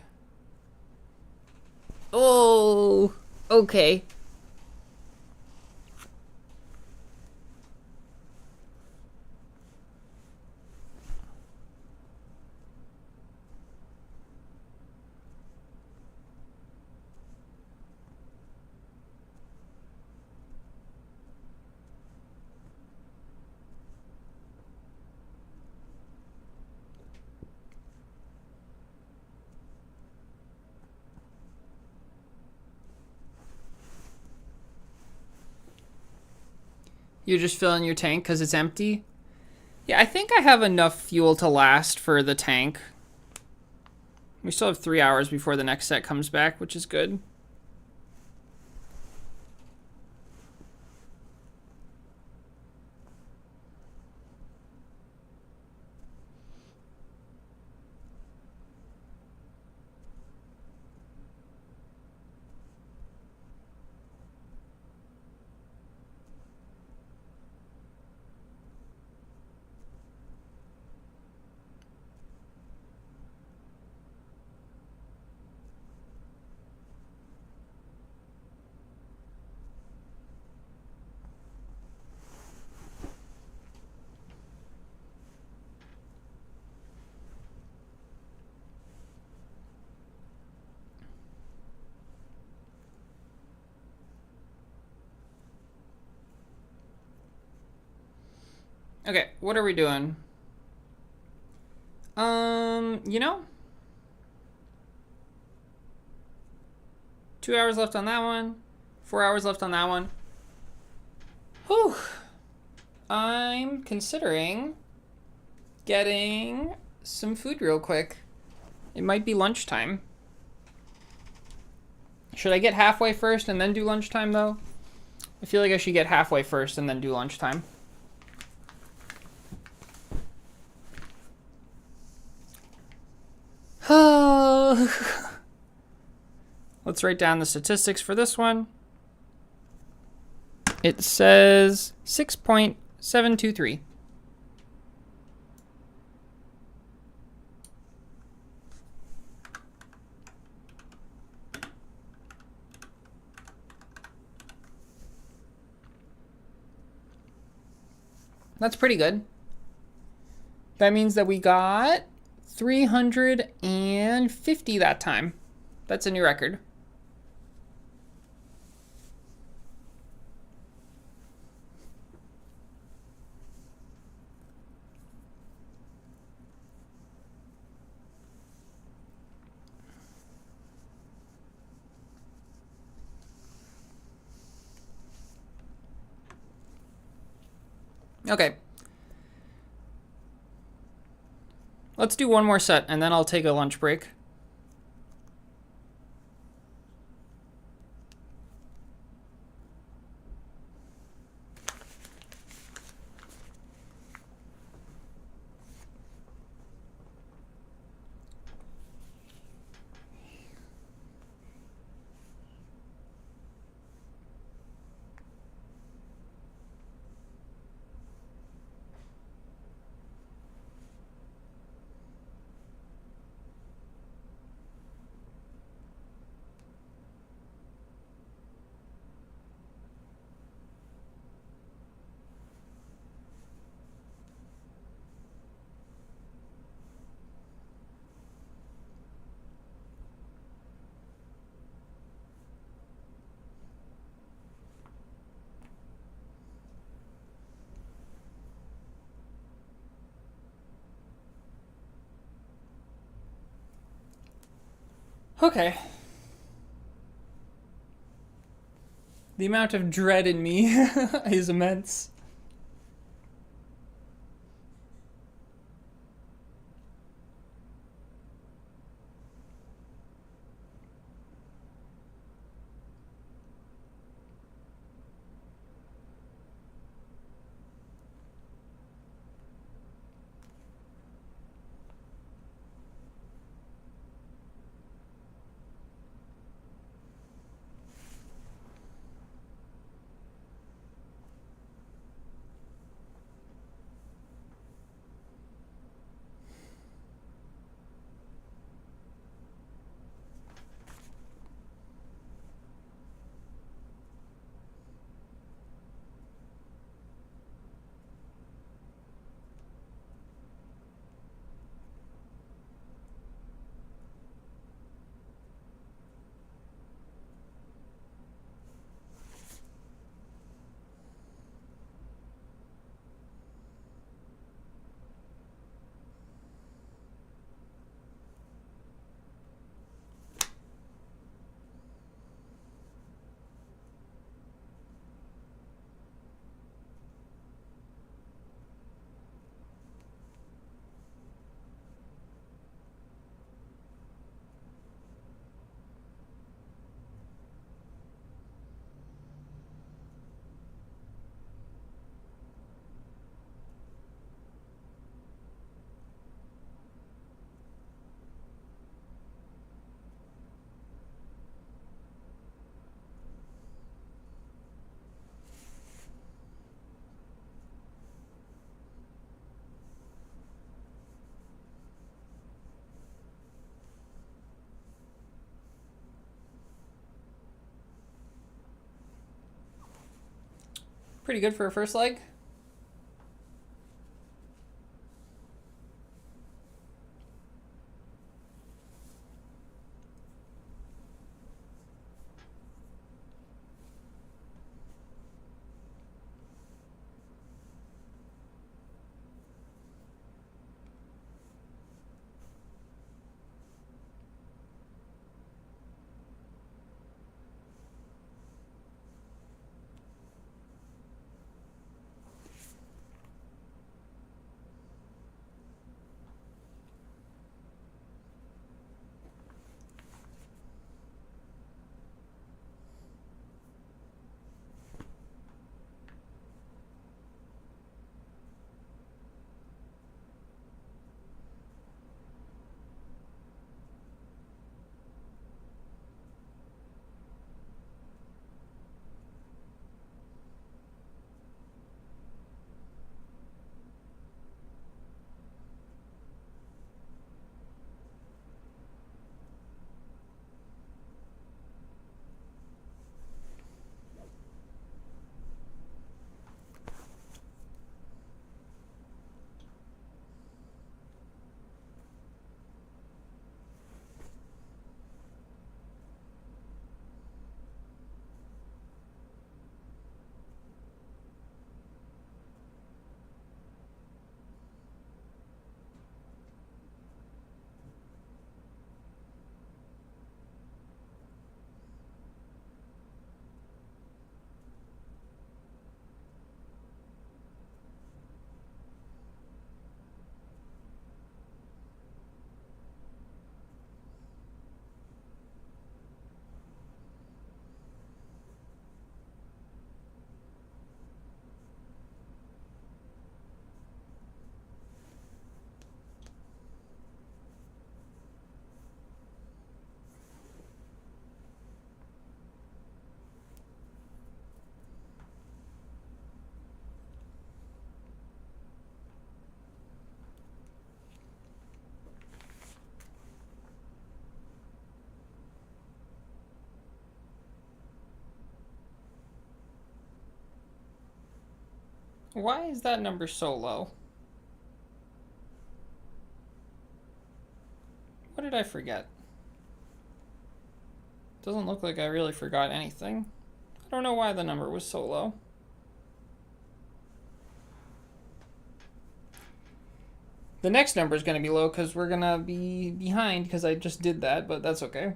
Oh, okay. You're just filling your tank because it's empty? Yeah, I think I have enough fuel to last for the tank. We still have 3 hours before the next set comes back, which is good. Okay, what are we doing? You know, 2 hours left on that one. 4 hours left on that one. Whew. I'm considering getting some food real quick. It might be lunchtime. Should I get halfway first and then do lunchtime, though? I feel like I should get halfway first and then do lunchtime. Let's write down the statistics for this one. It says 6.723. That's pretty good. That means that we got 350 that time. That's a new record. Okay. Let's do one more set and then I'll take a lunch break. Okay. The amount of dread in me is immense. Pretty good for a first leg. Why is that number so low? What did I forget? Doesn't look like I really forgot anything. I don't know why the number was so low. The next number is going to be low because we're going to be behind because I just did that, but that's okay.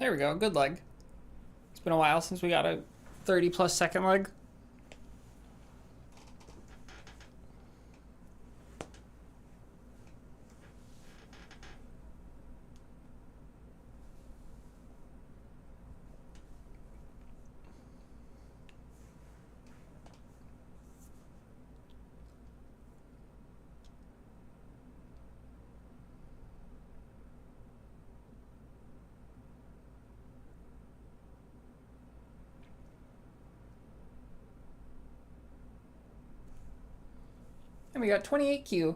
There we go. Good leg. It's been a while since we got a 30+ second leg. And we got 28Q.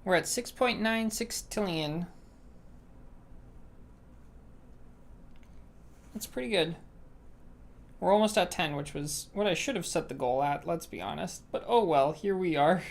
We're at 6.9 sextillion. That's pretty good. We're almost at 10, which was what I should have set the goal at, let's be honest. But oh well, here we are.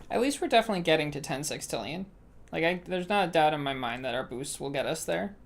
At least we're definitely getting to 10 sextillion. Like, there's not a doubt in my mind that our boosts will get us there.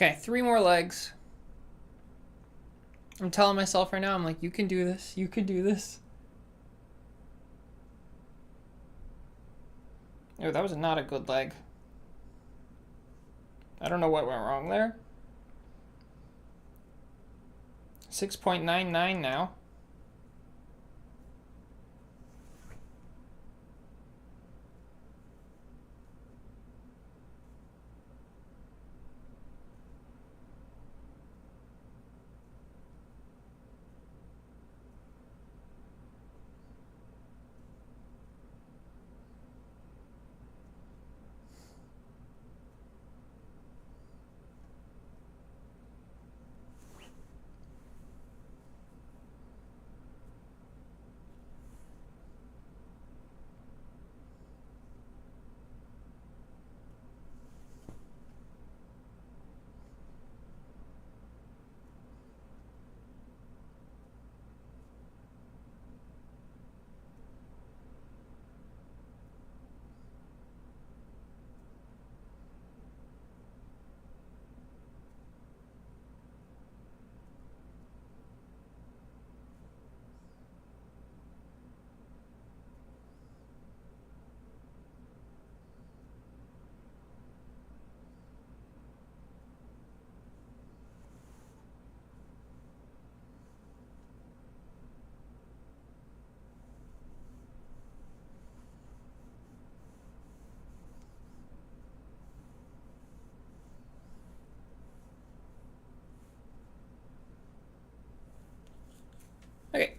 Okay, 3 more legs. I'm telling myself right now, I'm like, you can do this. You can do this. Oh, that was not a good leg. I don't know what went wrong there. 6.99 now.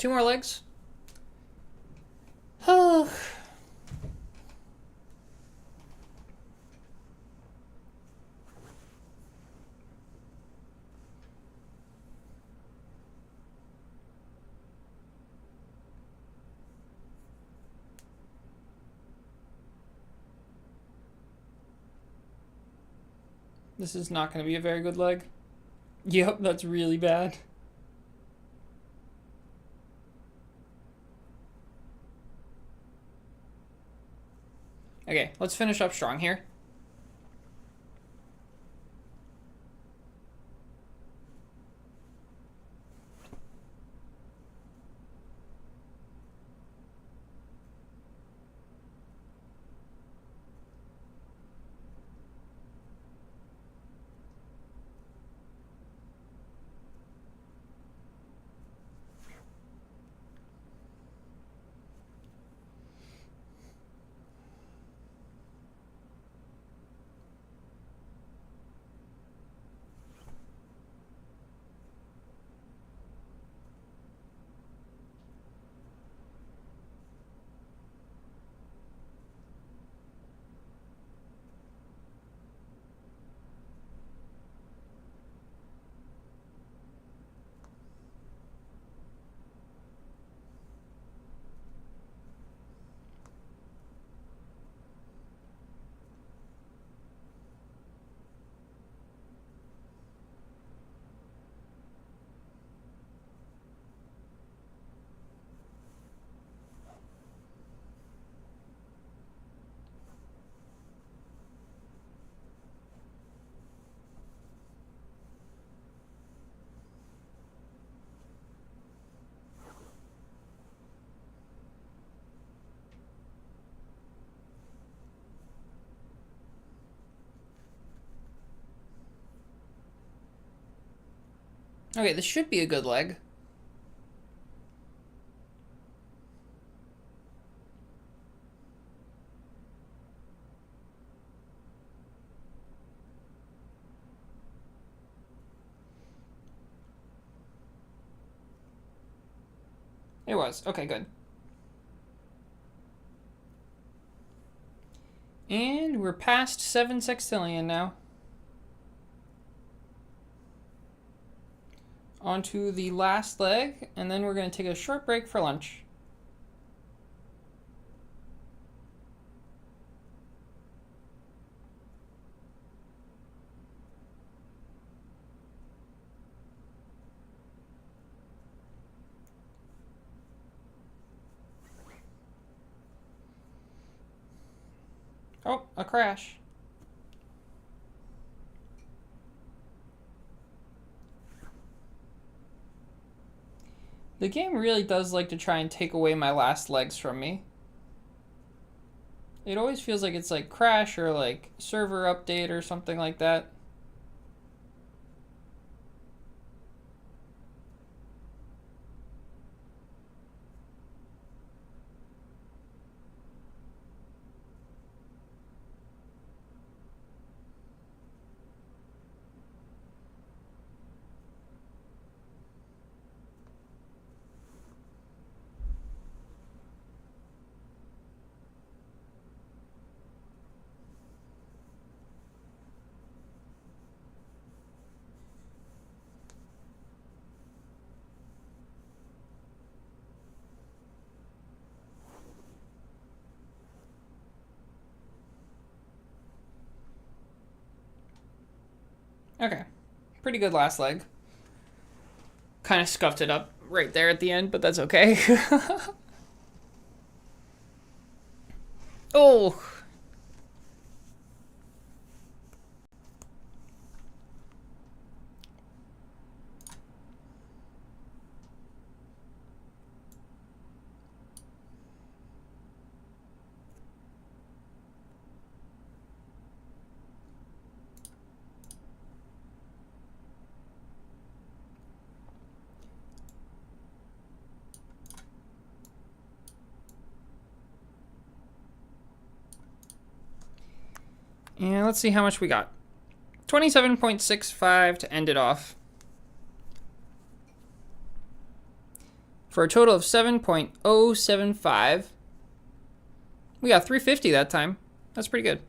2 more legs. Oh. This is not going to be a very good leg. Yep, that's really bad. Okay, let's finish up strong here. Okay, this should be a good leg. It was. Okay, good. And we're past 7 sextillion now. Onto the last leg, and then we're going to take a short break for lunch. Oh, a crash. The game really does like to try and take away my last legs from me. It always feels like it's like crash or like server update or something like that. Okay, pretty good last leg. Kind of scuffed it up right there at the end, but that's okay. Oh. And let's see how much we got. 27.65 to end it off. for a total of 7.075. We got 350 that time. That's pretty good.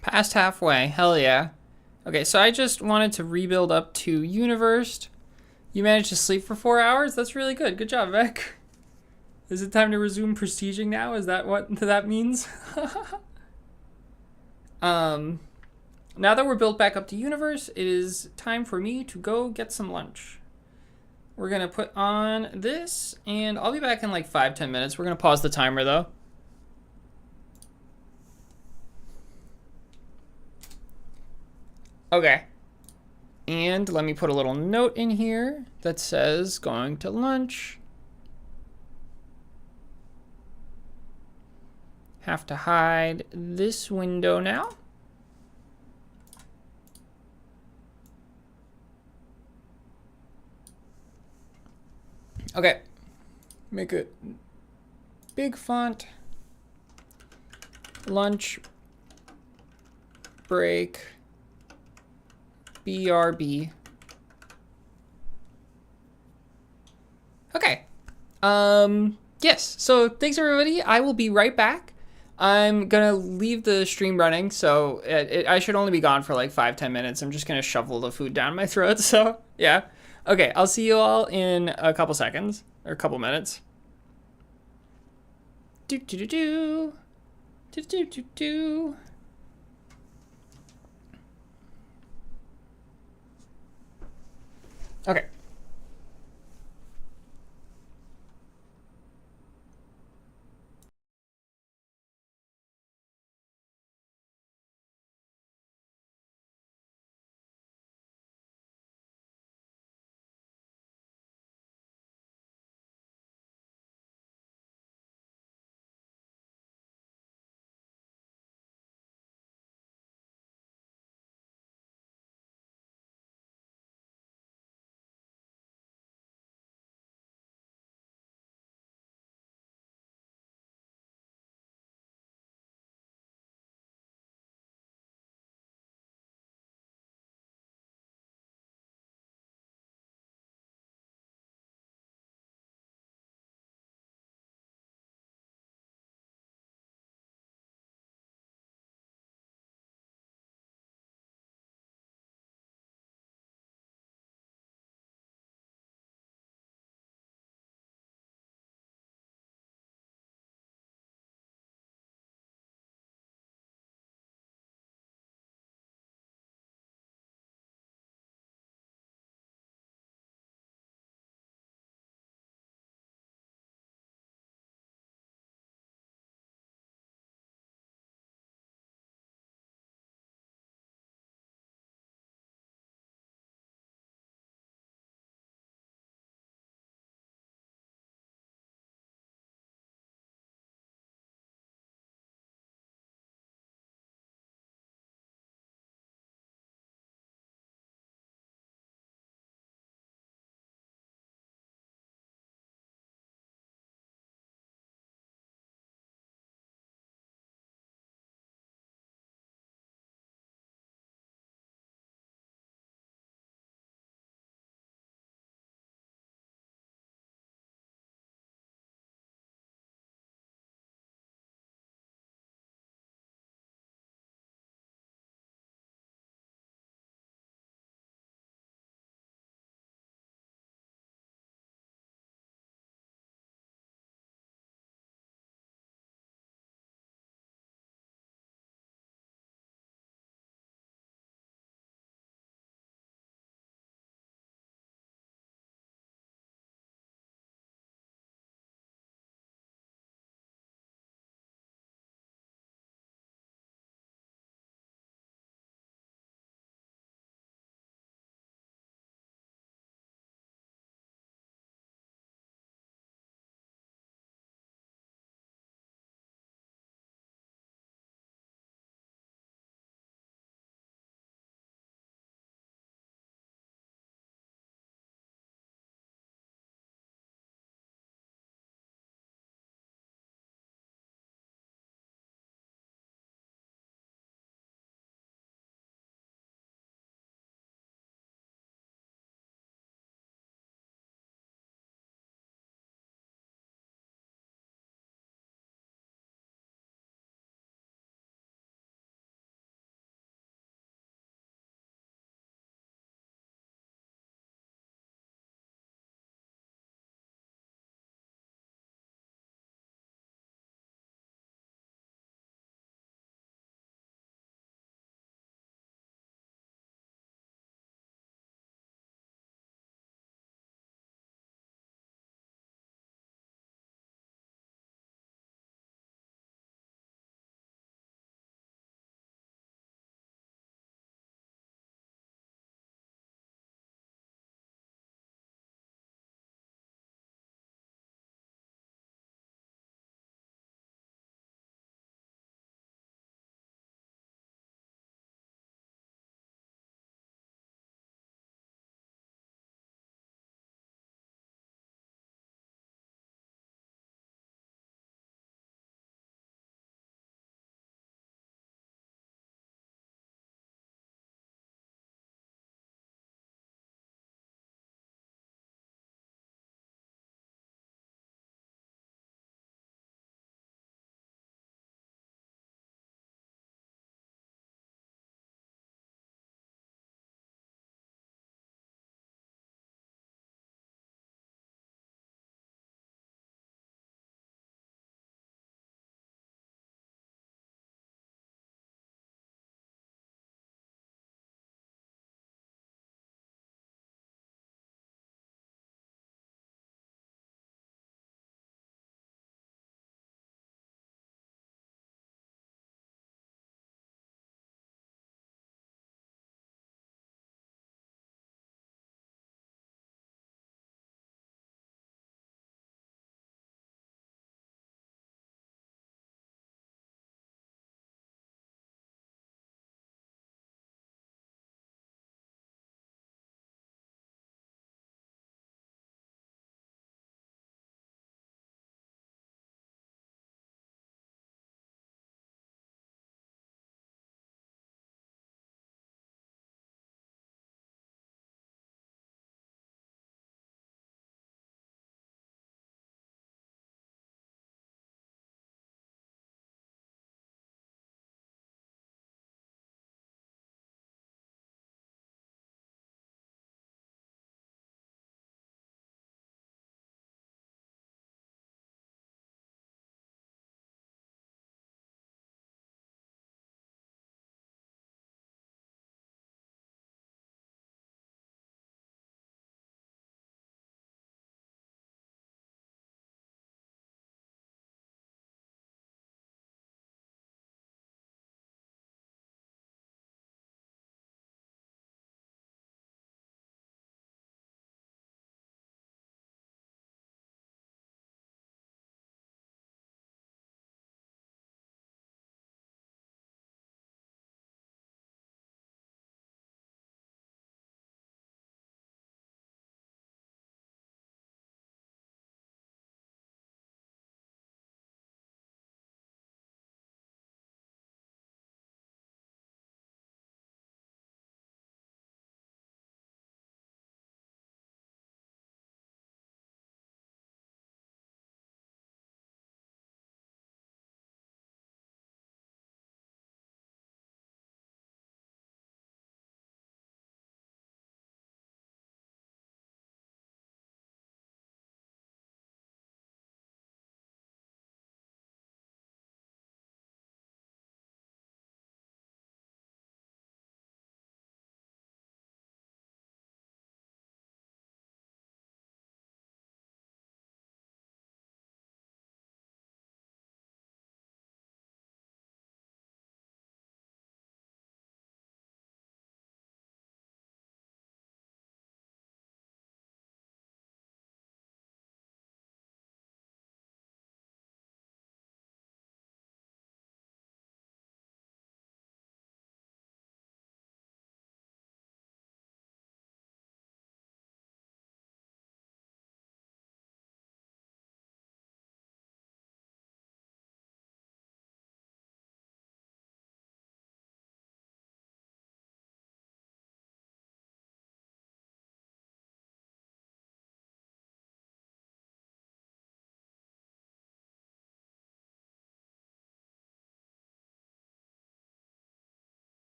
Past halfway. Hell yeah. Okay, so I just wanted to rebuild up to Universed. You managed to sleep for 4 hours? That's really good. Good job, Vec. Is it time to resume prestiging now? Is that what that means? Now that we're built back up to Universe, it is time for me to go get some lunch. We're going to put on this, and I'll be back in like 5-10 minutes. We're going to pause the timer, though. Okay. And let me put a little note in here that says going to lunch. Have to hide this window now. Okay. Make it big font. Lunch break. BRB. Okay. Yes. So thanks everybody. I will be right back. I'm gonna leave the stream running, so I should only be gone for like 5-10 minutes. I'm just gonna shovel the food down my throat. So yeah. Okay. I'll see you all in a couple seconds or a couple minutes. Do do do do do do do do. Okay.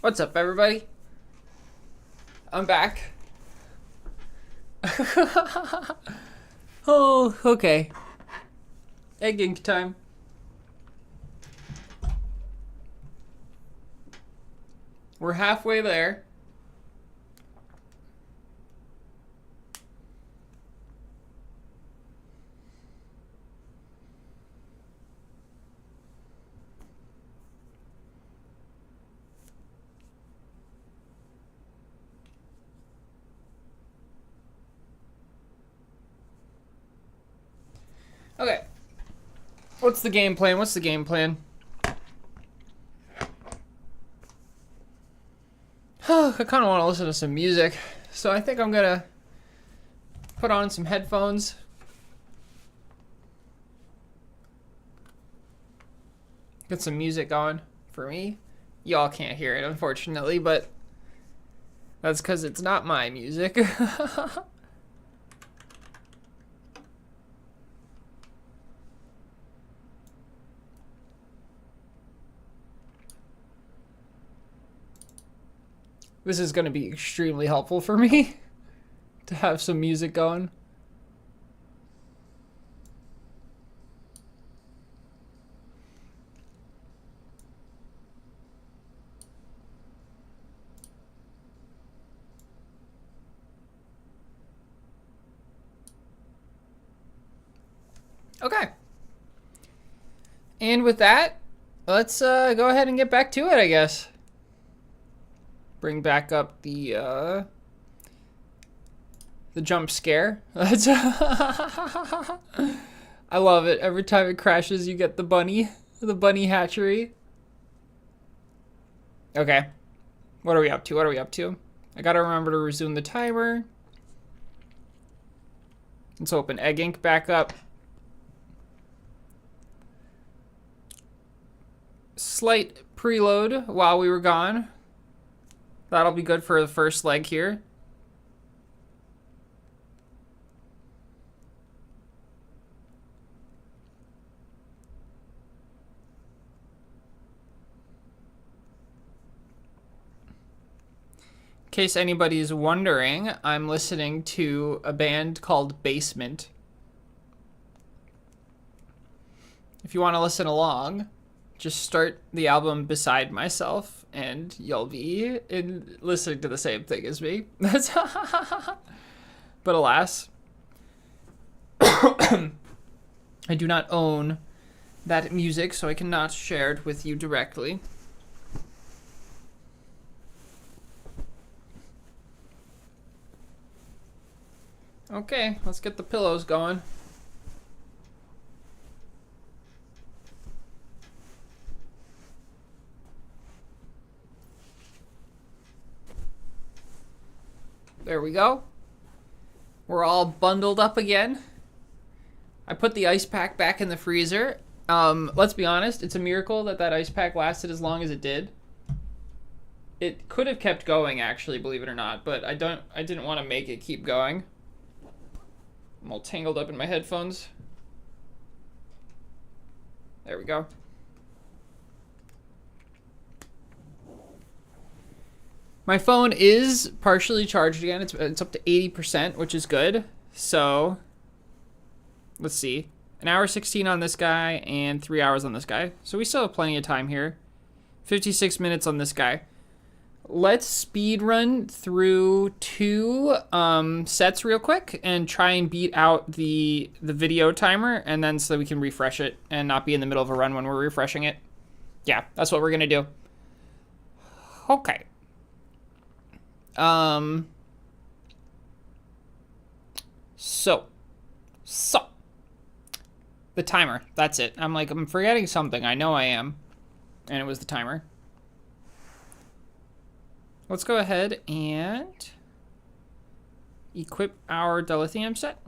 What's up, everybody? I'm back. Oh, okay. Egg ink time. We're halfway there. Okay. What's the game plan? What's the game plan? I kind of want to listen to some music, so I think I'm gonna put on some headphones. Get some music going for me. Y'all can't hear it, unfortunately, but that's because it's not my music. This is going to be extremely helpful for me to have some music going. Okay. And with that, let's go ahead and get back to it, I guess. Bring back up the jump scare. I love it. Every time it crashes, you get the bunny hatchery. Okay. What are we up to? What are we up to? I gotta remember to resume the timer. Let's open Egg Ink back up. Slight preload while we were gone. That'll be good for the first leg here. In case anybody's wondering, I'm listening to a band called Basement. If you want to listen along, just start the album Beside Myself and you'll be listening to the same thing as me. But alas, I do not own that music, so I cannot share it with you directly. Okay, let's get the pillows going. There we go. We're all bundled up again. I put the ice pack back in the freezer. Let's be honest, it's a miracle that ice pack lasted as long as it did. It could have kept going, actually, believe it or not, but I didn't want to make it keep going. I'm all tangled up in my headphones. There we go. My phone is partially charged again. It's up to 80%, which is good. So, let's see. 1 hour 16 on this guy and 3 hours on this guy. So we still have plenty of time here. 56 minutes on this guy. Let's speed run through 2 sets real quick and try and beat out the video timer, and then so that we can refresh it and not be in the middle of a run when we're refreshing it. Yeah, that's what we're gonna do. Okay. So the timer, that's it. I'm forgetting something. I know I am. And it was the timer. Let's go ahead and equip our dilithium set.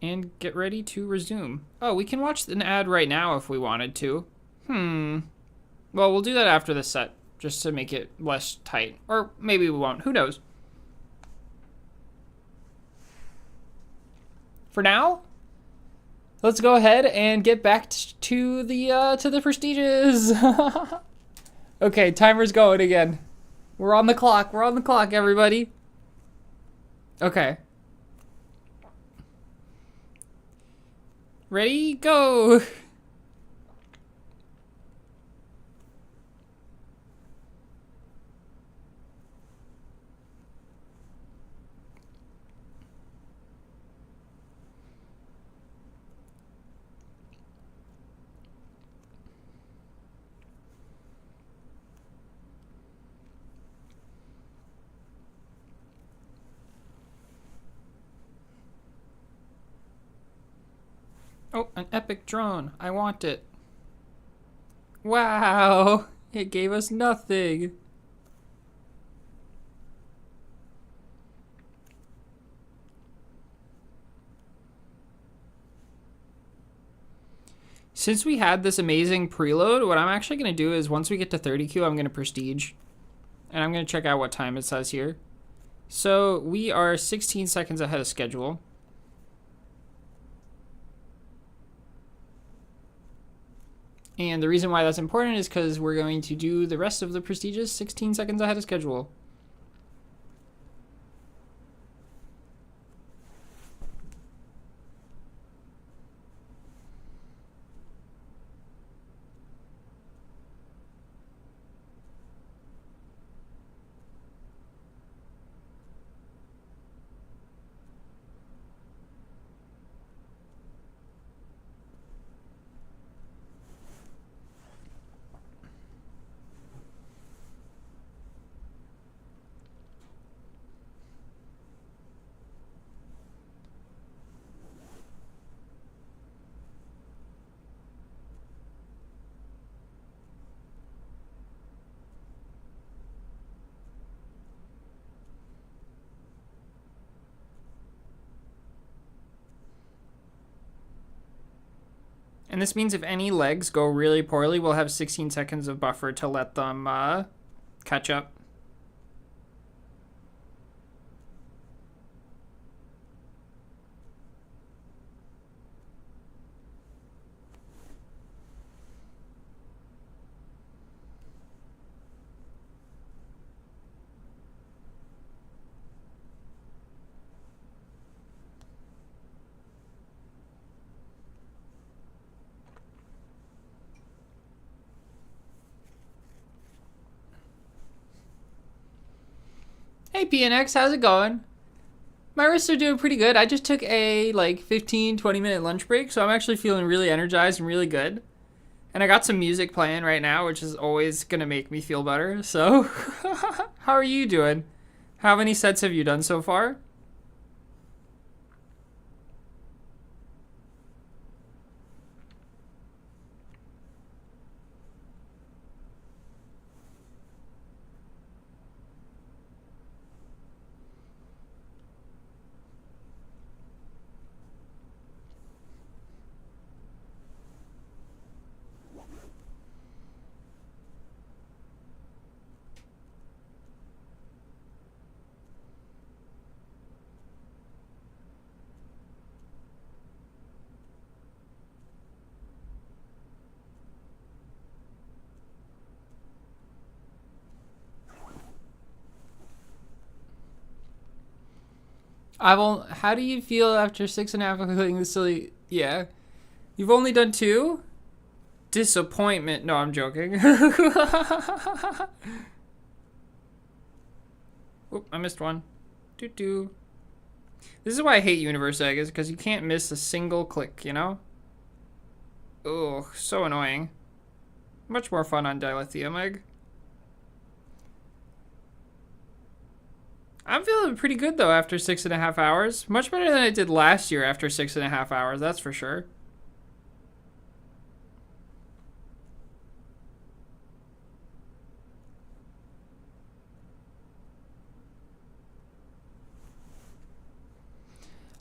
And get ready to resume. Oh, we can watch an ad right now if we wanted to. Well, we'll do that after the set, just to make it less tight. Or maybe we won't. Who knows? For now, let's go ahead and get back to the prestiges. Okay, timer's going again. We're on the clock. We're on the clock, everybody. Okay. Ready? Go! Oh, an epic drone. I want it. Wow! It gave us nothing. Since we had this amazing preload, what I'm actually going to do is once we get to 30Q, I'm going to prestige. And I'm going to check out what time it says here. So we are 16 seconds ahead of schedule. And the reason why that's important is because we're going to do the rest of the prestiges 16 seconds ahead of schedule. And this means if any legs go really poorly, we'll have 16 seconds of buffer to let them catch up. Hey PNX, how's it going? My wrists are doing pretty good. I just took a like 15-20 minute lunch break, so I'm actually feeling really energized and really good. And I got some music playing right now, which is always gonna make me feel better. So how are you doing? How many sets have you done so far? How do you feel after 6.5 completing the silly? Yeah, you've only done 2. Disappointment. No, I'm joking. Oop, I missed one. Doo. This is why I hate Universe Egg, is because you can't miss a single click, you know? Ugh, so annoying. Much more fun on Dilithium Egg. I'm feeling pretty good though after 6.5 hours. Much better than I did last year after 6.5 hours, that's for sure.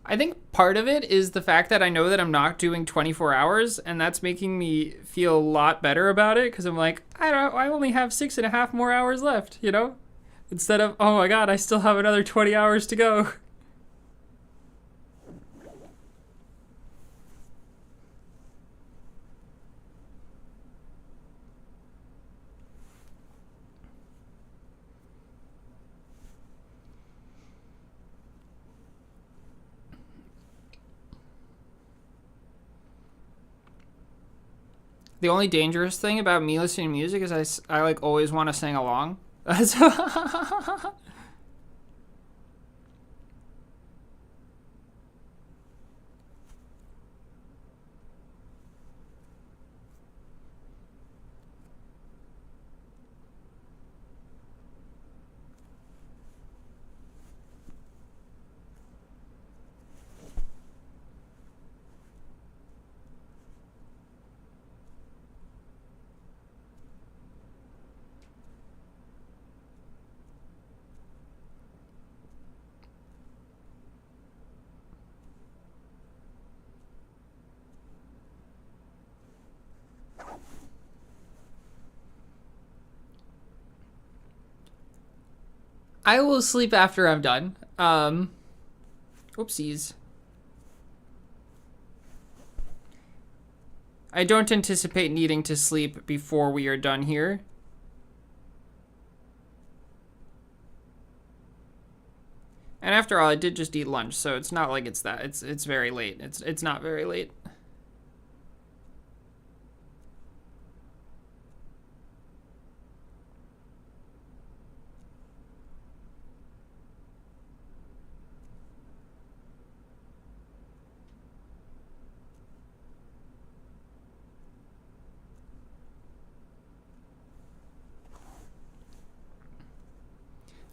I think part of it is the fact that I know that I'm not doing 24 hours, and that's making me feel a lot better about it, because I'm like, I only have 6.5 more hours left, you know? Instead of, oh my god, I still have another 20 hours to go. The only dangerous thing about me listening to music is I like always want to sing along. That's I will sleep after I'm done. Oopsies. I don't anticipate needing to sleep before we are done here. And after all, I did just eat lunch, so it's not like it's that. It's very late. It's not very late.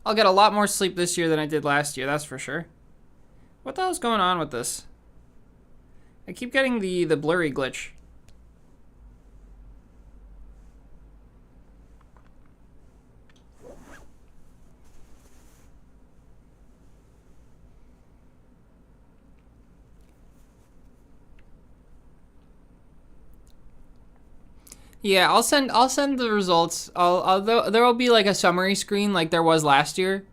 I'll get a lot more sleep this year than I did last year, that's for sure. What the hell's going on with this? I keep getting the blurry glitch. Yeah, I'll send the results. There will be like a summary screen like there was last year.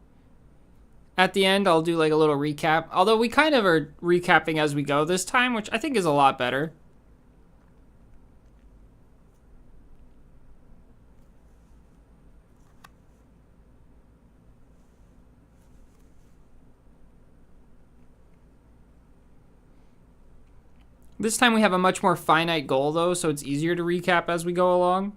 At the end, I'll do like a little recap. Although we kind of are recapping as we go this time, which I think is a lot better. This time we have a much more finite goal though, so it's easier to recap as we go along.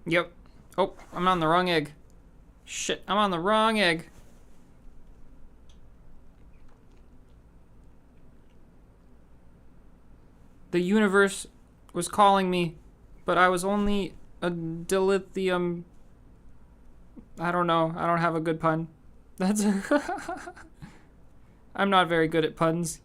Yep. Oh, I'm on the wrong egg. Shit, I'm on the wrong egg. The universe was calling me, but I was only a dilithium. I don't know. I don't have a good pun. That's. I'm not very good at puns.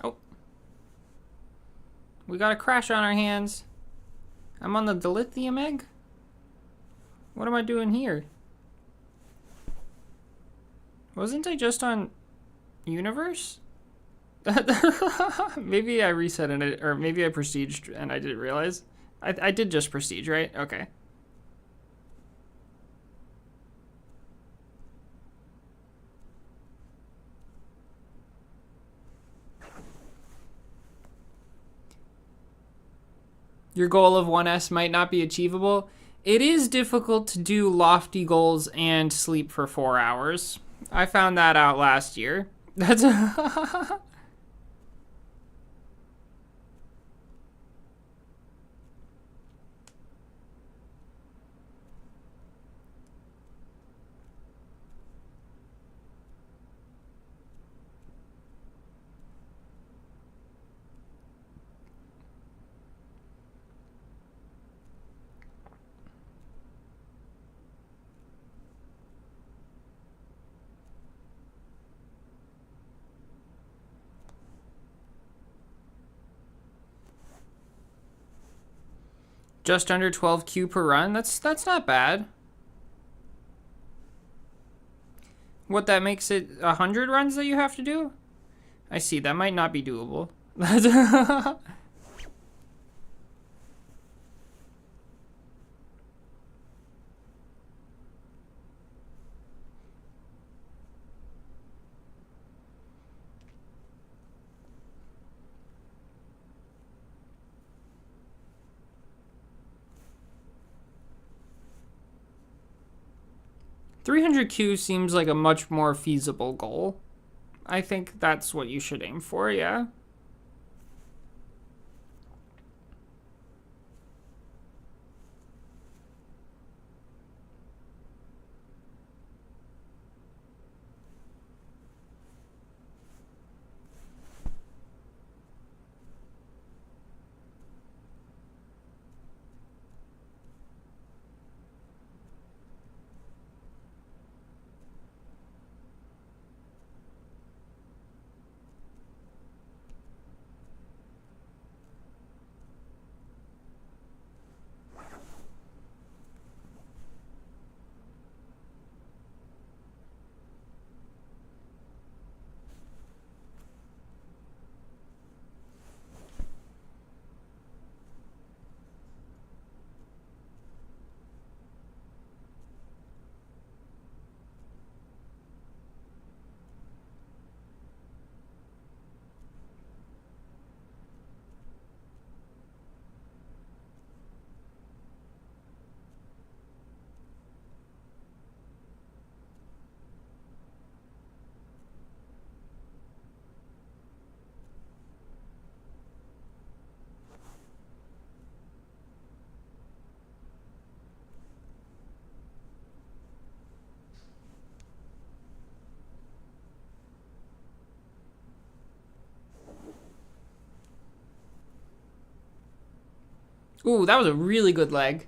Oh. We got a crash on our hands. I'm on the dilithium egg? What am I doing here? Wasn't I just on universe? Maybe I reset it, or maybe I prestiged and I didn't realize. I did just prestige, right? Okay. Your goal of 1S might not be achievable. It is difficult to do lofty goals and sleep for 4 hours. I found that out last year. That's 'Just under 12 Q per run. That's not bad. What, that makes it 100 runs that you have to do? I see, that might not be doable. 300Q seems like a much more feasible goal. I think that's what you should aim for, yeah. Ooh, that was a really good leg.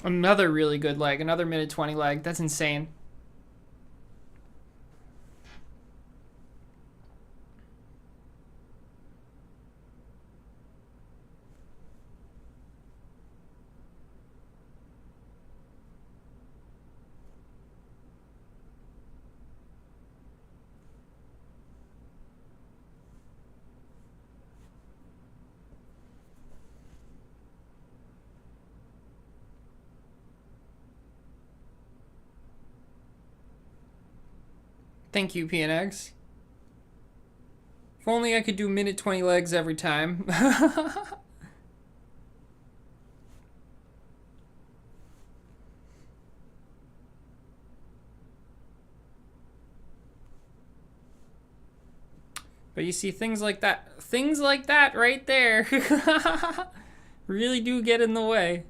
Another really good leg. Another minute 20 leg. That's insane. Thank you, PNX. If only I could do minute 20 legs every time. But you see, things like that right there really do get in the way.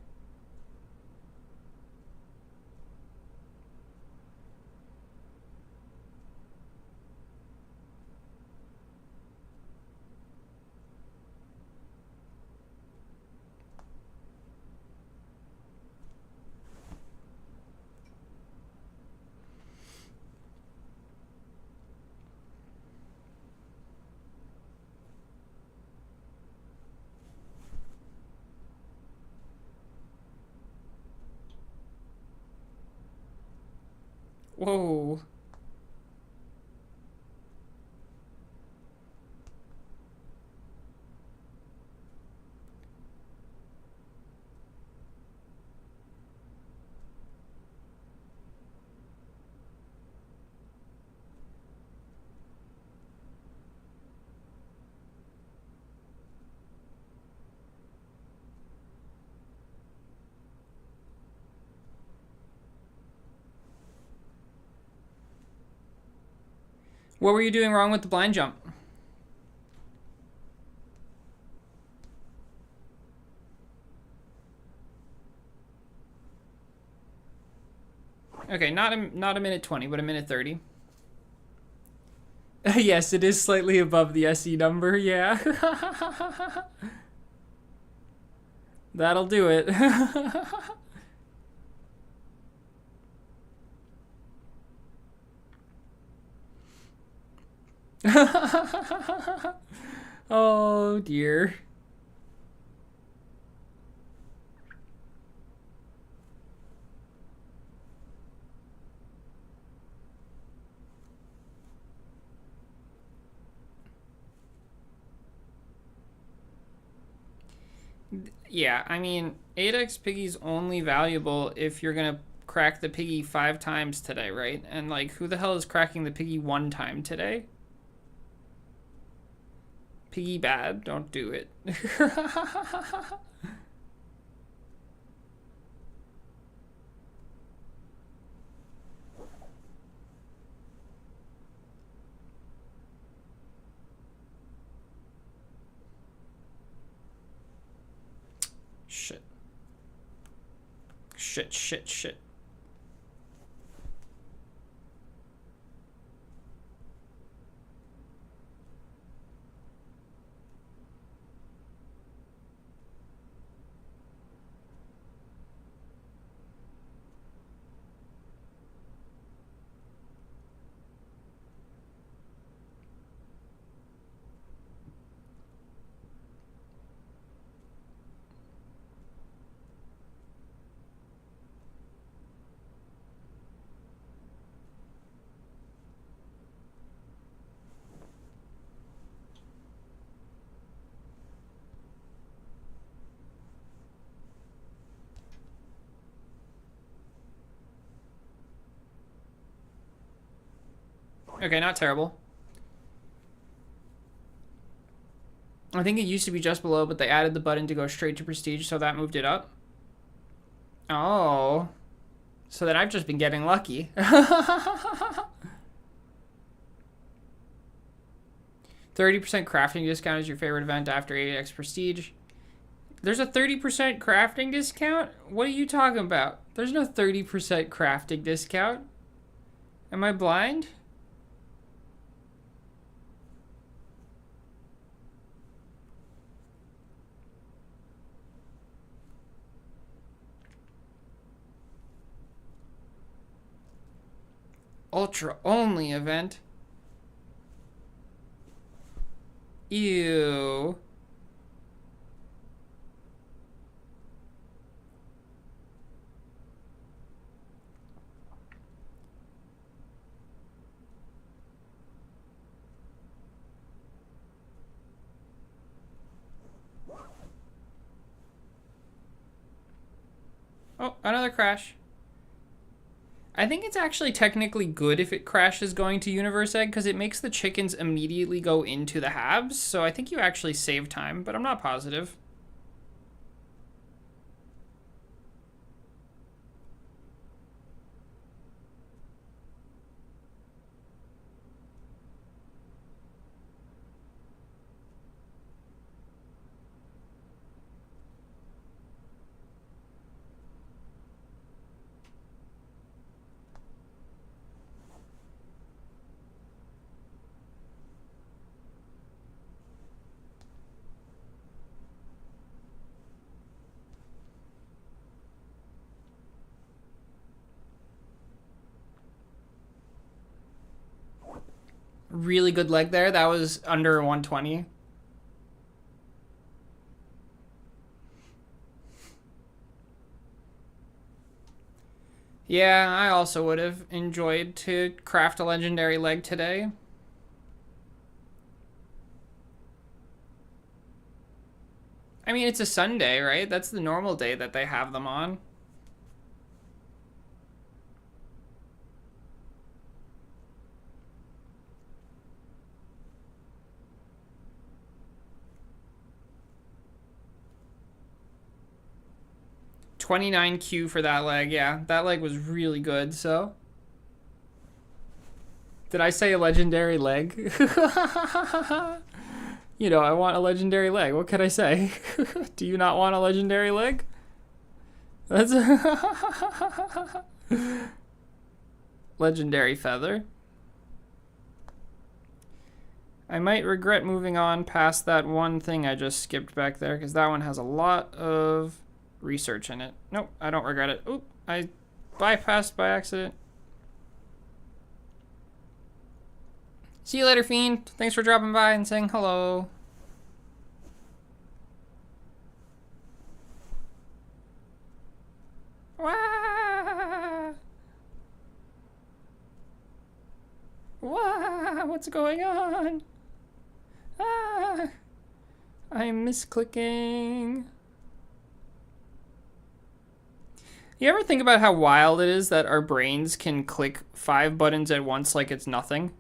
Whoa. What were you doing wrong with the blind jump? Okay, not a minute 20, but a minute 30. Yes, it is slightly above the SE number, yeah. That'll do it. Oh dear. Yeah, I mean, 8x piggy's only valuable if you're gonna crack the piggy 5 times today, right? And like, who the hell is cracking the piggy 1 time today? Piggy bad, don't do it. Shit. Shit, shit, shit. Okay, not terrible. I think it used to be just below, but they added the button to go straight to prestige, so that moved it up. Oh. So then I've just been getting lucky. 30% crafting discount is your favorite event after 8x prestige. There's a 30% crafting discount? What are you talking about? There's no 30% crafting discount. Am I blind? ultra only event. Ew. Oh, another crash. I think it's actually technically good if it crashes going to Universe Egg because it makes the chickens immediately go into the halves. So I think you actually save time, but I'm not positive. Really good leg there. That was under 120. Yeah, I also would have enjoyed to craft a legendary leg today. I mean, it's a Sunday, right? That's the normal day that they have them on. $29Q for that leg. Yeah, that leg was really good, so. Did I say a legendary leg? You know, I want a legendary leg. What could I say? Do you not want a legendary leg? That's legendary feather. I might regret moving on past that one thing I just skipped back there because that one has a lot of research in it. Nope, I don't regret it. Oop, I bypassed by accident. See you later, Fiend. Thanks for dropping by and saying hello. Wah! Wah! What's going on? Ah! I'm misclicking. You ever think about how wild it is that our brains can click 5 buttons at once like it's nothing?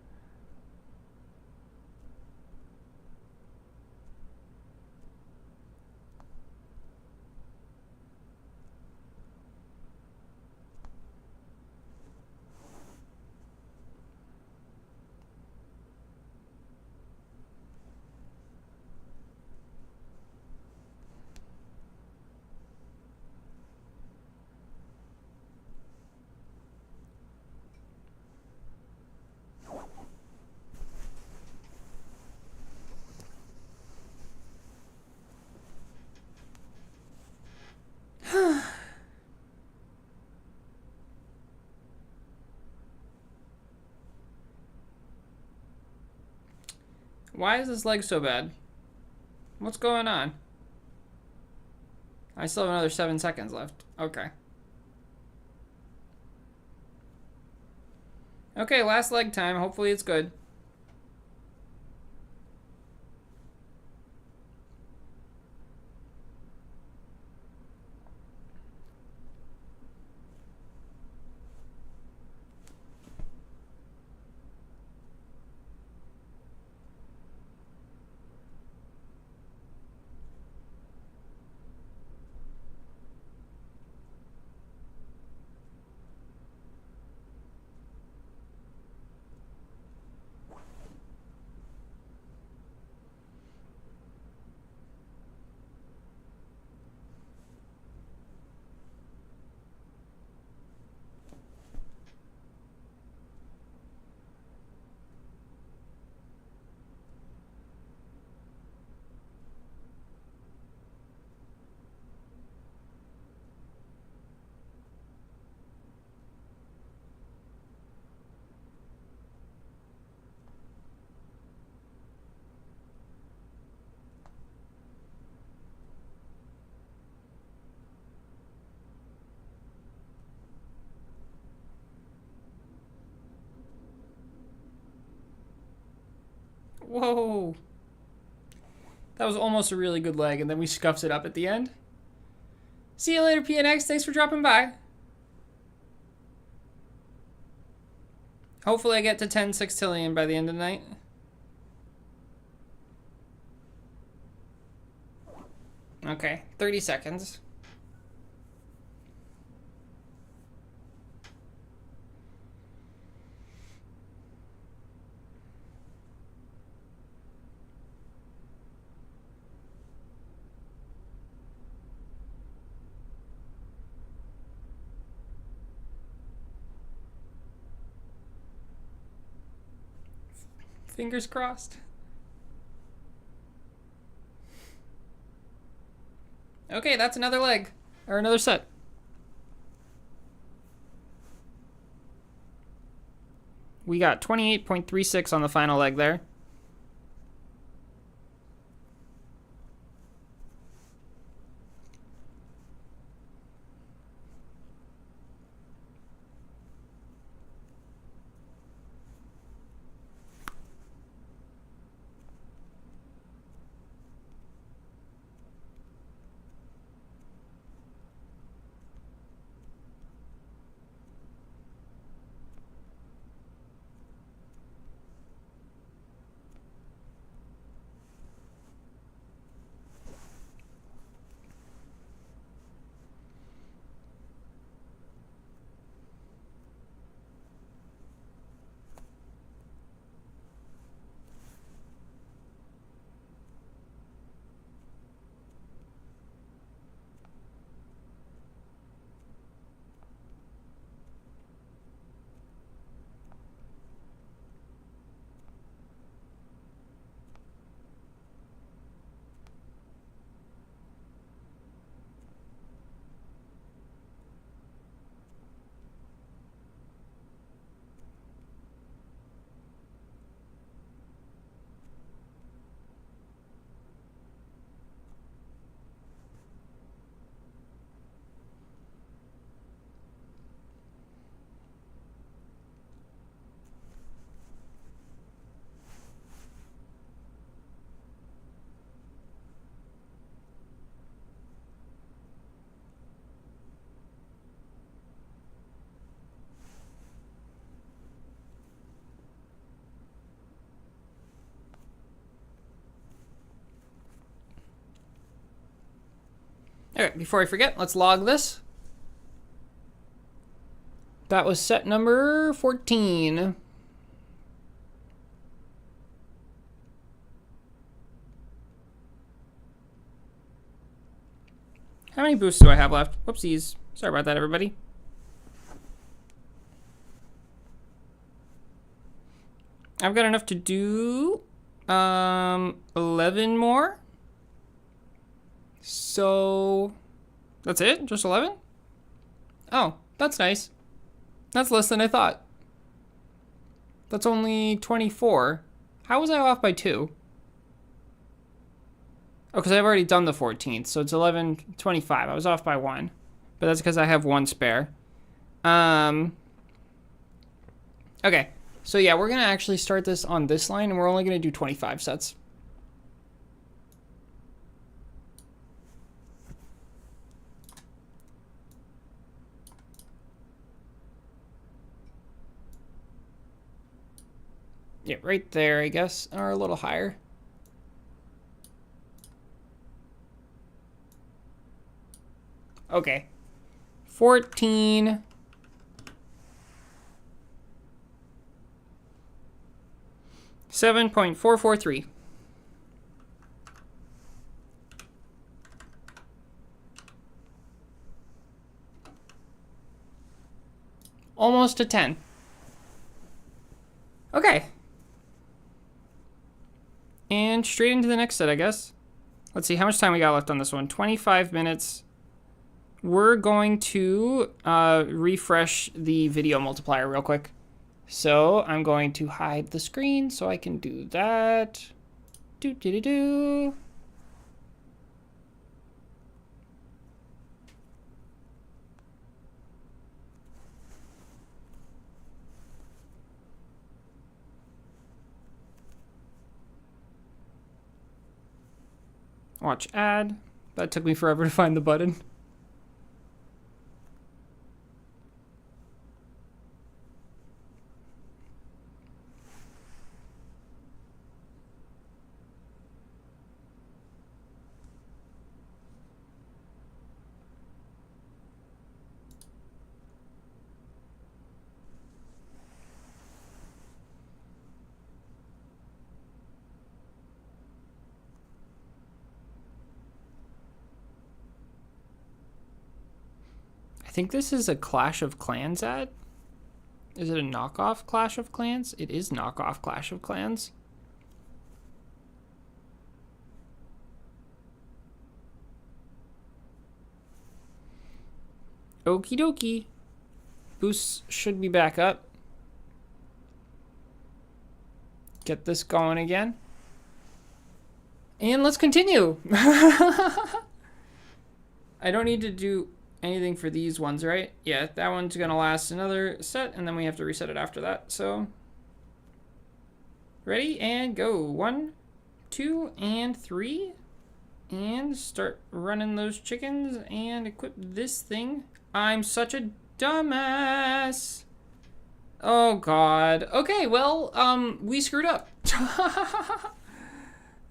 Why is this leg so bad? What's going on? I still have another 7 seconds left. Okay. Okay, last leg time. Hopefully it's good. Whoa. That was almost a really good leg, and then we scuffed it up at the end. See you later, PNX. Thanks for dropping by. Hopefully I get to 10 sextillion by the end of the night. Okay, 30 seconds. Fingers crossed. Okay, that's another leg. Or another set. We got 28.36 on the final leg there. Alright, before I forget, let's log this. That was set number 14. How many boosts do I have left? Whoopsies. Sorry about that, everybody. I've got enough to do 11 more. So that's it? Just 11? Oh, that's nice. That's less than I thought. That's only 24. How was I off by 2? Oh, because I've already done the 14th, so it's 11:25. I was off by 1. But that's because I have 1 spare. Okay. So yeah, we're going to actually start this on this line, and we're only going to do 25 sets. Yeah, right there, I guess, or a little higher. Okay. 14. $7.443. Almost a 10. Okay. And straight into the next set, I guess. Let's see how much time we got left on this one. 25 minutes. We're going to refresh the video multiplier real quick. So I'm going to hide the screen so I can do that. Do. Watch ad. That took me forever to find the button. I think this is a Clash of Clans ad. Is it a knockoff Clash of Clans? It is knockoff Clash of Clans. Okie dokie. Boosts should be back up. Get this going again. And let's continue. I don't need to do anything for these ones, right? Yeah, that one's gonna last another set, and then we have to reset it after that. So, ready and go. 1, 2, and 3. And start running those chickens and equip this thing. I'm such a dumbass. Oh God. Okay, well, we screwed up.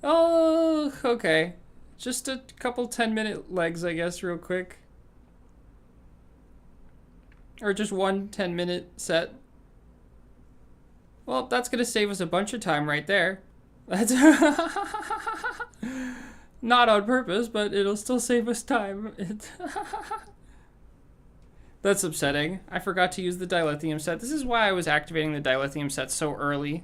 Oh, okay. Just a couple 10-minute legs, I guess, real quick. Or just one 10-minute set. Well, that's gonna save us a bunch of time right there. That's not on purpose, but it'll still save us time. That's upsetting. I forgot to use the dilithium set. This is why I was activating the dilithium set so early.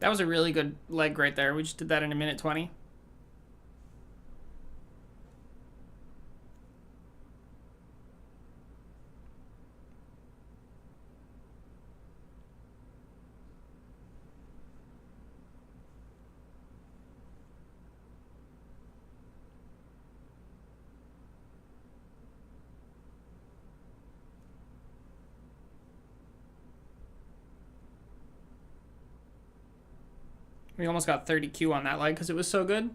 That was a really good leg right there. We just did that in a minute 20. We almost got 30Q on that leg because it was so good.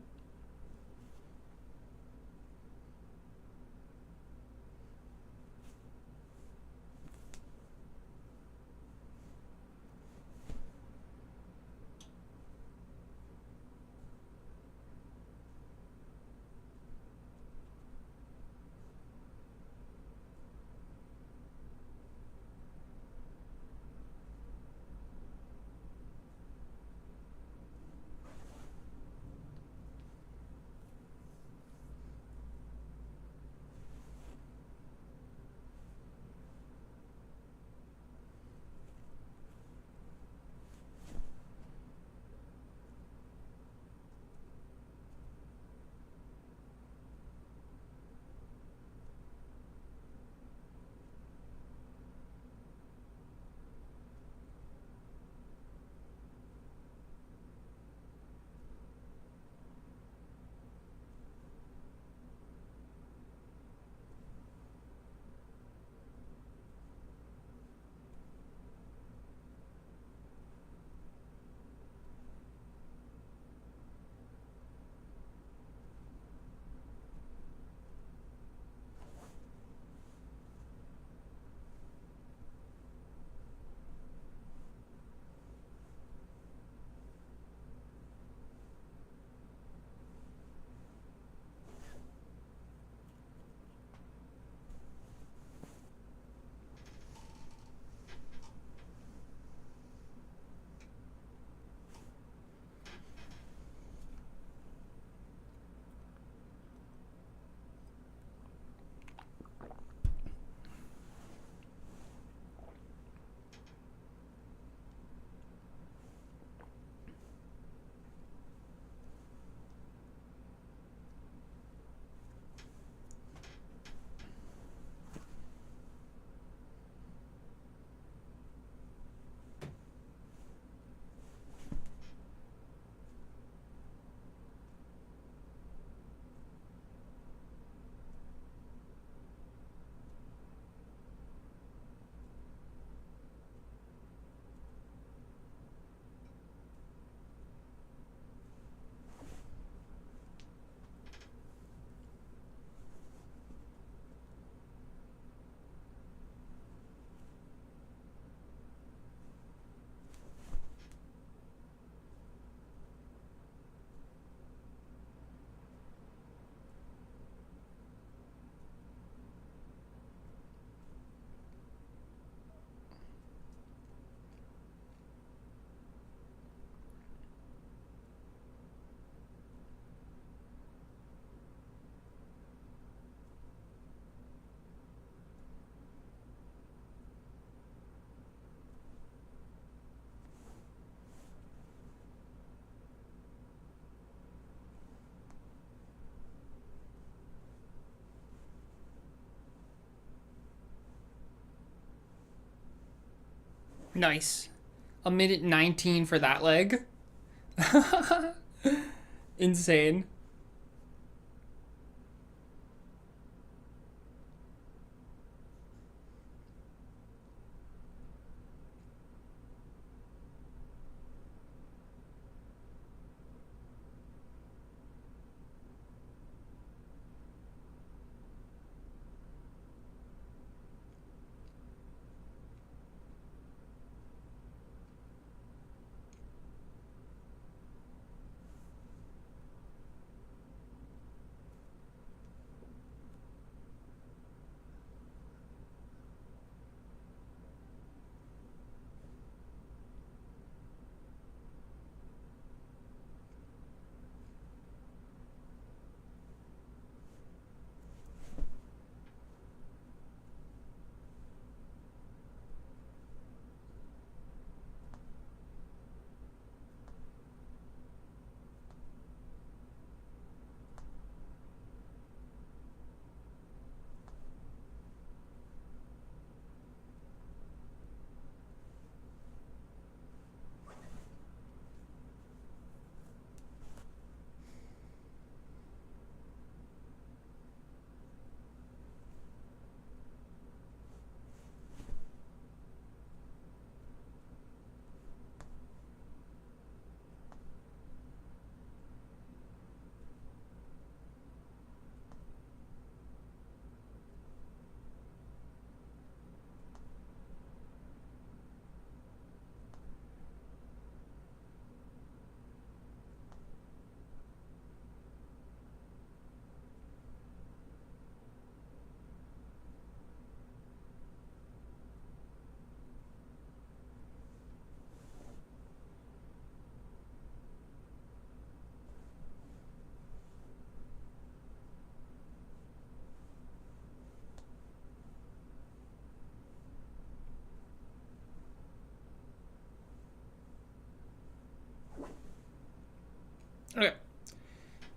Nice. A minute 19 for that leg. Insane.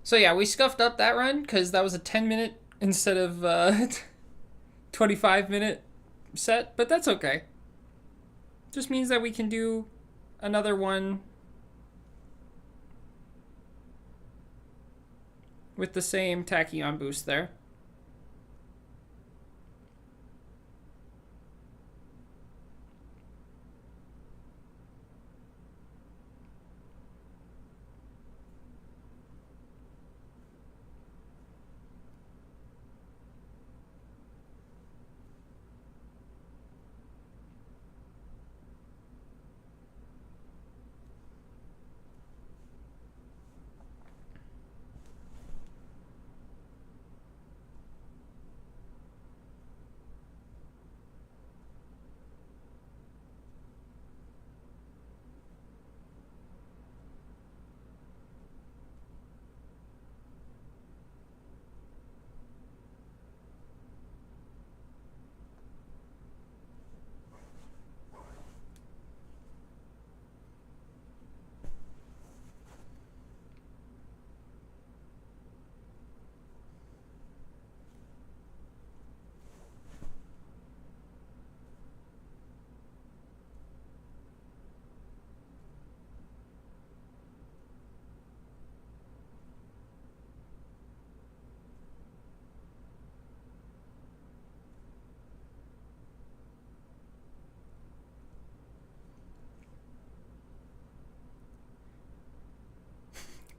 So yeah, we scuffed up that run because that was a 10-minute instead of 25-minute set, but that's okay. Just means that we can do another one with the same tachyon boost there.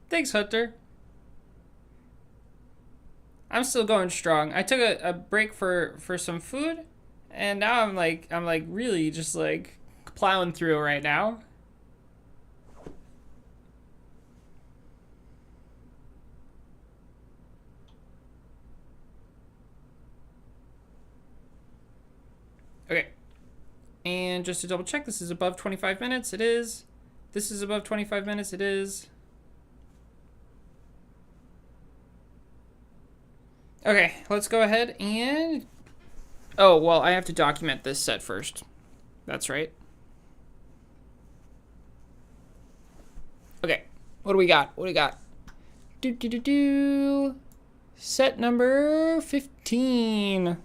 Thanks, Hunter. I'm still going strong. I took a break for some food, and now I'm like really just like plowing through right now. Okay. And just to double check, this is above 25 minutes. It is. This is above 25 minutes. It is. Okay, let's go ahead and... Oh, well, I have to document this set first. That's right. Okay, what do we got? What do we got? Set number 15.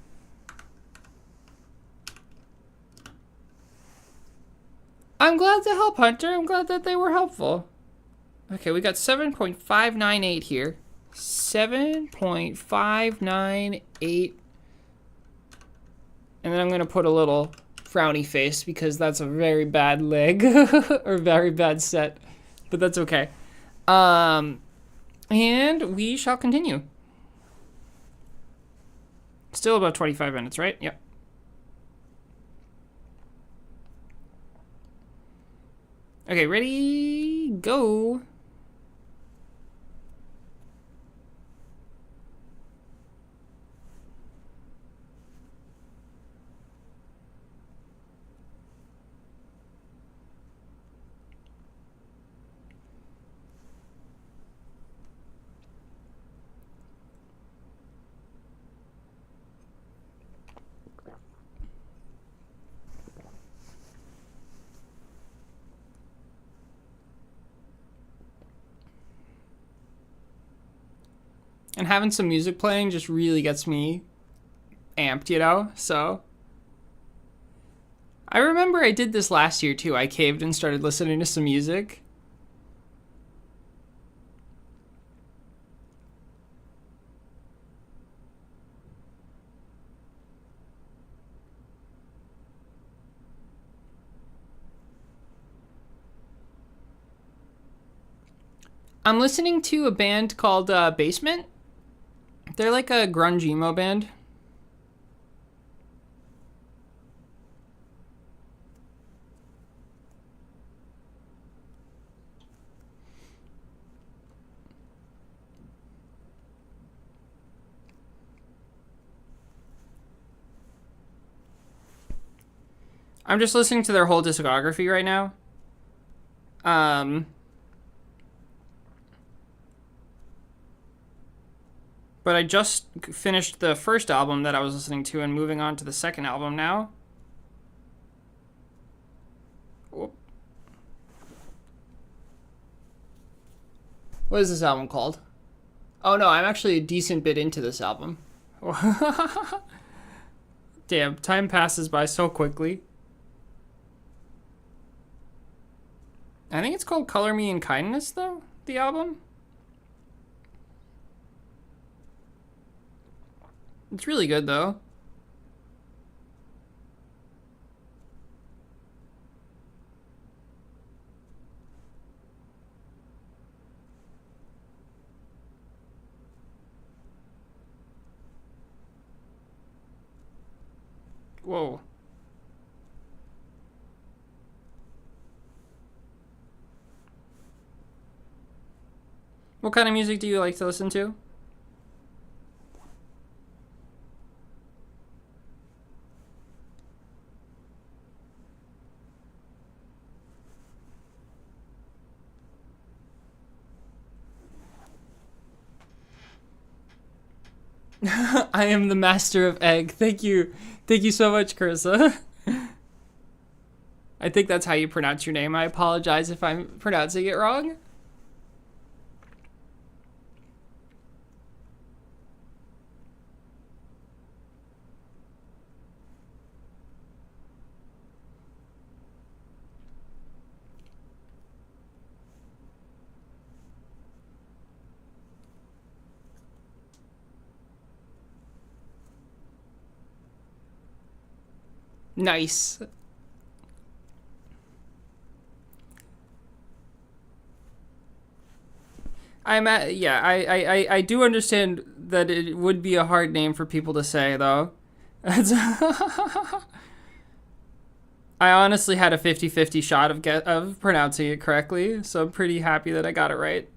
I'm glad to help, Hunter. I'm glad that they were helpful. Okay, we got 7.598 here. 7.598. And then I'm going to put a little frowny face because that's a very bad leg or very bad set. But that's okay. And we shall continue. Still about 25 minutes, right? Yep. Okay, ready, go. And having some music playing just really gets me amped, you know? So I remember I did this last year too. I caved and started listening to some music. I'm listening to a band called Basement. They're like a grunge emo band. I'm just listening to their whole discography right now. But I just finished the first album that I was listening to and moving on to the second album now. What is this album called? Oh no, I'm actually a decent bit into this album. Damn, time passes by so quickly. I think it's called Color Me in Kindness, though, the album. It's really good, though. Whoa. What kind of music do you like to listen to? I am the master of egg. Thank you. Thank you so much, Carissa. I think that's how you pronounce your name. I apologize if I'm pronouncing it wrong. Nice. I do understand that it would be a hard name for people to say, though. I honestly had a 50-50 shot of pronouncing it correctly, so I'm pretty happy that I got it right.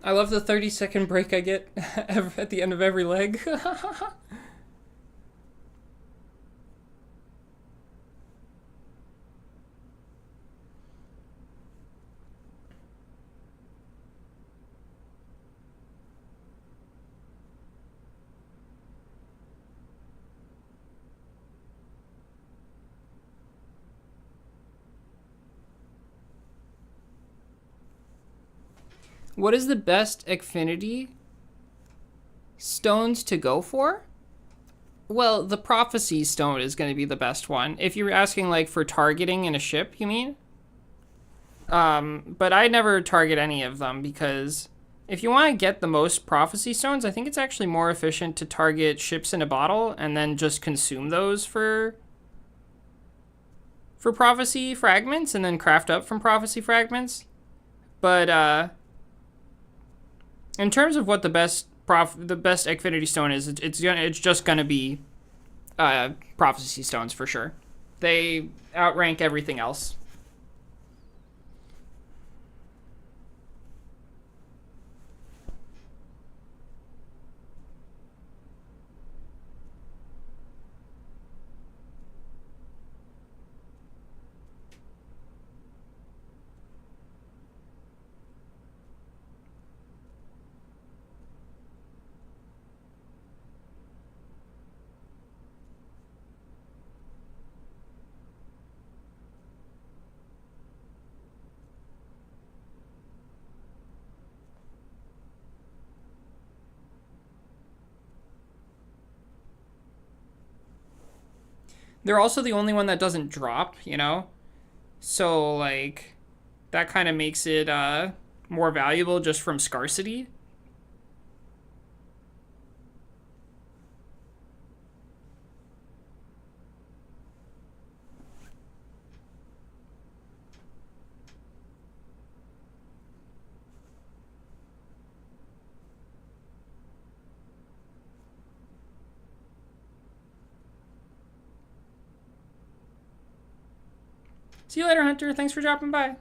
I love the 30-second break I get at the end of every leg. What is the best Affinity stones to go for? Well, the Prophecy Stone is going to be the best one. If you're asking, like, for targeting in a ship, you mean? But I never target any of them because if you want to get the most Prophecy Stones, I think it's actually more efficient to target ships in a bottle and then just consume those for Prophecy Fragments and then craft up from Prophecy Fragments. But, in terms of what the best Affinity Stone is, it's just gonna be Prophecy Stones for sure. They outrank everything else. They're also the only one that doesn't drop, you know? So, like, that kind of makes it more valuable just from scarcity. See you later, Hunter. Thanks for dropping by.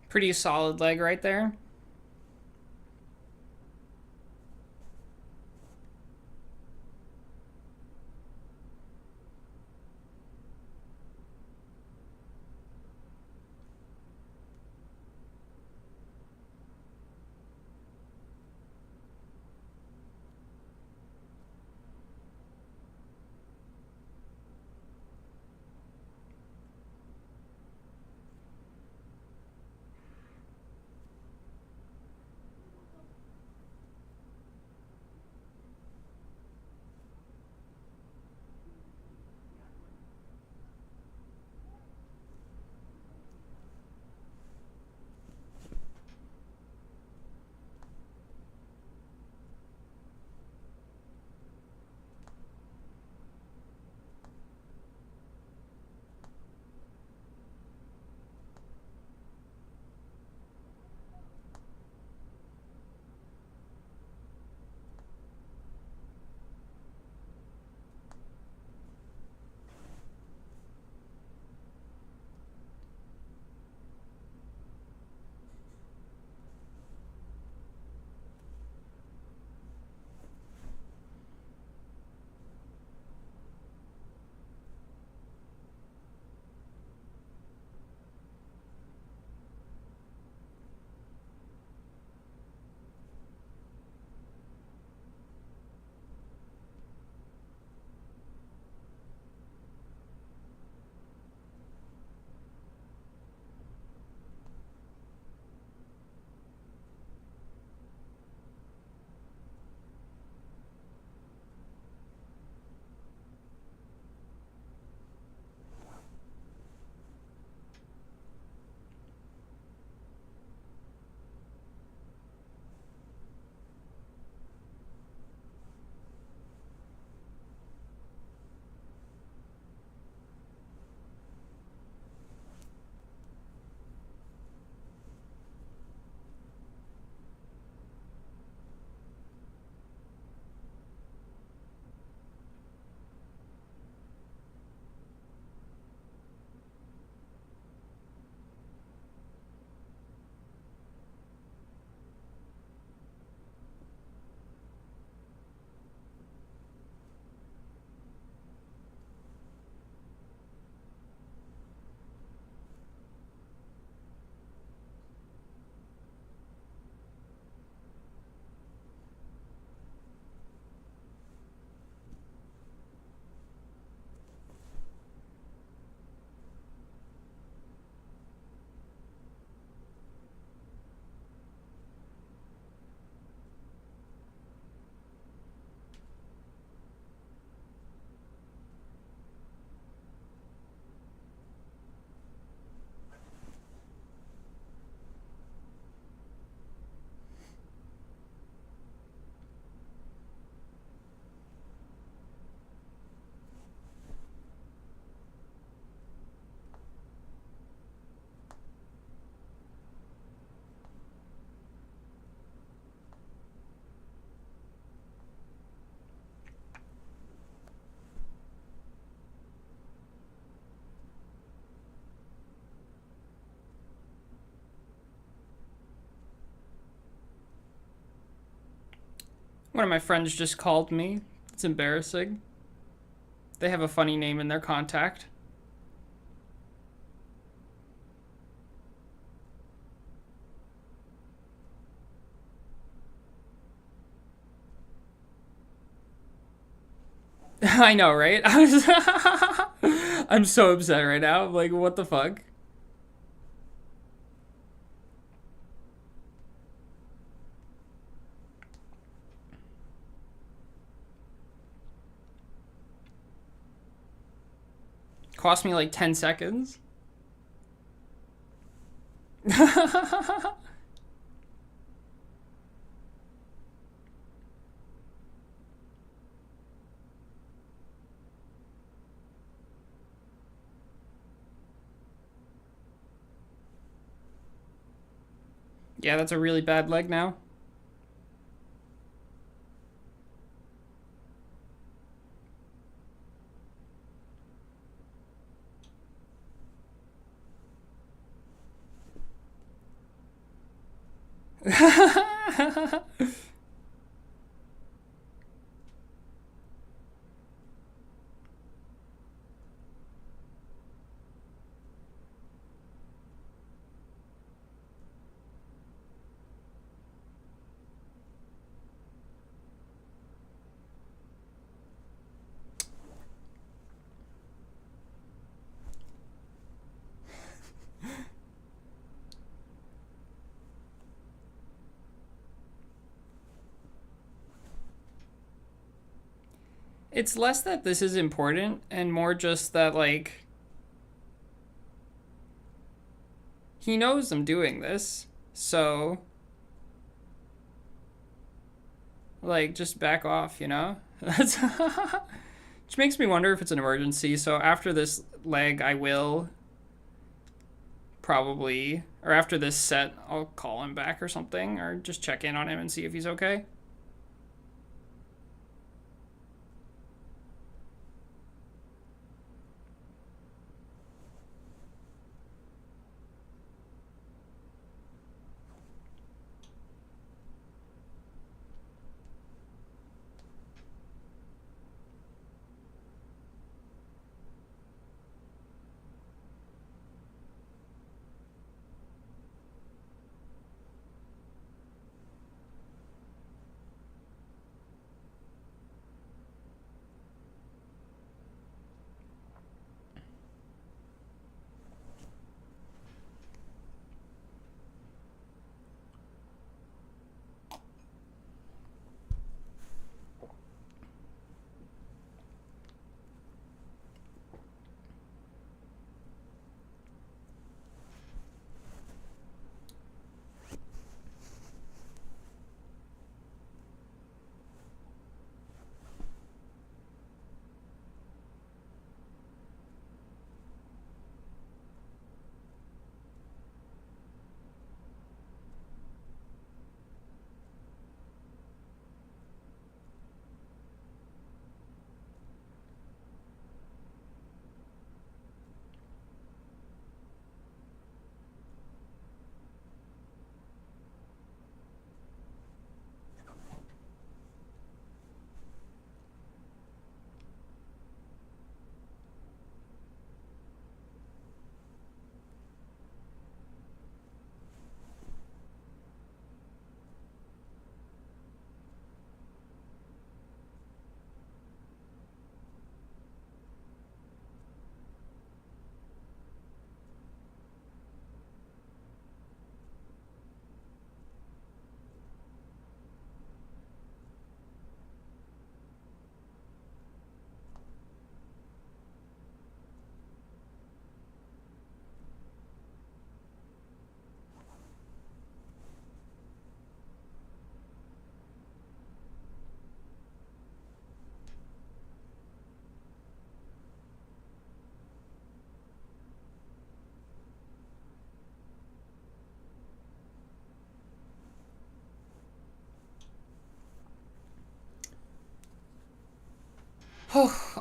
Pretty solid leg right there. One of my friends just called me. It's embarrassing. They have a funny name in their contact. I know, right? I'm so upset right now. I'm like, what the fuck? Cost me like 10 seconds. Yeah, that's a really bad leg now. It's less that this is important and more just that, like, he knows I'm doing this. So, like, just back off, you know? That's which makes me wonder if it's an emergency. So after this leg, I will probably, or after this set, I'll call him back or something, or just check in on him and see if he's okay.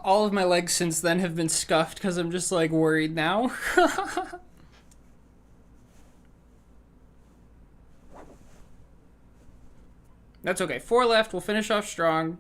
All of my legs since then have been scuffed because I'm just like worried now. That's okay. 4 left. We'll finish off strong.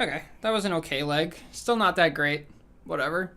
Okay, that was an okay leg. Still not that great. Whatever.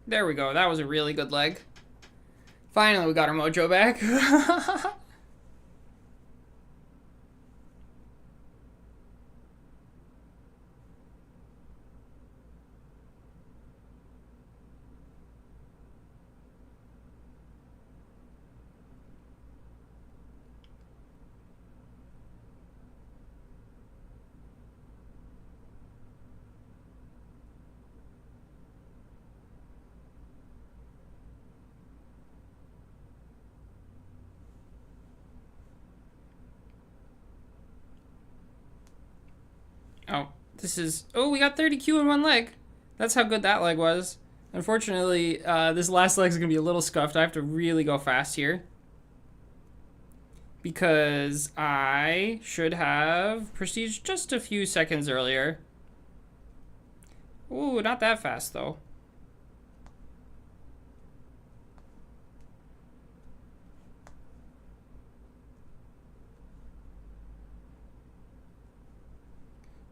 There we go. That was a really good leg. Finally, we got our mojo back. Oh, this is... Oh, we got 30Q in one leg. That's how good that leg was. Unfortunately, this last leg is going to be a little scuffed. I have to really go fast here. Because I should have prestige just a few seconds earlier. Ooh, not that fast, though.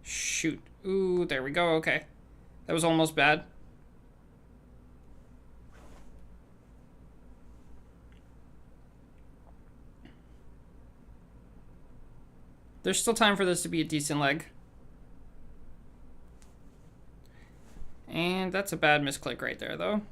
Shoot. Ooh, there we go. Okay. That was almost bad. There's still time for this to be a decent leg. And that's a bad misclick right there, though.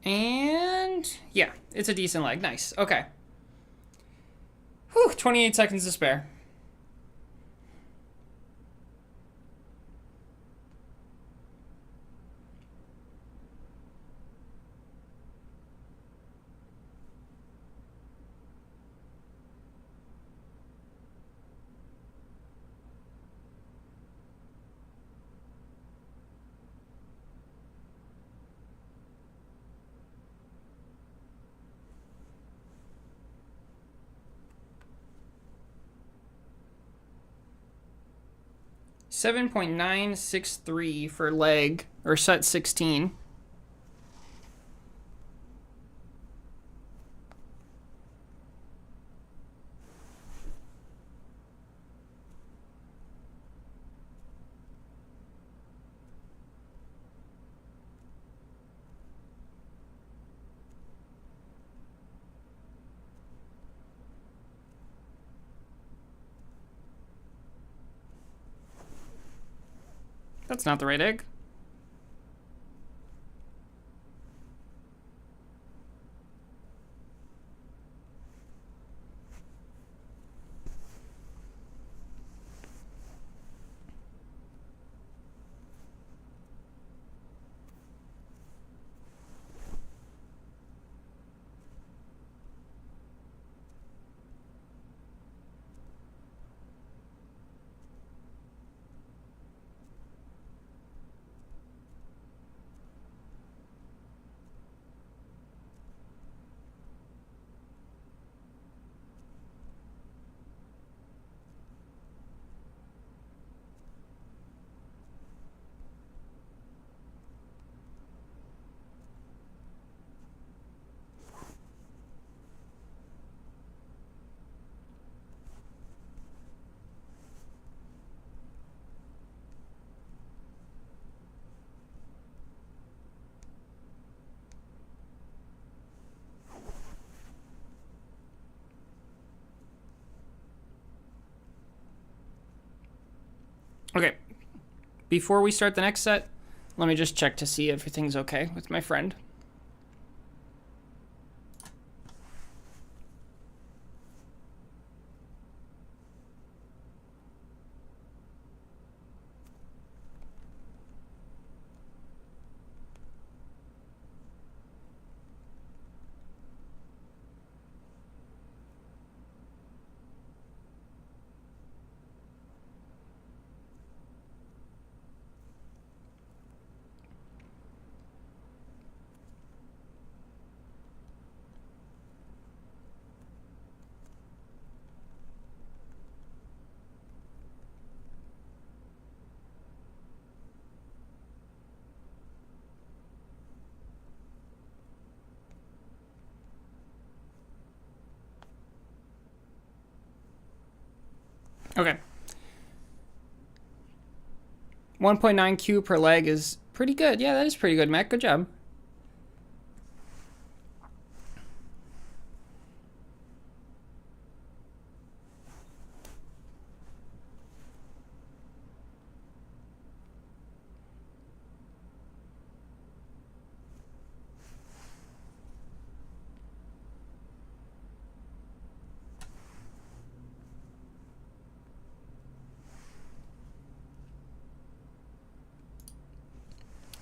And yeah, it's a decent leg. Nice. Okay. Whew, 28 seconds to spare. $7.963 for leg, or set 16. That's not the right egg. Okay, before we start the next set, let me just check to see if everything's okay with my friend. Okay. 1.9 Q per leg is pretty good. Yeah, that is pretty good, Mac. Good job.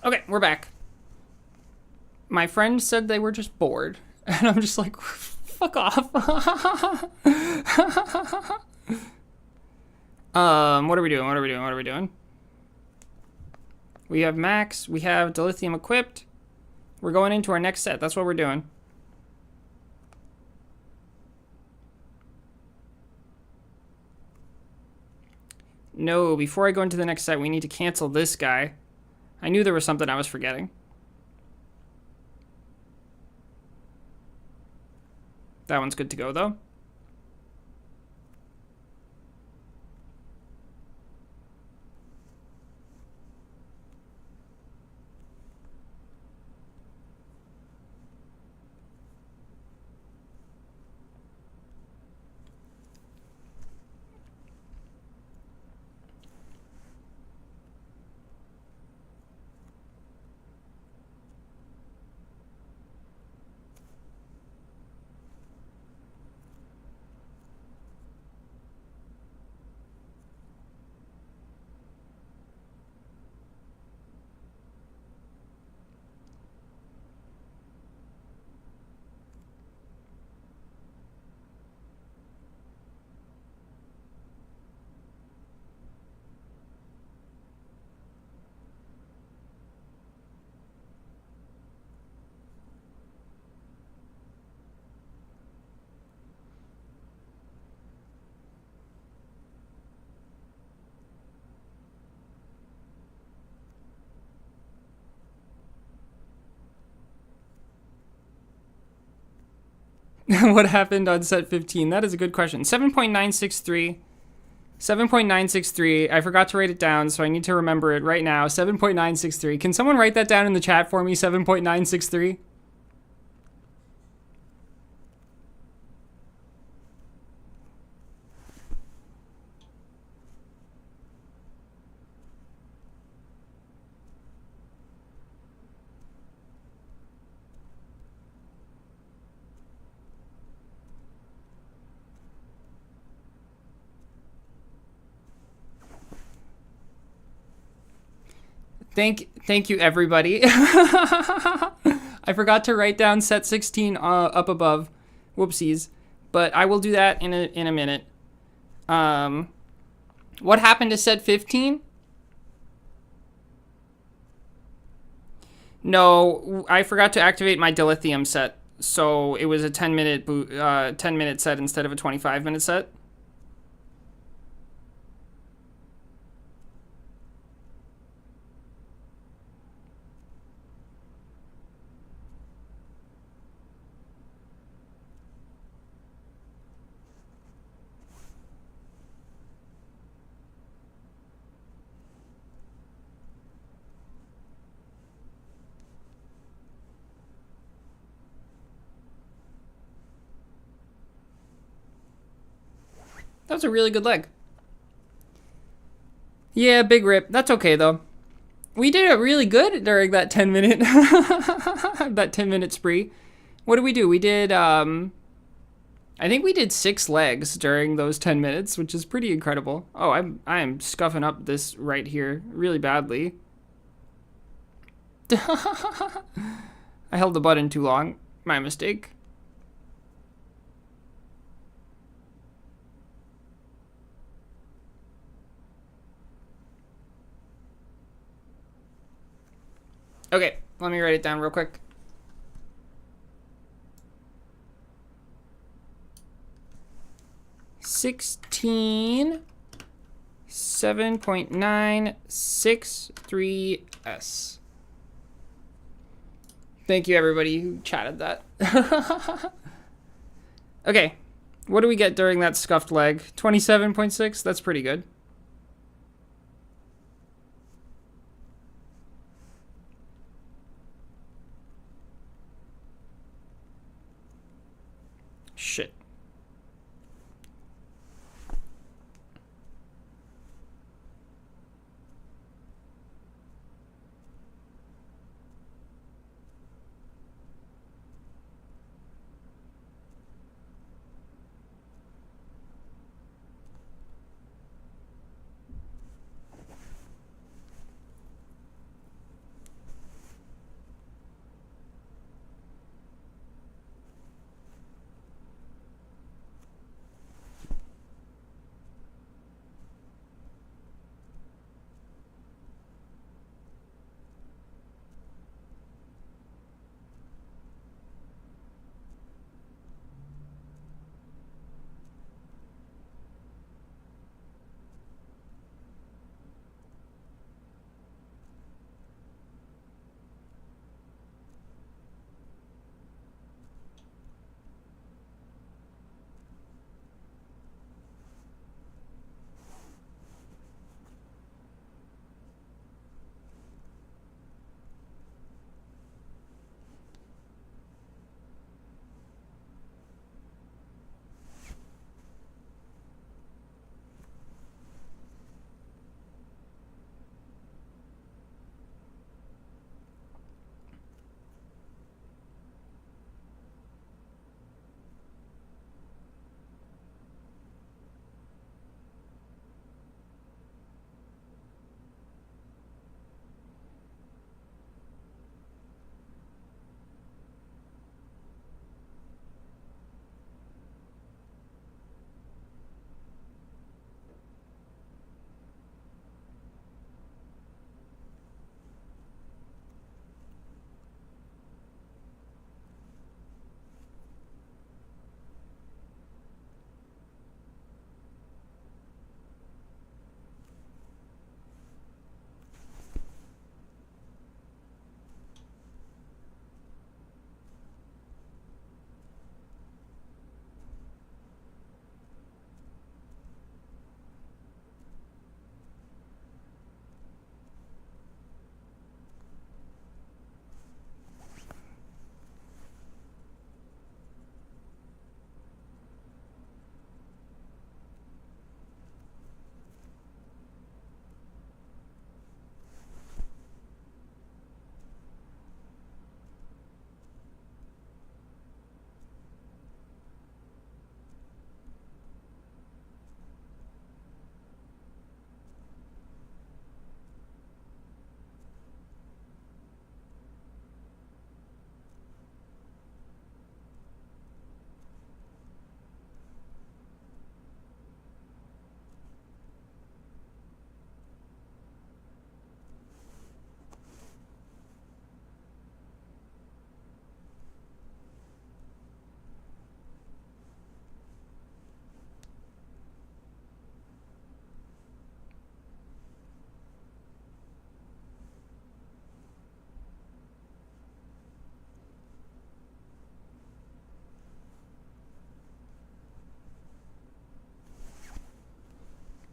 Okay, we're back. My friend said they were just bored. And I'm just like, fuck off. What are we doing? We have max. We have dilithium equipped. We're going into our next set. That's what we're doing. No, before I go into the next set, we need to cancel this guy. I knew there was something I was forgetting. That one's good to go, though. What happened on set 15? That is a good question. 7.963. 7.963. I forgot to write it down, so I need to remember it right now. 7.963. Can someone write that down in the chat for me? 7.963. Thank you, everybody. I forgot to write down set 16 up above. Whoopsies. But I will do that in a minute. What happened to set 15? No, I forgot to activate my dilithium set. So it was a 10-minute set instead of a 25-minute set. That was a really good leg. Yeah, big rip. That's okay, though. We did it really good during that 10-minute that 10-minute spree. What did we do? We did, I think we did 6 legs during those 10 minutes, which is pretty incredible. Oh, I am scuffing up this right here really badly. I held the button too long. My mistake. Okay, let me write it down real quick. $16 7.963S. Thank you, everybody who chatted that. Okay, What do we get during that scuffed leg? 27.6? That's pretty good. Shit.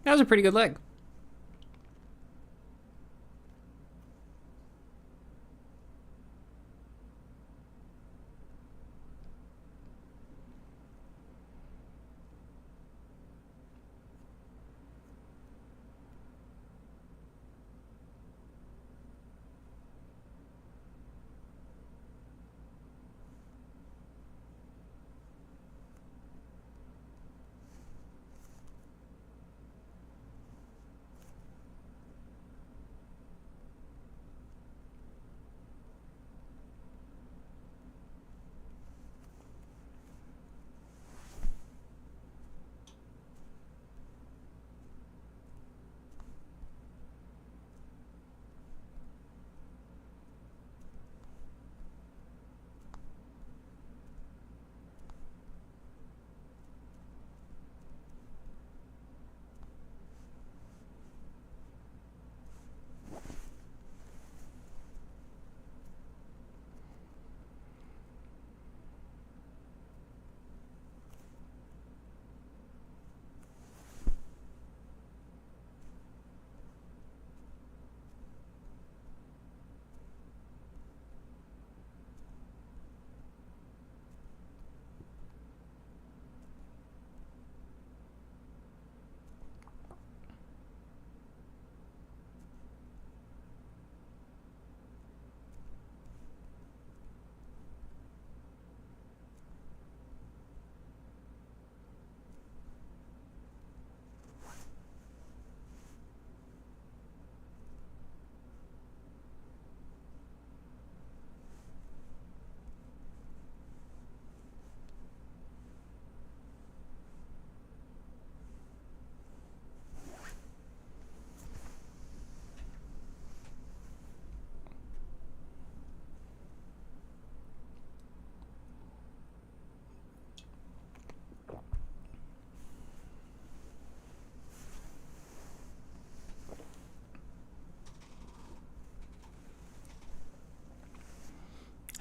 That was a pretty good leg.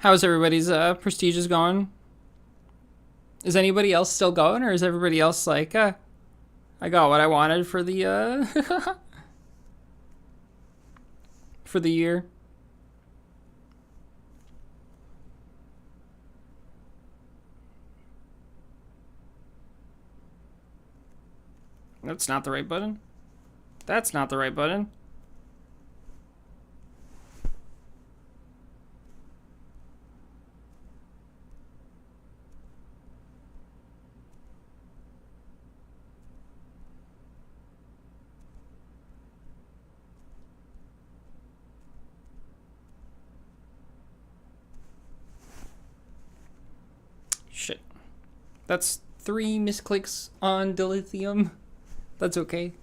How's everybody's prestiges going? Is anybody else still going, or is everybody else like, I got what I wanted for the for the year? That's not the right button. That's not the right button. Shit. That's 3 misclicks on dilithium. That's okay.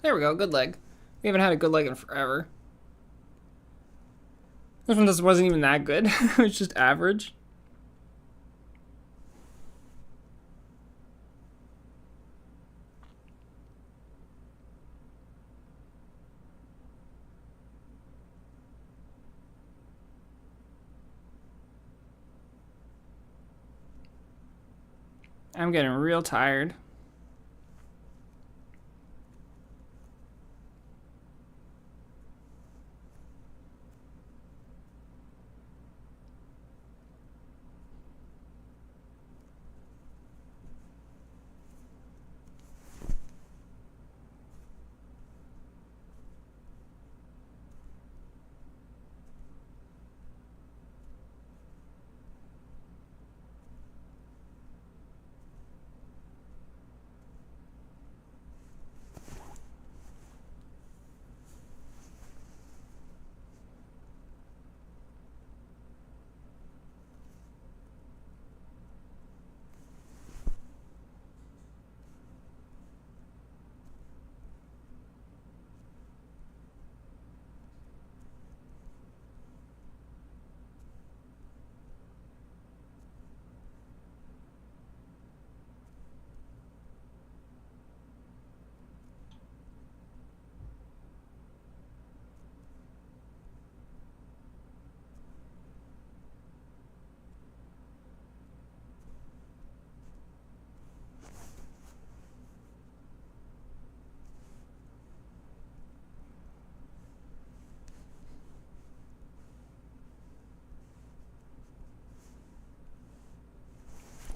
There we go, good leg. We haven't had a good leg in forever. This one just wasn't even that good. It was just average. I'm getting real tired.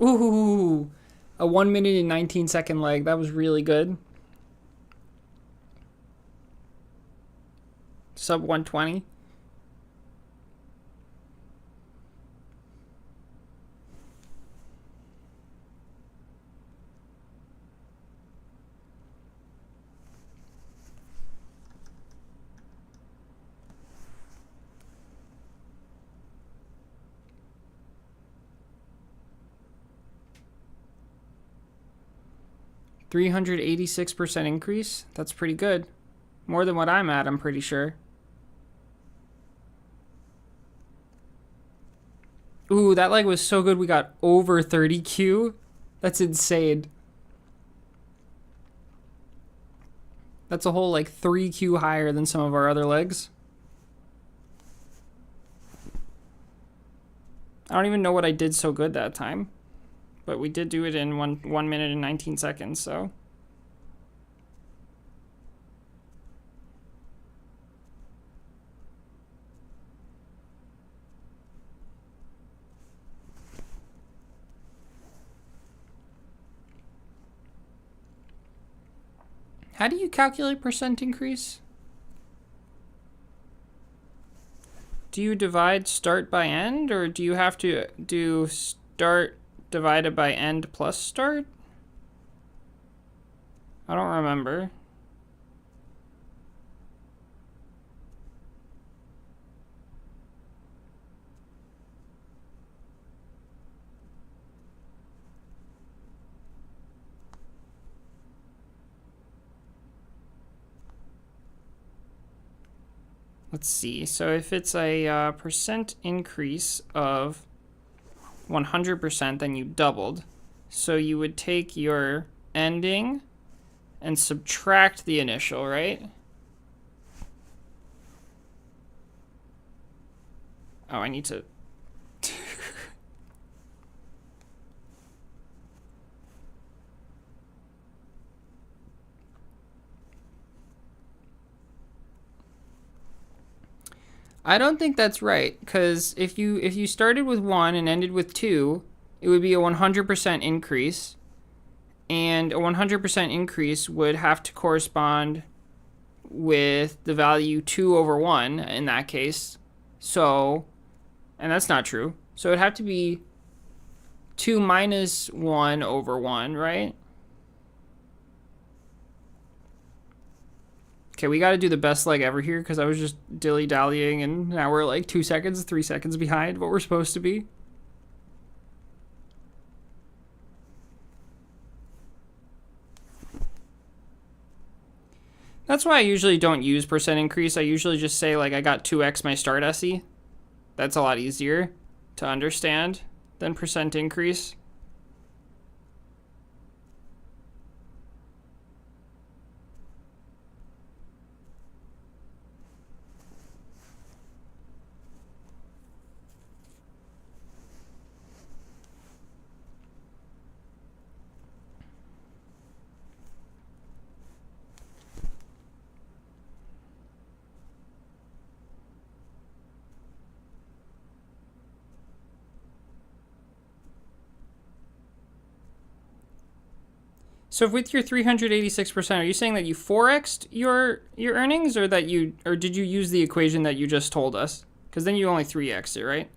Ooh, a 1 minute and 19-second leg. That was really good. Sub 120. $386% increase. That's pretty good. More than what I'm at, I'm pretty sure. Ooh, that leg was so good we got over 30Q. That's insane. That's a whole like 3Q higher than some of our other legs. I don't even know what I did so good that time. But we did do it in 1 minute and 19 seconds, so. How do you calculate percent increase? Do you divide start by end, or do you have to do start divided by end plus start? I don't remember. Let's see. So if it's a percent increase of 100%, then you doubled. So you would take your ending and subtract the initial, right? Oh, I need to... I don't think that's right, because if you started with 1 and ended with 2, it would be a 100% increase, and a 100% increase would have to correspond with the value 2 over 1 in that case. So, and that's not true. So it'd have to be 2 minus 1 over 1, right? Okay, we got to do the best leg ever here because I was just dilly-dallying and now we're like 2 seconds, 3 seconds behind what we're supposed to be. That's why I usually don't use percent increase. I usually just say like I got 2x my start SE. That's a lot easier to understand than percent increase. So with your 386%, are you saying that you 4x'd your earnings, or that or did you use the equation that you just told us? Because then you only 3x'd it, right?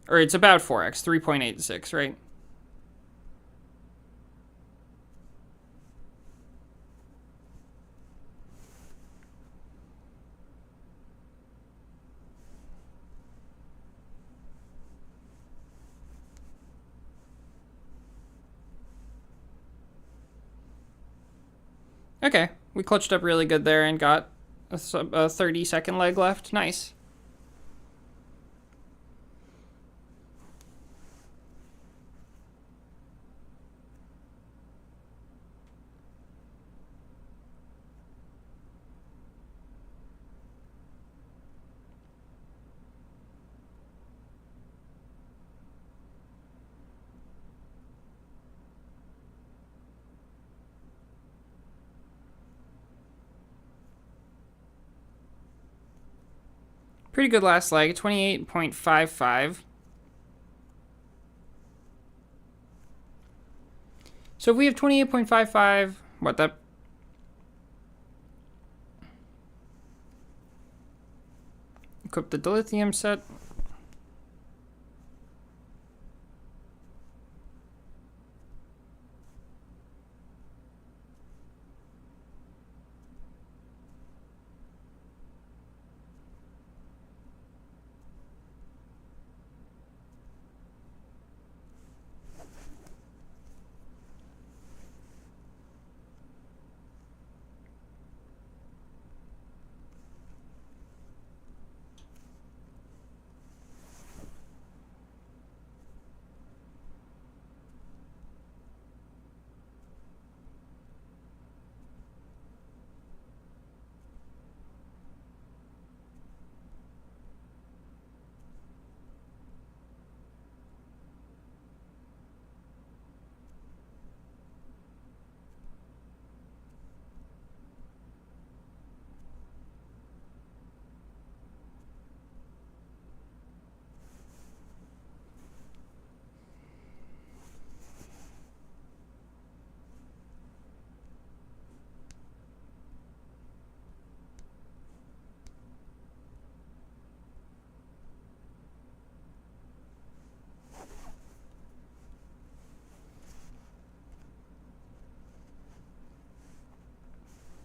Or it's about 4x, 3.86, right? Okay, we clutched up really good there and got a 30-second leg left. Nice. Pretty good last leg, 28.55. So if we have 28.55, what that? Equip the dilithium set.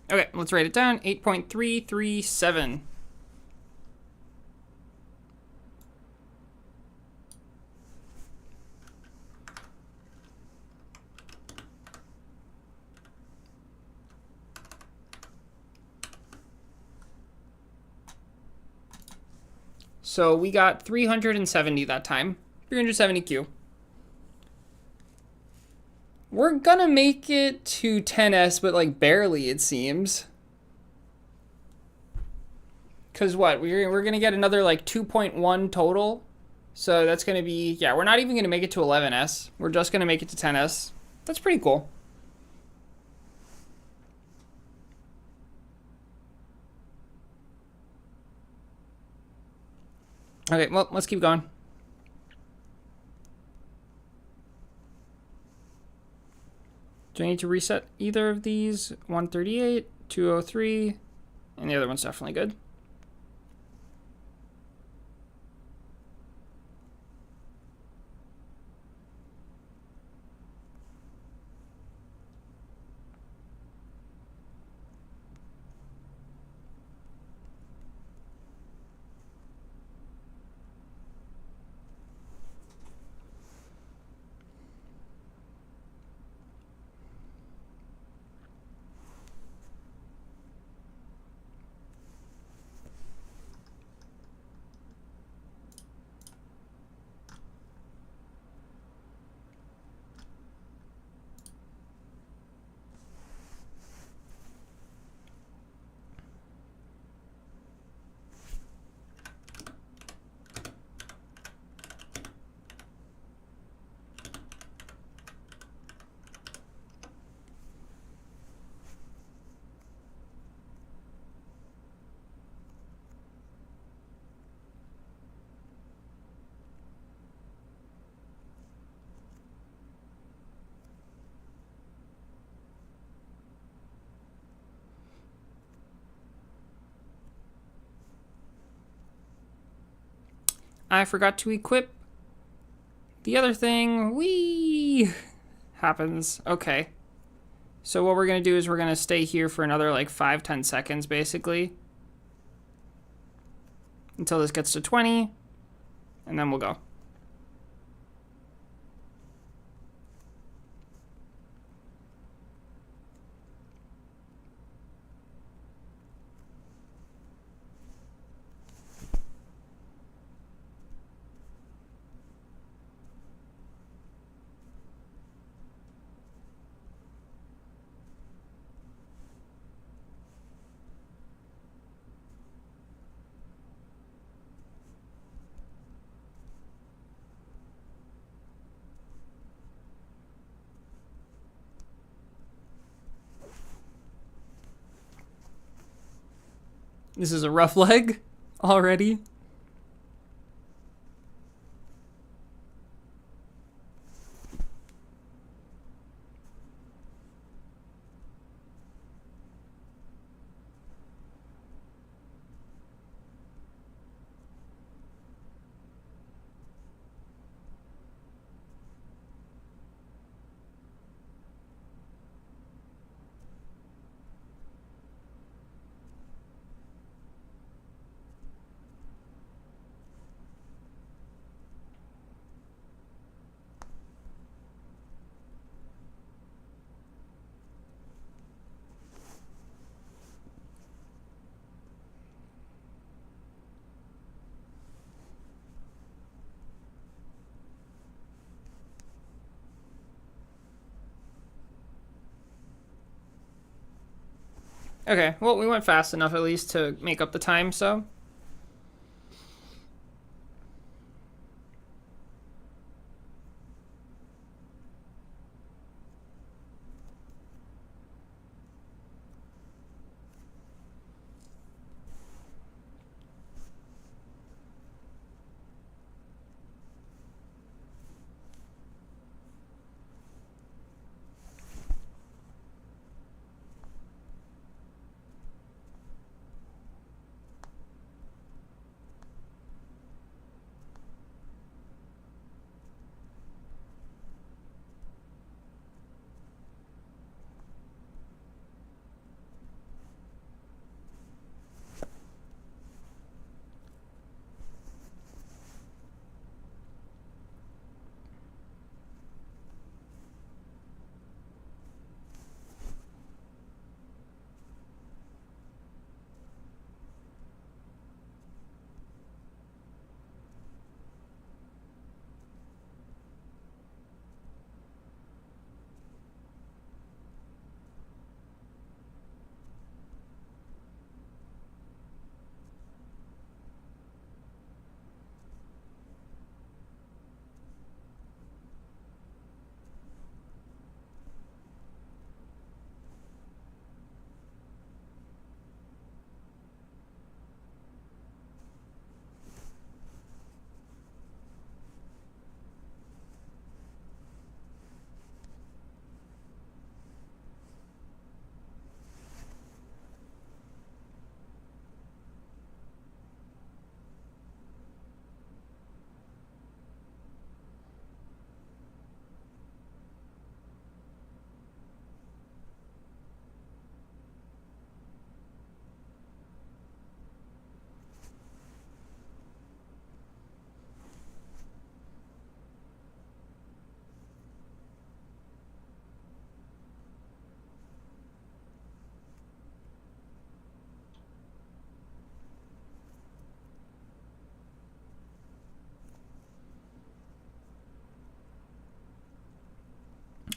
Okay, let's write it down. 8.337. So we got 370 that time. 370Q. We're gonna make it to 10S, but like barely, it seems. Because what? We're gonna get another like 2.1 total. So that's gonna be, yeah, we're not even gonna make it to 11S. We're just gonna make it to 10S. That's pretty cool. Okay, well, let's keep going. Do I need to reset either of these? 138, 203, and the other one's definitely good. I forgot to equip the other thing. Whee! Happens. Okay. So what we're going to do is we're going to stay here for another like 5-10 seconds basically. Until this gets to 20. And then we'll go. This is a rough leg already. Okay, well, we went fast enough at least to make up the time, so.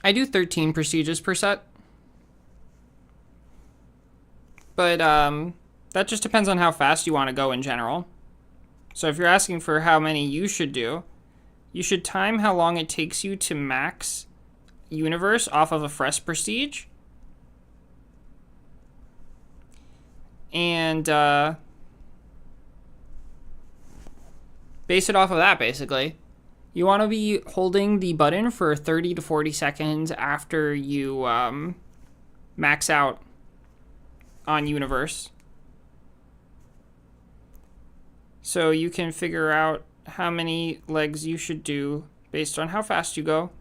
I do 13 prestiges per set. But that just depends on how fast you want to go in general. So if you're asking for how many you should do, you should time how long it takes you to max universe off of a fresh prestige. And base it off of that, basically. You want to be holding the button for 30 to 40 seconds after you max out on universe. So you can figure out how many legs you should do based on how fast you go.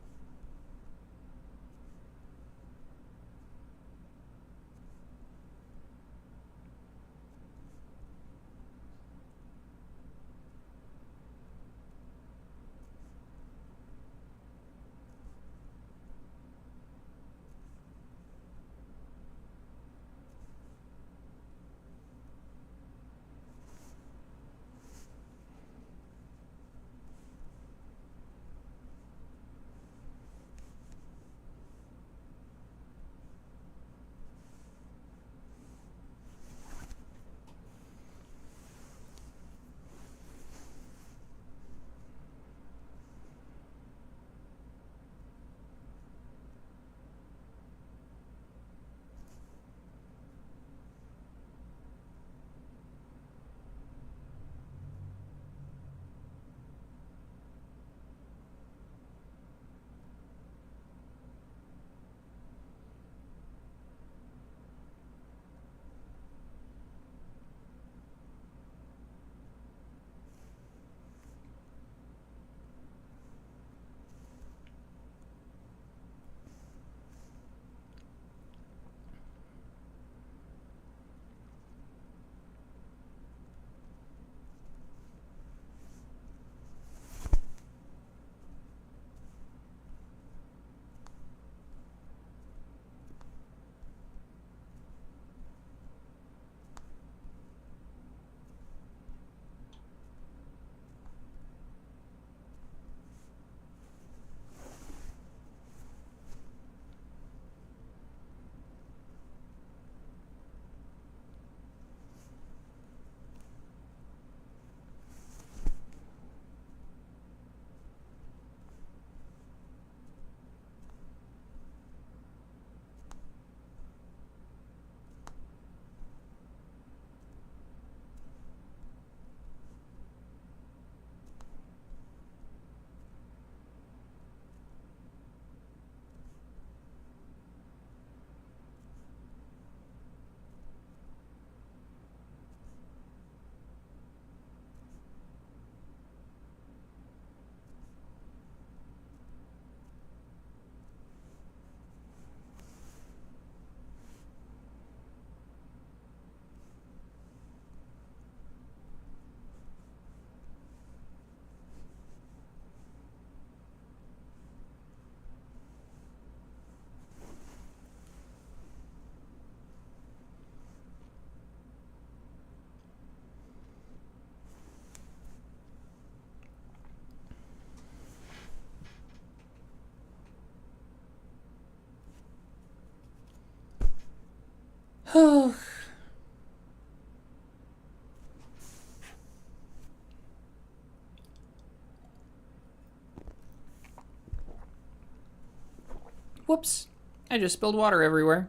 Whoops. I just spilled water everywhere.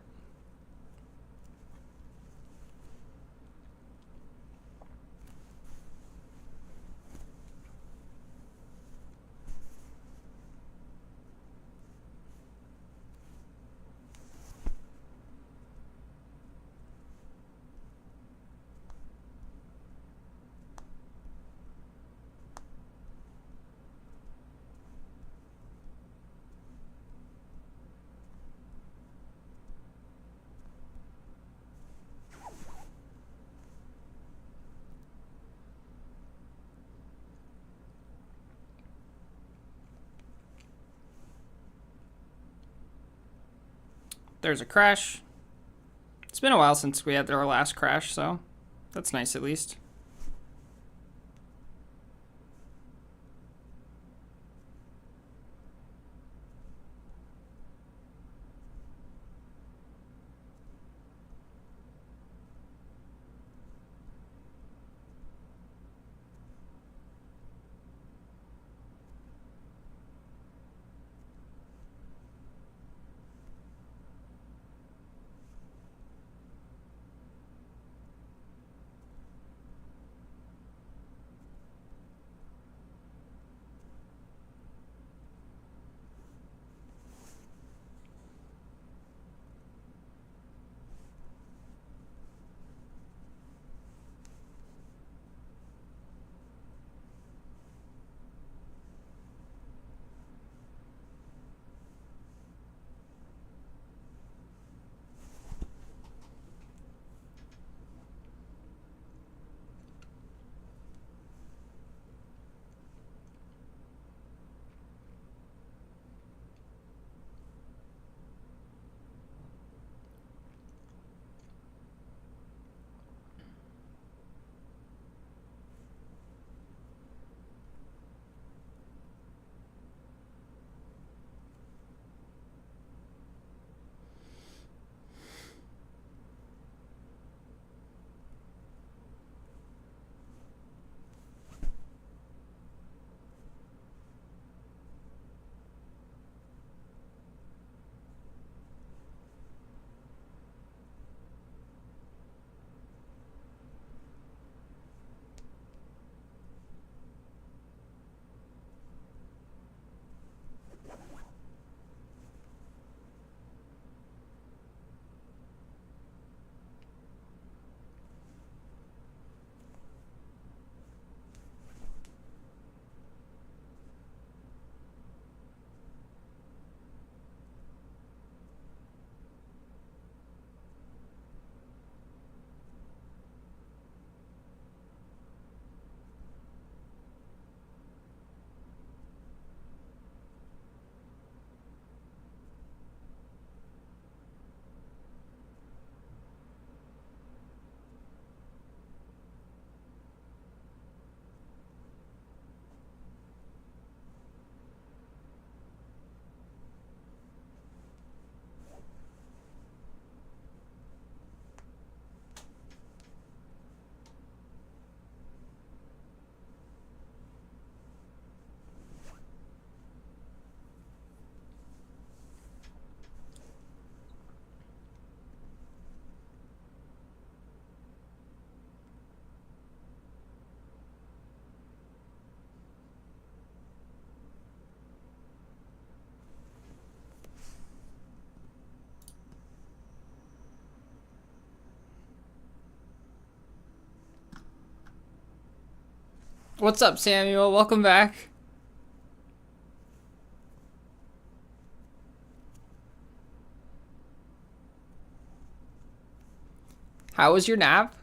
There's a crash. It's been a while since we had our last crash, so that's nice at least. What's up, Samuel? Welcome back. How was your nap?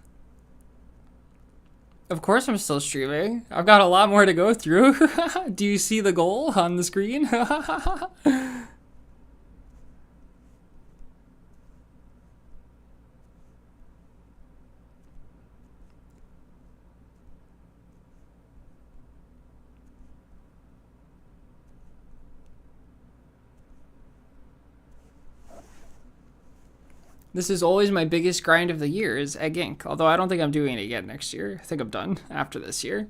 Of course I'm still streaming. I've got a lot more to go through. Do you see the goal on the screen? This is always my biggest grind of the year is Egg Inc. Although I don't think I'm doing it again next year. I think I'm done after this year.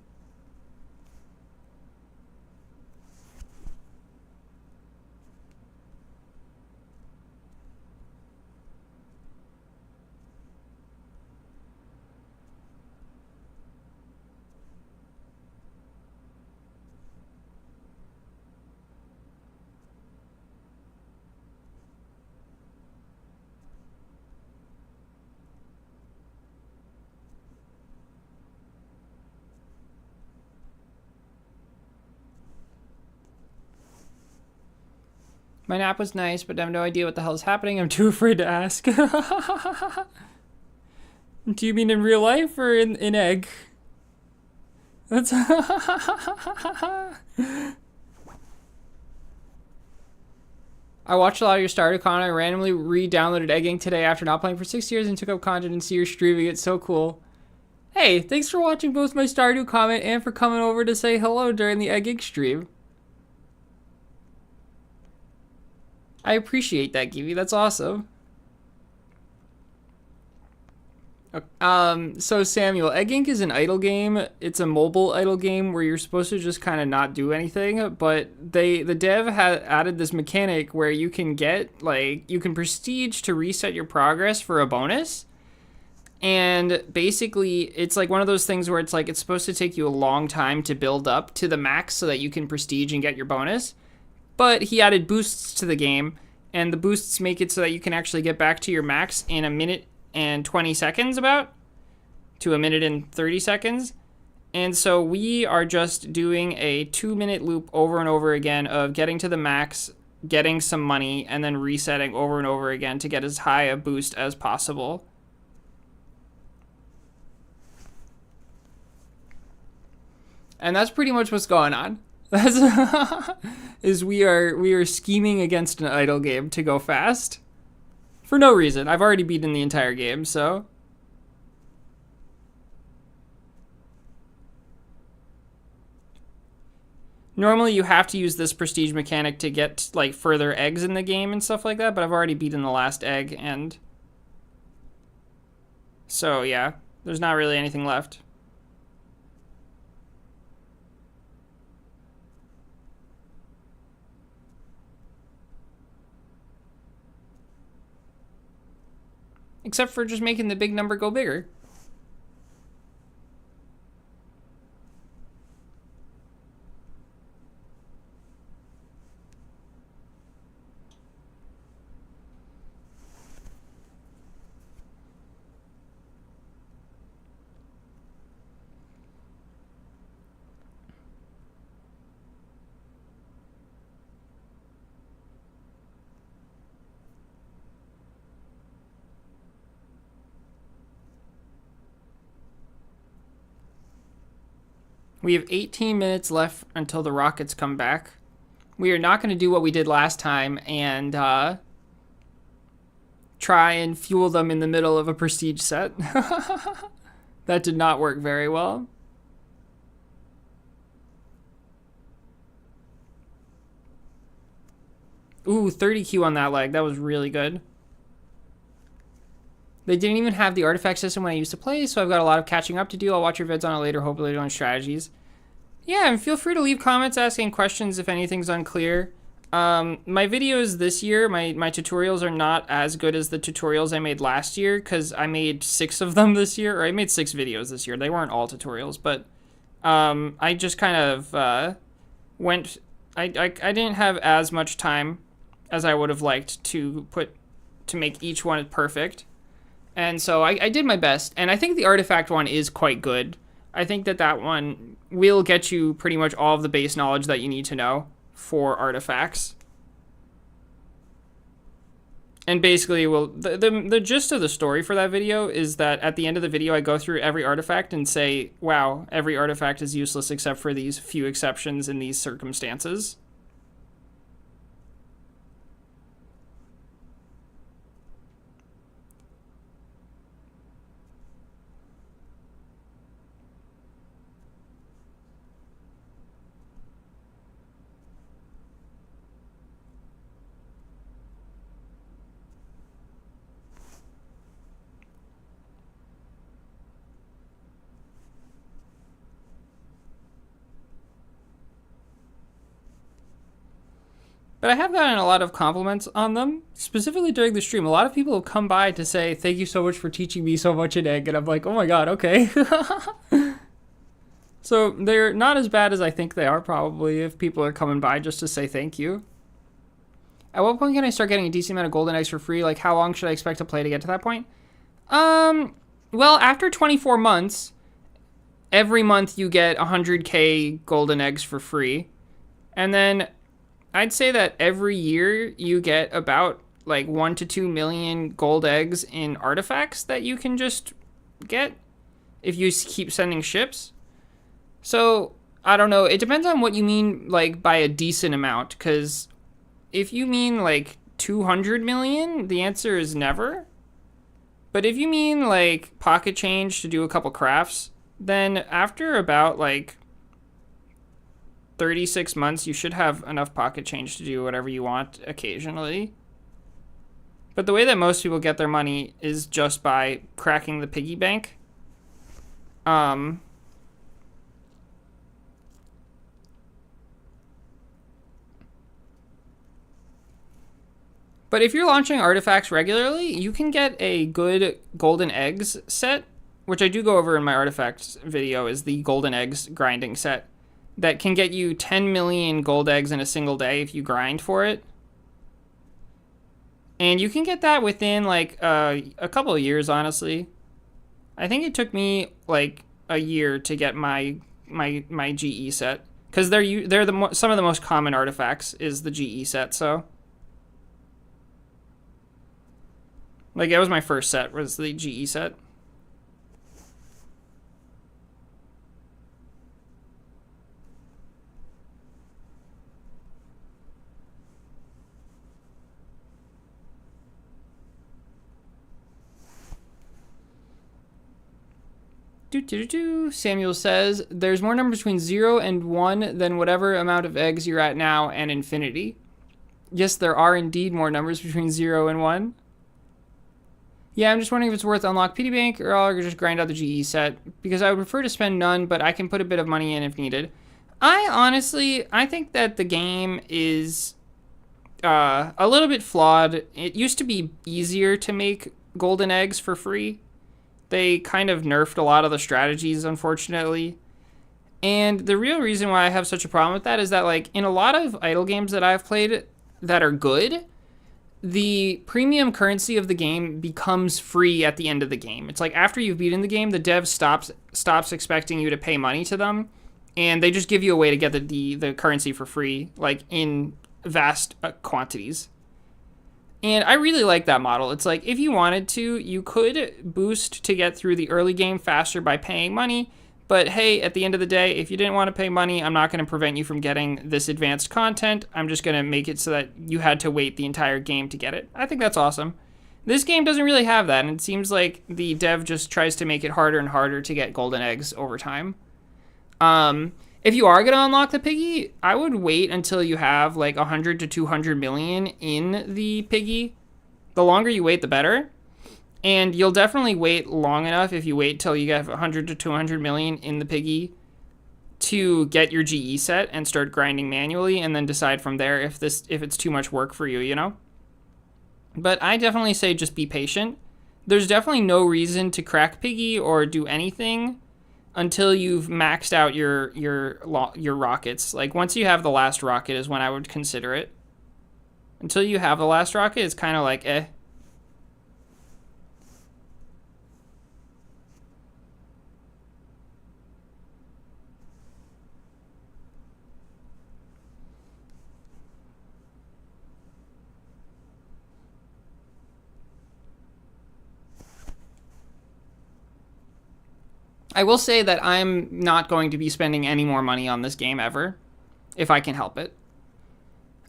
My nap was nice, but I have no idea what the hell is happening. I'm too afraid to ask. Do you mean in real life or in Egg? That's I watched a lot of your Stardew content. I randomly re-downloaded Egg Inc. today after not playing for 6 years and took up content and see your streaming. It's so cool. Hey, thanks for watching both my Stardew comment and for coming over to say hello during the Egg Inc. stream. I appreciate that, Gibby. That's awesome. So Samuel, Egg Inc. is an idle game. It's a mobile idle game where you're supposed to just kind of not do anything, but the dev had added this mechanic where you can get, like, you can prestige to reset your progress for a bonus. And basically, it's like one of those things where it's like it's supposed to take you a long time to build up to the max so that you can prestige and get your bonus. But he added boosts to the game, and the boosts make it so that you can actually get back to your max in 1:20 seconds, about to 1:30 seconds. And so we are just doing a 2-minute loop over and over again of getting to the max, getting some money, and then resetting over and over again to get as high a boost as possible. And that's pretty much what's going on. That's is we are scheming against an idle game to go fast for no reason. I've already beaten the entire game, so normally you have to use this prestige mechanic to get like further eggs in the game and stuff like that, but I've already beaten the last egg, and so yeah, there's not really anything left. Except for just making the big number go bigger. We have 18 minutes left until the rockets come back. We are not going to do what we did last time and try and fuel them in the middle of a prestige set. That did not work very well. Ooh, 30 Q on that leg. That was really good. They didn't even have the artifact system when I used to play, so I've got a lot of catching up to do. I'll watch your vids on it later, hopefully on strategies. Yeah, and feel free to leave comments asking questions if anything's unclear. My videos this year, my tutorials are not as good as the tutorials I made last year, because I made 6 of them this year, or I made 6 videos this year. They weren't all tutorials, but I just kind of I didn't have as much time as I would have liked to make each one perfect. And so I did my best, and I think the artifact one is quite good. I think that one will get you pretty much all of the base knowledge that you need to know for artifacts. And basically, well, the gist of the story for that video is that at the end of the video, I go through every artifact and say, wow, every artifact is useless except for these few exceptions in these circumstances. But I have gotten a lot of compliments on them, specifically during the stream. A lot of people have come by to say, thank you so much for teaching me so much in egg. And I'm like, oh my god, okay. So they're not as bad as I think they are, probably, if people are coming by just to say thank you. At what point can I start getting a decent amount of golden eggs for free? Like, how long should I expect to play to get to that point? Well, after 24 months, every month you get 100k golden eggs for free. And then I'd say that every year you get about like 1 to 2 million gold eggs in artifacts that you can just get if you keep sending ships. So, I don't know. It depends on what you mean like by a decent amount, because if you mean like 200 million, the answer is never. But if you mean like pocket change to do a couple crafts, then after about like 36 months, you should have enough pocket change to do whatever you want occasionally. But the way that most people get their money is just by cracking the piggy bank. But if you're launching artifacts regularly, you can get a good golden eggs set, which I do go over in my artifacts video, is the golden eggs grinding set that can get you 10 million gold eggs in a single day if you grind for it. And you can get that within like a couple of years, honestly. I think it took me like a year to get my GE set, because they're some of the most common artifacts is the GE set. So like it was my first set, was the GE set. Samuel says, there's more numbers between 0 and 1 than whatever amount of eggs you're at now and infinity. Yes, there are indeed more numbers between 0 and 1. Yeah, I'm just wondering if it's worth unlock piggy bank or I'll just grind out the GE set, because I would prefer to spend none, but I can put a bit of money in if needed. I think that the game is a little bit flawed. It used to be easier to make golden eggs for free. They kind of nerfed a lot of the strategies, unfortunately. And the real reason why I have such a problem with that is that, like, in a lot of idle games that I've played that are good, the premium currency of the game becomes free at the end of the game. It's like after you've beaten the game, the dev stops expecting you to pay money to them, and they just give you a way to get the currency for free, like in vast quantities. And I really like that model. It's like, if you wanted to, you could boost to get through the early game faster by paying money. But hey, at the end of the day, if you didn't want to pay money, I'm not going to prevent you from getting this advanced content. I'm just going to make it so that you had to wait the entire game to get it. I think that's awesome. This game doesn't really have that, and it seems like the dev just tries to make it harder and harder to get golden eggs over time. If you are going to unlock the piggy, I would wait until you have like 100 to 200 million in the piggy. The longer you wait, the better. And you'll definitely wait long enough if you wait till you get 100 to 200 million in the piggy to get your GE set and start grinding manually, and then decide from there if it's too much work for you, you know? But I definitely say just be patient. There's definitely no reason to crack piggy or do anything until you've maxed out your rockets. Like, once you have the last rocket is when I would consider it. Until you have the last rocket, it's kind of like, eh. I will say that I'm not going to be spending any more money on this game ever, if I can help it.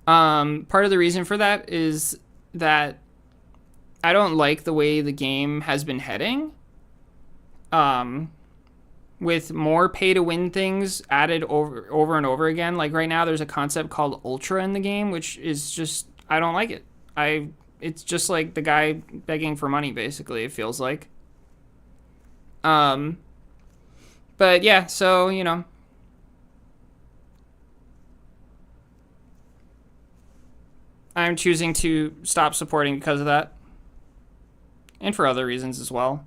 Part of the reason for that is that I don't like the way the game has been heading. With more pay-to-win things added over and over again. Like right now, there's a concept called Ultra in the game, which is just, I don't like it. It's just like the guy begging for money, basically, it feels like. But yeah, so, you know. I'm choosing to stop supporting because of that. And for other reasons as well.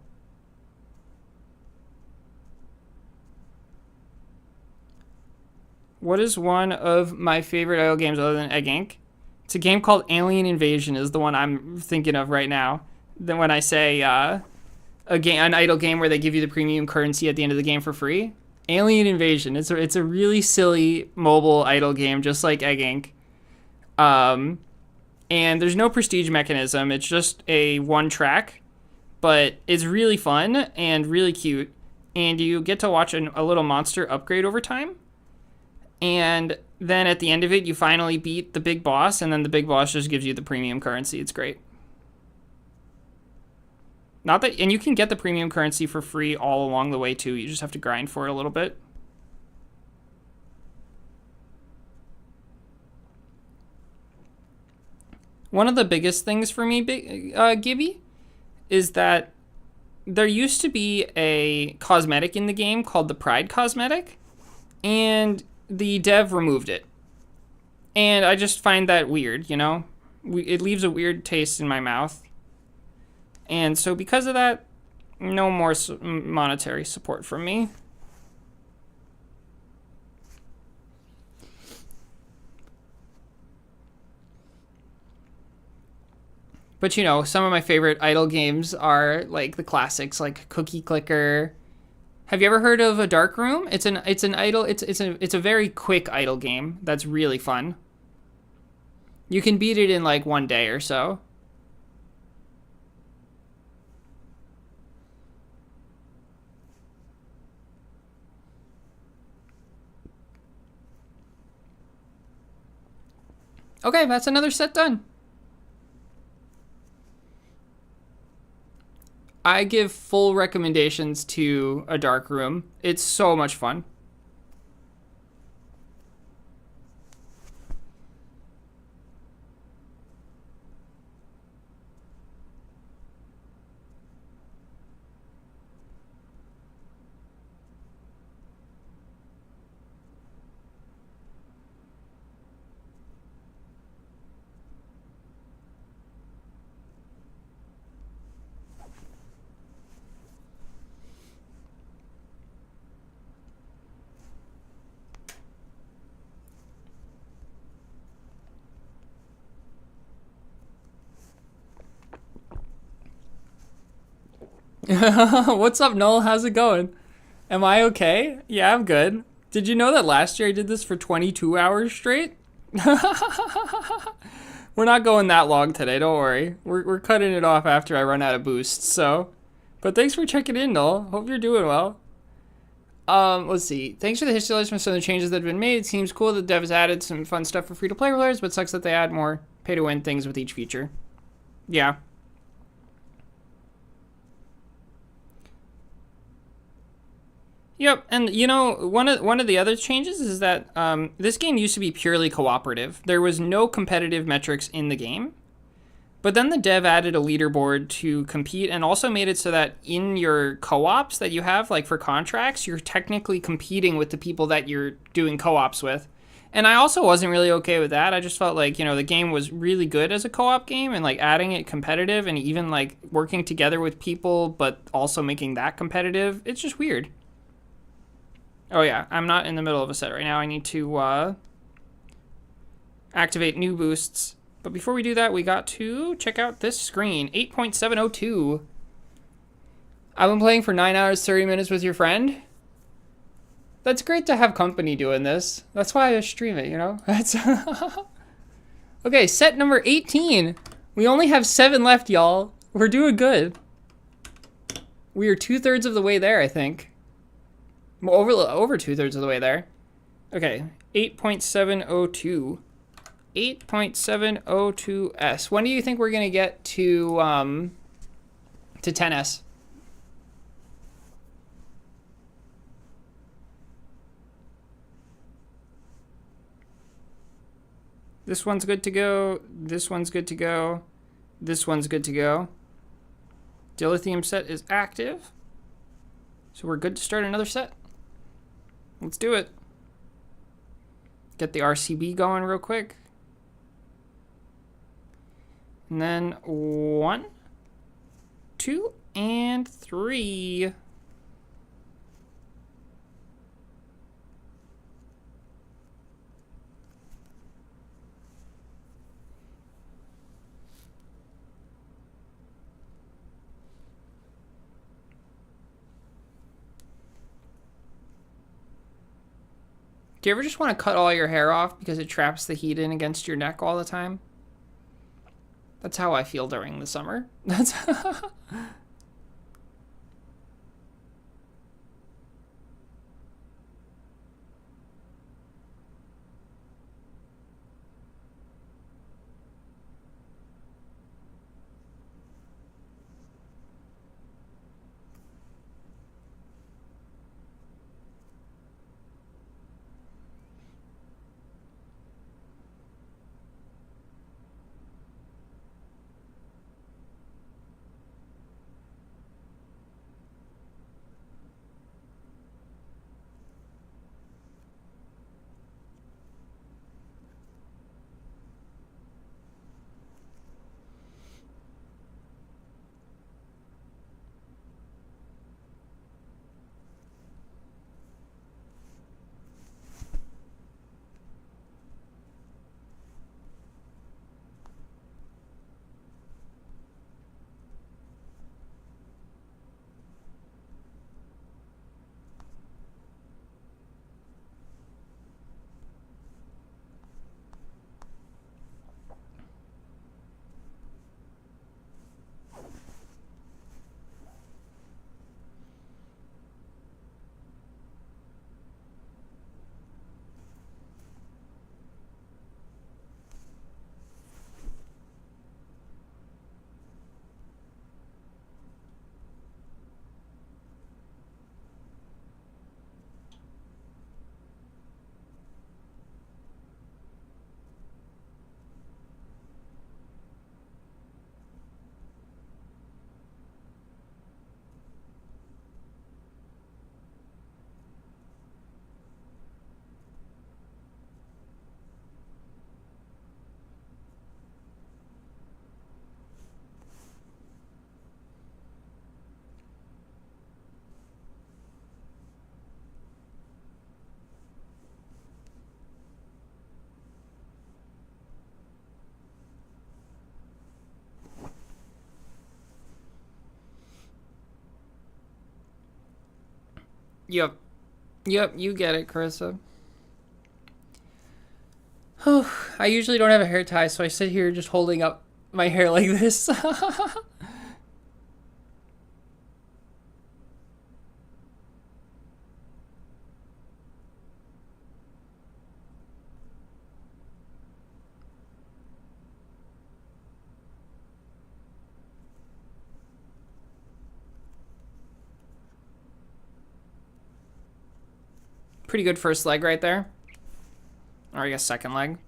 What is one of my favorite idle games other than Egg Inc? It's a game called Alien Invasion is the one I'm thinking of right now. Then when I say an idle game where they give you the premium currency at the end of the game for free. Alien Invasion. It's a really silly mobile idle game, just like Egg Inc. And there's no prestige mechanism. It's just a one track, but it's really fun and really cute. And you get to watch a little monster upgrade over time. And then at the end of it, you finally beat the big boss, and then the big boss just gives you the premium currency. It's great. Not that, and you can get the premium currency for free all along the way too. You just have to grind for it a little bit. One of the biggest things for me, Gibby, is that there used to be a cosmetic in the game called the Pride cosmetic, and the dev removed it. And I just find that weird, you know? It leaves a weird taste in my mouth. And so because of that, no more monetary support from me. But you know, some of my favorite idle games are like the classics, like Cookie Clicker. Have you ever heard of a Dark Room? It's a very quick idle game that's really fun. You can beat it in like one day or so. Okay, that's another set done. I give full recommendations to A Dark Room. It's so much fun. What's up, Noel? How's it going? Am I okay? Yeah, I'm good. Did you know that last year I did this for 22 hours straight? We're not going that long today, don't worry. We're cutting it off after I run out of boosts, so. But thanks for checking in, Noel. Hope you're doing well. Let's see. Thanks for the history lesson for some of the changes that have been made. It seems cool that dev has added some fun stuff for free-to-play players, but sucks that they add more pay-to-win things with each feature. Yeah. Yep, and you know, one of the other changes is that this game used to be purely cooperative. There was no competitive metrics in the game. But then the dev added a leaderboard to compete and also made it so that in your co-ops that you have, like for contracts, you're technically competing with the people that you're doing co-ops with. And I also wasn't really okay with that. I just felt like, you know, the game was really good as a co-op game, and like adding it competitive and even like working together with people, but also making that competitive. It's just weird. Oh yeah, I'm not in the middle of a set right now. I need to activate new boosts. But before we do that, we got to check out this screen, 8.702. I've been playing for 9 hours, 30 minutes with your friend. That's great to have company doing this. That's why I stream it, you know? That's okay, set number 18. We only have 7 left, y'all. We're doing good. We are 2/3 of the way there, I think. Well, over 2/3 of the way there. Okay, 8.702. 8.702s. When do you think we're gonna get to 10s? This one's good to go. This one's good to go. This one's good to go. Dilithium set is active. So we're good to start another set. Let's do it. Get the RCB going real quick. And then 1, 2, and 3. Do you ever just want to cut all your hair off because it traps the heat in against your neck all the time? That's how I feel during the summer. That's Yep. Yep, you get it, Carissa. I usually don't have a hair tie, so I sit here just holding up my hair like this. Pretty good first leg right there. Or I guess second leg.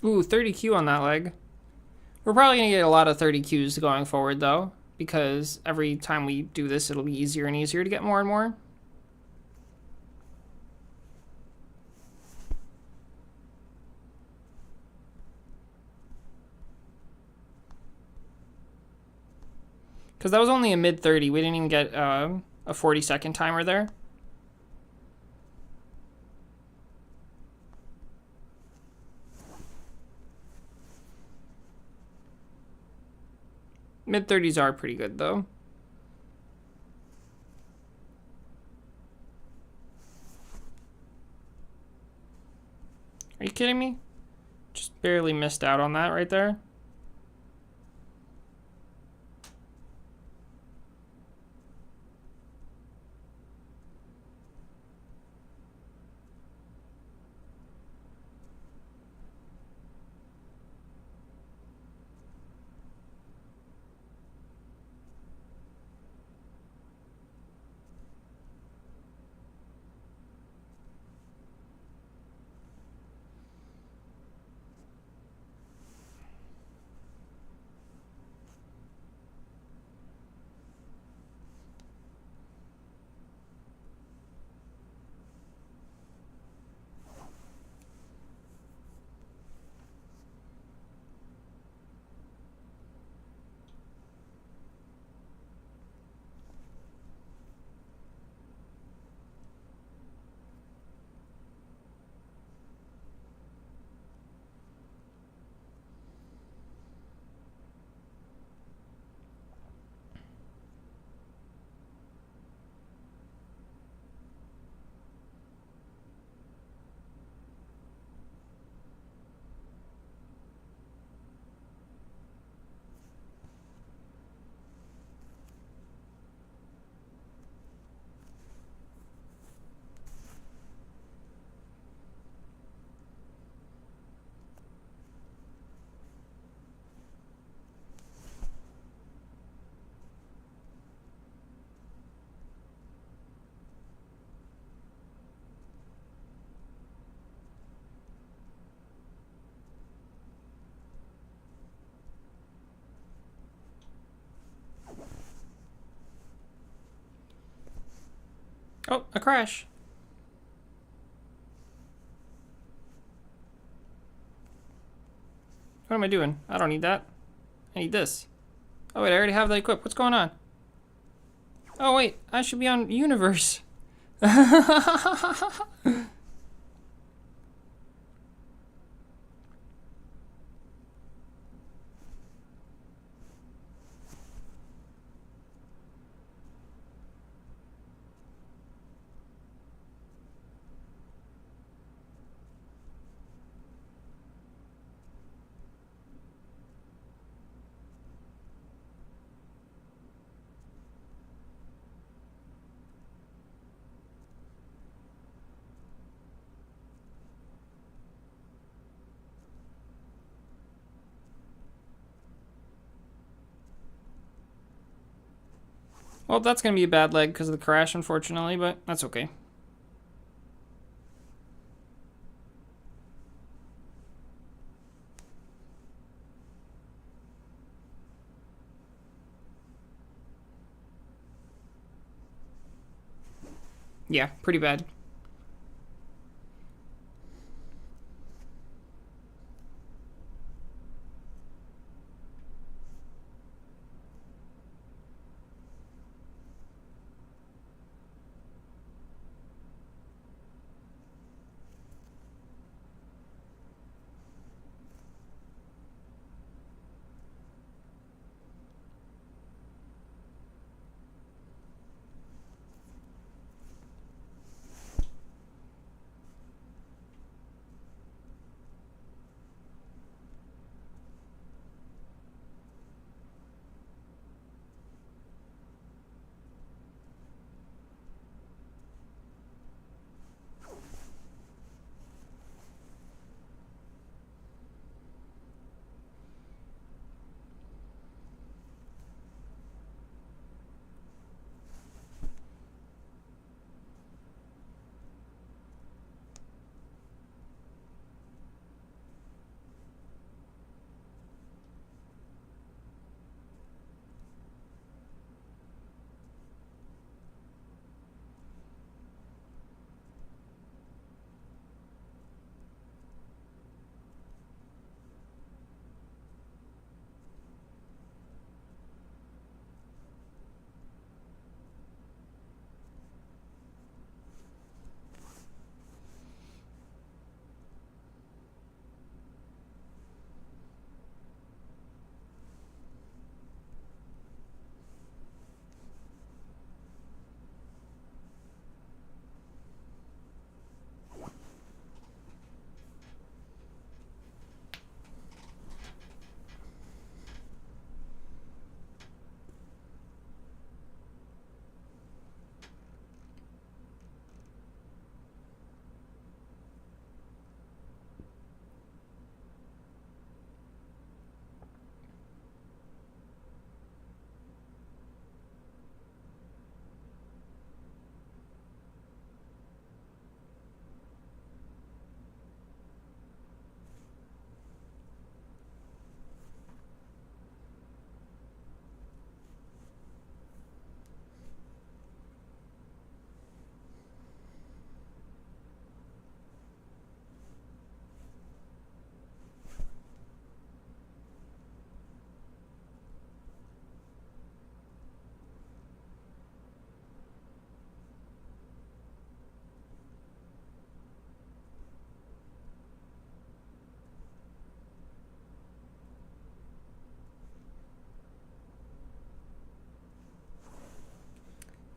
Ooh, 30Q on that leg. We're probably going to get a lot of 30Qs going forward, though, because every time we do this, it'll be easier and easier to get more and more. Because that was only a mid-30. We didn't even get a 40-second timer there. Mid-30s are pretty good, though. Are you kidding me? Just barely missed out on that right there. Oh, a crash. What am I doing? I don't need that. I need this. Oh wait, I already have that equipped. What's going on? Oh wait, I should be on Universe. Well, that's going to be a bad leg because of the crash, unfortunately, but that's okay. Yeah, pretty bad.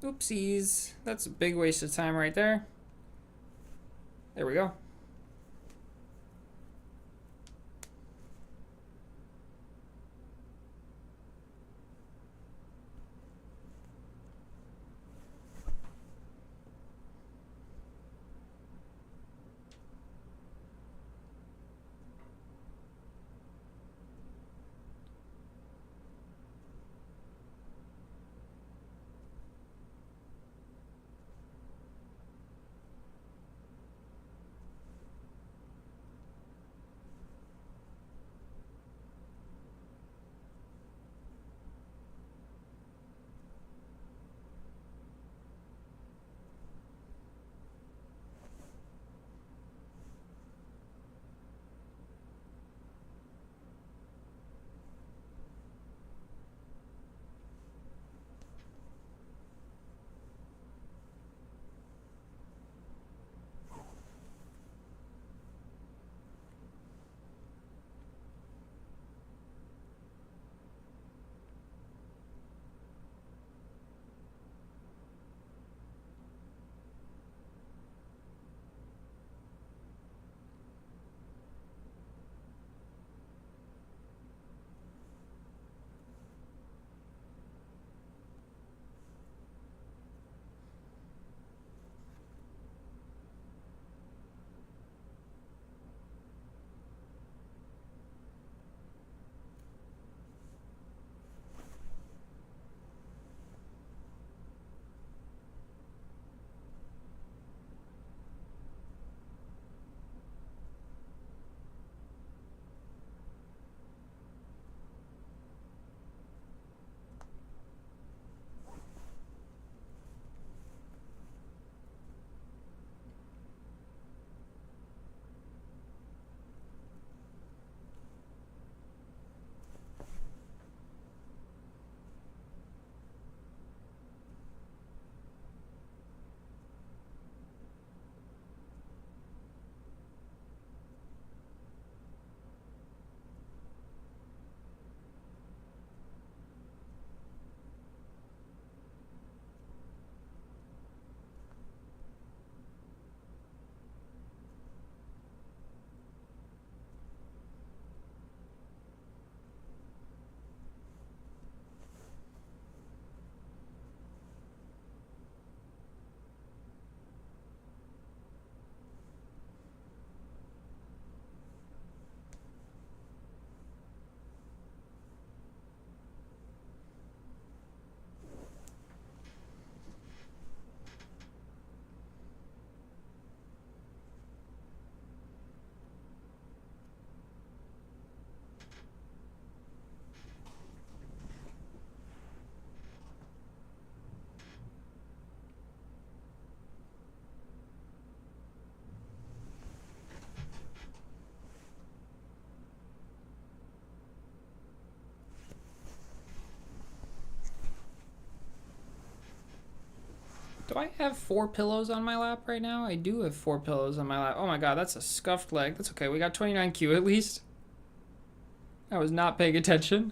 Oopsies. That's a big waste of time right there. There we go. Do I have 4 pillows on my lap right now? I do have 4 pillows on my lap. Oh my god, that's a scuffed leg. That's okay. We got 29Q at least. I was not paying attention.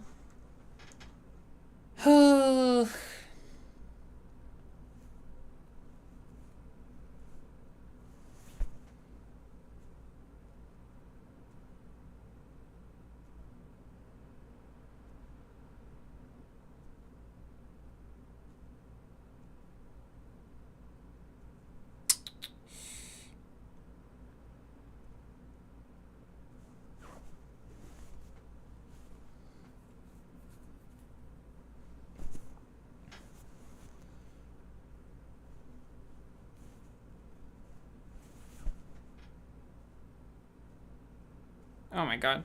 Oh my god.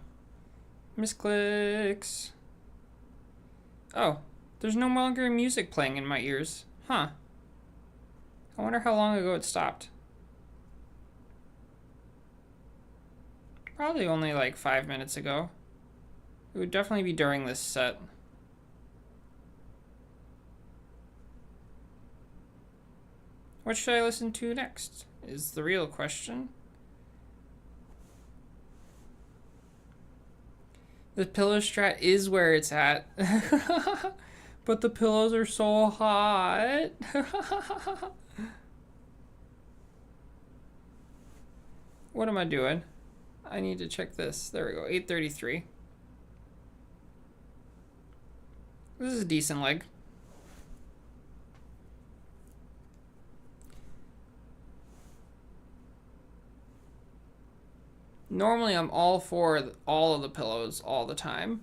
Misclicks. Oh, there's no longer music playing in my ears. Huh. I wonder how long ago it stopped. Probably only like 5 minutes ago. It would definitely be during this set. What should I listen to next? Is the real question. The pillow strat is where it's at. But the pillows are so hot. What am I doing? I need to check this. There we go, 8:33. This is a decent leg. Normally I'm all for all of the pillows all the time.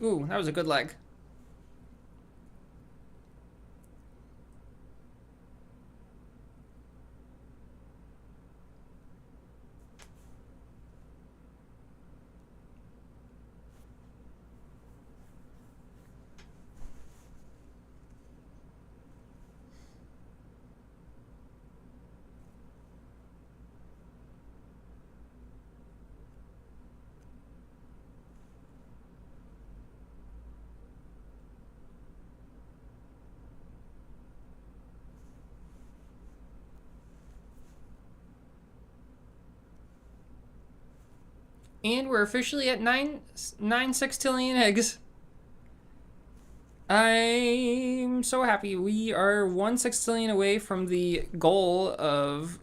Ooh, that was a good leg. And we're officially at 9 sextillion eggs. I'm so happy. We are 1 sextillion away from the goal of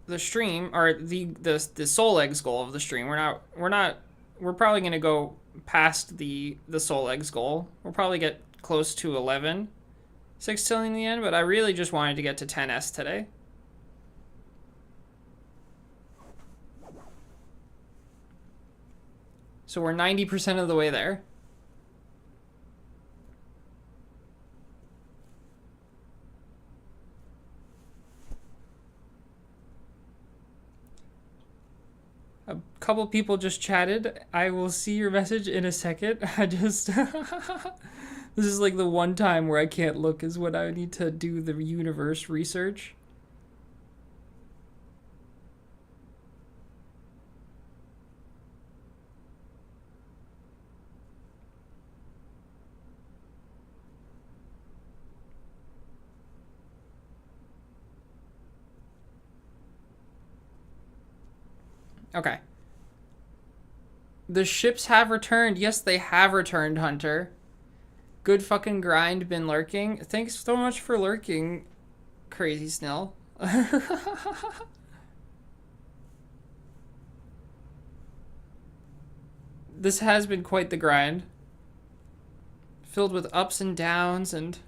the stream, or the soul eggs goal of the stream. We're probably gonna go past the soul eggs goal. We'll probably get close to 11 sextillion in the end, but I really just wanted to get to 10s today. So we're 90% of the way there. A couple people just chatted. I will see your message in a second. I just... This is like the one time where I can't look is when I need to do the universe research. Okay. The ships have returned. Yes, they have returned, Hunter. Good fucking grind, been lurking. Thanks so much for lurking, Crazy Snell. This has been quite the grind. Filled with ups and downs and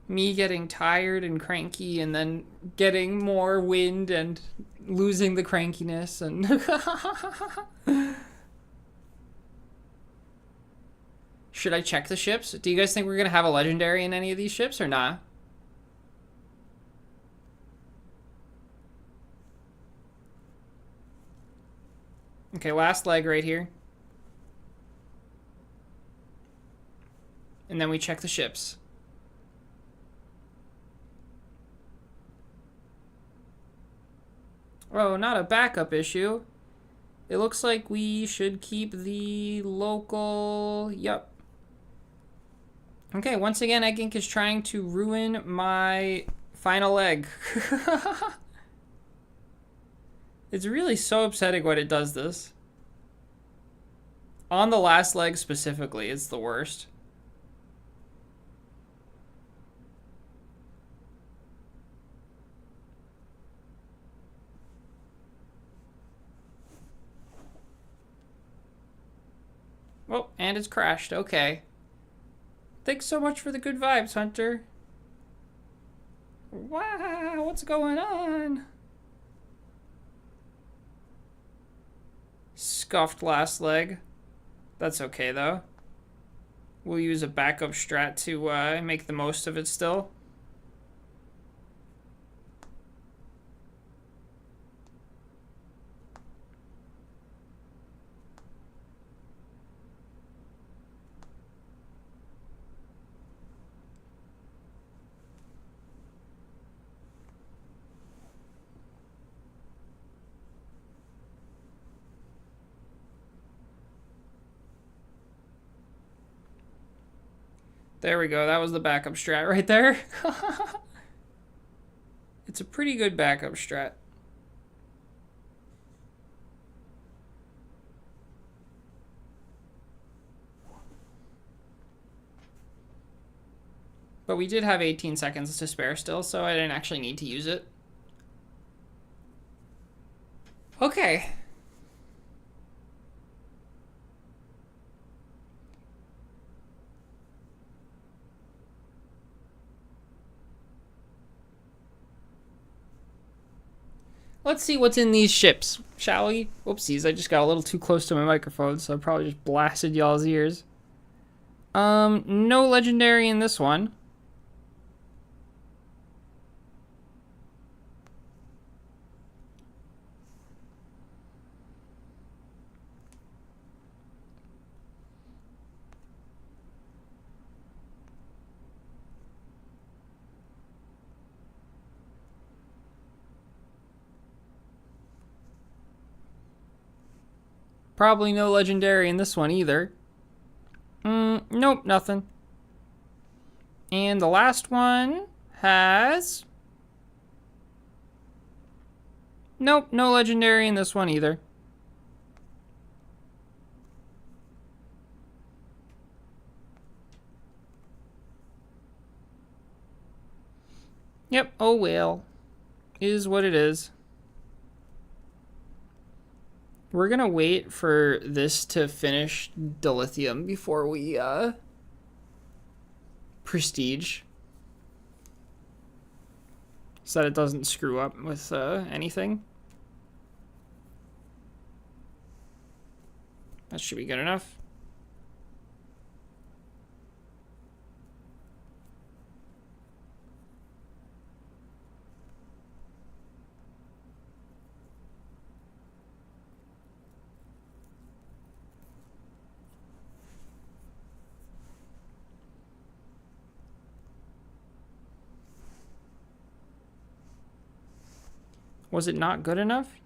me getting tired and cranky and then getting more wind and losing the crankiness and... Should I check the ships? Do you guys think we're going to have a legendary in any of these ships or not? Okay, last leg right here. And then we check the ships. Oh, not a backup issue. It looks like we should keep the local... Yep. Okay, once again, Egg Inc. is trying to ruin my final leg. It's really so upsetting when it does this. On the last leg specifically, it's the worst. Oh, and it's crashed. Okay. Thanks so much for the good vibes, Hunter. Wow, what's going on? Scuffed last leg. That's okay, though. We'll use a backup strat to make the most of it still. There we go. That was the backup strat right there. It's a pretty good backup strat. But we did have 18 seconds to spare still, so I didn't actually need to use it. Okay. Let's see what's in these ships, shall we? Whoopsies, I just got a little too close to my microphone, so I probably just blasted y'all's ears. No legendary in this one. Probably no legendary in this one either. Nope, nothing. And the last one has... Nope, no legendary in this one either. Yep, oh well. Is what it is. We're gonna wait for this to finish dilithium before we, prestige. So that it doesn't screw up with, anything. That should be good enough. Was it not good enough?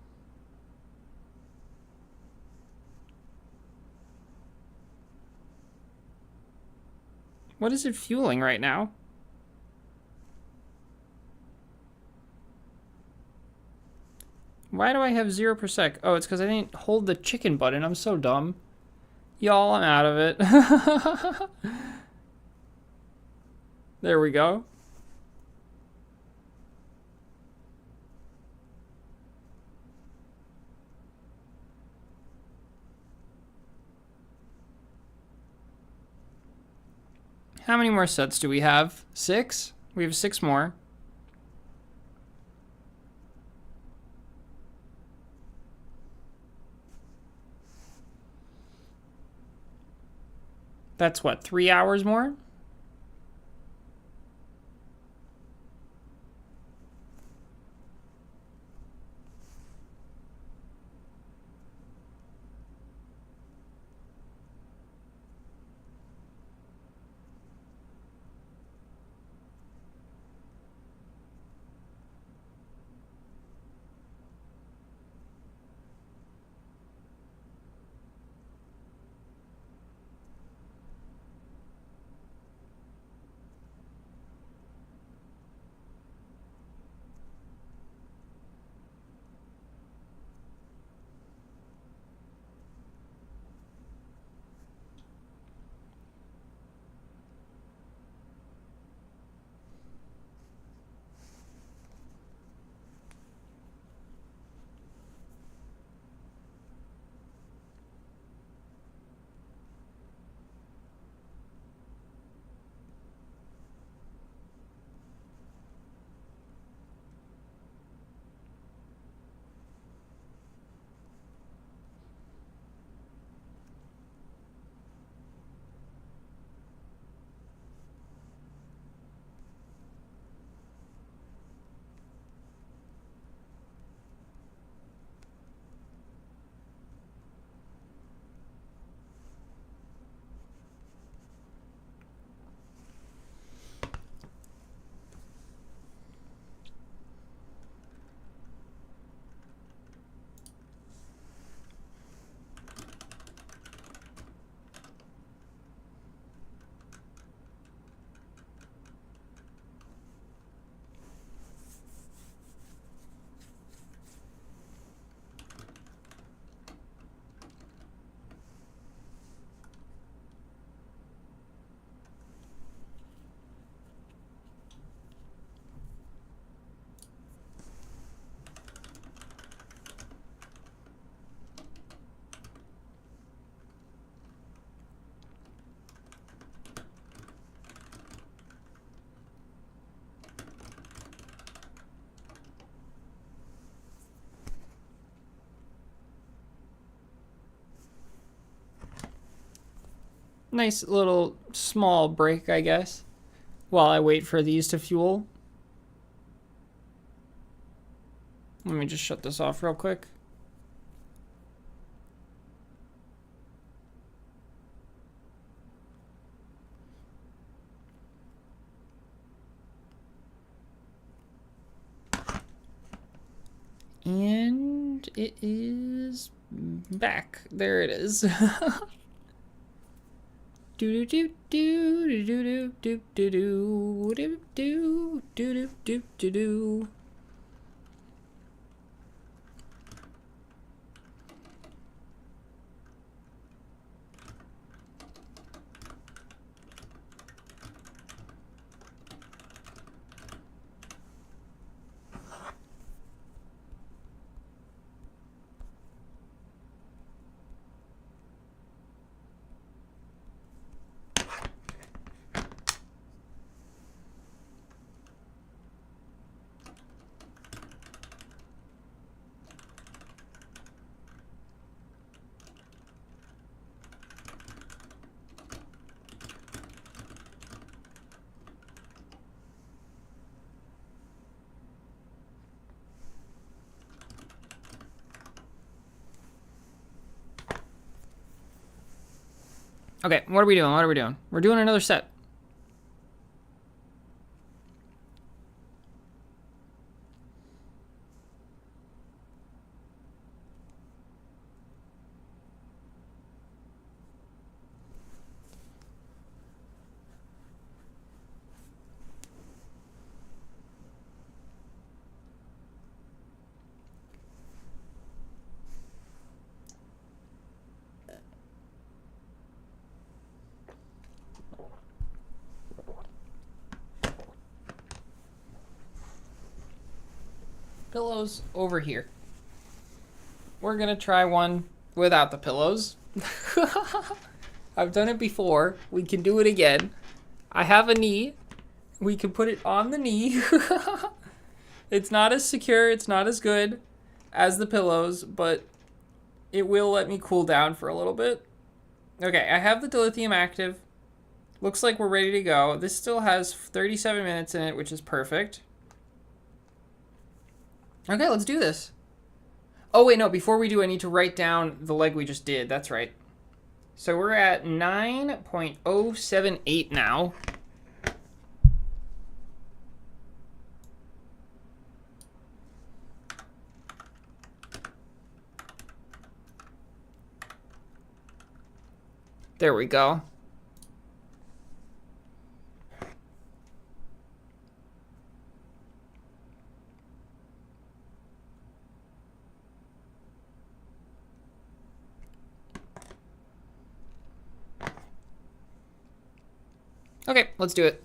What is it fueling right now? Why do I have 0 per sec? Oh, it's because I didn't hold the chicken button. I'm so dumb. Y'all, I'm out of it. There we go. How many more sets do we have? 6? We have 6 more. That's what, 3 hours more? Nice little small break, I guess, while I wait for these to fuel. Let me just shut this off real quick. And it is back. There it is. Do do do do do do do do do do do do do do. Okay, what are we doing? What are we doing? We're doing another set. Pillows over here. We're gonna try one without the pillows. I've done it before. We can do it again. I have a knee. We can put it on the knee. It's not as secure, it's not as good as the pillows, but it will let me cool down for a little bit. Okay, I have the dilithium active. Looks like we're ready to go. This still has 37 minutes in it, which is perfect. Okay, let's do this. Oh, wait, no. Before we do, I need to write down the leg we just did. That's right. So we're at 9.078 now. There we go. Okay, let's do it.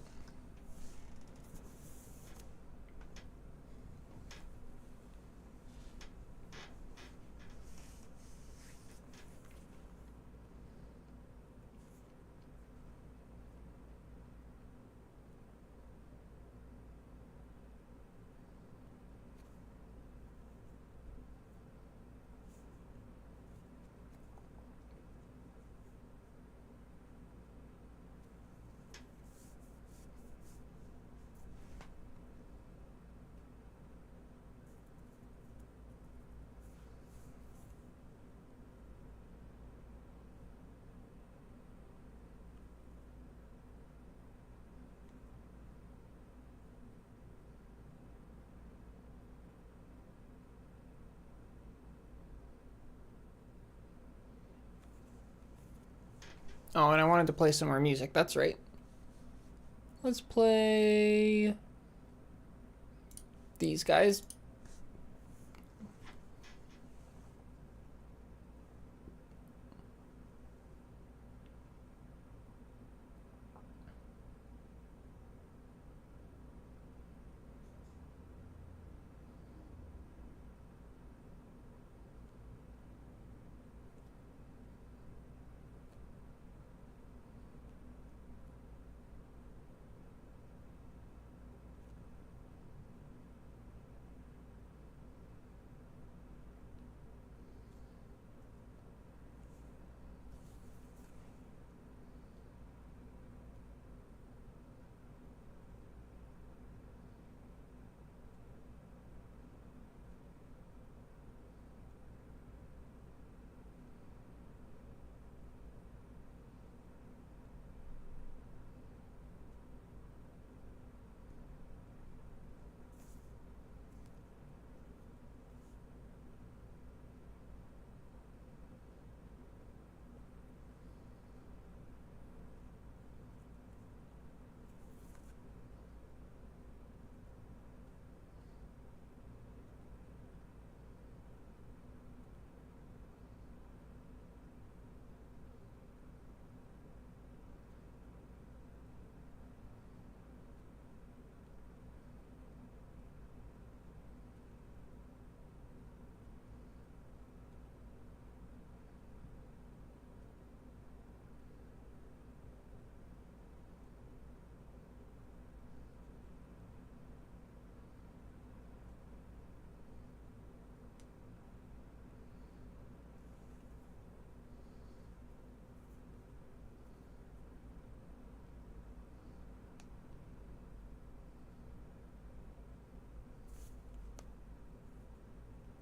Oh, and I wanted to play some more music. That's right. Let's play these guys.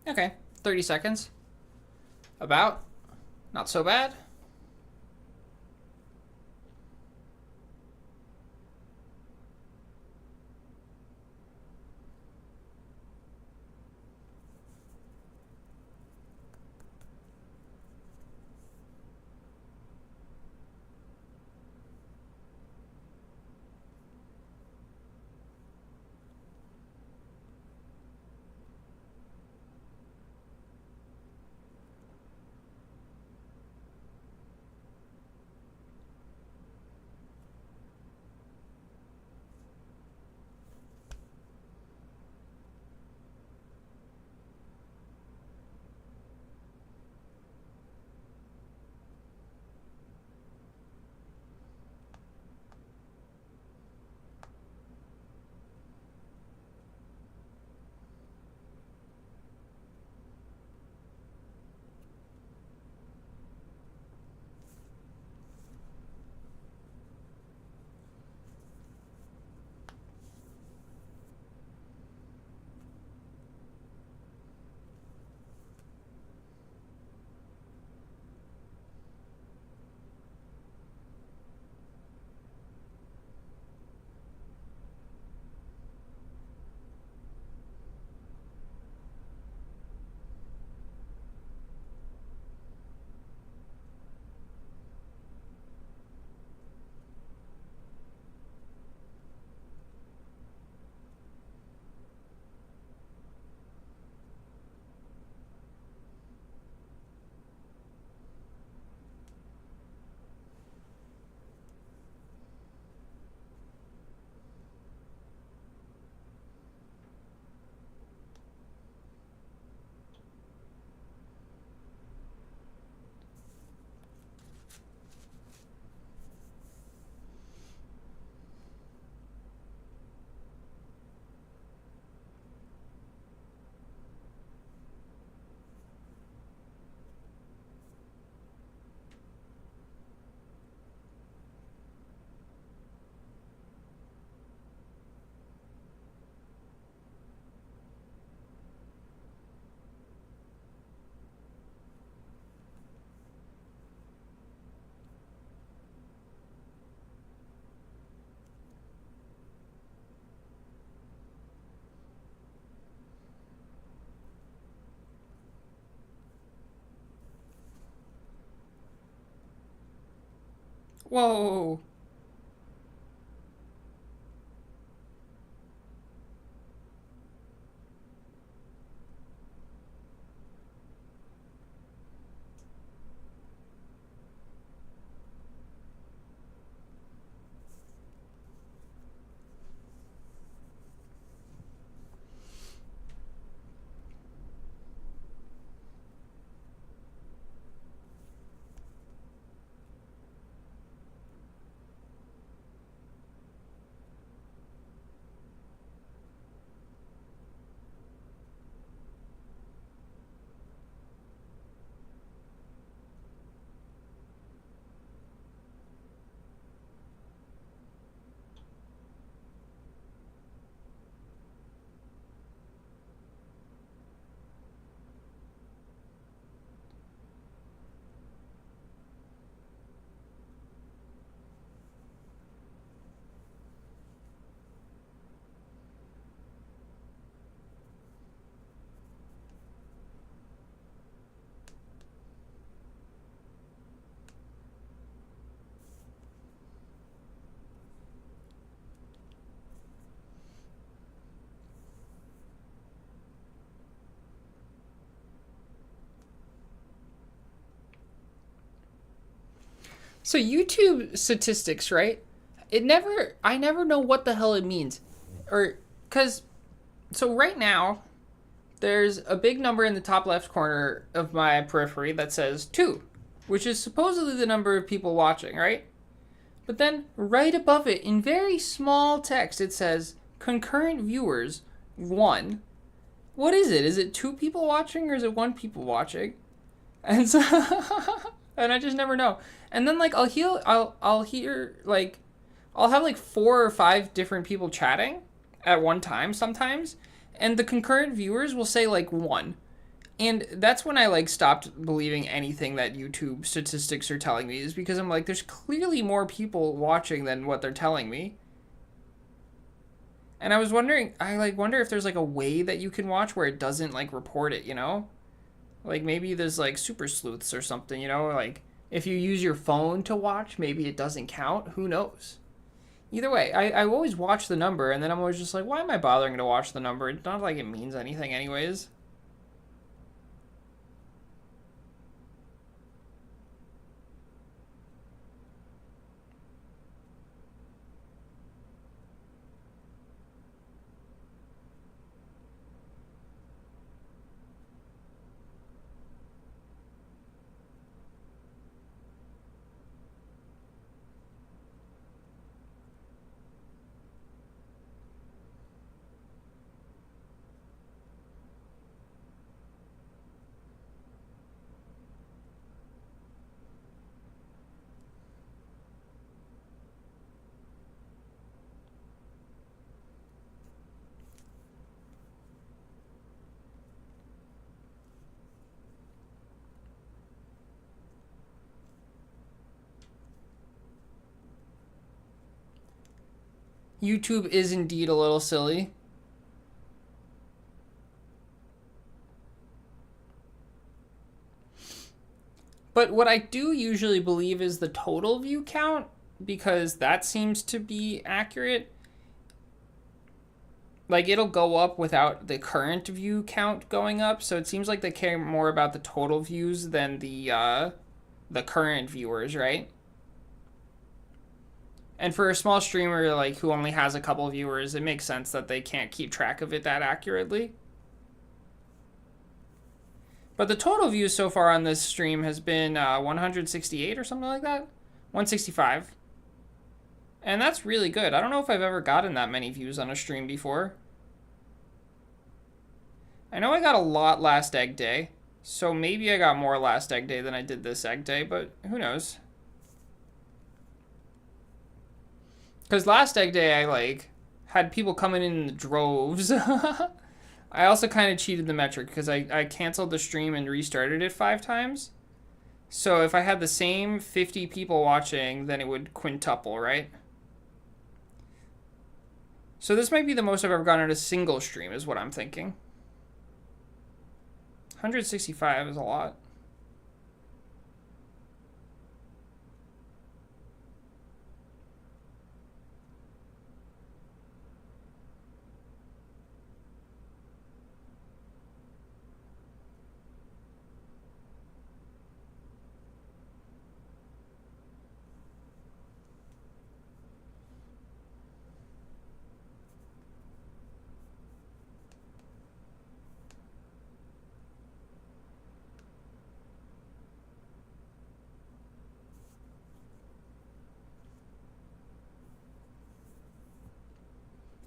Okay, 30 seconds. About. Not so bad. Whoa. So YouTube statistics, right? I never know what the hell it means. Or, cause, so right now, there's a big number in the top left corner of my periphery that says 2, which is supposedly the number of people watching, right? But then right above it, in very small text, it says concurrent viewers 1. What is it? Is it 2 people watching or is it 1 people watching? And so, and I just never know. And then like I'll hear like I'll have like 4 or 5 different people chatting at one time sometimes, and the concurrent viewers will say like 1. And that's when I like stopped believing anything that YouTube statistics are telling me, is because I'm like, there's clearly more people watching than what they're telling me. And I was wondering, I like wonder if there's like a way that you can watch where it doesn't like report it, you know? Like maybe there's like super sleuths or something, you know? Like if you use your phone to watch, maybe it doesn't count. Who knows? Either way, I always watch the number, and then I'm always just like, why am I bothering to watch the number? It's not like it means anything anyways. YouTube is indeed a little silly. But what I do usually believe is the total view count, because that seems to be accurate. Like it'll go up without the current view count going up, so it seems like they care more about the total views than the current viewers, right? And for a small streamer like who only has a couple viewers, it makes sense that they can't keep track of it that accurately. But the total views so far on this stream has been 168 or something like that. 165. And that's really good. I don't know if I've ever gotten that many views on a stream before. I know I got a lot last egg day, so maybe I got more last egg day than I did this egg day, but who knows? Because last egg day I like had people coming in droves. I also kind of cheated the metric because I canceled the stream and restarted it 5 times. So if I had the same 50 people watching, then it would quintuple, right? So this might be the most I've ever gotten at a single stream, is what I'm thinking. 165 is a lot.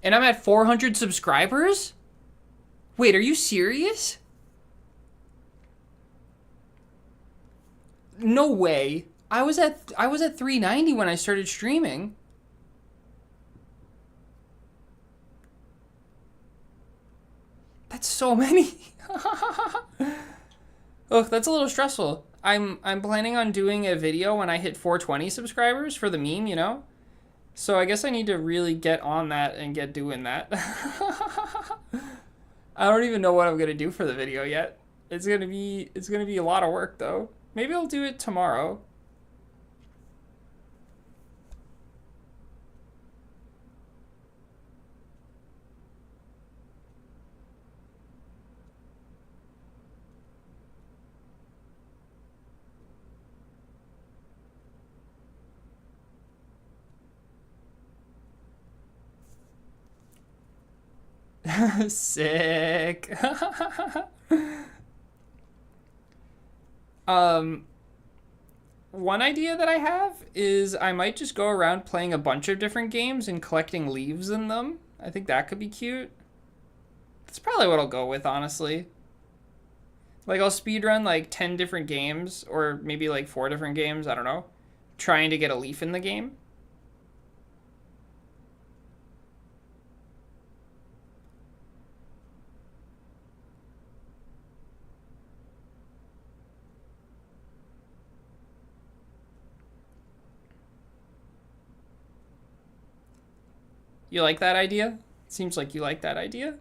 And I'm at 400 subscribers? Wait, are you serious? No way. I was at 390 when I started streaming. That's so many. Ugh, that's a little stressful. I'm planning on doing a video when I hit 420 subscribers for the meme, you know? So I guess I need to really get on that and get doing that. I don't even know what I'm gonna do for the video yet. It's gonna be a lot of work though. Maybe I'll do it tomorrow. Sick. One idea that I have is I might just go around playing a bunch of different games and collecting leaves in them. I think that could be cute. That's probably what I'll go with, honestly. Like, I'll speedrun like 10 different games, or maybe like 4 different games, I don't know, trying to get a leaf in the game. You like that idea? Seems like you like that idea.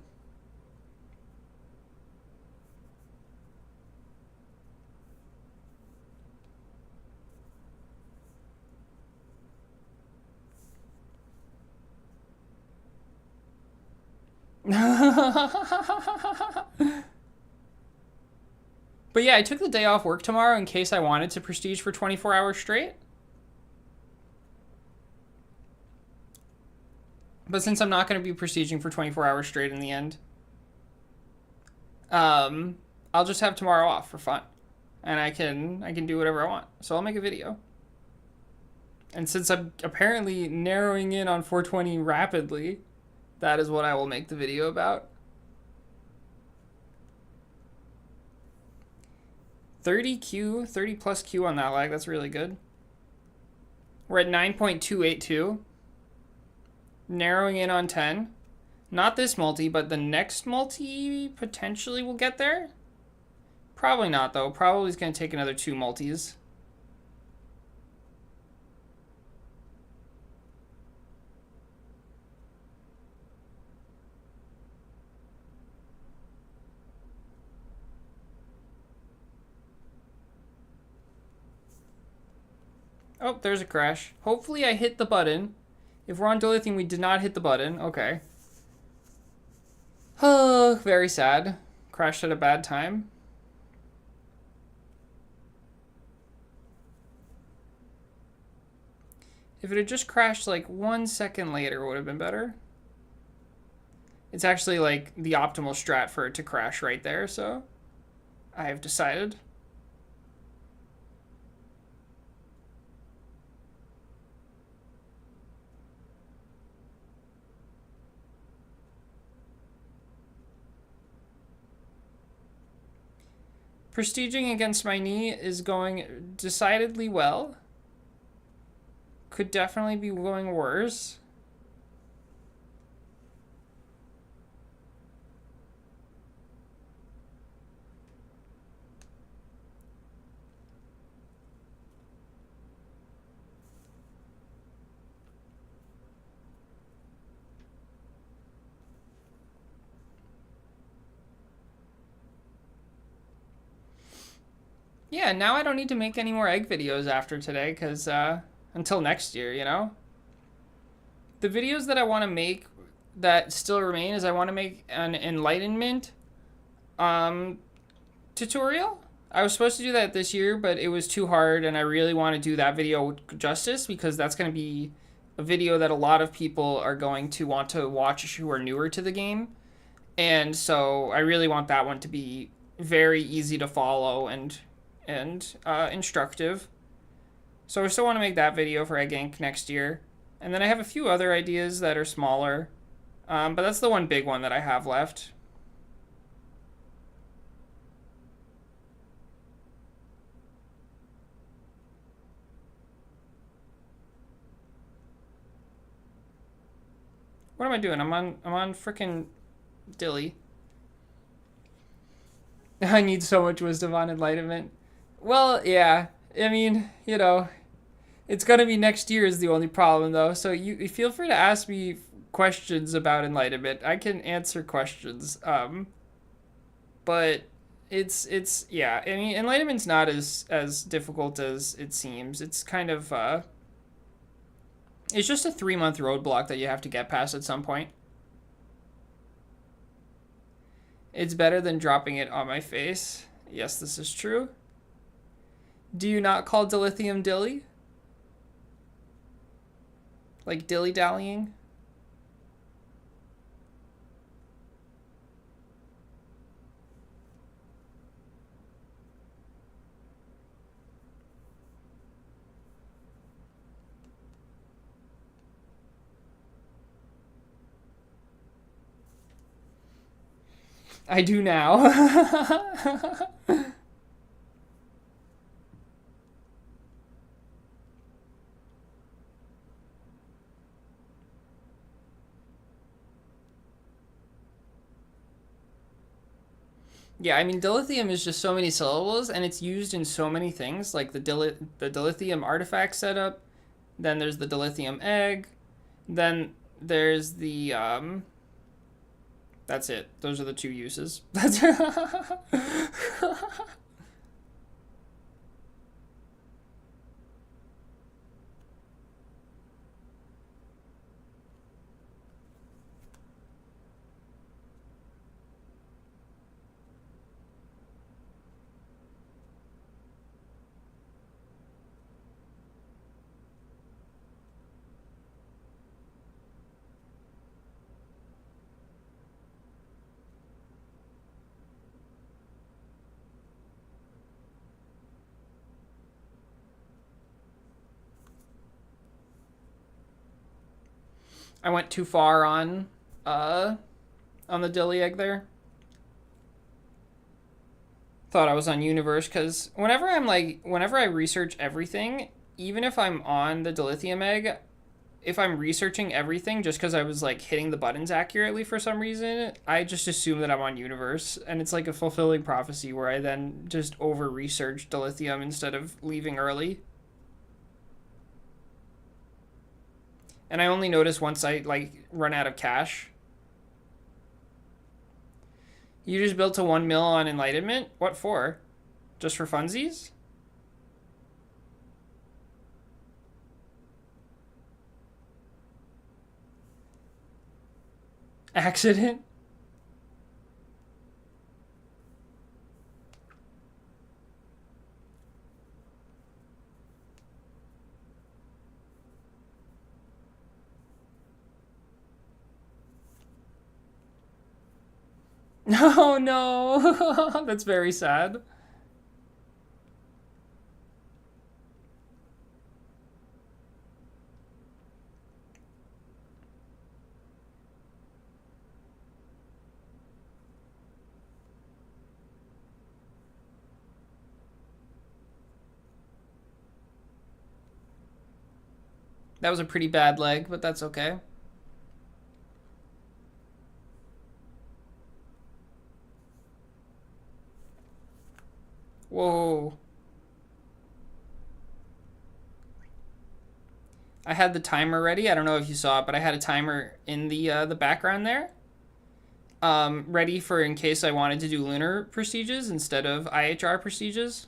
But yeah, I took the day off work tomorrow in case I wanted to prestige for 24 hours straight. But since I'm not going to be prestiging for 24 hours straight in the end, I'll just have tomorrow off for fun. And I can do whatever I want. So I'll make a video. And since I'm apparently narrowing in on 420 rapidly, that is what I will make the video about. 30Q, 30 plus Q on that lag, that's really good. We're at 9.282. Narrowing in on 10. Not this multi, but the next multi potentially will get there. Probably not, though. Probably is going to take another 2 multis. Oh, there's a crash. Hopefully I hit the button. If we're on dilithium, we did not hit the button. Okay. Oh, very sad. Crashed at a bad time. If it had just crashed like 1 second later, it would have been better. It's actually like the optimal strat for it to crash right there, so I have decided. Prestiging against my knee is going decidedly well. Could definitely be going worse. Yeah, now I don't need to make any more egg videos after today, because until next year, you know? The videos that I want to make that still remain is I want to make an enlightenment tutorial. I was supposed to do that this year, but it was too hard, and I really want to do that video justice, because that's going to be a video that a lot of people are going to want to watch who are newer to the game. And so I really want that one to be very easy to follow and instructive. So I still want to make that video for Egg Inc. next year. And then I have a few other ideas that are smaller. But that's the one big one that I have left. What am I doing? I'm on frickin' Dilly. I need so much wisdom on enlightenment. Well, yeah. I mean, it's gonna be next year is the only problem though. So you feel free to ask me questions about enlightenment. I can answer questions. But it's yeah. I mean, enlightenment's not as difficult as it seems. It's kind of it's just a 3 month roadblock that you have to get past at some point. It's better than dropping it on my face. Yes, this is true. Do you not call dilithium dilly? Like dilly dallying? I do now. Yeah, I mean, dilithium is just so many syllables, and it's used in so many things, like the dilithium artifact setup. Then there's the dilithium egg. Then there's the That's it. Those are the two uses. That's I went too far on the dilly egg there. Thought I was on universe because whenever I research everything, even if I'm on the dilithium egg, if I'm researching everything just because I was like hitting the buttons accurately for some reason, I just assume that I'm on universe, and it's like a fulfilling prophecy where I then just over research dilithium instead of leaving early. And I only notice once I like run out of cash. You just built to 1 mil on enlightenment? What for? Just for funsies? Accident? No, no. That's very sad. That was a pretty bad leg, but that's okay. Whoa. I had the timer ready. I don't know if you saw it, but I had a timer in the background there. Ready for in case I wanted to do lunar prestiges instead of IHR prestiges.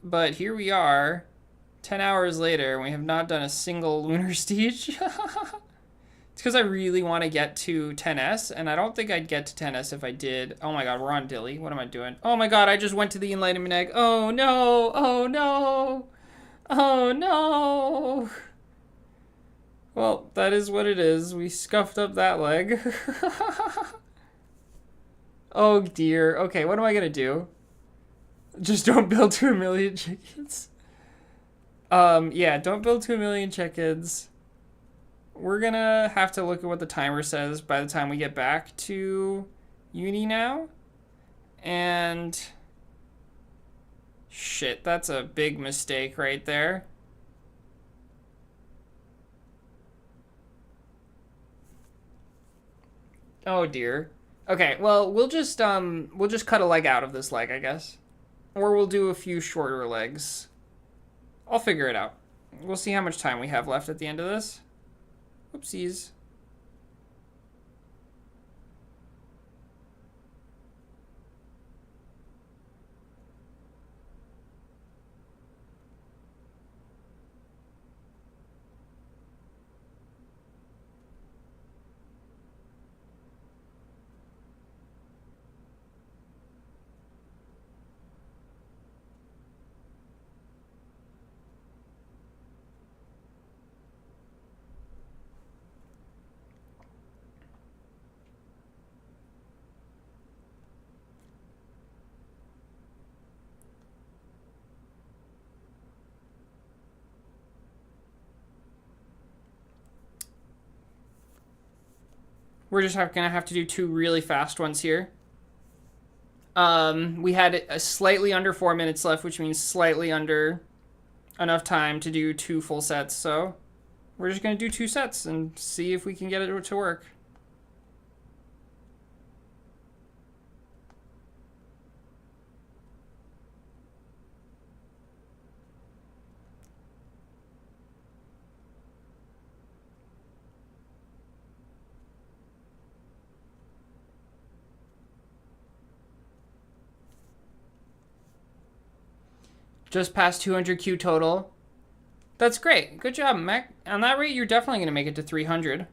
But here we are, 10 hours later, and we have not done a single lunar stage. It's because I really want to get to 10S, and I don't think I'd get to 10S if I did. Oh my god, we're on Dilly. What am I doing? Oh my god, I just went to the Enlightenment Egg. Oh no! Oh no! Oh no! Well, that is what it is. We scuffed up that leg. Oh dear. Okay, what am I gonna do? Just don't build to 1 million chickens. Yeah, don't build to 1 million chickens. we're gonna have to look at what the timer says by the time we get back to uni now. And shit, that's a big mistake right there. Oh dear. Okay, well, we'll just cut a leg out of this leg, I guess. Or we'll do a few shorter legs. I'll figure it out. We'll see how much time we have left at the end of this. Oopsies. We're just gonna have to do two really fast ones here. We had a slightly under 4 minutes left, which means slightly under enough time to do two full sets. So we're just gonna do two sets and see if we can get it to work. Just past 200 Q total. That's great. Good job, Mac. On that rate, you're definitely going to make it to 300.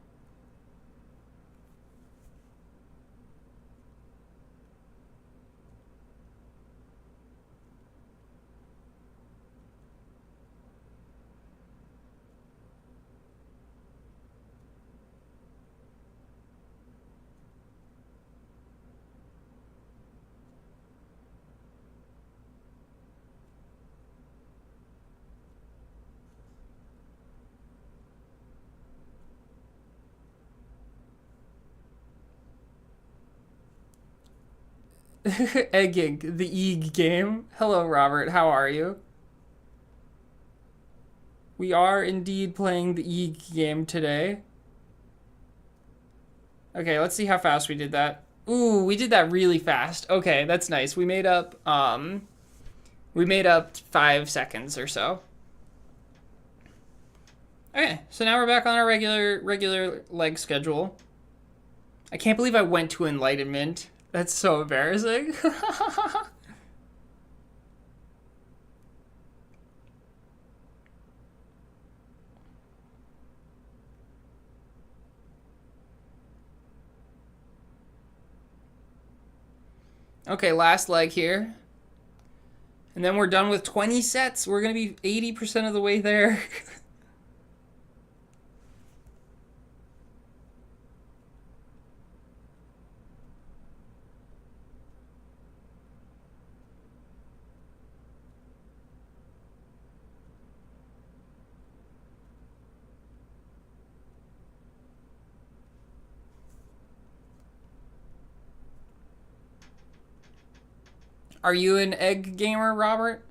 Egging, the EG game. Hello, Robert. How are you? We are indeed playing the EG game today. Okay, let's see how fast we did that. Ooh, we did that really fast. Okay, that's nice. We made up 5 seconds or so. Okay, so now we're back on our regular leg schedule. I can't believe I went to Enlightenment. That's so embarrassing. Okay, last leg here. And then we're done with 20 sets. We're going to be 80% of the way there. Are you an egg gamer, Robert?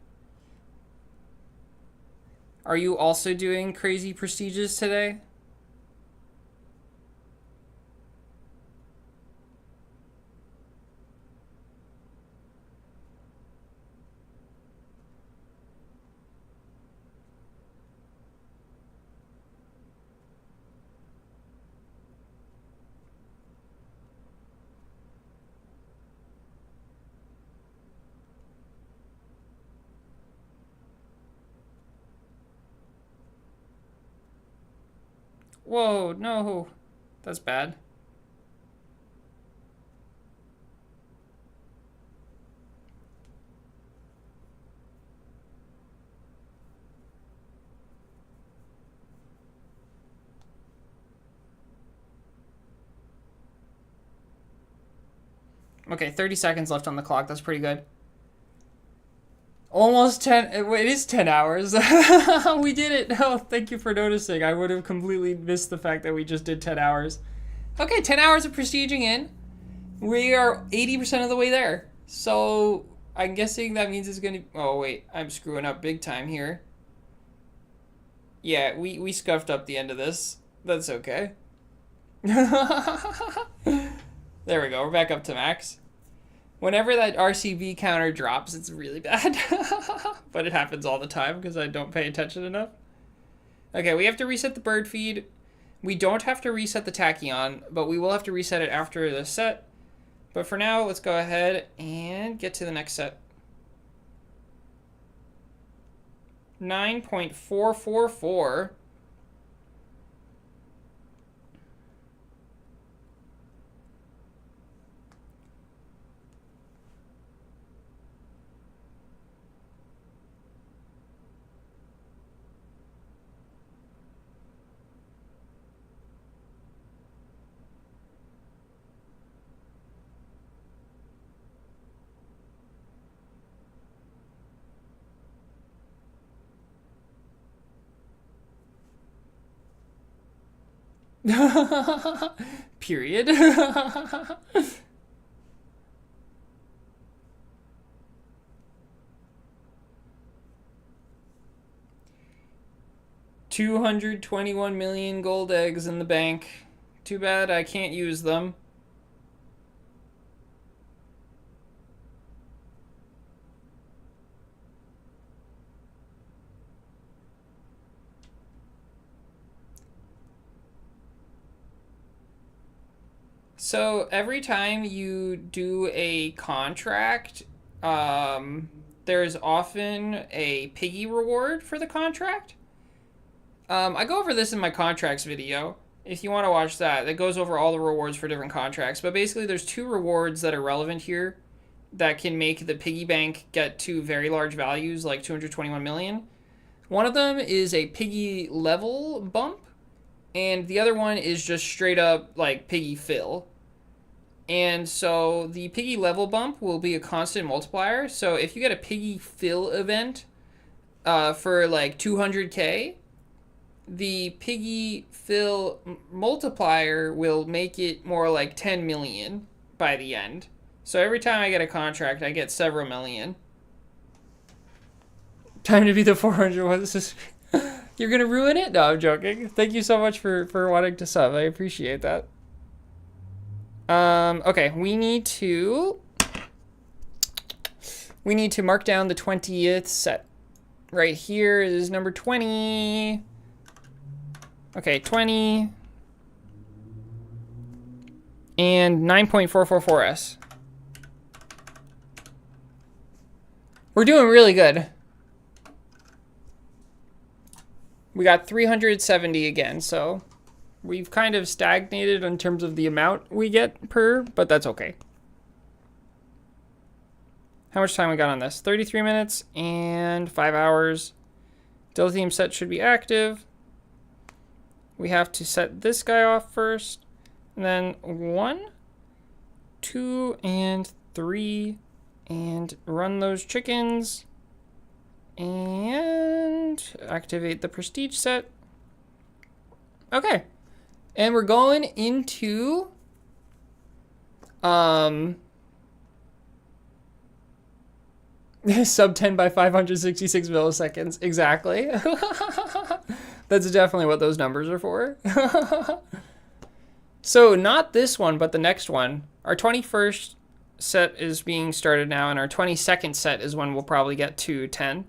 Are you also doing crazy prestiges today? Whoa, no. That's bad. Okay, 30 seconds left on the clock. That's pretty good. Almost 10. It is 10 hours. We did it. Oh, thank you for noticing. I would have completely missed the fact that we just did 10 hours. Okay, 10 hours of prestiging in. We are 80% of the way there. So I'm guessing that means it's going to... Oh, wait. I'm screwing up big time here. Yeah, we scuffed up the end of this. That's okay. There we go. We're back up to max. Whenever that RCV counter drops, it's really bad. But it happens all the time because I don't pay attention enough. Okay, we have to reset the bird feed. We don't have to reset the tachyon, but we will have to reset it after the set. But for now, let's go ahead and get to the next set. 9.444. Period. $221 million gold eggs in the bank. Too bad I can't use them. So every time you do a contract, there's often a piggy reward for the contract. I go over this in my contracts video. If you want to watch that, that goes over all the rewards for different contracts. But basically, there's two rewards that are relevant here that can make the piggy bank get to very large values, like 221 million. One of them is a piggy level bump, and the other one is just straight up like piggy fill. And so the piggy level bump will be a constant multiplier. So if you get a piggy fill event for like 200k, the piggy fill multiplier will make it more like 10 million by the end. So every time I get a contract, I get several million. Time to be the 400 one. This is... You're gonna ruin it? No, I'm joking. Thank you so much for wanting to sub. I appreciate that. Okay, we need to mark down the 20th set. Right here is number 20. Okay, 20. And 9.444s. We're doing really good. We got 370 again, so we've kind of stagnated in terms of the amount we get per, but that's okay. How much time we got on this? 33 minutes and 5 hours. Dilithium set should be active. We have to set this guy off first. And then 1, 2, and 3. And run those chickens. And activate the prestige set. Okay. And we're going into sub 10 by 566 milliseconds. Exactly. That's definitely what those numbers are for. So not this one, but the next one. Our 21st set is being started now, and our 22nd set is when we'll probably get to 10.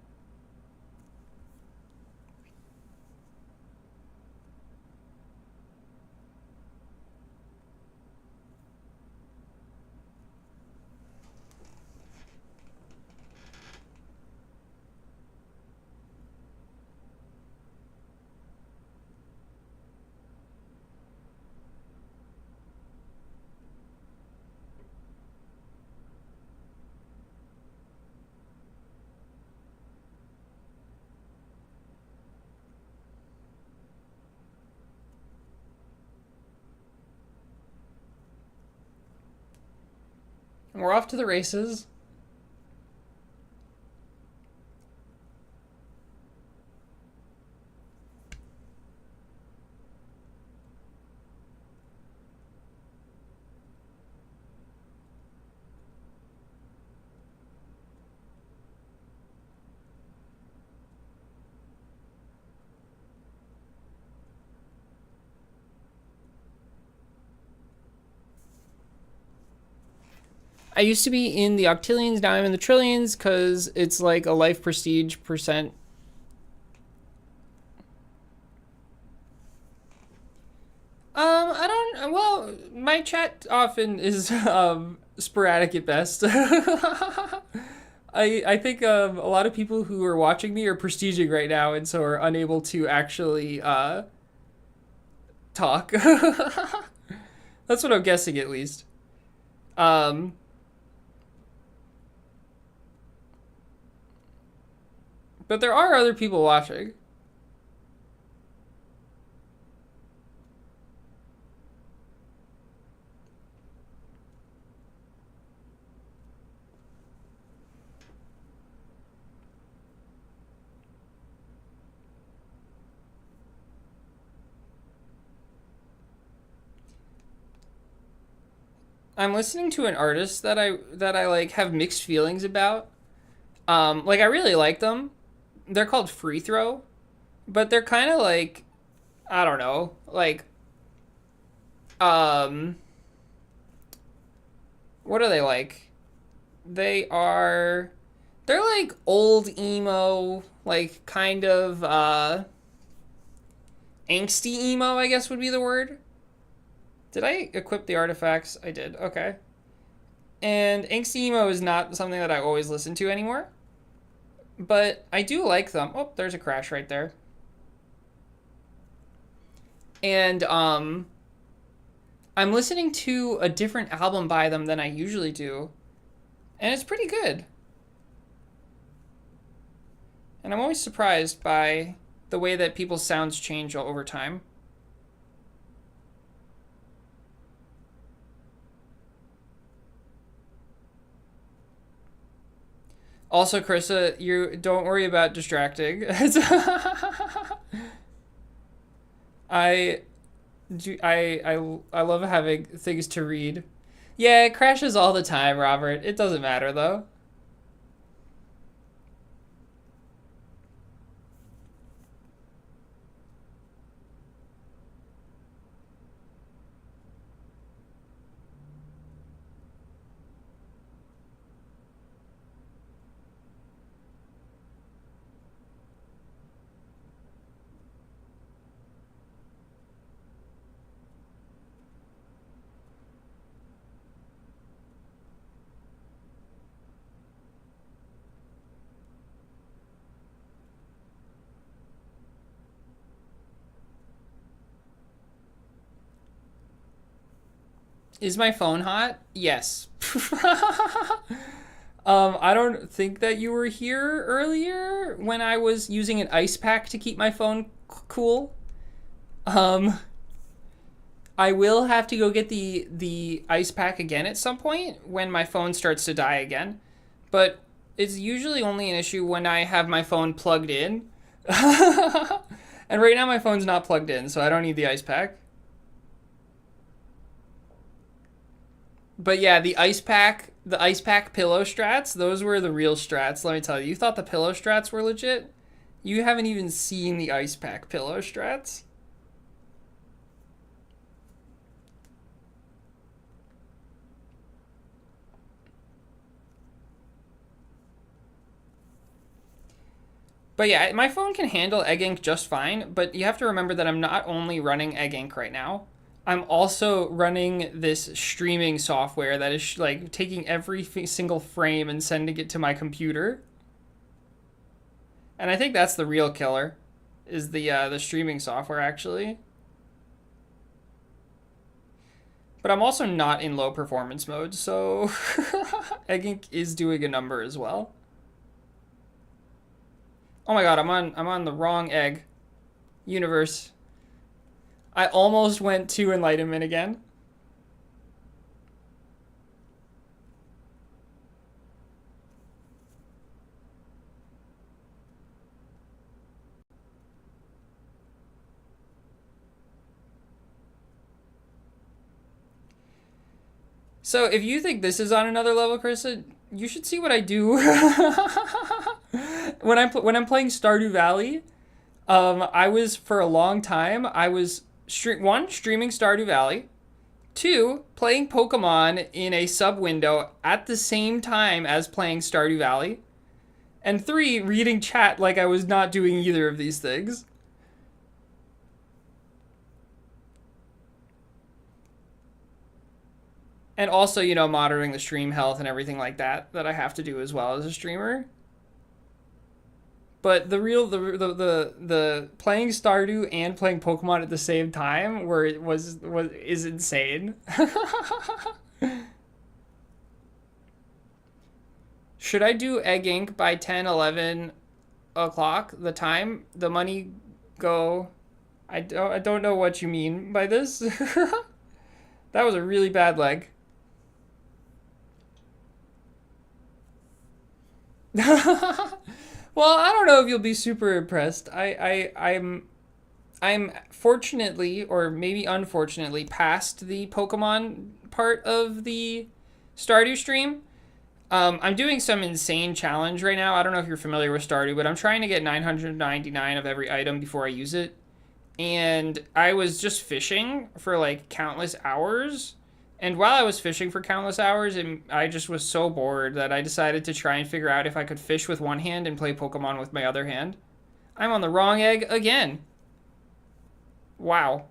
We're off to the races. I used to be in the octillions, now I'm in the trillions because it's like a life prestige percent. I don't. Well, my chat often is sporadic at best. I think a lot of people who are watching me are prestiging right now, and so are unable to actually talk. That's what I'm guessing, at least. Um, but there are other people watching. I'm listening to an artist that I like have mixed feelings about. Like I really like them. They're called Free Throw, but they're kind of like I don't know, like um what are they like? They are they're like old emo, like kind of angsty emo, I guess would be the word. Did I equip the artifacts? I did. Okay. And angsty emo is not something that I always listen to anymore, but I do like them. Oh, there's a crash right there. And I'm listening to a different album by them than I usually do, and it's pretty good. And I'm always surprised by the way that people's sounds change over time. Also, Krista, you don't worry about distracting. I I love having things to read. Yeah, it crashes all the time, Robert. It doesn't matter though. Is my phone hot? Yes. I don't think that you were here earlier when I was using an ice pack to keep my phone cool. Um, I will have to go get the ice pack again at some point when my phone starts to die again. But it's usually only an issue when I have my phone plugged in. And right now my phone's not plugged in, so I don't need the ice pack. But yeah, the ice pack pillow strats, those were the real strats, let me tell you. You thought the pillow strats were legit? You haven't even seen the ice pack pillow strats. But yeah, my phone can handle Egg Ink just fine, but you have to remember that I'm not only running Egg Ink right now. I'm also running this streaming software that is like taking every single frame and sending it to my computer. And I think that's the real killer, is the streaming software actually. But I'm also not in low performance mode, so Egg Ink is doing a number as well. Oh my god, I'm on the wrong egg. Universe. I almost went to enlightenment again. So if you think this is on another level, Carissa, you should see what I do when I'm playing Stardew Valley. I was for a long time. I was streaming Stardew Valley. 2, playing Pokemon in a sub window at the same time as playing Stardew Valley. And 3, reading chat like I was not doing either of these things. And also, you know, monitoring the stream health and everything like that I have to do as well as a streamer. But the playing Stardew and playing Pokemon at the same time where it is insane. Should I do Egg Inc. by 10, 11 o'clock? The time? The money go? I don't know what you mean by this. That was a really bad leg. Well, I don't know if you'll be super impressed. I'm fortunately, or maybe unfortunately, past the Pokemon part of the Stardew stream. I'm doing some insane challenge right now. I don't know if you're familiar with Stardew, but I'm trying to get 999 of every item before I use it. And I was just fishing for like countless hours. And while I was fishing for countless hours, I just was so bored that I decided to try and figure out if I could fish with one hand and play Pokemon with my other hand. I'm on the wrong egg again. Wow.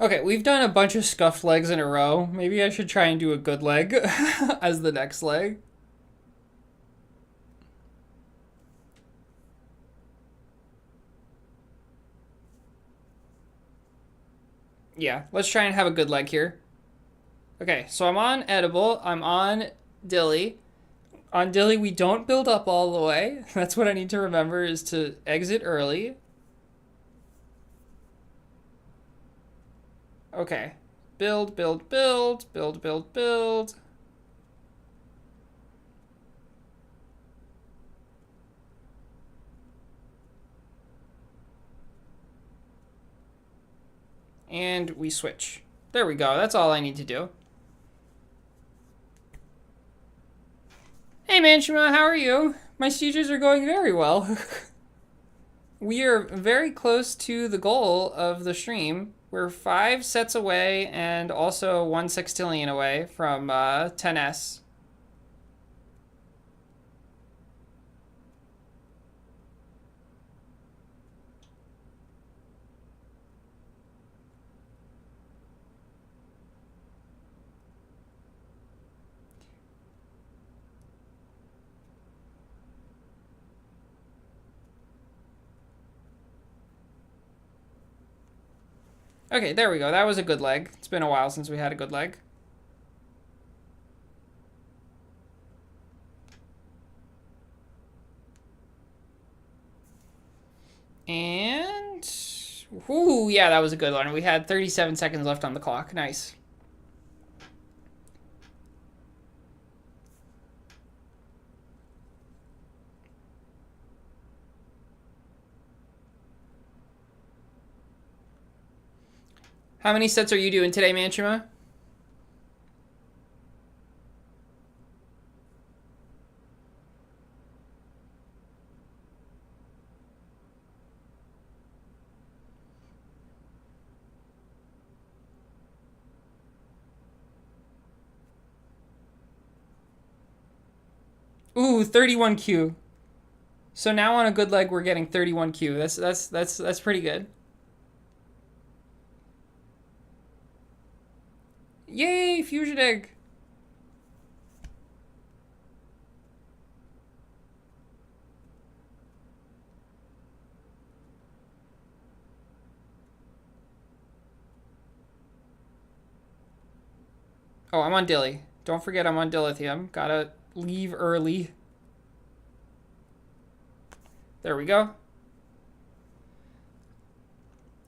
Okay, we've done a bunch of scuffed legs in a row. Maybe I should try and do a good leg as the next leg. Yeah, let's try and have a good leg here. Okay, so I'm on Edible. I'm on Dilly. On Dilly, we don't build up all the way. That's what I need to remember, is to exit early. Okay. Build, build, build, build, build, build. And we switch. There we go. That's all I need to do. Hey, Manchima, how are you? My Stiges are going very well. We are very close to the goal of the stream. We're 5 sets away and also 1 sextillion away from 10S. Okay, there we go. That was a good leg. It's been a while since we had a good leg. And... Ooh, yeah, that was a good one. We had 37 seconds left on the clock. Nice. How many sets are you doing today, Manchima? Ooh, 31Q. So now on a good leg, we're getting 31Q. That's pretty good. Yay, fusion egg. Oh, I'm on Dilly. Don't forget I'm on Dilithium. Gotta leave early. There we go.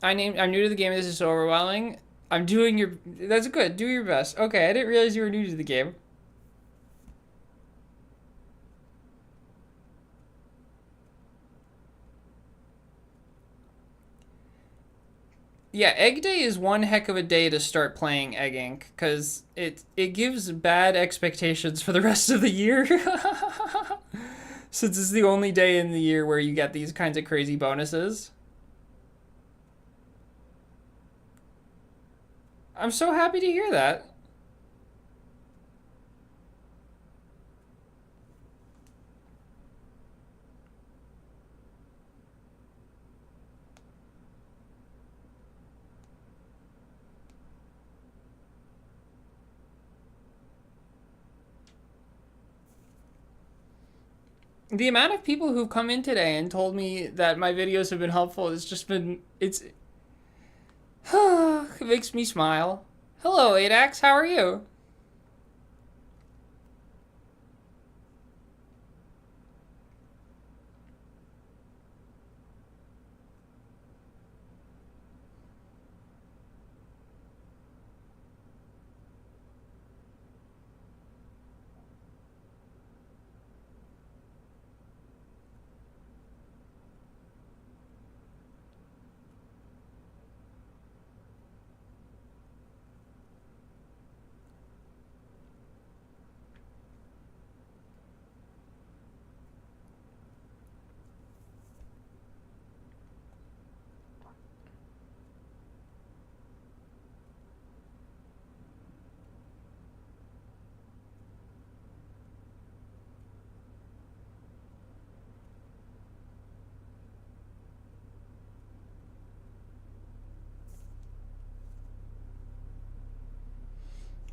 I'm new to the game. This is so overwhelming. I'm doing your... That's good. Do your best. Okay, I didn't realize you were new to the game. Yeah, Egg Day is one heck of a day to start playing Egg Inc. Because it gives bad expectations for the rest of the year. Since it's the only day in the year where you get these kinds of crazy bonuses. I'm so happy to hear that. The amount of people who've come in today and told me that my videos have been helpful has just been... it makes me smile. Hello, Adax. How are you?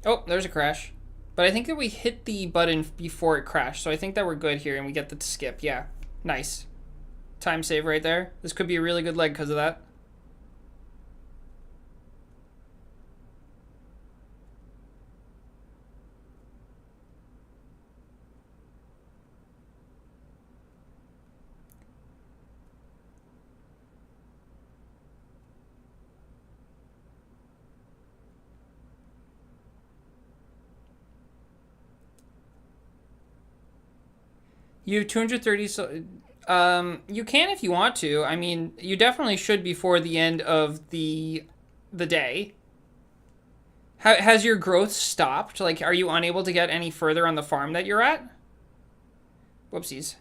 Oh, there's a crash. But I think that we hit the button before it crashed, so I think that we're good here and we get the skip. Yeah, nice. Time save right there. This could be a really good leg because of that. You have 230, so you can if you want to. I mean, you definitely should before the end of the day. Has your growth stopped? Like, are you unable to get any further on the farm that you're at? Whoopsies.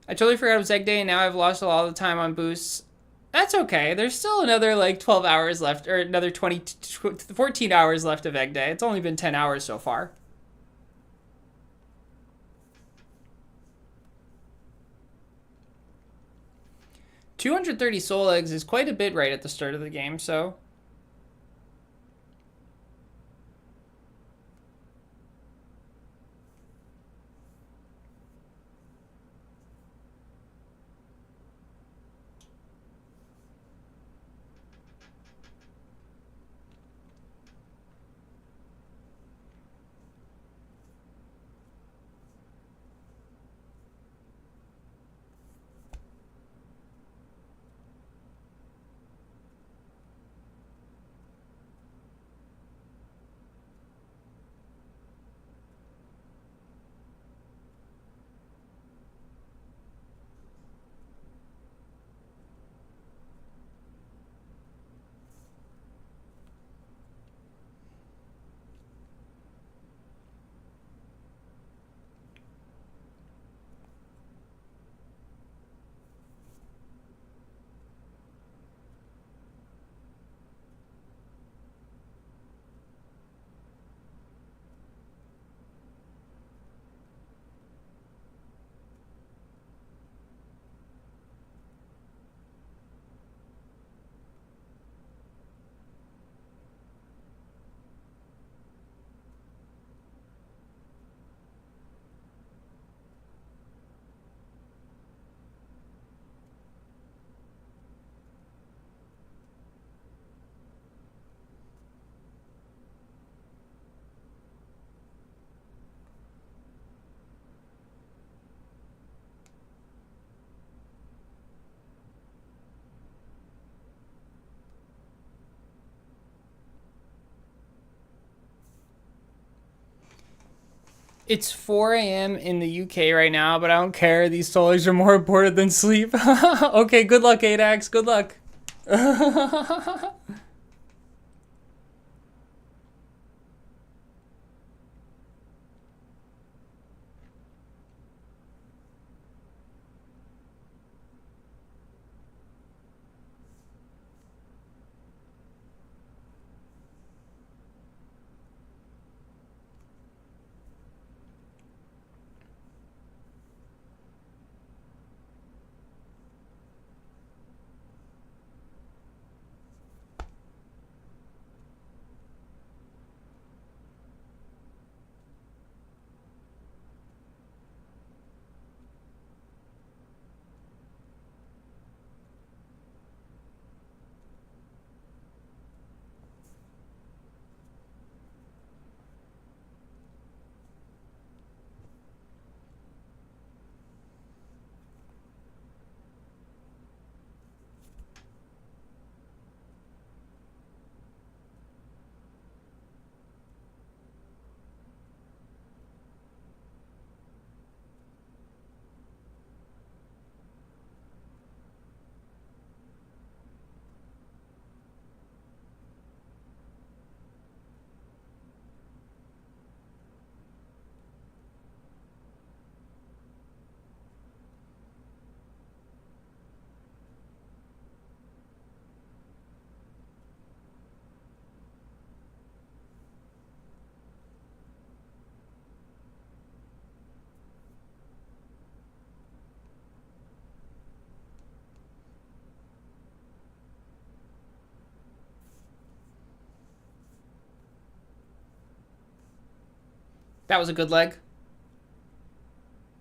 I totally forgot it was egg day, and now I've lost a lot of the time on boosts. That's okay. There's still another, like, 12 hours left, or another 14 hours left of egg day. It's only been 10 hours so far. $230 soul eggs is quite a bit right at the start of the game, so... It's 4 a.m. in the UK right now, but I don't care. These stories are more important than sleep. Okay, good luck, Adax. Good luck. That was a good leg.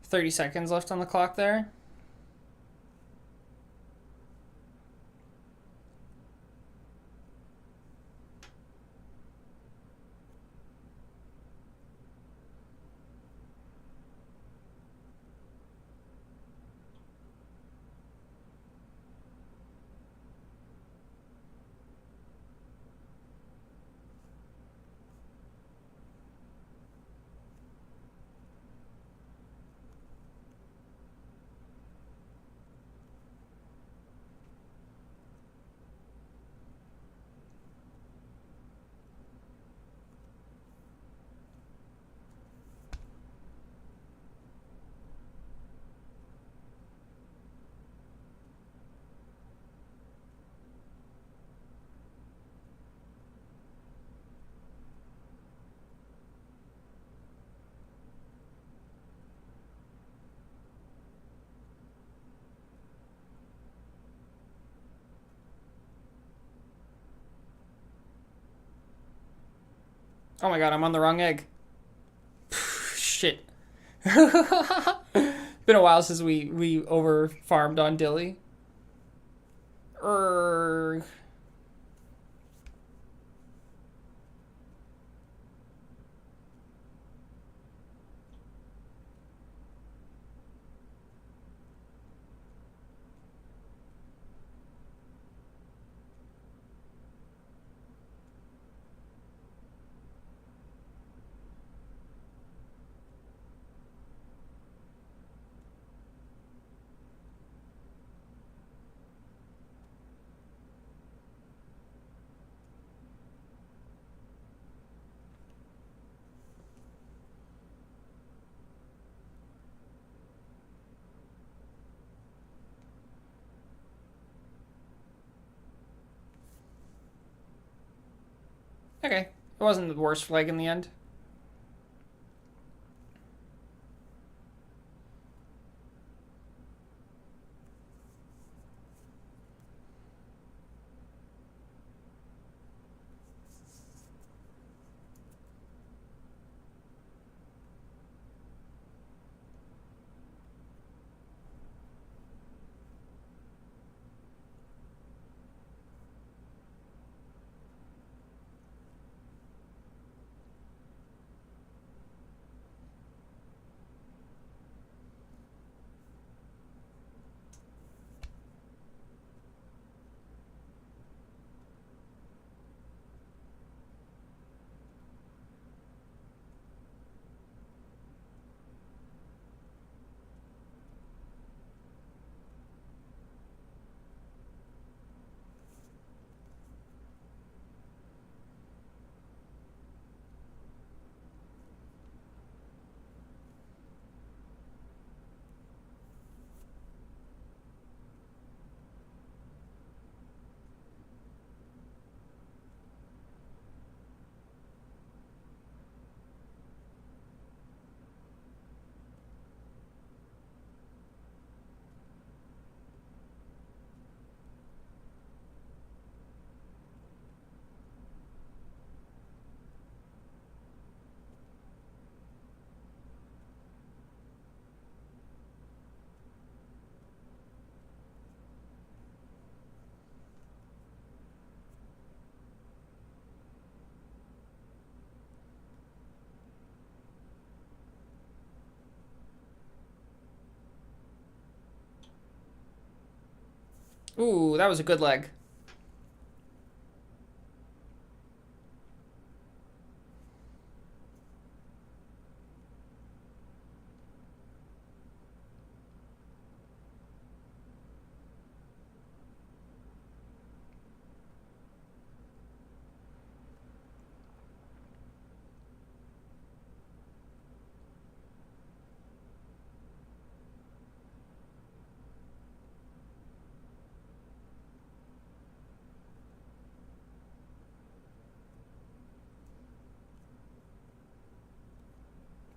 30 seconds left on the clock there. Oh my god, I'm on the wrong egg. Shit. Been a while since we over farmed on Dilly. Err. Okay. It wasn't the worst flag in the end. Ooh, that was a good leg.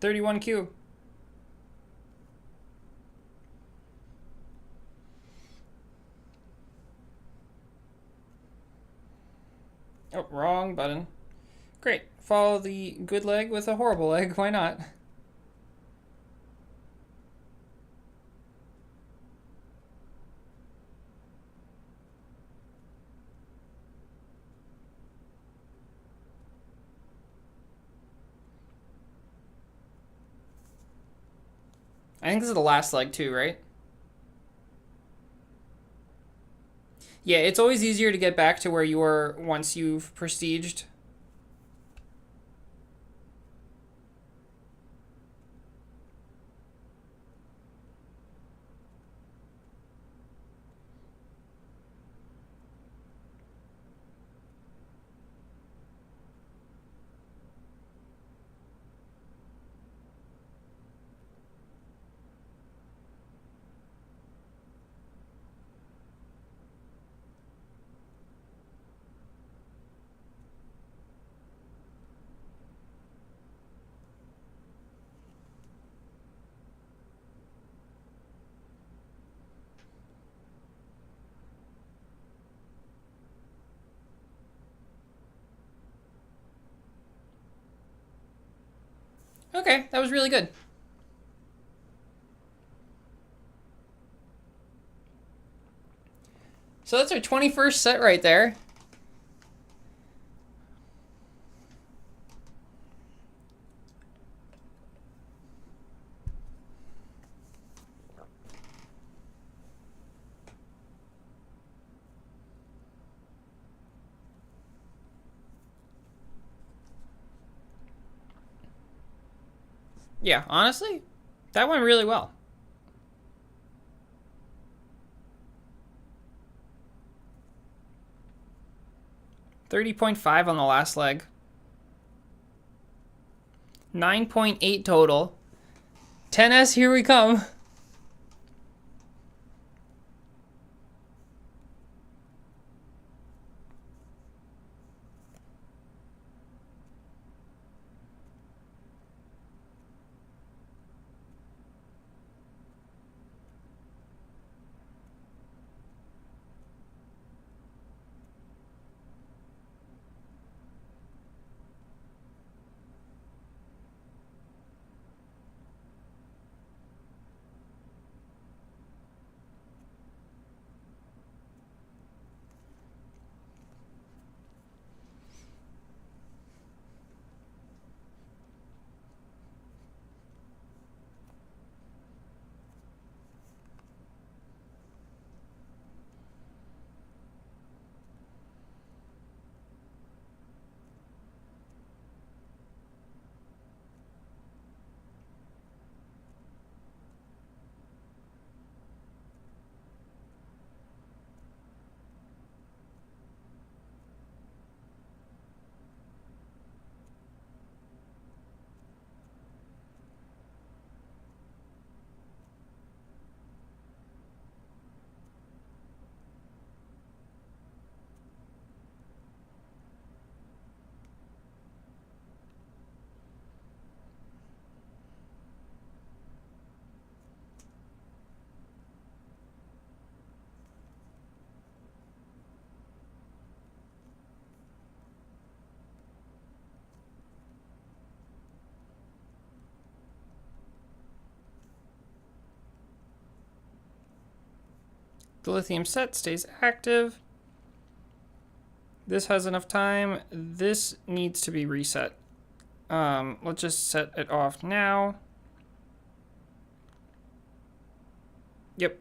$31Q. Oh, wrong button. Great. Follow the good leg with a horrible leg. Why not? I think this is the last leg too, right? Yeah, it's always easier to get back to where you were once you've prestiged. Okay, that was really good. So that's our 21st set right there. Yeah, honestly, that went really well. 30.5 on the last leg. 9.8 total. 10S, here we come. The lithium set stays active. This has enough time. This needs to be reset. Let's just set it off now. Yep.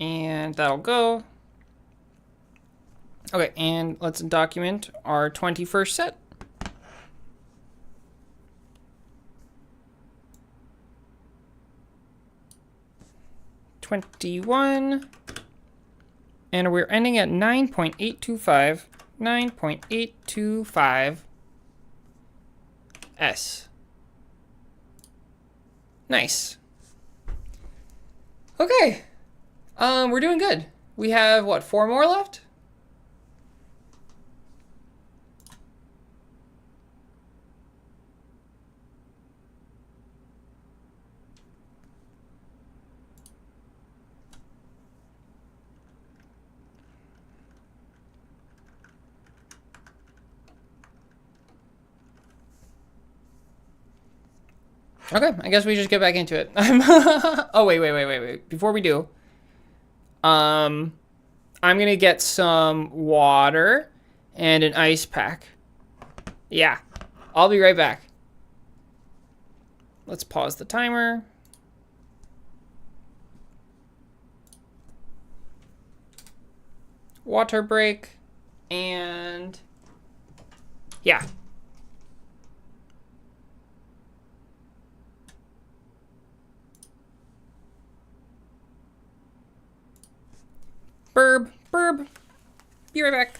And that'll go. Okay, and let's document our 21st set. '21. And we're ending at 9.825. 9.825 S. Nice. Okay. We're doing good. We have, what, 4 more left? Okay, I guess we just get back into it. Oh, wait. Before we do, I'm gonna get some water and an ice pack. Yeah, I'll be right back. Let's pause the timer. Water break, and yeah. Burb. Be right back.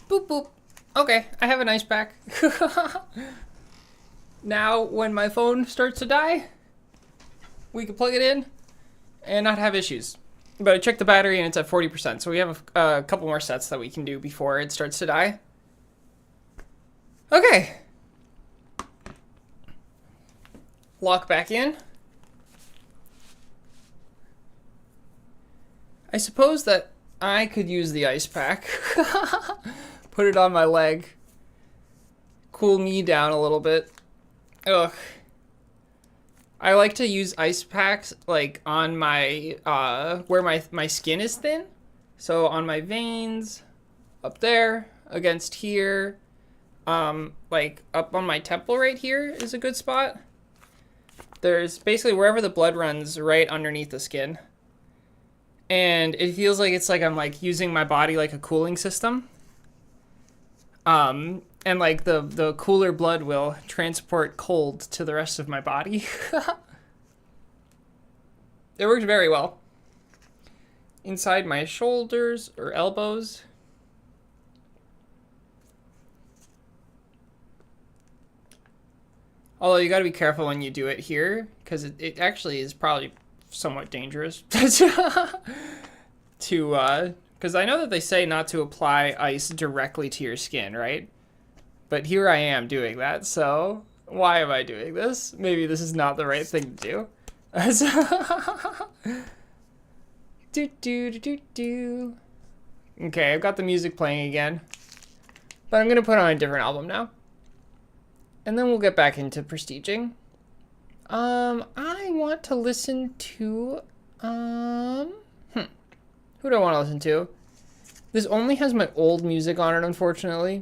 Boop, boop. Okay, I have an ice pack. Now, when my phone starts to die, we can plug it in and not have issues. But I checked the battery and it's at 40%, so we have a couple more sets that we can do before it starts to die. Okay. Lock back in. I suppose that I could use the ice pack. Put it on my leg. Cool me down a little bit. Ugh. I like to use ice packs like on my where my skin is thin. So on my veins, up there, against here, like up on my temple right here is a good spot. There's basically wherever the blood runs right underneath the skin. And it feels like it's like I'm like using my body like a cooling system. And like the cooler blood will transport cold to the rest of my body. It worked very well. Inside my shoulders or elbows. Although you got to be careful when you do it here, because it actually is probably somewhat dangerous to, because I know that they say not to apply ice directly to your skin, right? But here I am doing that, so why am I doing this? Maybe this is not the right thing to do. Do do do do do. Okay, I've got the music playing again, but I'm gonna put on a different album now, and then we'll get back into prestiging. I want to listen to who do I want to listen to? This only has my old music on it, unfortunately.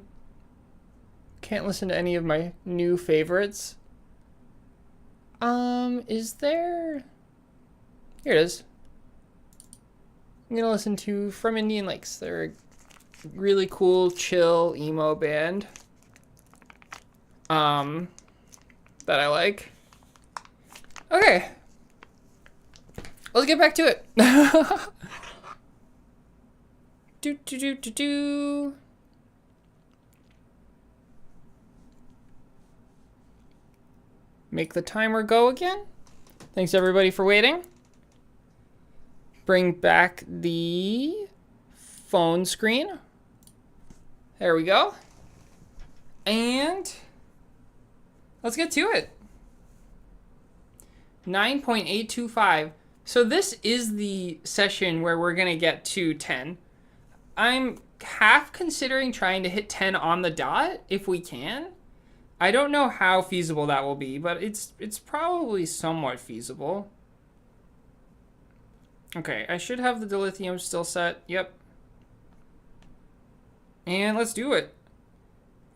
Can't listen to any of my new favorites. Is there? Here it is. I'm gonna listen to From Indian Lakes. They're a really cool, chill, emo band. That I like. Okay. Let's get back to it. Do do do do do. Make the timer go again. Thanks everybody for waiting. Bring back the phone screen. There we go. And let's get to it. 9.825. So this is the session where we're gonna get to 10. I'm half considering trying to hit 10 on the dot if we can. I don't know how feasible that will be, but it's probably somewhat feasible. Okay, I should have the dilithium still set. Yep. And let's do it.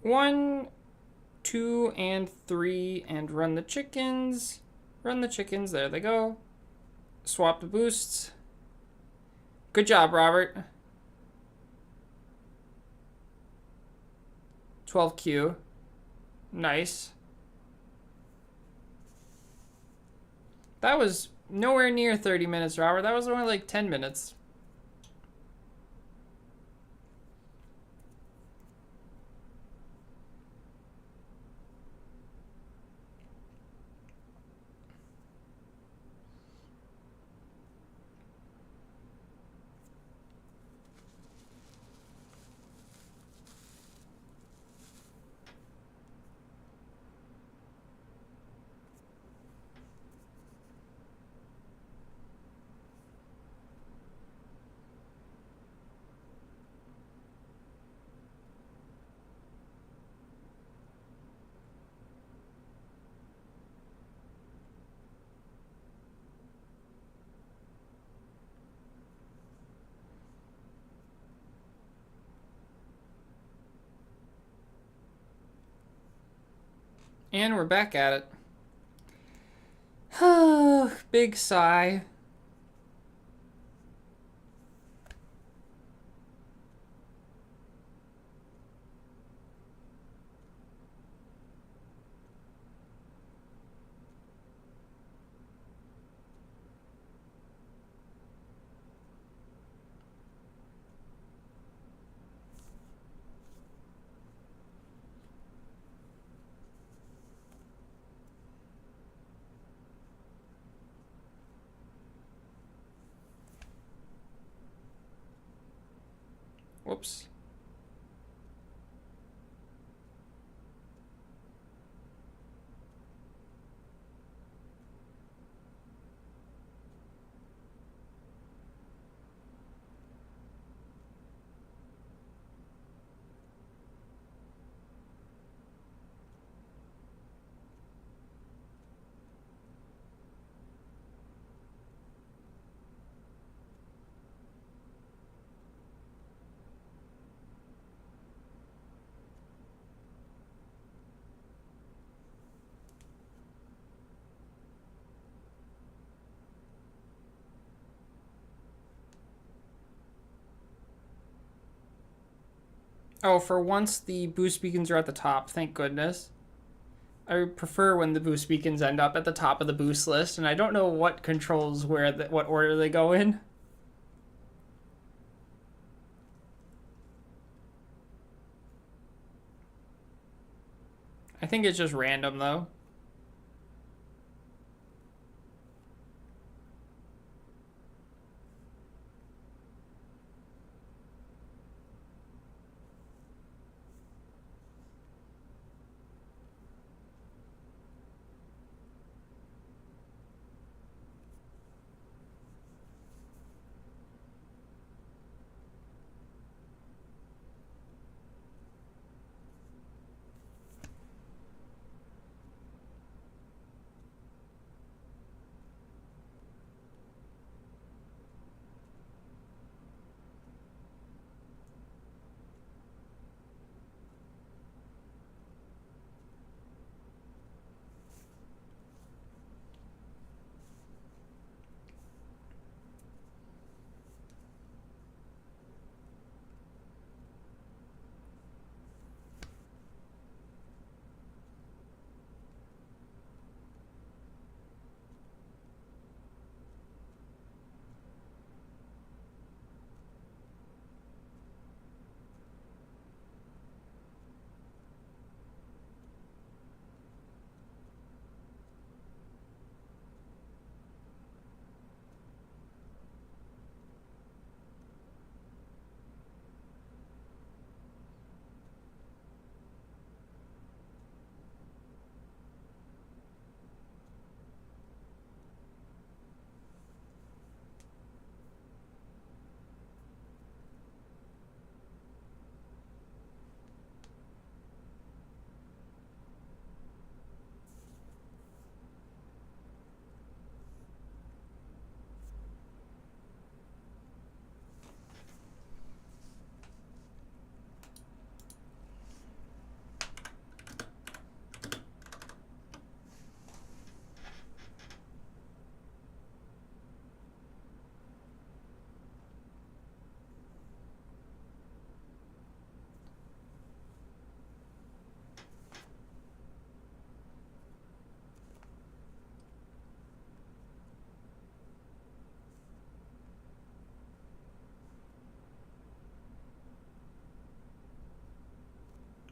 1, 2, and 3, and run the chickens. Run the chickens. There they go. Swap the boosts. Good job, Robert. 12Q. Nice. That was nowhere near 30 minutes, Robert. That was only like 10 minutes. And we're back at it. Big sigh. Whoops. Oh, for once the boost beacons are at the top. Thank goodness. I prefer when the boost beacons end up at the top of the boost list, and I don't know what controls what order they go in. I think it's just random though.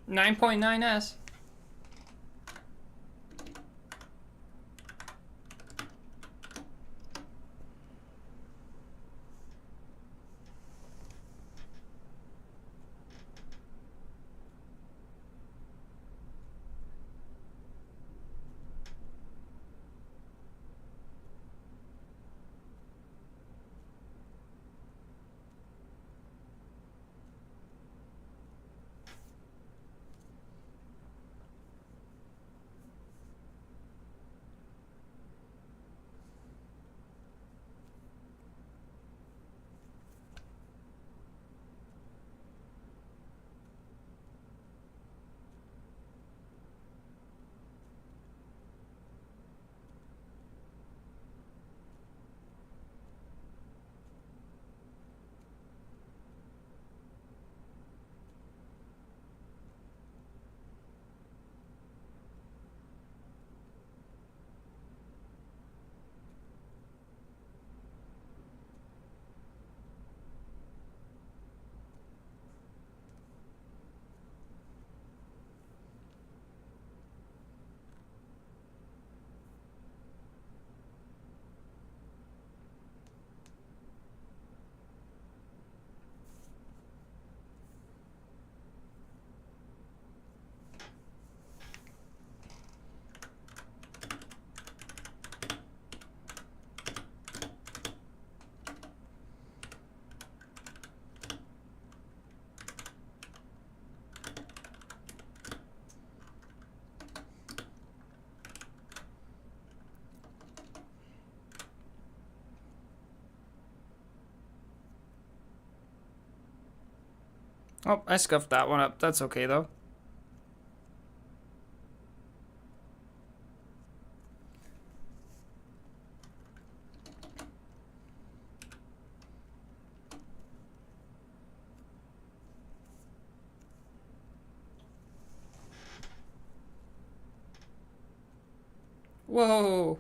9.9s. Oh, I scuffed that one up. That's okay, though. Whoa.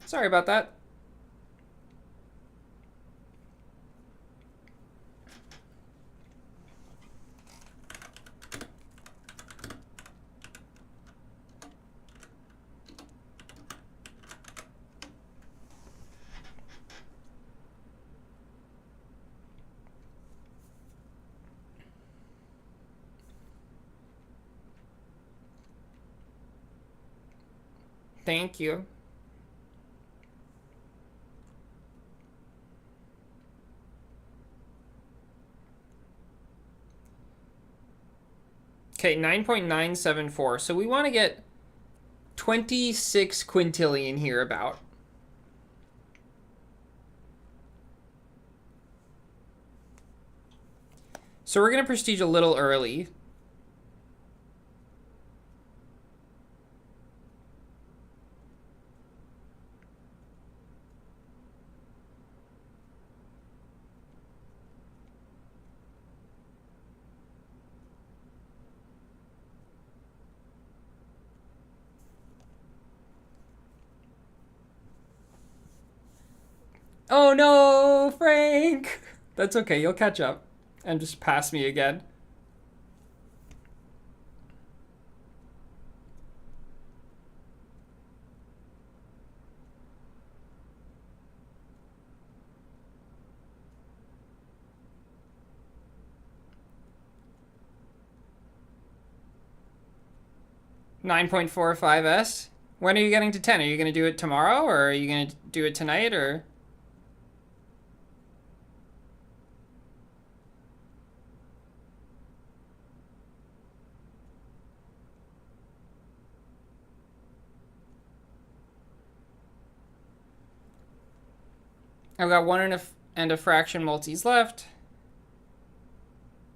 Sorry about that. Thank you. Okay, 9.974. So we want to get 26 quintillion here about. So we're going to prestige a little early. Oh no, Frank! That's okay, you'll catch up and just pass me again. 9.45s. When are you getting to 10? Are you going to do it tomorrow, or are you going to do it tonight, or? I've got one and a fraction multis left.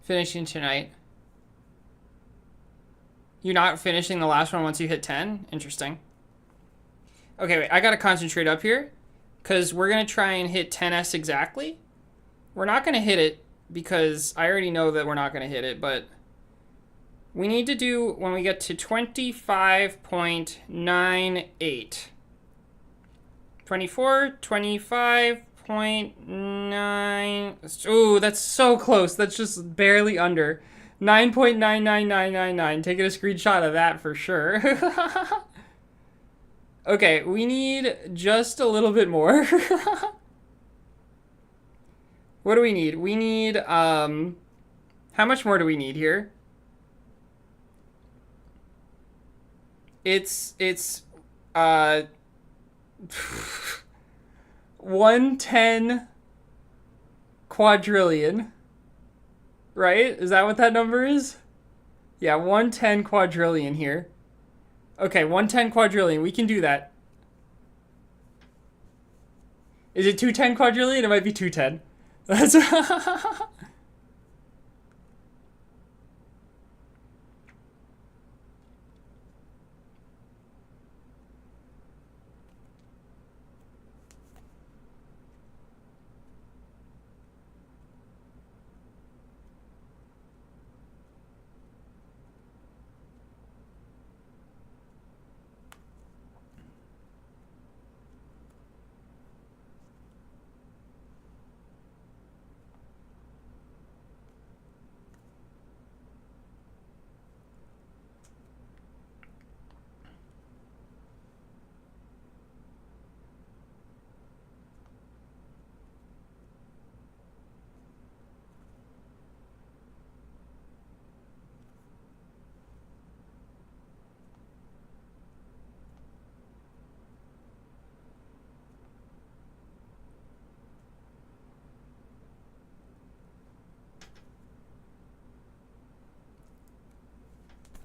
Finishing tonight. You're not finishing the last one once you hit 10? Interesting. Okay, wait, I gotta concentrate up here, because we're gonna try and hit 10s exactly. We're not gonna hit it, because I already know that we're not gonna hit it, but we need to do, when we get to 25.98. 24, 25.9. Ooh, that's so close. That's just barely under. 9.99999. Taking a screenshot of that for sure. Okay, we need just a little bit more. What do we need? We need, how much more do we need here? It's, 110 quadrillion. Right? Is that what that number is? Yeah, 110 quadrillion here. Okay, 110 quadrillion. We can do that. Is it 210 quadrillion? It might be 210. That's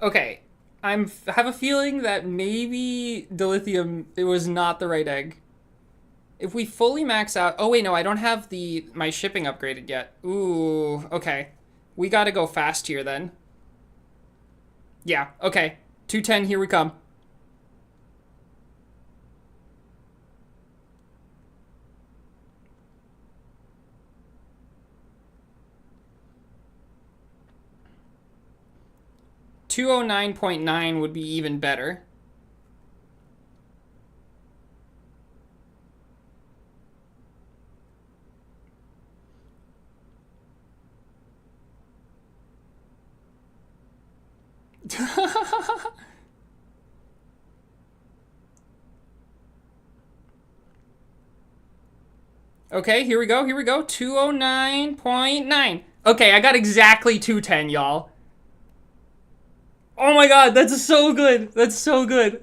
okay. I have a feeling that maybe dilithium, it was not the right egg. If we fully max out... Oh, wait, no, I don't have my shipping upgraded yet. Ooh, okay. We gotta go fast here, then. Yeah, okay. 210, here we come. $209.9 would be even better. Okay, here we go, here we go. 209.9. Okay, I got exactly 210, y'all. Oh my god, that's so good. That's so good.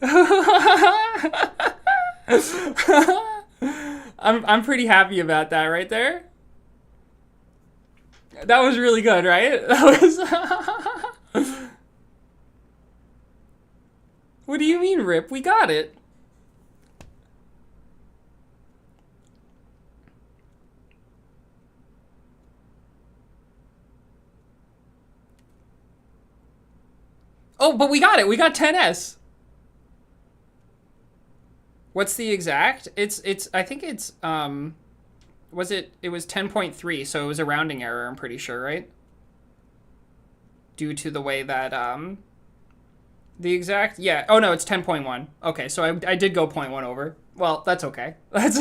I'm pretty happy about that right there. That was really good, right? That was What do you mean, Rip? We got it. Oh, but we got it. We got 10s. What's the exact? It's I think it's it was 10.3, so it was a rounding error, I'm pretty sure, right? Due to the way that the exact, yeah. Oh no, it's 10.1. Okay, so I did go 0.1 over. Well, that's okay. That's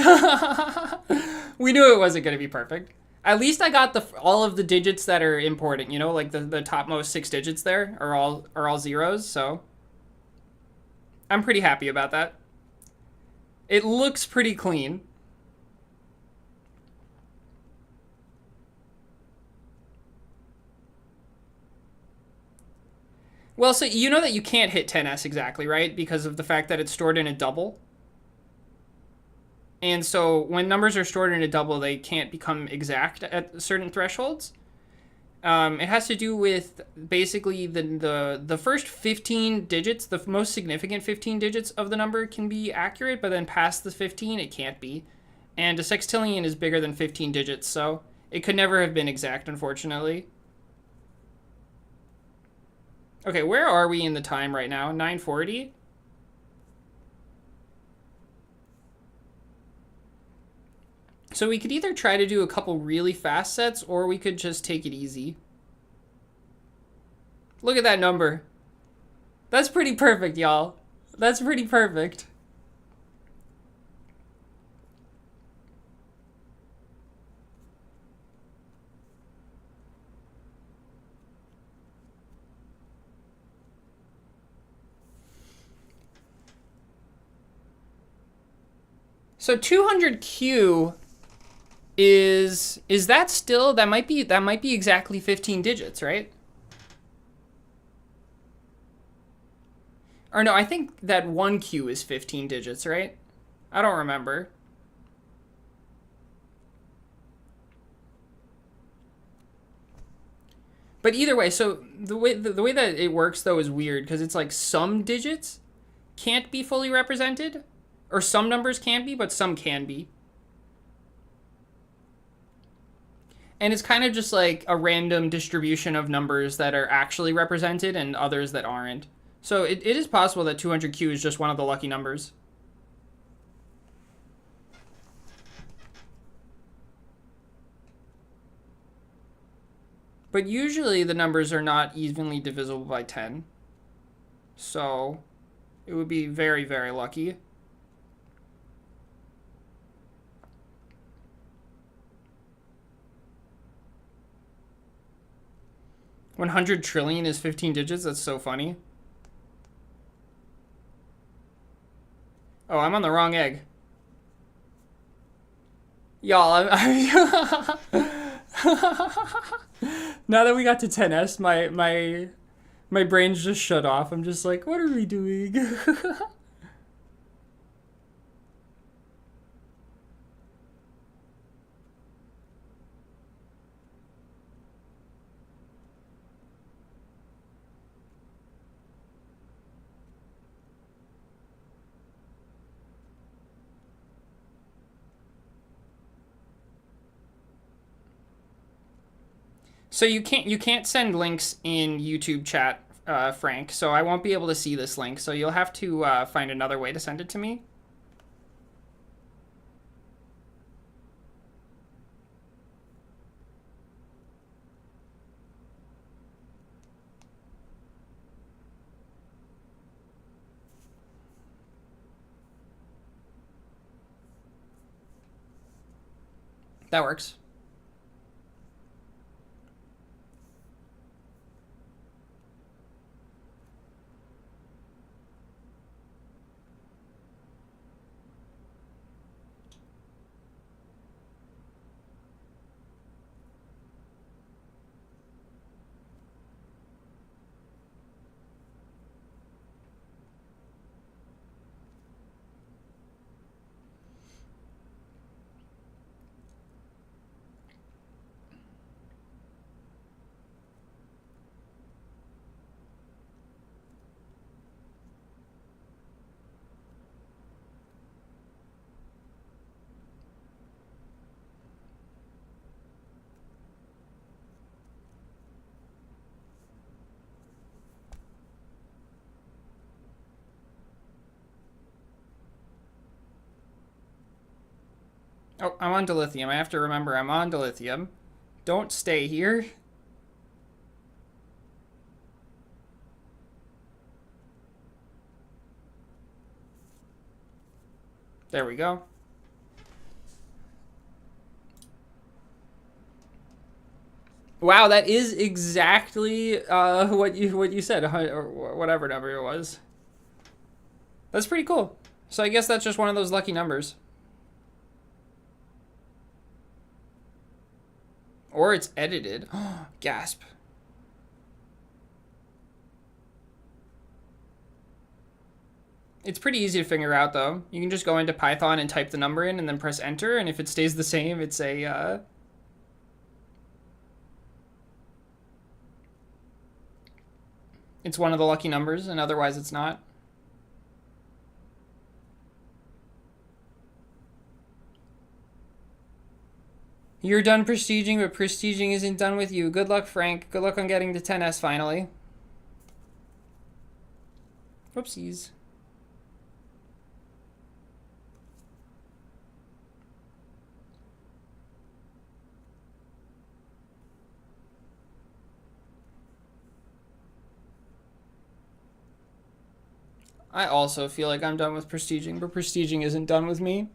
we knew it wasn't going to be perfect. At least I got all of the digits that are important, you know, like the topmost 6 digits there are all zeros, so I'm pretty happy about that. It looks pretty clean. Well, so you know that you can't hit 10s exactly, right? Because of the fact that it's stored in a double. And so when numbers are stored in a double, they can't become exact at certain thresholds. It has to do with basically the first 15 digits, the most significant 15 digits of the number can be accurate, but then past the 15, it can't be. And a sextillion is bigger than 15 digits, so it could never have been exact, unfortunately. Okay, where are we in the time right now? 9:40? So we could either try to do a couple really fast sets, or we could just take it easy. Look at that number. That's pretty perfect, y'all. That's pretty perfect. So 200Q is that still, that might be exactly 15 digits, right? Or no, I think that 1Q is 15 digits, right? I don't remember. But either way, so the way that it works though is weird because it's like some digits can't be fully represented, or some numbers can be, but some can be. And it's kind of just like a random distribution of numbers that are actually represented and others that aren't. So it is possible that 200Q is just one of the lucky numbers. But usually the numbers are not evenly divisible by 10. So it would be very, very lucky. $100 trillion is 15 digits. That's so funny. Oh, I'm on the wrong egg. Y'all, now that we got to 10s, my brain's just shut off. I'm just like, what are we doing? So you can't send links in YouTube chat, Frank. So I won't be able to see this link. So you'll have to find another way to send it to me. That works. Oh, I'm on dilithium. I have to remember I'm on dilithium. Don't stay here. There we go. Wow, that is exactly what you said, or whatever number it was. That's pretty cool. So I guess that's just one of those lucky numbers. Or it's edited. Gasp. It's pretty easy to figure out, though. You can just go into Python and type the number in and then press enter, and if it stays the same, it's it's one of the lucky numbers, and otherwise it's not. You're done prestiging, but prestiging isn't done with you. Good luck, Frank. Good luck on getting to 10S finally. Whoopsies. I also feel like I'm done with prestiging, but prestiging isn't done with me.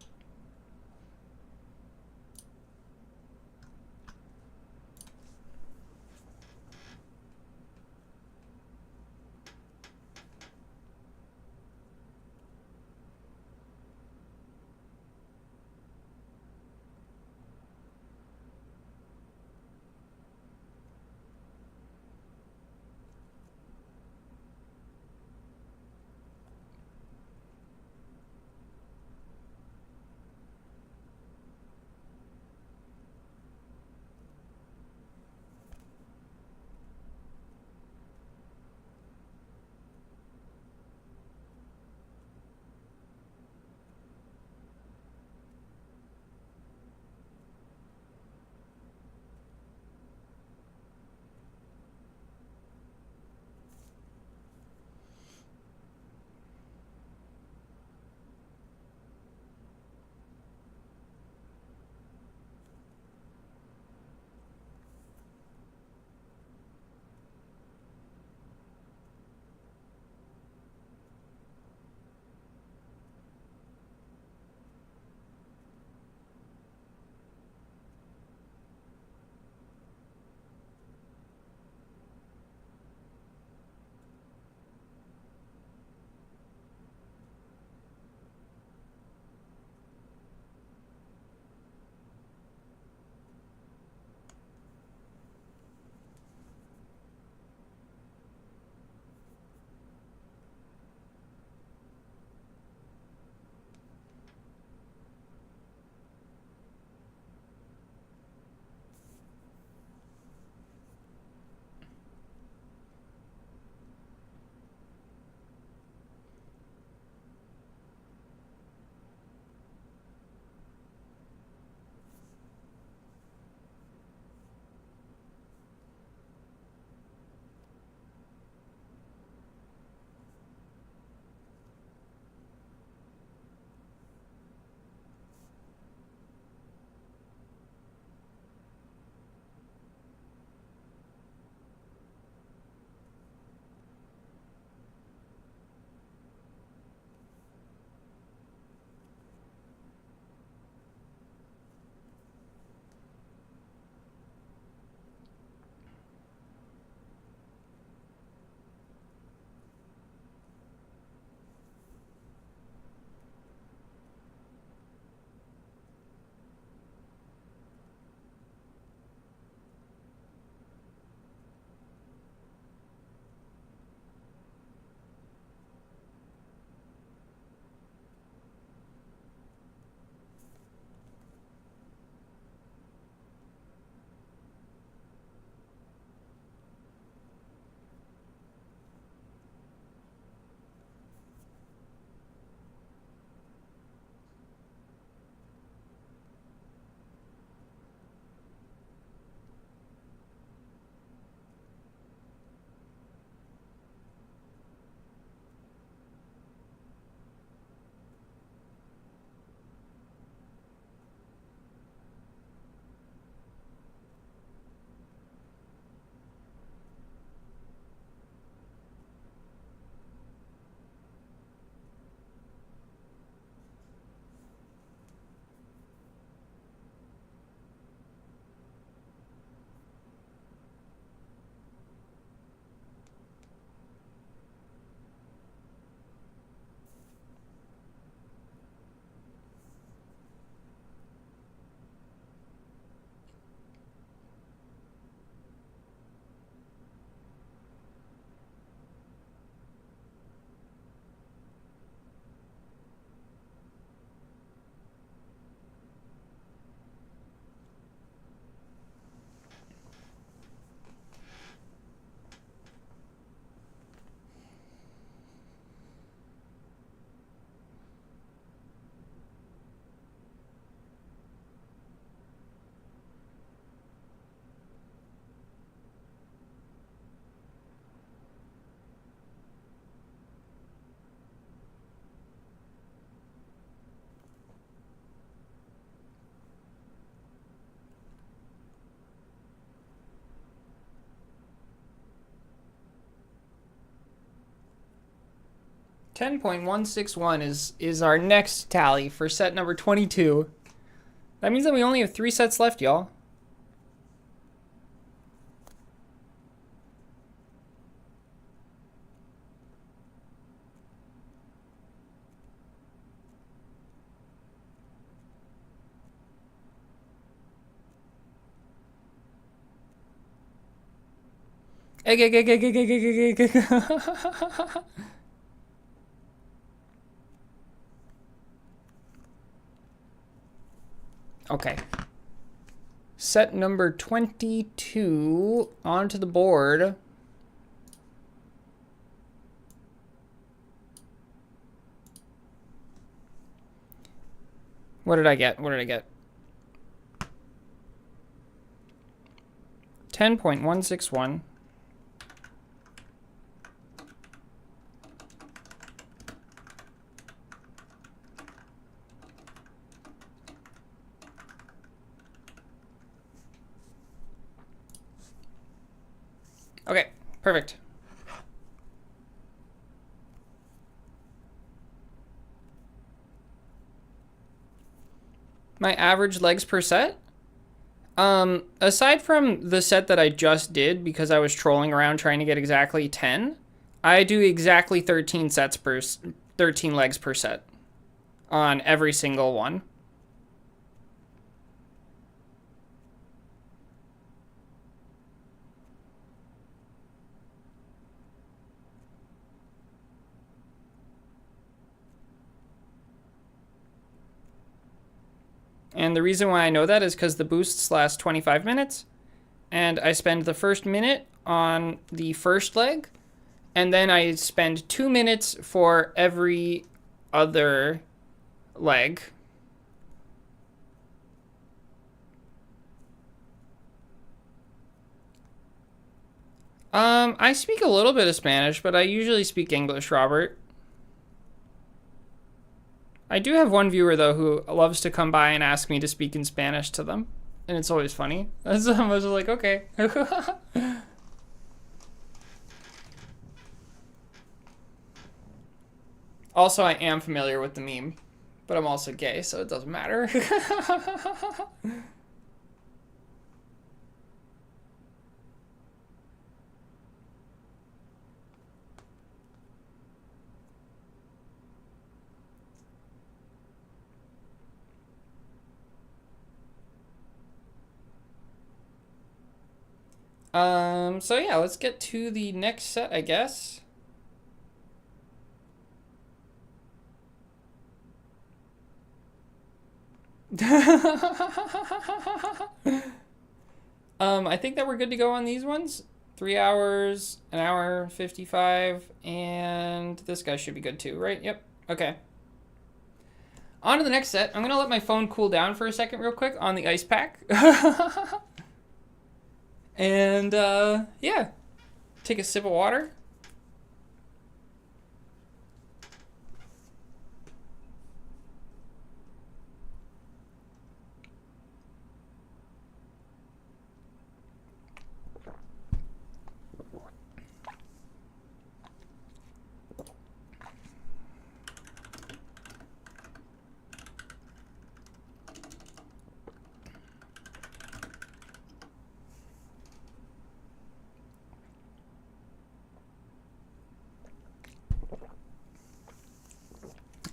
10.161 is our next tally for set number 22. That means that we only have 3 sets left, y'all. Egg, egg, egg, egg, egg, egg, egg, egg, egg. Okay. Set number 22 onto the board. What did I get? What did I get? 10.161. Okay, perfect. My average legs per set? Aside from the set that I just did because I was trolling around trying to get exactly 10, I do exactly 13 legs per set on every single one. And the reason why I know that is because the boosts last 25 minutes, and I spend the first minute on the first leg, and then I spend 2 minutes for every other leg. I speak a little bit of Spanish, but I usually speak English, Robert. I do have one viewer, though, who loves to come by and ask me to speak in Spanish to them. And it's always funny. So I was like, okay. Also, I am familiar with the meme. But I'm also gay, so it doesn't matter. So yeah, let's get to the next set, I guess. I think that we're good to go on these ones. 3 hours, an hour 55, and this guy should be good too, right? Yep. Okay. On to the next set. I'm gonna let my phone cool down for a second real quick on the ice pack. And yeah, take a sip of water.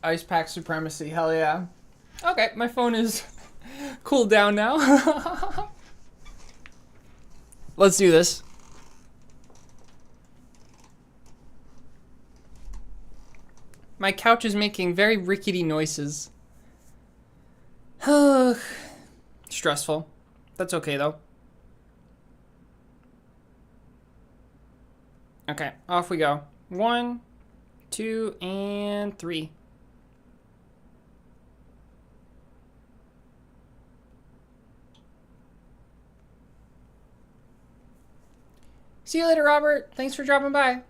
Ice pack supremacy, hell yeah. Okay, my phone is cooled down now. Let's do this. My couch is making very rickety noises. Stressful. That's okay though. Okay, off we go. 1, 2, and 3. See you later, Robert. Thanks for dropping by.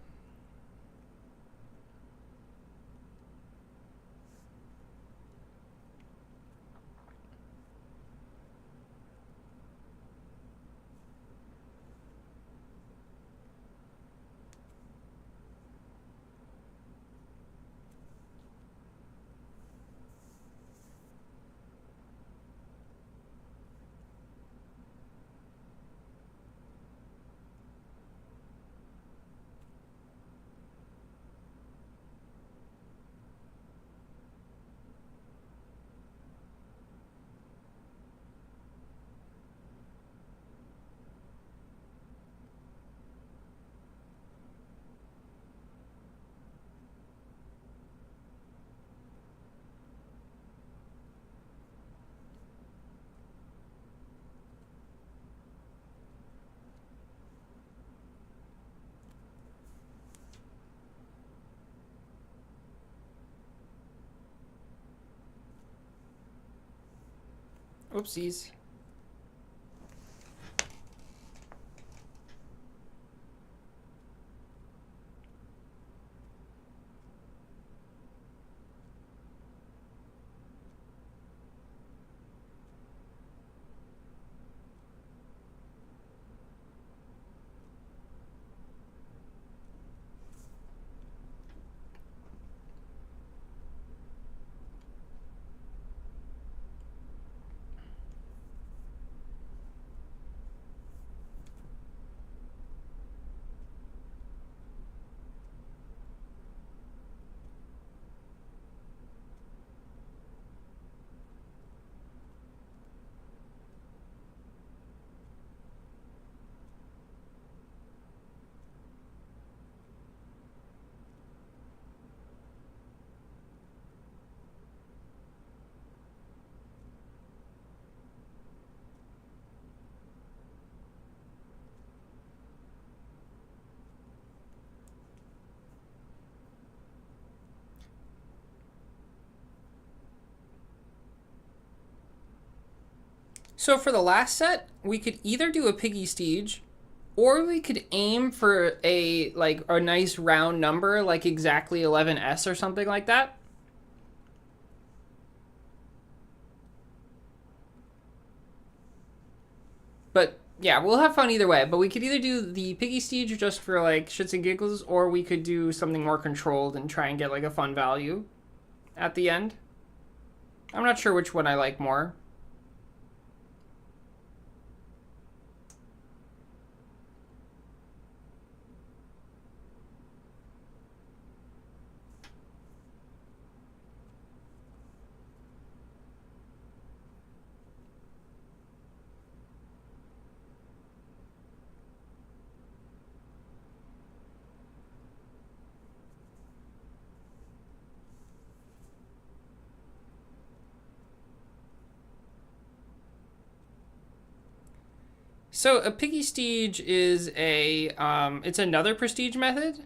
Oopsies. So for the last set, we could either do a piggy stage, or we could aim for a nice round number, like exactly 11s or something like that. But yeah, we'll have fun either way. But we could either do the piggy stage just for like shits and giggles, or we could do something more controlled and try and get like a fun value at the end. I'm not sure which one I like more. So a piggy stage is it's another prestige method.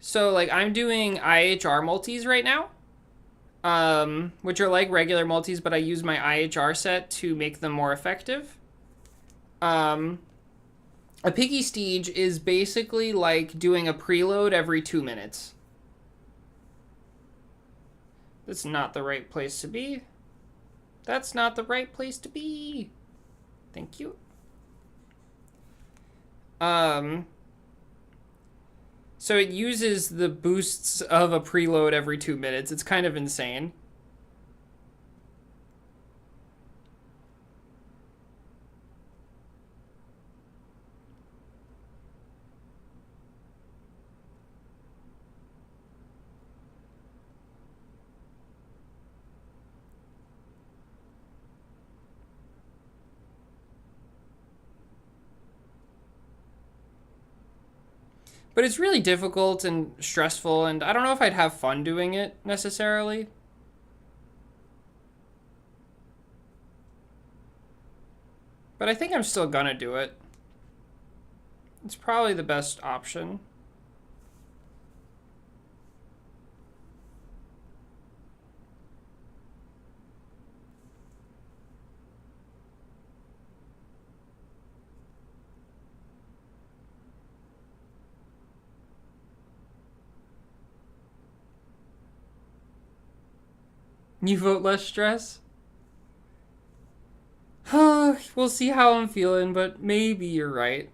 So like I'm doing IHR multis right now, which are like regular multis, but I use my IHR set to make them more effective. A piggy stage is basically like doing a preload every 2 minutes. That's not the right place to be. That's not the right place to be. Thank you. So it uses the boosts of a preload every 2 minutes. It's kind of insane. But it's really difficult and stressful, and I don't know if I'd have fun doing it necessarily. But I think I'm still gonna do it. It's probably the best option. You vote less stress? We'll see how I'm feeling, but maybe you're right.